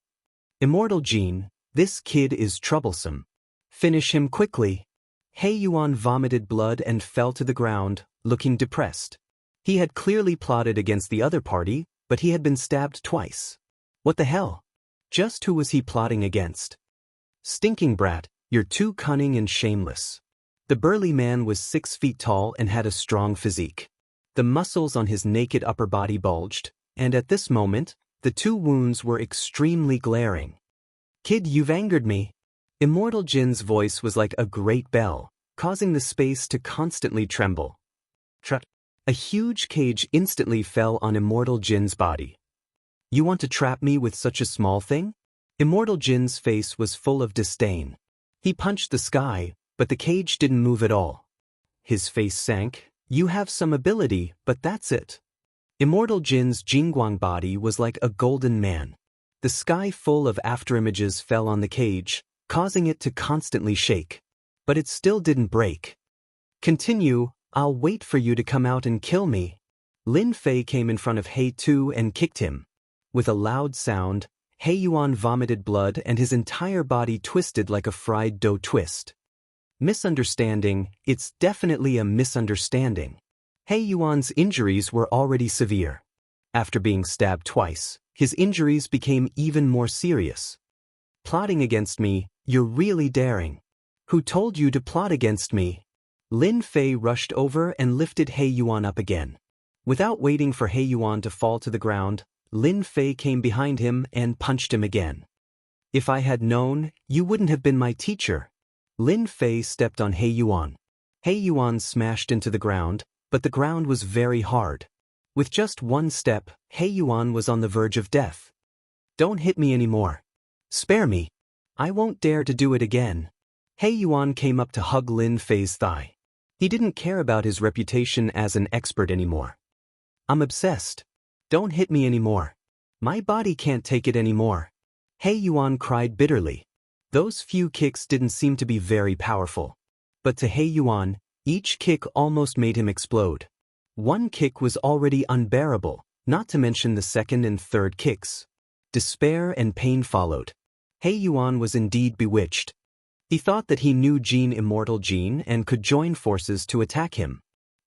Immortal Jin, this kid is troublesome. Finish him quickly. He Yuan vomited blood and fell to the ground, looking depressed. He had clearly plotted against the other party, but he had been stabbed twice. What the hell? Just who was he plotting against? Stinking brat, you're too cunning and shameless. The burly man was 6 feet tall and had a strong physique. The muscles on his naked upper body bulged, and at this moment, the 2 wounds were extremely glaring. Kid, you've angered me. Immortal Jin's voice was like a great bell, causing the space to constantly tremble. A huge cage instantly fell on Immortal Jin's body. You want to trap me with such a small thing? Immortal Jin's face was full of disdain. He punched the sky, but the cage didn't move at all. His face sank. You have some ability, but that's it. Immortal Jin's Jingguang body was like a golden man. The sky full of afterimages fell on the cage, causing it to constantly shake. But it still didn't break. Continue, I'll wait for you to come out and kill me. Lin Fei came in front of He Tu and kicked him. With a loud sound, He Yuan vomited blood and his entire body twisted like a fried dough twist. Misunderstanding, it's definitely a misunderstanding. He Yuan's injuries were already severe. After being stabbed twice, his injuries became even more serious. Plotting against me, you're really daring. Who told you to plot against me? Lin Fei rushed over and lifted He Yuan up again. Without waiting for He Yuan to fall to the ground, Lin Fei came behind him and punched him again. If I had known, you wouldn't have been my teacher. Lin Fei stepped on He Yuan. He Yuan smashed into the ground, but the ground was very hard. With just one step, He Yuan was on the verge of death. Don't hit me anymore. Spare me. I won't dare to do it again. He Yuan came up to hug Lin Fei's thigh. He didn't care about his reputation as an expert anymore. I'm obsessed. Don't hit me anymore. My body can't take it anymore. He Yuan cried bitterly. Those few kicks didn't seem to be very powerful. But to He Yuan, each kick almost made him explode. One kick was already unbearable, not to mention the second and third kicks. Despair and pain followed. He Yuan was indeed bewitched. He thought that he knew Jin Immortal Jin and could join forces to attack him.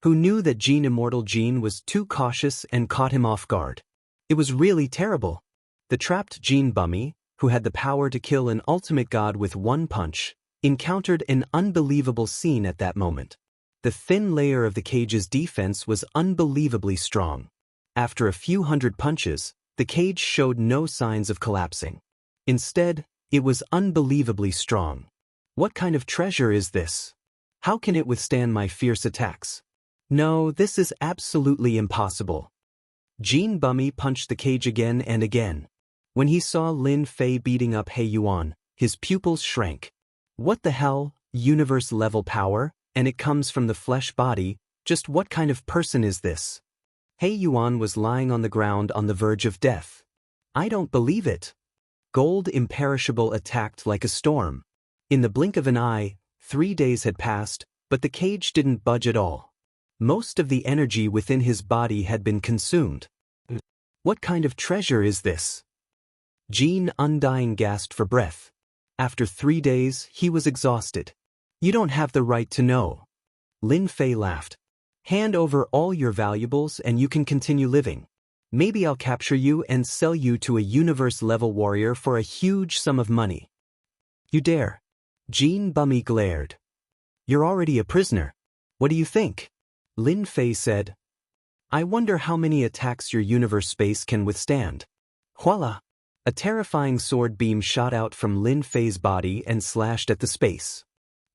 Who knew that Jin Immortal Jin was too cautious and caught him off guard? It was really terrible. The trapped Jin Bummy, who had the power to kill an ultimate god with one punch, encountered an unbelievable scene at that moment. The thin layer of the cage's defense was unbelievably strong. After a few hundred punches, the cage showed no signs of collapsing. Instead, it was unbelievably strong. What kind of treasure is this? How can it withstand my fierce attacks? No, this is absolutely impossible. Jin Bummy punched the cage again and again. When he saw Lin Fei beating up He Yuan, his pupils shrank. What the hell, universe-level power, and it comes from the flesh body, just what kind of person is this? He Yuan was lying on the ground on the verge of death. I don't believe it. Gold Imperishable attacked like a storm. In the blink of an eye, 3 days had passed, but the cage didn't budge at all. Most of the energy within his body had been consumed. What kind of treasure is this? Jin Undying gasped for breath. After 3 days, he was exhausted. You don't have the right to know. Lin Fei laughed. Hand over all your valuables and you can continue living. Maybe I'll capture you and sell you to a universe-level warrior for a huge sum of money. You dare? Jin Bummy glared. You're already a prisoner. What do you think? Lin Fei said. I wonder how many attacks your universe space can withstand. Voila! A terrifying sword beam shot out from Lin Fei's body and slashed at the space.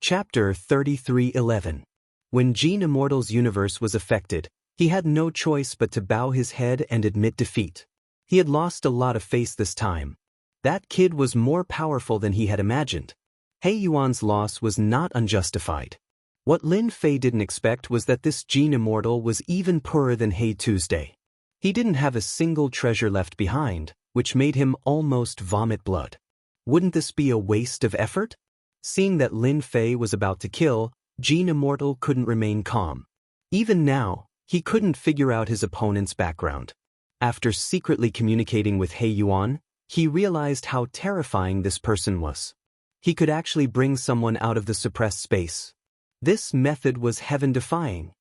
Chapter 33:11. When Jin Immortal's universe was affected, he had no choice but to bow his head and admit defeat. He had lost a lot of face this time. That kid was more powerful than he had imagined. He Yuan's loss was not unjustified. What Lin Fei didn't expect was that this Jin Immortal was even poorer than He Tuesday. He didn't have a single treasure left behind, which made him almost vomit blood. Wouldn't this be a waste of effort? Seeing that Lin Fei was about to kill, Immortal couldn't remain calm. Even now, he couldn't figure out his opponent's background. After secretly communicating with He Yuan, he realized how terrifying this person was. He could actually bring someone out of the suppressed space. This method was heaven-defying.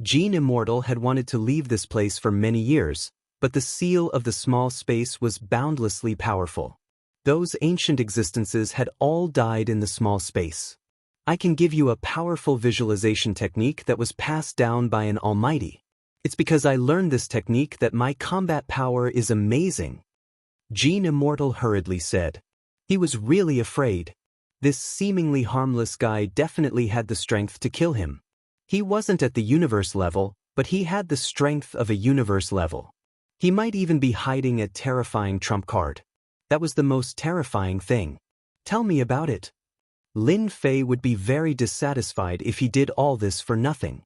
Immortal had wanted to leave this place for many years, but the seal of the small space was boundlessly powerful. Those ancient existences had all died in the small space. I can give you a powerful visualization technique that was passed down by an almighty. It's because I learned this technique that my combat power is amazing. Immortal hurriedly said. He was really afraid. This seemingly harmless guy definitely had the strength to kill him. He wasn't at the universe level, but he had the strength of a universe level. He might even be hiding a terrifying trump card. That was the most terrifying thing. Tell me about it. Lin Fei would be very dissatisfied if he did all this for nothing.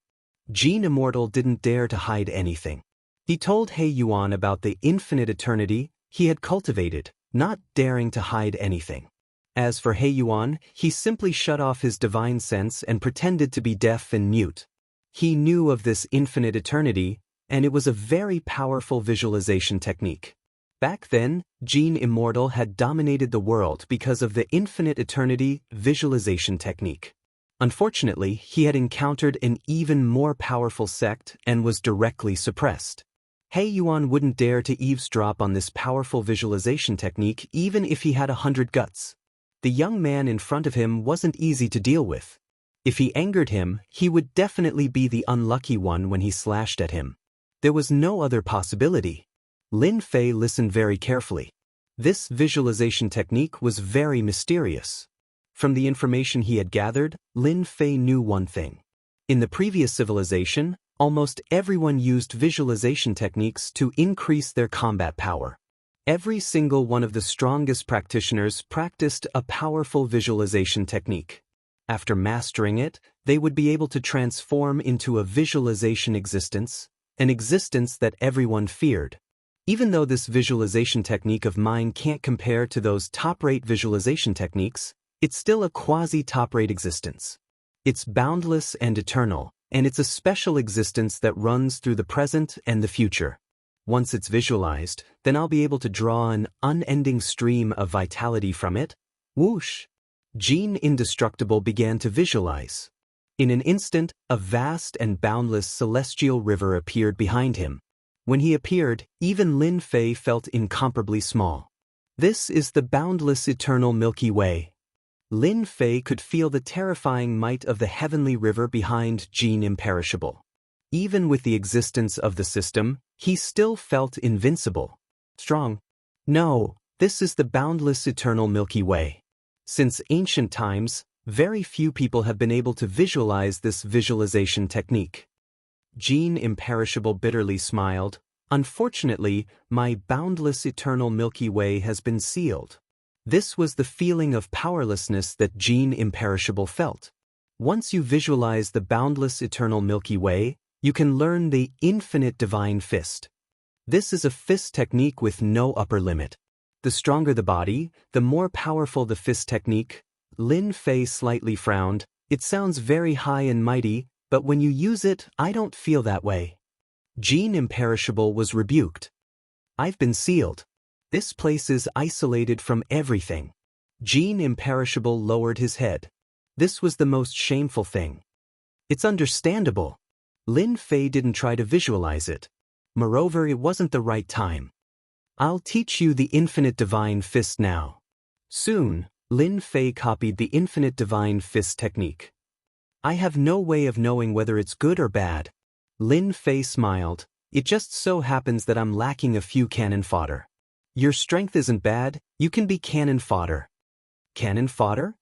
Immortal didn't dare to hide anything. He told He Yuan about the infinite eternity he had cultivated, not daring to hide anything. As for He Yuan, he simply shut off his divine sense and pretended to be deaf and mute. He knew of this infinite eternity, and it was a very powerful visualization technique. Back then, Immortal had dominated the world because of the infinite eternity visualization technique. Unfortunately, he had encountered an even more powerful sect and was directly suppressed. He Yuan wouldn't dare to eavesdrop on this powerful visualization technique even if he had 100 guts. The young man in front of him wasn't easy to deal with. If he angered him, he would definitely be the unlucky one when he slashed at him. There was no other possibility. Lin Fei listened very carefully. This visualization technique was very mysterious. From the information he had gathered, Lin Fei knew one thing. In the previous civilization, almost everyone used visualization techniques to increase their combat power. Every single one of the strongest practitioners practiced a powerful visualization technique. After mastering it, they would be able to transform into a visualization existence, an existence that everyone feared. Even though this visualization technique of mine can't compare to those top-rate visualization techniques, it's still a quasi-top-rate existence. It's boundless and eternal, and it's a special existence that runs through the present and the future. Once it's visualized, then I'll be able to draw an unending stream of vitality from it. Whoosh! Indestructible began to visualize. In an instant, a vast and boundless celestial river appeared behind him. When he appeared, even Lin Fei felt incomparably small. This is the boundless eternal Milky Way. Lin Fei could feel the terrifying might of the heavenly river behind Imperishable. Even with the existence of the system, he still felt invincible. Strong. No, this is the boundless eternal Milky Way. Since ancient times, very few people have been able to visualize this visualization technique. Imperishable bitterly smiled. Unfortunately, my boundless eternal Milky Way has been sealed. This was the feeling of powerlessness that Imperishable felt. Once you visualize the boundless eternal Milky Way, you can learn the infinite divine fist. This is a fist technique with no upper limit. The stronger the body, the more powerful the fist technique. Lin Fei slightly frowned. It sounds very high and mighty, but when you use it, I don't feel that way. Imperishable was rebuked. I've been sealed. This place is isolated from everything. Imperishable lowered his head. This was the most shameful thing. It's understandable. Lin Fei didn't try to visualize it. Moreover, it wasn't the right time. I'll teach you the infinite divine fist now. Soon, Lin Fei copied the infinite divine fist technique. I have no way of knowing whether it's good or bad. Lin Fei smiled. It just so happens that I'm lacking a few cannon fodder. Your strength isn't bad, you can be cannon fodder. Cannon fodder?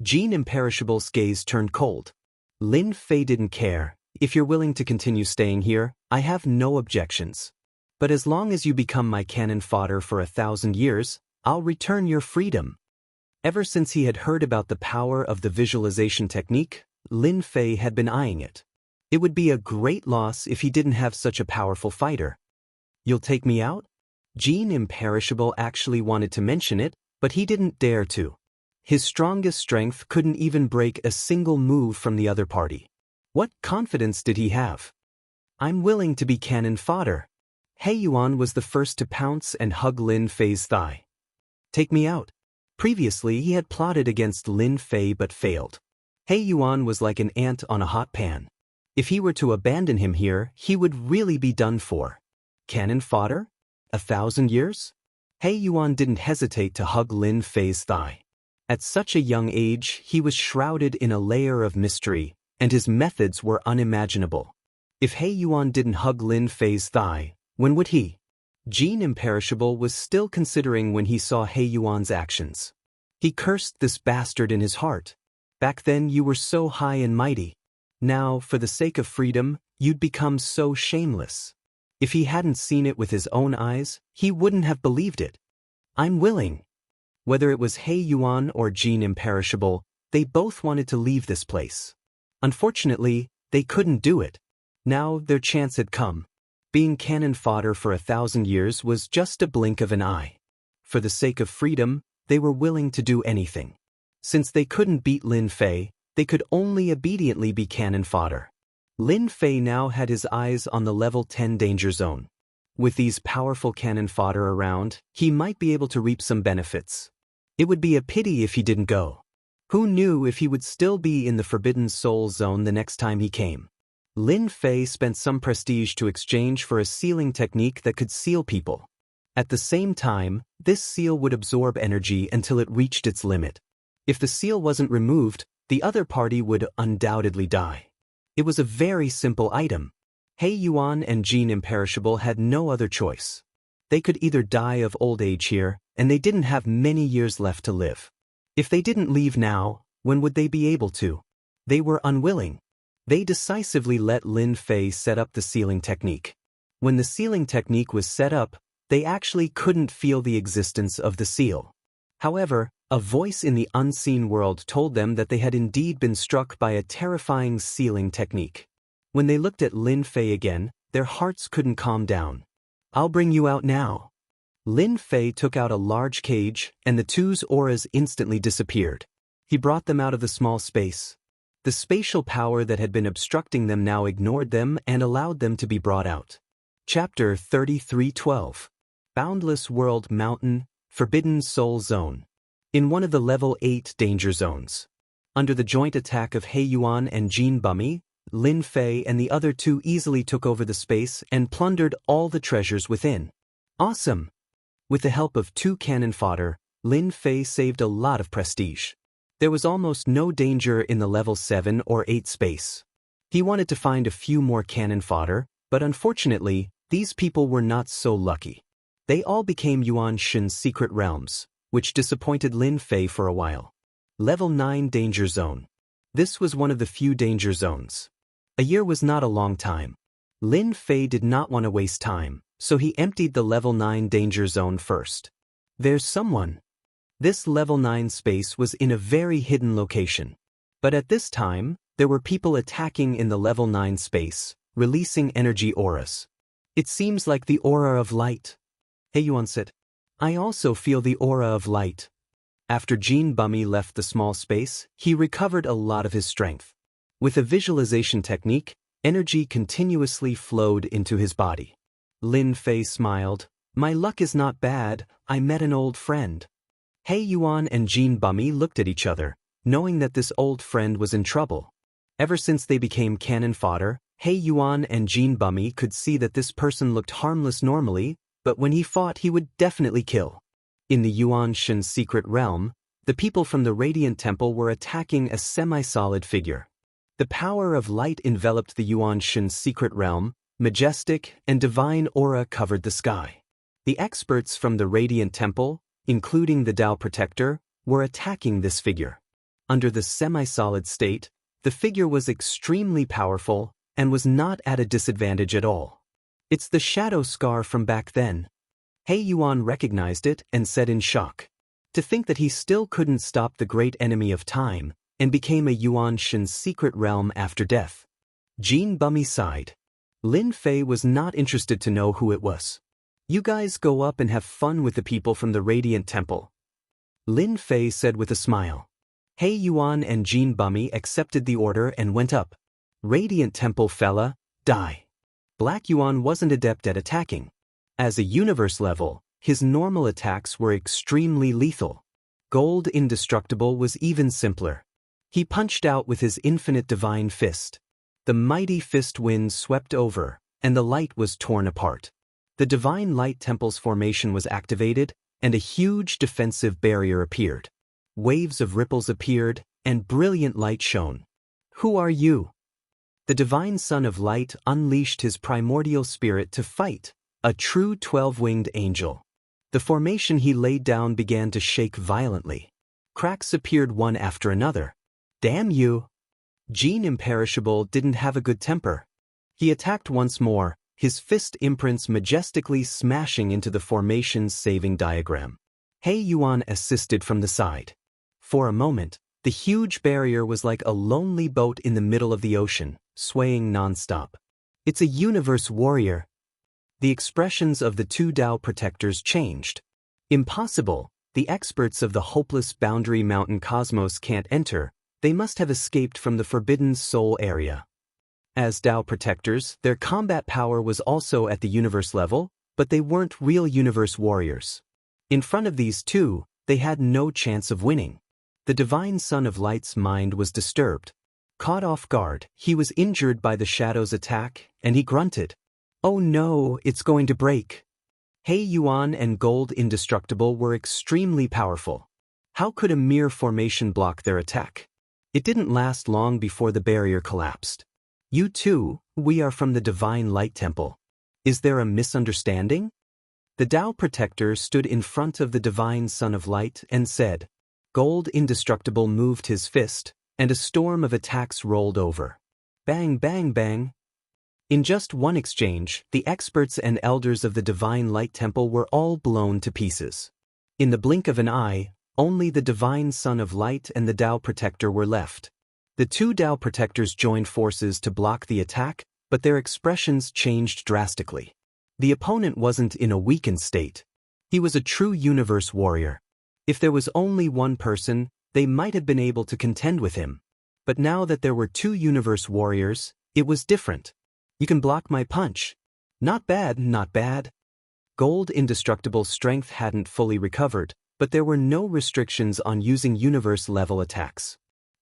Imperishable's gaze turned cold. Lin Fei didn't care. If you're willing to continue staying here, I have no objections. But as long as you become my cannon fodder for 1,000 years, I'll return your freedom. Ever since he had heard about the power of the visualization technique, Lin Fei had been eyeing it. It would be a great loss if he didn't have such a powerful fighter. You'll take me out? Imperishable actually wanted to mention it, but he didn't dare to. His strongest strength couldn't even break a single move from the other party. What confidence did he have? I'm willing to be cannon fodder. He Yuan was the first to pounce and hug Lin Fei's thigh. Take me out. Previously he had plotted against Lin Fei but failed. He Yuan was like an ant on a hot pan. If he were to abandon him here, he would really be done for. Cannon fodder? 1,000 years? He Yuan didn't hesitate to hug Lin Fei's thigh. At such a young age, he was shrouded in a layer of mystery, and his methods were unimaginable. If He Yuan didn't hug Lin Fei's thigh, when would he? Jean Imperishable was still considering when he saw He Yuan's actions. He cursed this bastard in his heart. Back then you were so high and mighty. Now, for the sake of freedom, you'd become so shameless. If he hadn't seen it with his own eyes, he wouldn't have believed it. I'm willing. Whether it was He Yuan or Jean Imperishable, they both wanted to leave this place. Unfortunately, they couldn't do it. Now their chance had come. Being cannon fodder for 1,000 years was just a blink of an eye. For the sake of freedom, they were willing to do anything. Since they couldn't beat Lin Fei, they could only obediently be cannon fodder. Lin Fei now had his eyes on the level 10 danger zone. With these powerful cannon fodder around, he might be able to reap some benefits. It would be a pity if he didn't go. Who knew if he would still be in the Forbidden Soul Zone the next time he came? Lin Fei spent some prestige to exchange for a sealing technique that could seal people. At the same time, this seal would absorb energy until it reached its limit. If the seal wasn't removed, the other party would undoubtedly die. It was a very simple item. He Yuan and Jean Imperishable had no other choice. They could either die of old age here, and they didn't have many years left to live. If they didn't leave now, when would they be able to? They were unwilling. They decisively let Lin Fei set up the sealing technique. When the sealing technique was set up, they actually couldn't feel the existence of the seal. However, a voice in the unseen world told them that they had indeed been struck by a terrifying sealing technique. When they looked at Lin Fei again, their hearts couldn't calm down. I'll bring you out now. Lin Fei took out a large cage, and the two's auras instantly disappeared. He brought them out of the small space. The spatial power that had been obstructing them now ignored them and allowed them to be brought out. Chapter 33:12. Boundless World Mountain, Forbidden Soul Zone. In one of the level 8 danger zones. Under the joint attack of He Yuan and Jean Bummy, Lin Fei and the other two easily took over the space and plundered all the treasures within. Awesome! With the help of 2 cannon fodder, Lin Fei saved a lot of prestige. There was almost no danger in the level 7 or 8 space. He wanted to find a few more cannon fodder, but unfortunately, these people were not so lucky. They all became Yuan Shen's secret realms, which disappointed Lin Fei for a while. Level 9 Danger Zone. This was one of the few danger zones. A year was not a long time. Lin Fei did not want to waste time, so he emptied the level 9 danger zone first. There's someone. This level 9 space was in a very hidden location. But at this time, there were people attacking in the level 9 space, releasing energy auras. It seems like the aura of light. He Yuan said. I also feel the aura of light. After Jean Bummy left the small space, he recovered a lot of his strength. With a visualization technique, energy continuously flowed into his body. Lin Fei smiled. My luck is not bad, I met an old friend. He Yuan and Jean Bummy looked at each other, knowing that this old friend was in trouble. Ever since they became cannon fodder, He Yuan and Jean Bummy could see that this person looked harmless normally, but when he fought he would definitely kill. In the Yuan Shen secret realm, the people from the Radiant Temple were attacking a semi-solid figure. The power of light enveloped the Yuan Shen secret realm, majestic and divine aura covered the sky. The experts from the Radiant Temple, including the Tao Protector, were attacking this figure. Under the semi-solid state, the figure was extremely powerful and was not at a disadvantage at all. It's the shadow scar from back then. He Yuan recognized it and said in shock. To think that he still couldn't stop the great enemy of time, and became a Yuan Shen's secret realm after death. Jean Bummy sighed. Lin Fei was not interested to know who it was. You guys go up and have fun with the people from the Radiant Temple. Lin Fei said with a smile. He Yuan and Jin Bumi accepted the order and went up. Radiant Temple fella, die. Black Yuan wasn't adept at attacking. As a universe level, his normal attacks were extremely lethal. Gold Indestructible was even simpler. He punched out with his infinite divine fist. The mighty fist wind swept over, and the light was torn apart. The Divine Light Temple's formation was activated, and a huge defensive barrier appeared. Waves of ripples appeared, and brilliant light shone. Who are you? The Divine Son of Light unleashed his primordial spirit to fight, a true 12-winged angel. The formation he laid down began to shake violently. Cracks appeared one after another. Damn you! Jin Imperishable didn't have a good temper. He attacked once more, his fist imprints majestically smashing into the formation's saving diagram. He Yuan assisted from the side. For a moment, the huge barrier was like a lonely boat in the middle of the ocean, swaying non-stop. It's a universe warrior. The expressions of the two Dao protectors changed. Impossible, the experts of the hopeless boundary mountain cosmos can't enter, they must have escaped from the forbidden soul area. As Dao protectors, their combat power was also at the universe level, but they weren't real universe warriors. In front of these two, they had no chance of winning. The Divine Son of Light's mind was disturbed. Caught off guard, he was injured by the Shadow's attack, and he grunted. Oh no, it's going to break. He Yuan and Gold Indestructible were extremely powerful. How could a mere formation block their attack? It didn't last long before the barrier collapsed. You too, we are from the Divine Light Temple. Is there a misunderstanding? The Dao Protector stood in front of the Divine Son of Light and said. Gold Indestructible moved his fist, and a storm of attacks rolled over. Bang, bang, bang. In just one exchange, the experts and elders of the Divine Light Temple were all blown to pieces. In the blink of an eye, only the Divine Son of Light and the Dao Protector were left. The two Dao Protectors joined forces to block the attack, but their expressions changed drastically. The opponent wasn't in a weakened state. He was a true universe warrior. If there was only one person, they might have been able to contend with him. But now that there were two universe warriors, it was different. You can block my punch. Not bad, not bad. Gold Indestructible's strength hadn't fully recovered, but there were no restrictions on using universe-level attacks.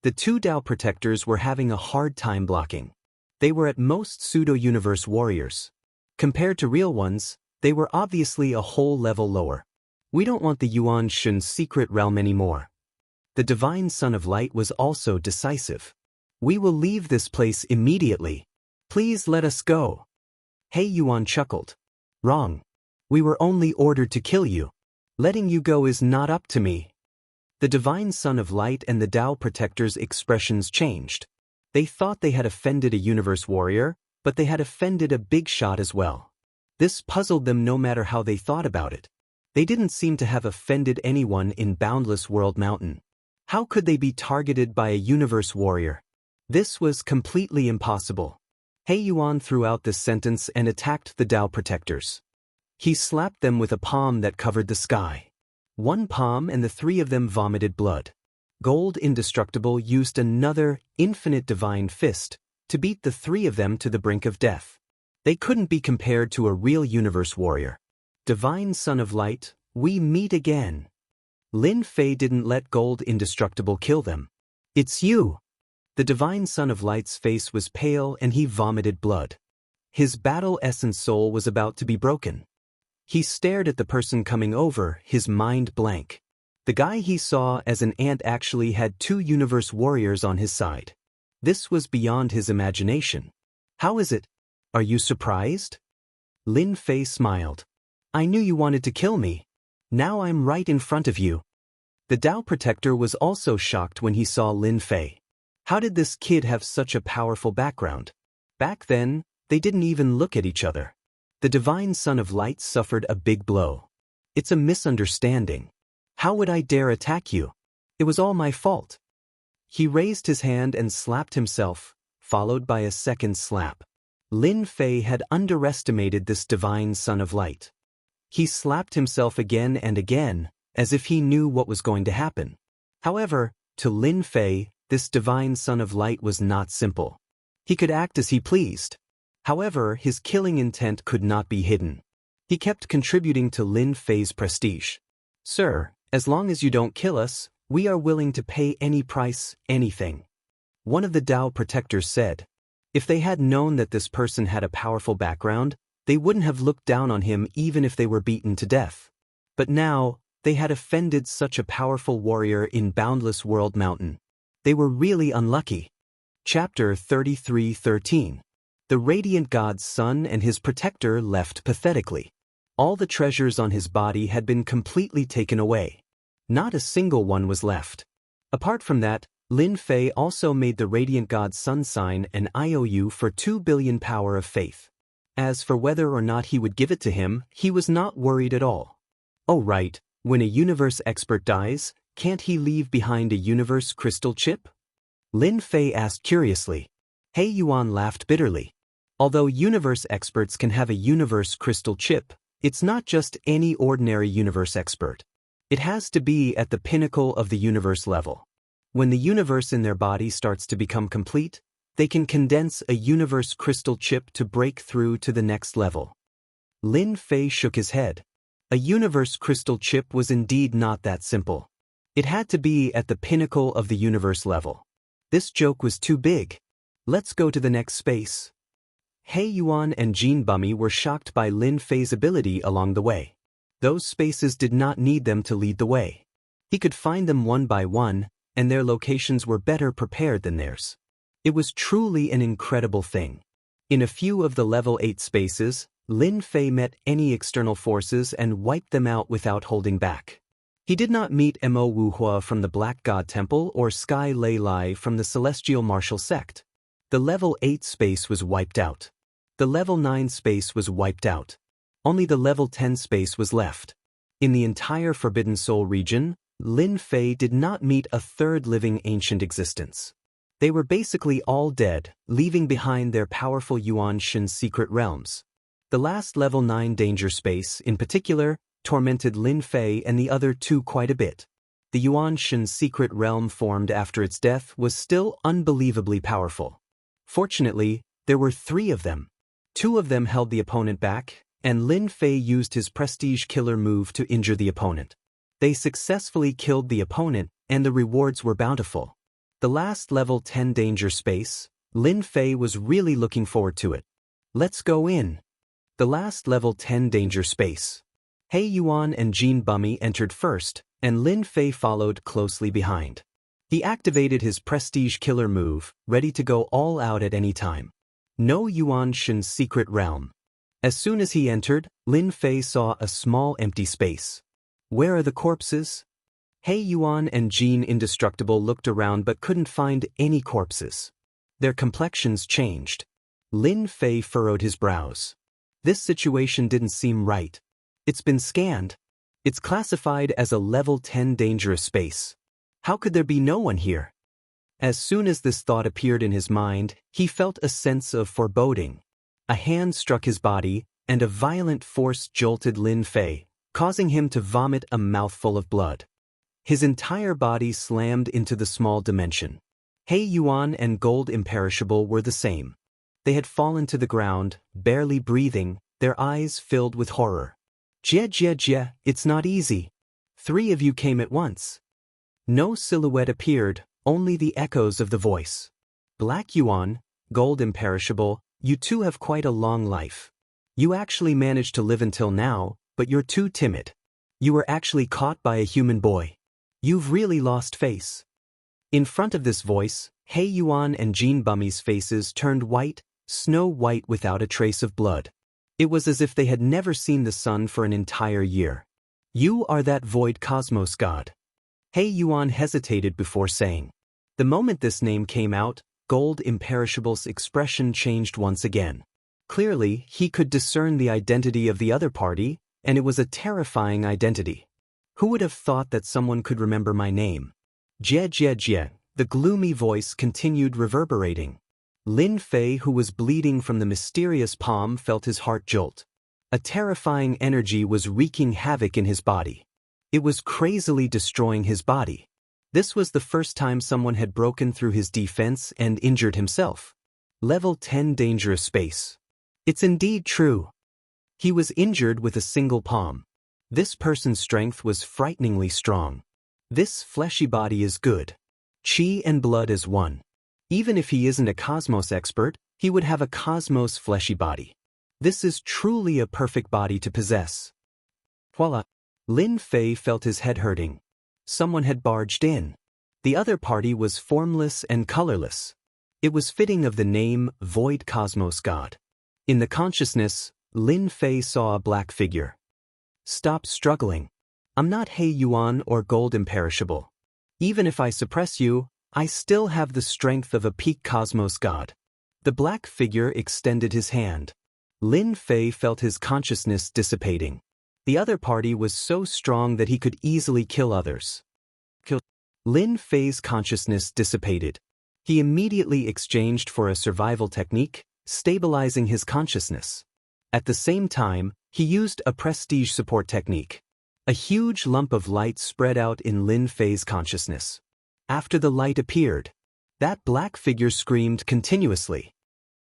The two Dao Protectors were having a hard time blocking. They were at most pseudo-universe warriors. Compared to real ones, they were obviously a whole level lower. We don't want the Yuan Shun's secret realm anymore. The Divine Son of Light was also decisive. We will leave this place immediately. Please let us go. He Yuan chuckled. Wrong. We were only ordered to kill you. Letting you go is not up to me. The Divine Son of Light and the Dao Protector's expressions changed. They thought they had offended a universe warrior, but they had offended a big shot as well. This puzzled them no matter how they thought about it. They didn't seem to have offended anyone in Boundless World Mountain. How could they be targeted by a universe warrior? This was completely impossible. He Yuan threw out this sentence and attacked the Dao Protectors. He slapped them with a palm that covered the sky. One palm and the three of them vomited blood. Gold Indestructible used another, infinite divine fist to beat the three of them to the brink of death. They couldn't be compared to a real universe warrior. Divine Son of Light, we meet again. Lin Fei didn't let Gold Indestructible kill them. It's you. The Divine Son of Light's face was pale and he vomited blood. His battle essence soul was about to be broken. He stared at the person coming over, his mind blank. The guy he saw as an ant actually had two universe warriors on his side. This was beyond his imagination. How is it? Are you surprised? Lin Fei smiled. I knew you wanted to kill me. Now I'm right in front of you. The Dao Protector was also shocked when he saw Lin Fei. How did this kid have such a powerful background? Back then, they didn't even look at each other. The Divine Son of Light suffered a big blow. It's a misunderstanding. How would I dare attack you? It was all my fault. He raised his hand and slapped himself, followed by a second slap. Lin Fei had underestimated this Divine Son of Light. He slapped himself again and again, as if he knew what was going to happen. However, to Lin Fei, this divine son of light was not simple. He could act as he pleased. However, his killing intent could not be hidden. He kept contributing to Lin Fei's prestige. "Sir, as long as you don't kill us, we are willing to pay any price, anything," one of the Tao protectors said. If they had known that this person had a powerful background, they wouldn't have looked down on him even if they were beaten to death. But now, they had offended such a powerful warrior in Boundless World Mountain. They were really unlucky. Chapter 33:13. The Radiant God's son and his protector left pathetically. All the treasures on his body had been completely taken away. Not a single one was left. Apart from that, Lin Fei also made the Radiant God's son sign an IOU for 2 billion power of faith. As for whether or not he would give it to him, he was not worried at all. Oh right, when a universe expert dies, can't he leave behind a universe crystal chip? Lin Fei asked curiously. He Yuan laughed bitterly. Although universe experts can have a universe crystal chip, it's not just any ordinary universe expert. It has to be at the pinnacle of the universe level. When the universe in their body starts to become complete, they can condense a universe crystal chip to break through to the next level. Lin Fei shook his head. A universe crystal chip was indeed not that simple. It had to be at the pinnacle of the universe level. This joke was too big. Let's go to the next space. He Yuan and Jin Bummy were shocked by Lin Fei's ability along the way. Those spaces did not need them to lead the way. He could find them one by one, and their locations were better prepared than theirs. It was truly an incredible thing. In a few of the level 8 spaces, Lin Fei met any external forces and wiped them out without holding back. He did not meet Mo Wuhua from the Black God Temple or Sky Lei Lai from the Celestial Martial Sect. The level 8 space was wiped out. The level 9 space was wiped out. Only the level 10 space was left. In the entire Forbidden Soul region, Lin Fei did not meet a third living ancient existence. They were basically all dead, leaving behind their powerful Yuan Shen secret realms. The last level 9 danger space, in particular, tormented Lin Fei and the other two quite a bit. The Yuan Shen secret realm formed after its death was still unbelievably powerful. Fortunately, there were 3 of them. 2 of them held the opponent back, and Lin Fei used his prestige killer move to injure the opponent. They successfully killed the opponent, and the rewards were bountiful. The last level 10 danger space, Lin Fei was really looking forward to it. Let's go in. The last level 10 danger space. He Yuan and Jin Bummy entered first, and Lin Fei followed closely behind. He activated his prestige killer move, ready to go all out at any time. No Yuan Shen's secret realm. As soon as he entered, Lin Fei saw a small empty space. Where are the corpses? He Yuan and Jin Indestructible looked around but couldn't find any corpses. Their complexions changed. Lin Fei furrowed his brows. This situation didn't seem right. It's been scanned. It's classified as a level 10 dangerous space. How could there be no one here? As soon as this thought appeared in his mind, he felt a sense of foreboding. A hand struck his body, and a violent force jolted Lin Fei, causing him to vomit a mouthful of blood. His entire body slammed into the small dimension. He Yuan and Gold Imperishable were the same. They had fallen to the ground, barely breathing, their eyes filled with horror. Jie, it's not easy. 3 of you came at once. No silhouette appeared, only the echoes of the voice. Black Yuan, Gold Imperishable, you two have quite a long life. You actually managed to live until now, but you're too timid. You were actually caught by a human boy. You've really lost face. In front of this voice, He Yuan and Jin Bummy's faces turned white, snow white without a trace of blood. It was as if they had never seen the sun for an entire year. You are that void cosmos god. He Yuan hesitated before saying. The moment this name came out, Gold Imperishable's expression changed once again. Clearly, he could discern the identity of the other party, and it was a terrifying identity. Who would have thought that someone could remember my name? Jie, the gloomy voice continued reverberating. Lin Fei, who was bleeding from the mysterious palm, felt his heart jolt. A terrifying energy was wreaking havoc in his body. It was crazily destroying his body. This was the first time someone had broken through his defense and injured himself. Level 10 dangerous space. It's indeed true. He was injured with a single palm. This person's strength was frighteningly strong. This fleshy body is good. Chi and blood is one. Even if he isn't a cosmos expert, he would have a cosmos fleshy body. This is truly a perfect body to possess. Voila! Lin Fei felt his head hurting. Someone had barged in. The other party was formless and colorless. It was fitting of the name Void Cosmos God. In the consciousness, Lin Fei saw a black figure. Stop struggling. I'm not He Yuan or gold imperishable. Even if I suppress you, I still have the strength of a peak cosmos god. The black figure extended his hand. Lin Fei felt his consciousness dissipating. The other party was so strong that he could easily kill others. Lin Fei's consciousness dissipated. He immediately exchanged for a survival technique, stabilizing his consciousness. At the same time, he used a prestige support technique. A huge lump of light spread out in Lin Fei's consciousness. After the light appeared, that black figure screamed continuously.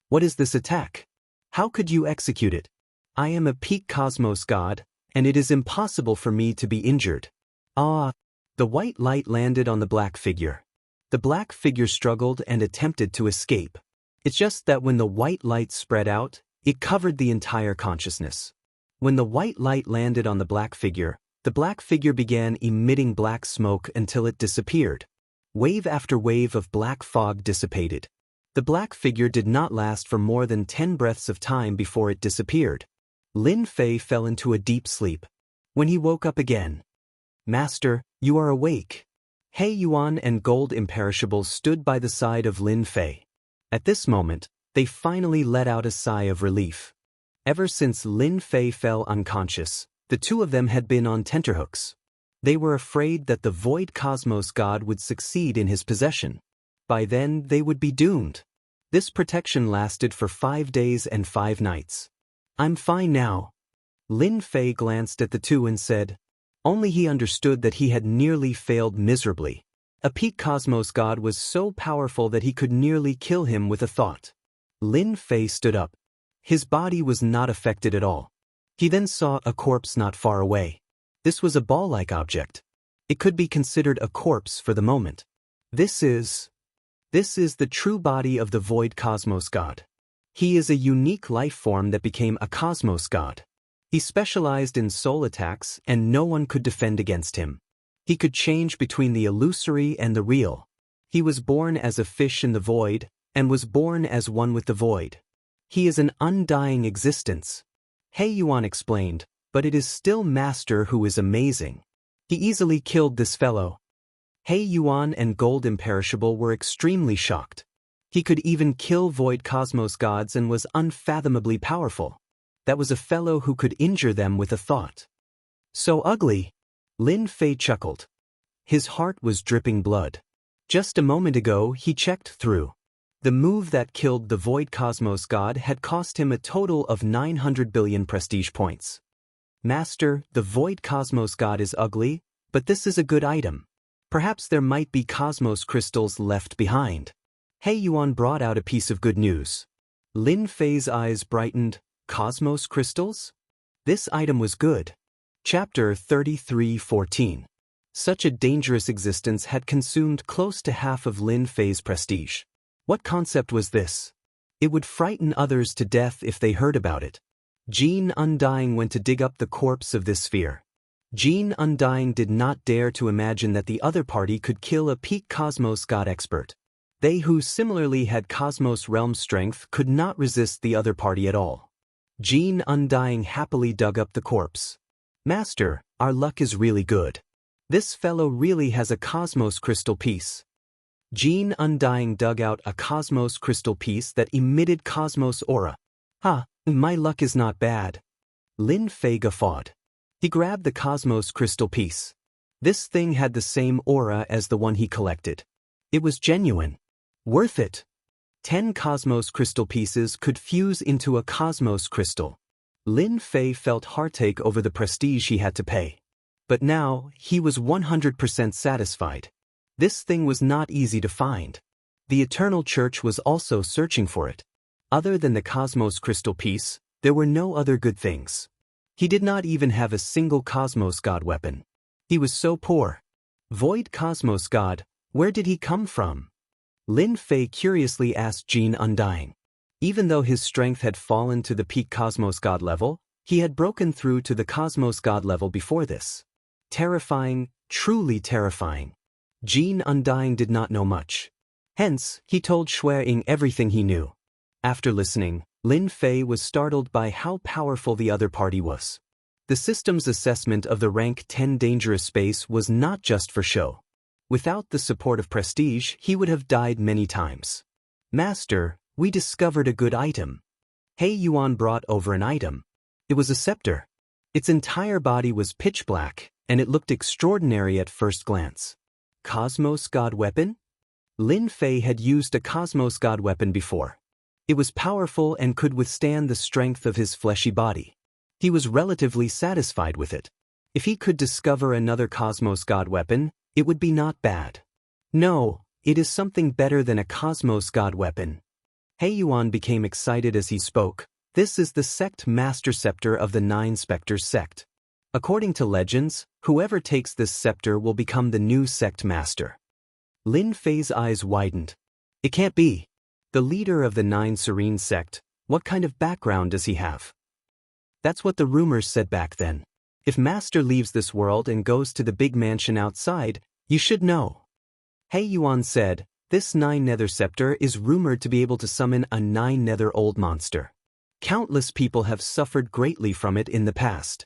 What is this attack? How could you execute it? I am a peak cosmos god, and it is impossible for me to be injured. Ah! The white light landed on the black figure. The black figure struggled and attempted to escape. It's just that when the white light spread out, it covered the entire consciousness. When the white light landed on the black figure began emitting black smoke until it disappeared. Wave after wave of black fog dissipated. The black figure did not last for more than 10 breaths of time before it disappeared. Lin Fei fell into a deep sleep. When he woke up again, Master, you are awake. He Yuan and Gold Imperishable stood by the side of Lin Fei. At this moment, they finally let out a sigh of relief. Ever since Lin Fei fell unconscious, the two of them had been on tenterhooks. They were afraid that the Void Cosmos God would succeed in his possession. By then, they would be doomed. This protection lasted for 5 days and 5 nights. I'm fine now. Lin Fei glanced at the two and said. Only he understood that he had nearly failed miserably. A peak cosmos god was so powerful that he could nearly kill him with a thought. Lin Fei stood up. His body was not affected at all. He then saw a corpse not far away. This was a ball-like object. It could be considered a corpse for the moment. This is the true body of the Void Cosmos God. He is a unique life form that became a cosmos god. He specialized in soul attacks and no one could defend against him. He could change between the illusory and the real. He was born as a fish in the void and was born as one with the void. He is an undying existence. He Yuan explained, but it is still Master who is amazing. He easily killed this fellow. He Yuan and Gold Imperishable were extremely shocked. He could even kill Void Cosmos gods and was unfathomably powerful. That was a fellow who could injure them with a thought. So ugly. Lin Fei chuckled. His heart was dripping blood. Just a moment ago he checked through. The move that killed the Void Cosmos God had cost him a total of 900 billion prestige points. Master, the Void Cosmos God is ugly, but this is a good item. Perhaps there might be cosmos crystals left behind. He Yuan brought out a piece of good news. Lin Fei's eyes brightened. Cosmos crystals? This item was good. Chapter 33:14. Such a dangerous existence had consumed close to half of Lin Fei's prestige. What concept was this? It would frighten others to death if they heard about it. Jean Undying went to dig up the corpse of this sphere. Jean Undying did not dare to imagine that the other party could kill a peak cosmos god expert. They who similarly had cosmos realm strength could not resist the other party at all. Jean Undying happily dug up the corpse. Master, our luck is really good. This fellow really has a cosmos crystal piece. Jean Undying dug out a cosmos crystal piece that emitted cosmos aura. My luck is not bad. Lin Fei guffawed. He grabbed the cosmos crystal piece. This thing had the same aura as the one he collected. It was genuine. Worth it. 10 cosmos crystal pieces could fuse into a cosmos crystal. Lin Fei felt heartache over the prestige he had to pay. But now, he was 100% satisfied. This thing was not easy to find. The Eternal Church was also searching for it. Other than the Cosmos Crystal piece, there were no other good things. He did not even have a single Cosmos God weapon. He was so poor. Void Cosmos God, where did he come from? Lin Fei curiously asked Jin Undying. Even though his strength had fallen to the peak Cosmos God level, he had broken through to the Cosmos God level before this. Terrifying, truly terrifying. Jin Undying did not know much. Hence, he told Shui Ying everything he knew. After listening, Lin Fei was startled by how powerful the other party was. The system's assessment of the rank 10 dangerous space was not just for show. Without the support of prestige, he would have died many times. Master, we discovered a good item. He Yuan brought over an item. It was a scepter. Its entire body was pitch black, and it looked extraordinary at first glance. Cosmos God weapon? Lin Fei had used a Cosmos God weapon before. It was powerful and could withstand the strength of his fleshy body. He was relatively satisfied with it. If he could discover another Cosmos God weapon, it would be not bad. No, it is something better than a Cosmos God weapon. He Yuan became excited as he spoke. This is the sect master scepter of the 9 Spectres sect. According to legends, whoever takes this scepter will become the new sect master. Lin Fei's eyes widened. It can't be. The leader of the 9 Serene sect, what kind of background does he have? That's what the rumors said back then. If Master leaves this world and goes to the big mansion outside, you should know. He Yuan said, this 9 Nether scepter is rumored to be able to summon a 9 Nether old monster. Countless people have suffered greatly from it in the past.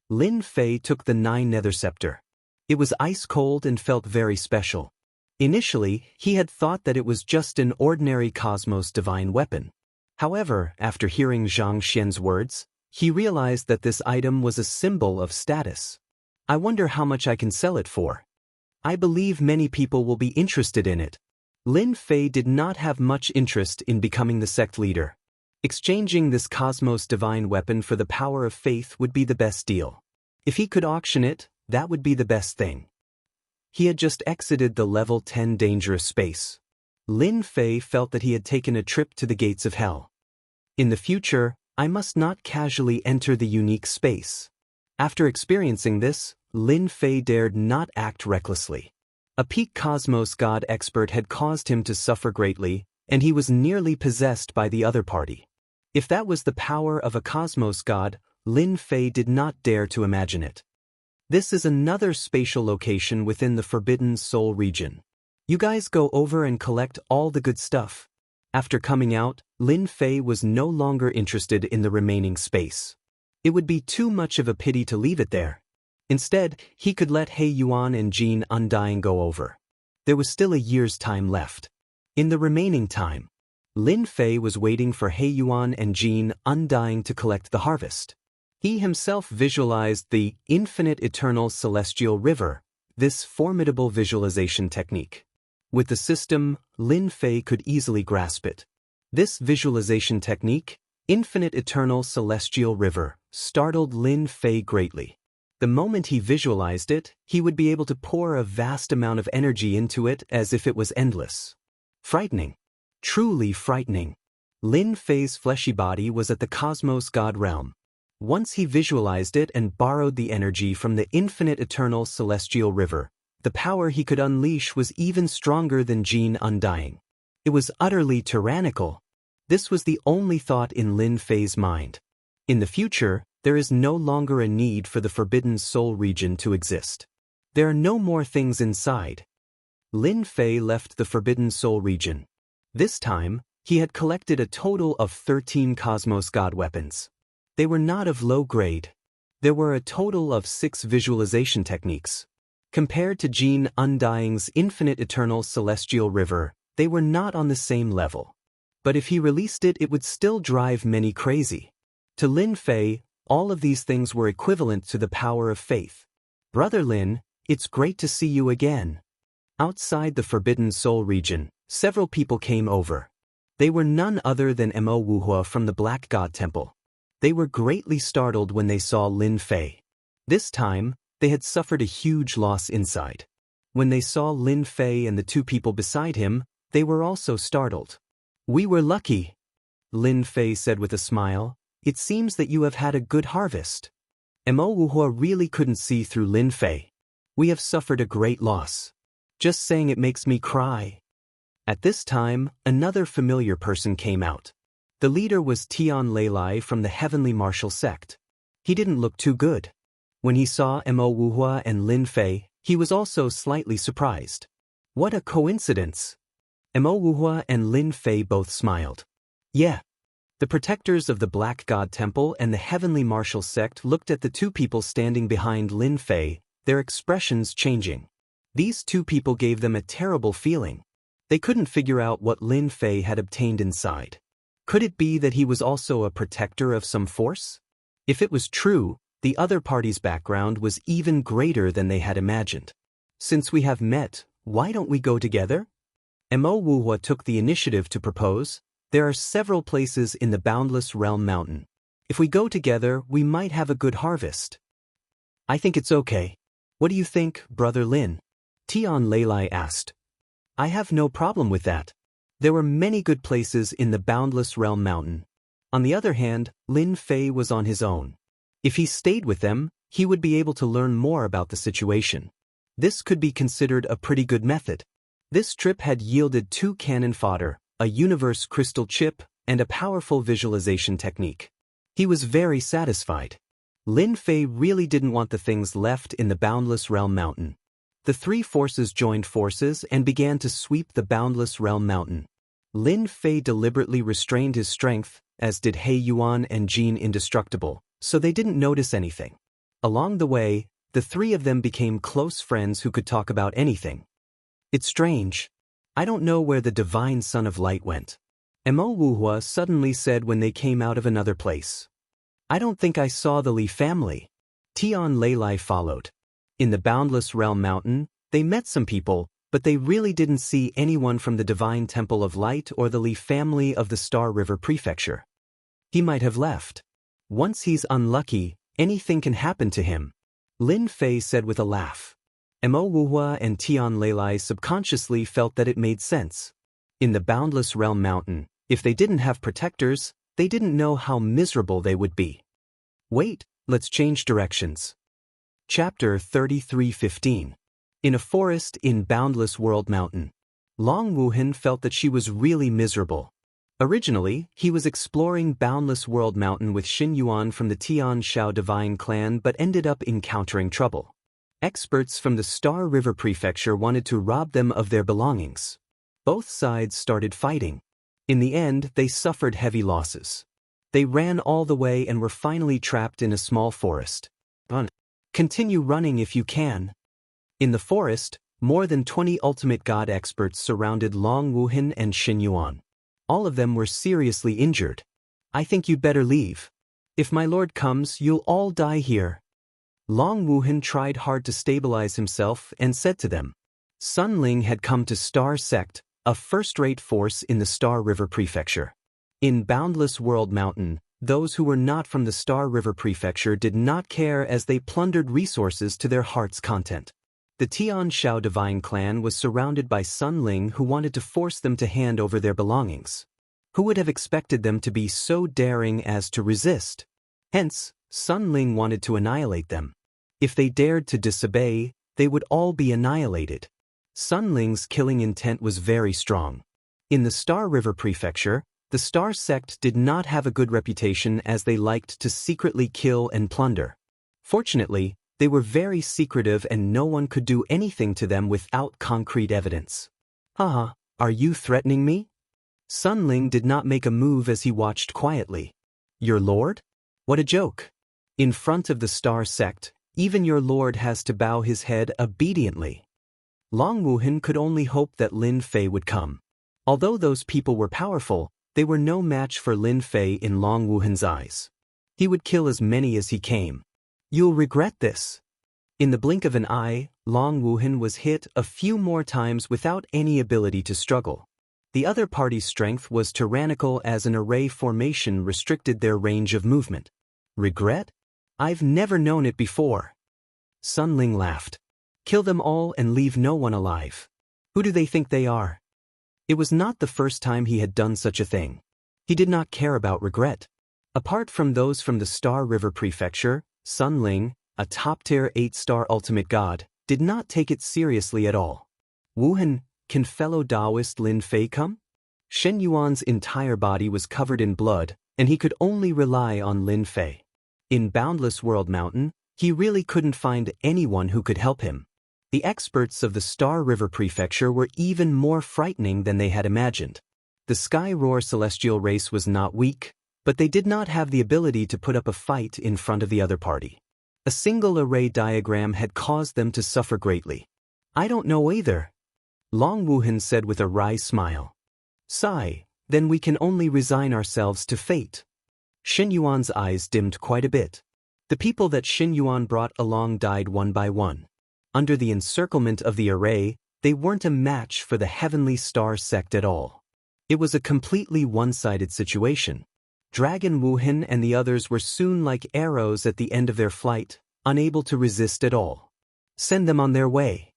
Lin Fei took the 9 Nether scepter. It was ice cold and felt very special. Initially, he had thought that it was just an ordinary Cosmos divine weapon. However, after hearing Zhang Xian's words, he realized that this item was a symbol of status. I wonder how much I can sell it for. I believe many people will be interested in it. Lin Fei did not have much interest in becoming the sect leader. Exchanging this Cosmos divine weapon for the power of faith would be the best deal. If he could auction it, that would be the best thing. He had just exited the level 10 dangerous space. Lin Fei felt that he had taken a trip to the gates of hell. In the future, I must not casually enter the unique space. After experiencing this, Lin Fei dared not act recklessly. A peak Cosmos God expert had caused him to suffer greatly, and he was nearly possessed by the other party. If that was the power of a Cosmos God, Lin Fei did not dare to imagine it. This is another spatial location within the Forbidden Soul region. You guys go over and collect all the good stuff. After coming out, Lin Fei was no longer interested in the remaining space. It would be too much of a pity to leave it there. Instead, he could let He Yuan and Jin Undying go over. There was still a year's time left. In the remaining time, Lin Fei was waiting for He Yuan and Jin Undying to collect the harvest. He himself visualized the infinite eternal celestial river, this formidable visualization technique. With the system, Lin Fei could easily grasp it. This visualization technique, infinite eternal celestial river, startled Lin Fei greatly. The moment he visualized it, he would be able to pour a vast amount of energy into it as if it was endless. Frightening. Truly frightening. Lin Fei's fleshy body was at the Cosmos God realm. Once he visualized it and borrowed the energy from the infinite eternal celestial river, the power he could unleash was even stronger than Jin Undying. It was utterly tyrannical. This was the only thought in Lin Fei's mind. In the future, there is no longer a need for the Forbidden Soul region to exist. There are no more things inside. Lin Fei left the Forbidden Soul region. This time, he had collected a total of 13 Cosmos God weapons. They were not of low grade. There were a total of 6 visualization techniques. Compared to Jin Undying's infinite eternal celestial river, they were not on the same level. But if he released it, it would still drive many crazy. To Lin Fei, all of these things were equivalent to the power of faith. Brother Lin, it's great to see you again. Outside the Forbidden Soul region, several people came over. They were none other than Mo Wuhua from the Black God Temple. They were greatly startled when they saw Lin Fei. This time, They had suffered a huge loss inside. When they saw Lin Fei and the two people beside him, they were also startled. "We were lucky," Lin Fei said with a smile. "It seems that you have had a good harvest." Mo Wuhua really couldn't see through Lin Fei. "We have suffered a great loss. Just saying it makes me cry." At this time, another familiar person came out. The leader was Tian Leilai from the Heavenly Martial Sect. He didn't look too good. When he saw Mo Wuhua and Lin Fei, he was also slightly surprised. What a coincidence! Mo Wuhua and Lin Fei both smiled. Yeah. The protectors of the Black God Temple and the Heavenly Martial Sect looked at the two people standing behind Lin Fei, their expressions changing. These two people gave them a terrible feeling. They couldn't figure out what Lin Fei had obtained inside. Could it be that he was also a protector of some force? If it was true, the other party's background was even greater than they had imagined. "Since we have met, why don't we go together?" Mo Wuhua took the initiative to propose. "There are several places in the Boundless Realm Mountain. If we go together, we might have a good harvest." "I think it's okay. What do you think, Brother Lin?" Tian Leilai asked. "I have no problem with that. There were many good places in the Boundless Realm Mountain." On the other hand, Lin Fei was on his own. If he stayed with them, he would be able to learn more about the situation. This could be considered a pretty good method. This trip had yielded 2 cannon fodder, a universe crystal chip, and a powerful visualization technique. He was very satisfied. Lin Fei really didn't want the things left in the Boundless Realm Mountain. The 3 forces joined forces and began to sweep the Boundless Realm Mountain. Lin Fei deliberately restrained his strength, as did He Yuan and Jin Indestructible, so they didn't notice anything. Along the way, the 3 of them became close friends who could talk about anything. "It's strange. I don't know where the Divine Son of Light went," Mo Wuhua suddenly said when they came out of another place. "I don't think I saw the Li family." Tian Leilai followed. In the Boundless Realm Mountain, they met some people, but they really didn't see anyone from the Divine Temple of Light or the Li family of the Star River Prefecture. "He might have left. Once he's unlucky, anything can happen to him," Lin Fei said with a laugh. Mo Wuhua and Tian Leilai subconsciously felt that it made sense. In the Boundless Realm Mountain, if they didn't have protectors, they didn't know how miserable they would be. Wait, let's change directions. Chapter 33:15. In a forest in Boundless World Mountain. Long Wuhan felt that she was really miserable. Originally, he was exploring Boundless World Mountain with Xin Yuan from the Tian Shao Divine Clan but ended up encountering trouble. Experts from the Star River Prefecture wanted to rob them of their belongings. Both sides started fighting. In the end, they suffered heavy losses. They ran all the way and were finally trapped in a small forest. Continue running if you can. In the forest, more than 20 ultimate god experts surrounded Long Wuhan and Xin Yuan. All of them were seriously injured. "I think you'd better leave. If my lord comes, you'll all die here." Long Wuhan tried hard to stabilize himself and said to them. Sun Ling had come to Star Sect, a first-rate force in the Star River Prefecture. In Boundless World Mountain, those who were not from the Star River Prefecture did not care as they plundered resources to their heart's content. The Tian Shao Divine Clan was surrounded by Sun Ling who wanted to force them to hand over their belongings. Who would have expected them to be so daring as to resist? Hence, Sun Ling wanted to annihilate them. If they dared to disobey, they would all be annihilated. Sun Ling's killing intent was very strong. In the Star River Prefecture, the Star Sect did not have a good reputation as they liked to secretly kill and plunder. Fortunately, they were very secretive and no one could do anything to them without concrete evidence. "Haha, are you threatening me?" Sun Ling did not make a move as he watched quietly. "Your lord? What a joke. In front of the Star Sect, even your lord has to bow his head obediently." Long Wuhan could only hope that Lin Fei would come. Although those people were powerful, they were no match for Lin Fei in Long Wuhan's eyes. He would kill as many as he came. "You'll regret this." In the blink of an eye, Long Wuhan was hit a few more times without any ability to struggle. The other party's strength was tyrannical as an array formation restricted their range of movement. "Regret? I've never known it before." Sun Ling laughed. Kill them all and leave no one alive. Who do they think they are? It was not the first time he had done such a thing. He did not care about regret. Apart from those from the Star River Prefecture, Sun Ling, a top-tier 8-star ultimate god, did not take it seriously at all. Wuhan, can fellow Taoist Lin Fei come? Shen Yuan's entire body was covered in blood, and he could only rely on Lin Fei. In Boundless World Mountain, he really couldn't find anyone who could help him. The experts of the Star River Prefecture were even more frightening than they had imagined. The Sky Roar celestial race was not weak, but they did not have the ability to put up a fight in front of the other party. A single array diagram had caused them to suffer greatly. I don't know either, Long Wuhan said with a wry smile. Sigh, then we can only resign ourselves to fate. Shen Yuan's eyes dimmed quite a bit. The people that Shen Yuan brought along died one by one. Under the encirclement of the array, they weren't a match for the Heavenly Star sect at all. It was a completely one-sided situation. Dragon Wuhan and the others were soon like arrows at the end of their flight, unable to resist at all. Send them on their way,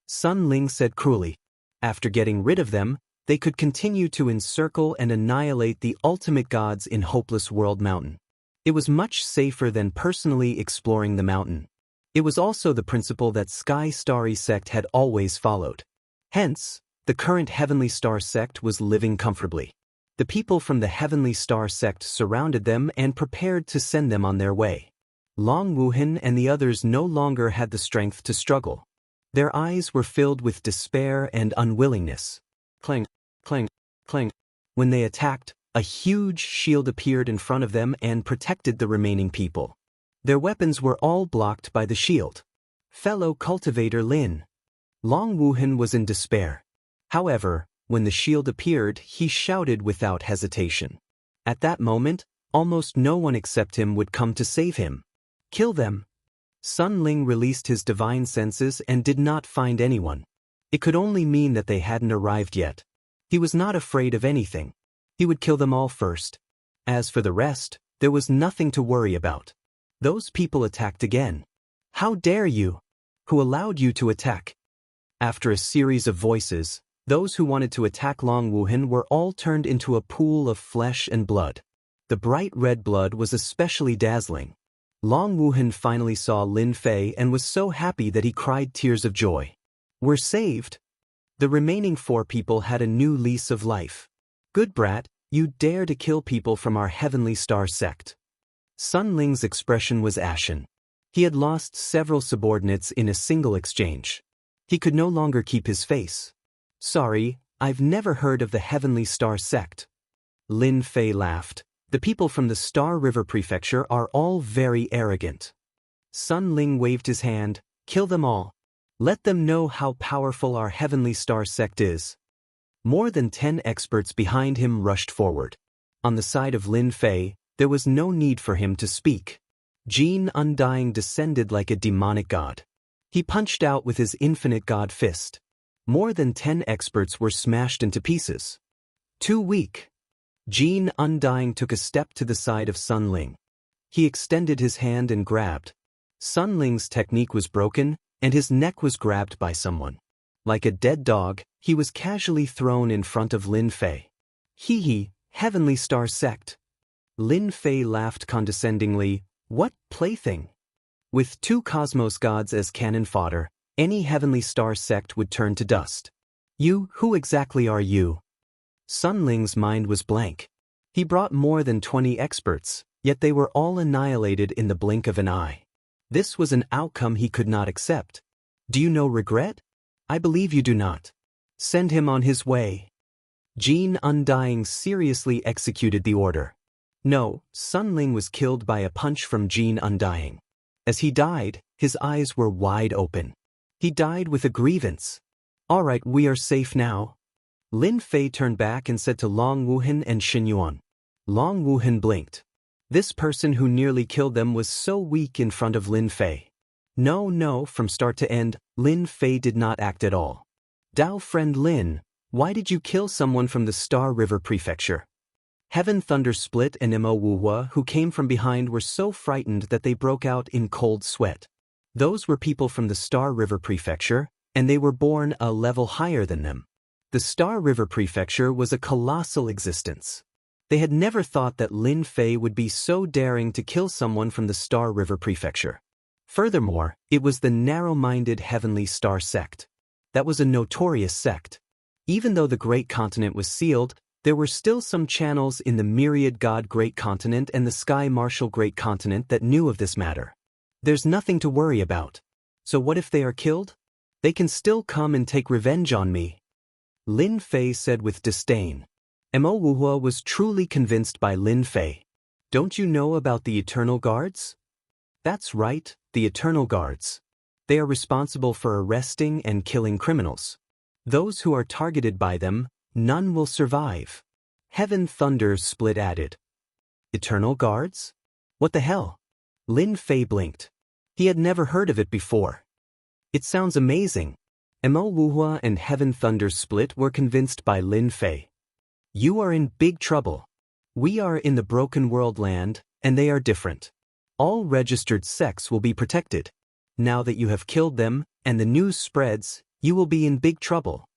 Sun Ling said cruelly. After getting rid of them, they could continue to encircle and annihilate the ultimate gods in Hopeless World Mountain. It was much safer than personally exploring the mountain. It was also the principle that Sky Starry sect had always followed. Hence, the current Heavenly Star sect was living comfortably. The people from the Heavenly Star sect surrounded them and prepared to send them on their way. Long Wuhan and the others no longer had the strength to struggle. Their eyes were filled with despair and unwillingness. Clang, clang, clang. When they attacked, a huge shield appeared in front of them and protected the remaining people. Their weapons were all blocked by the shield. Fellow cultivator Lin. Long Wuhan was in despair. However, when the shield appeared, he shouted without hesitation. At that moment, almost no one except him would come to save him. Kill them. Sun Ling released his divine senses and did not find anyone. It could only mean that they hadn't arrived yet. He was not afraid of anything. He would kill them all first. As for the rest, there was nothing to worry about. Those people attacked again. How dare you? Who allowed you to attack? After a series of voices, those who wanted to attack Long Wuhan were all turned into a pool of flesh and blood. The bright red blood was especially dazzling. Long Wuhan finally saw Lin Fei and was so happy that he cried tears of joy. We're saved. The remaining 4 people had a new lease of life. Good brat, you dare to kill people from our Heavenly Star sect. Sun Ling's expression was ashen. He had lost several subordinates in a single exchange. He could no longer keep his face. Sorry, I've never heard of the Heavenly Star sect. Lin Fei laughed. The people from the Star River Prefecture are all very arrogant. Sun Ling waved his hand. Kill them all. Let them know how powerful our Heavenly Star sect is. More than 10 experts behind him rushed forward. On the side of Lin Fei, there was no need for him to speak. Jin Undying descended like a demonic god. He punched out with his infinite god fist. More than 10 experts were smashed into pieces. Too weak. Jin Undying took a step to the side of Sun Ling. He extended his hand and grabbed. Sun Ling's technique was broken, and his neck was grabbed by someone. Like a dead dog, he was casually thrown in front of Lin Fei. Hee, Heavenly Star sect. Lin Fei laughed condescendingly. What plaything? With 2 cosmos gods as cannon fodder, any Heavenly Star sect would turn to dust. You, who exactly are you? Sun Ling's mind was blank. He brought more than 20 experts, yet they were all annihilated in the blink of an eye. This was an outcome he could not accept. Do you know regret? I believe you do not. Send him on his way. Jin Undying seriously executed the order. No, Sun Ling was killed by a punch from Jin Undying. As he died, his eyes were wide open. He died with a grievance. All right, we are safe now. Lin Fei turned back and said to Long Wuhan and Shen Yuan. Long Wuhan blinked. This person who nearly killed them was so weak in front of Lin Fei. No, from start to end, Lin Fei did not act at all. Dao friend Lin, why did you kill someone from the Star River Prefecture? Heaven Thunder Split and Mo Wuhua, who came from behind, were so frightened that they broke out in cold sweat. Those were people from the Star River Prefecture, and they were born a level higher than them. The Star River Prefecture was a colossal existence. They had never thought that Lin Fei would be so daring to kill someone from the Star River Prefecture. Furthermore, it was the narrow-minded Heavenly Star sect. That was a notorious sect. Even though the Great Continent was sealed, there were still some channels in the Myriad God Great Continent and the Sky Marshal Great Continent that knew of this matter. There's nothing to worry about. So what if they are killed? They can still come and take revenge on me. Lin Fei said with disdain. Mo Wuhua was truly convinced by Lin Fei. Don't you know about the Eternal Guards? That's right, the Eternal Guards. They are responsible for arresting and killing criminals. Those who are targeted by them, none will survive. Heaven Thunder Split added. Eternal Guards? What the hell? Lin Fei blinked. He had never heard of it before. It sounds amazing. Mo Wuhua and Heaven Thunder Split were convinced by Lin Fei. You are in big trouble. We are in the Broken World land, and they are different. All registered sects will be protected. Now that you have killed them, and the news spreads, you will be in big trouble.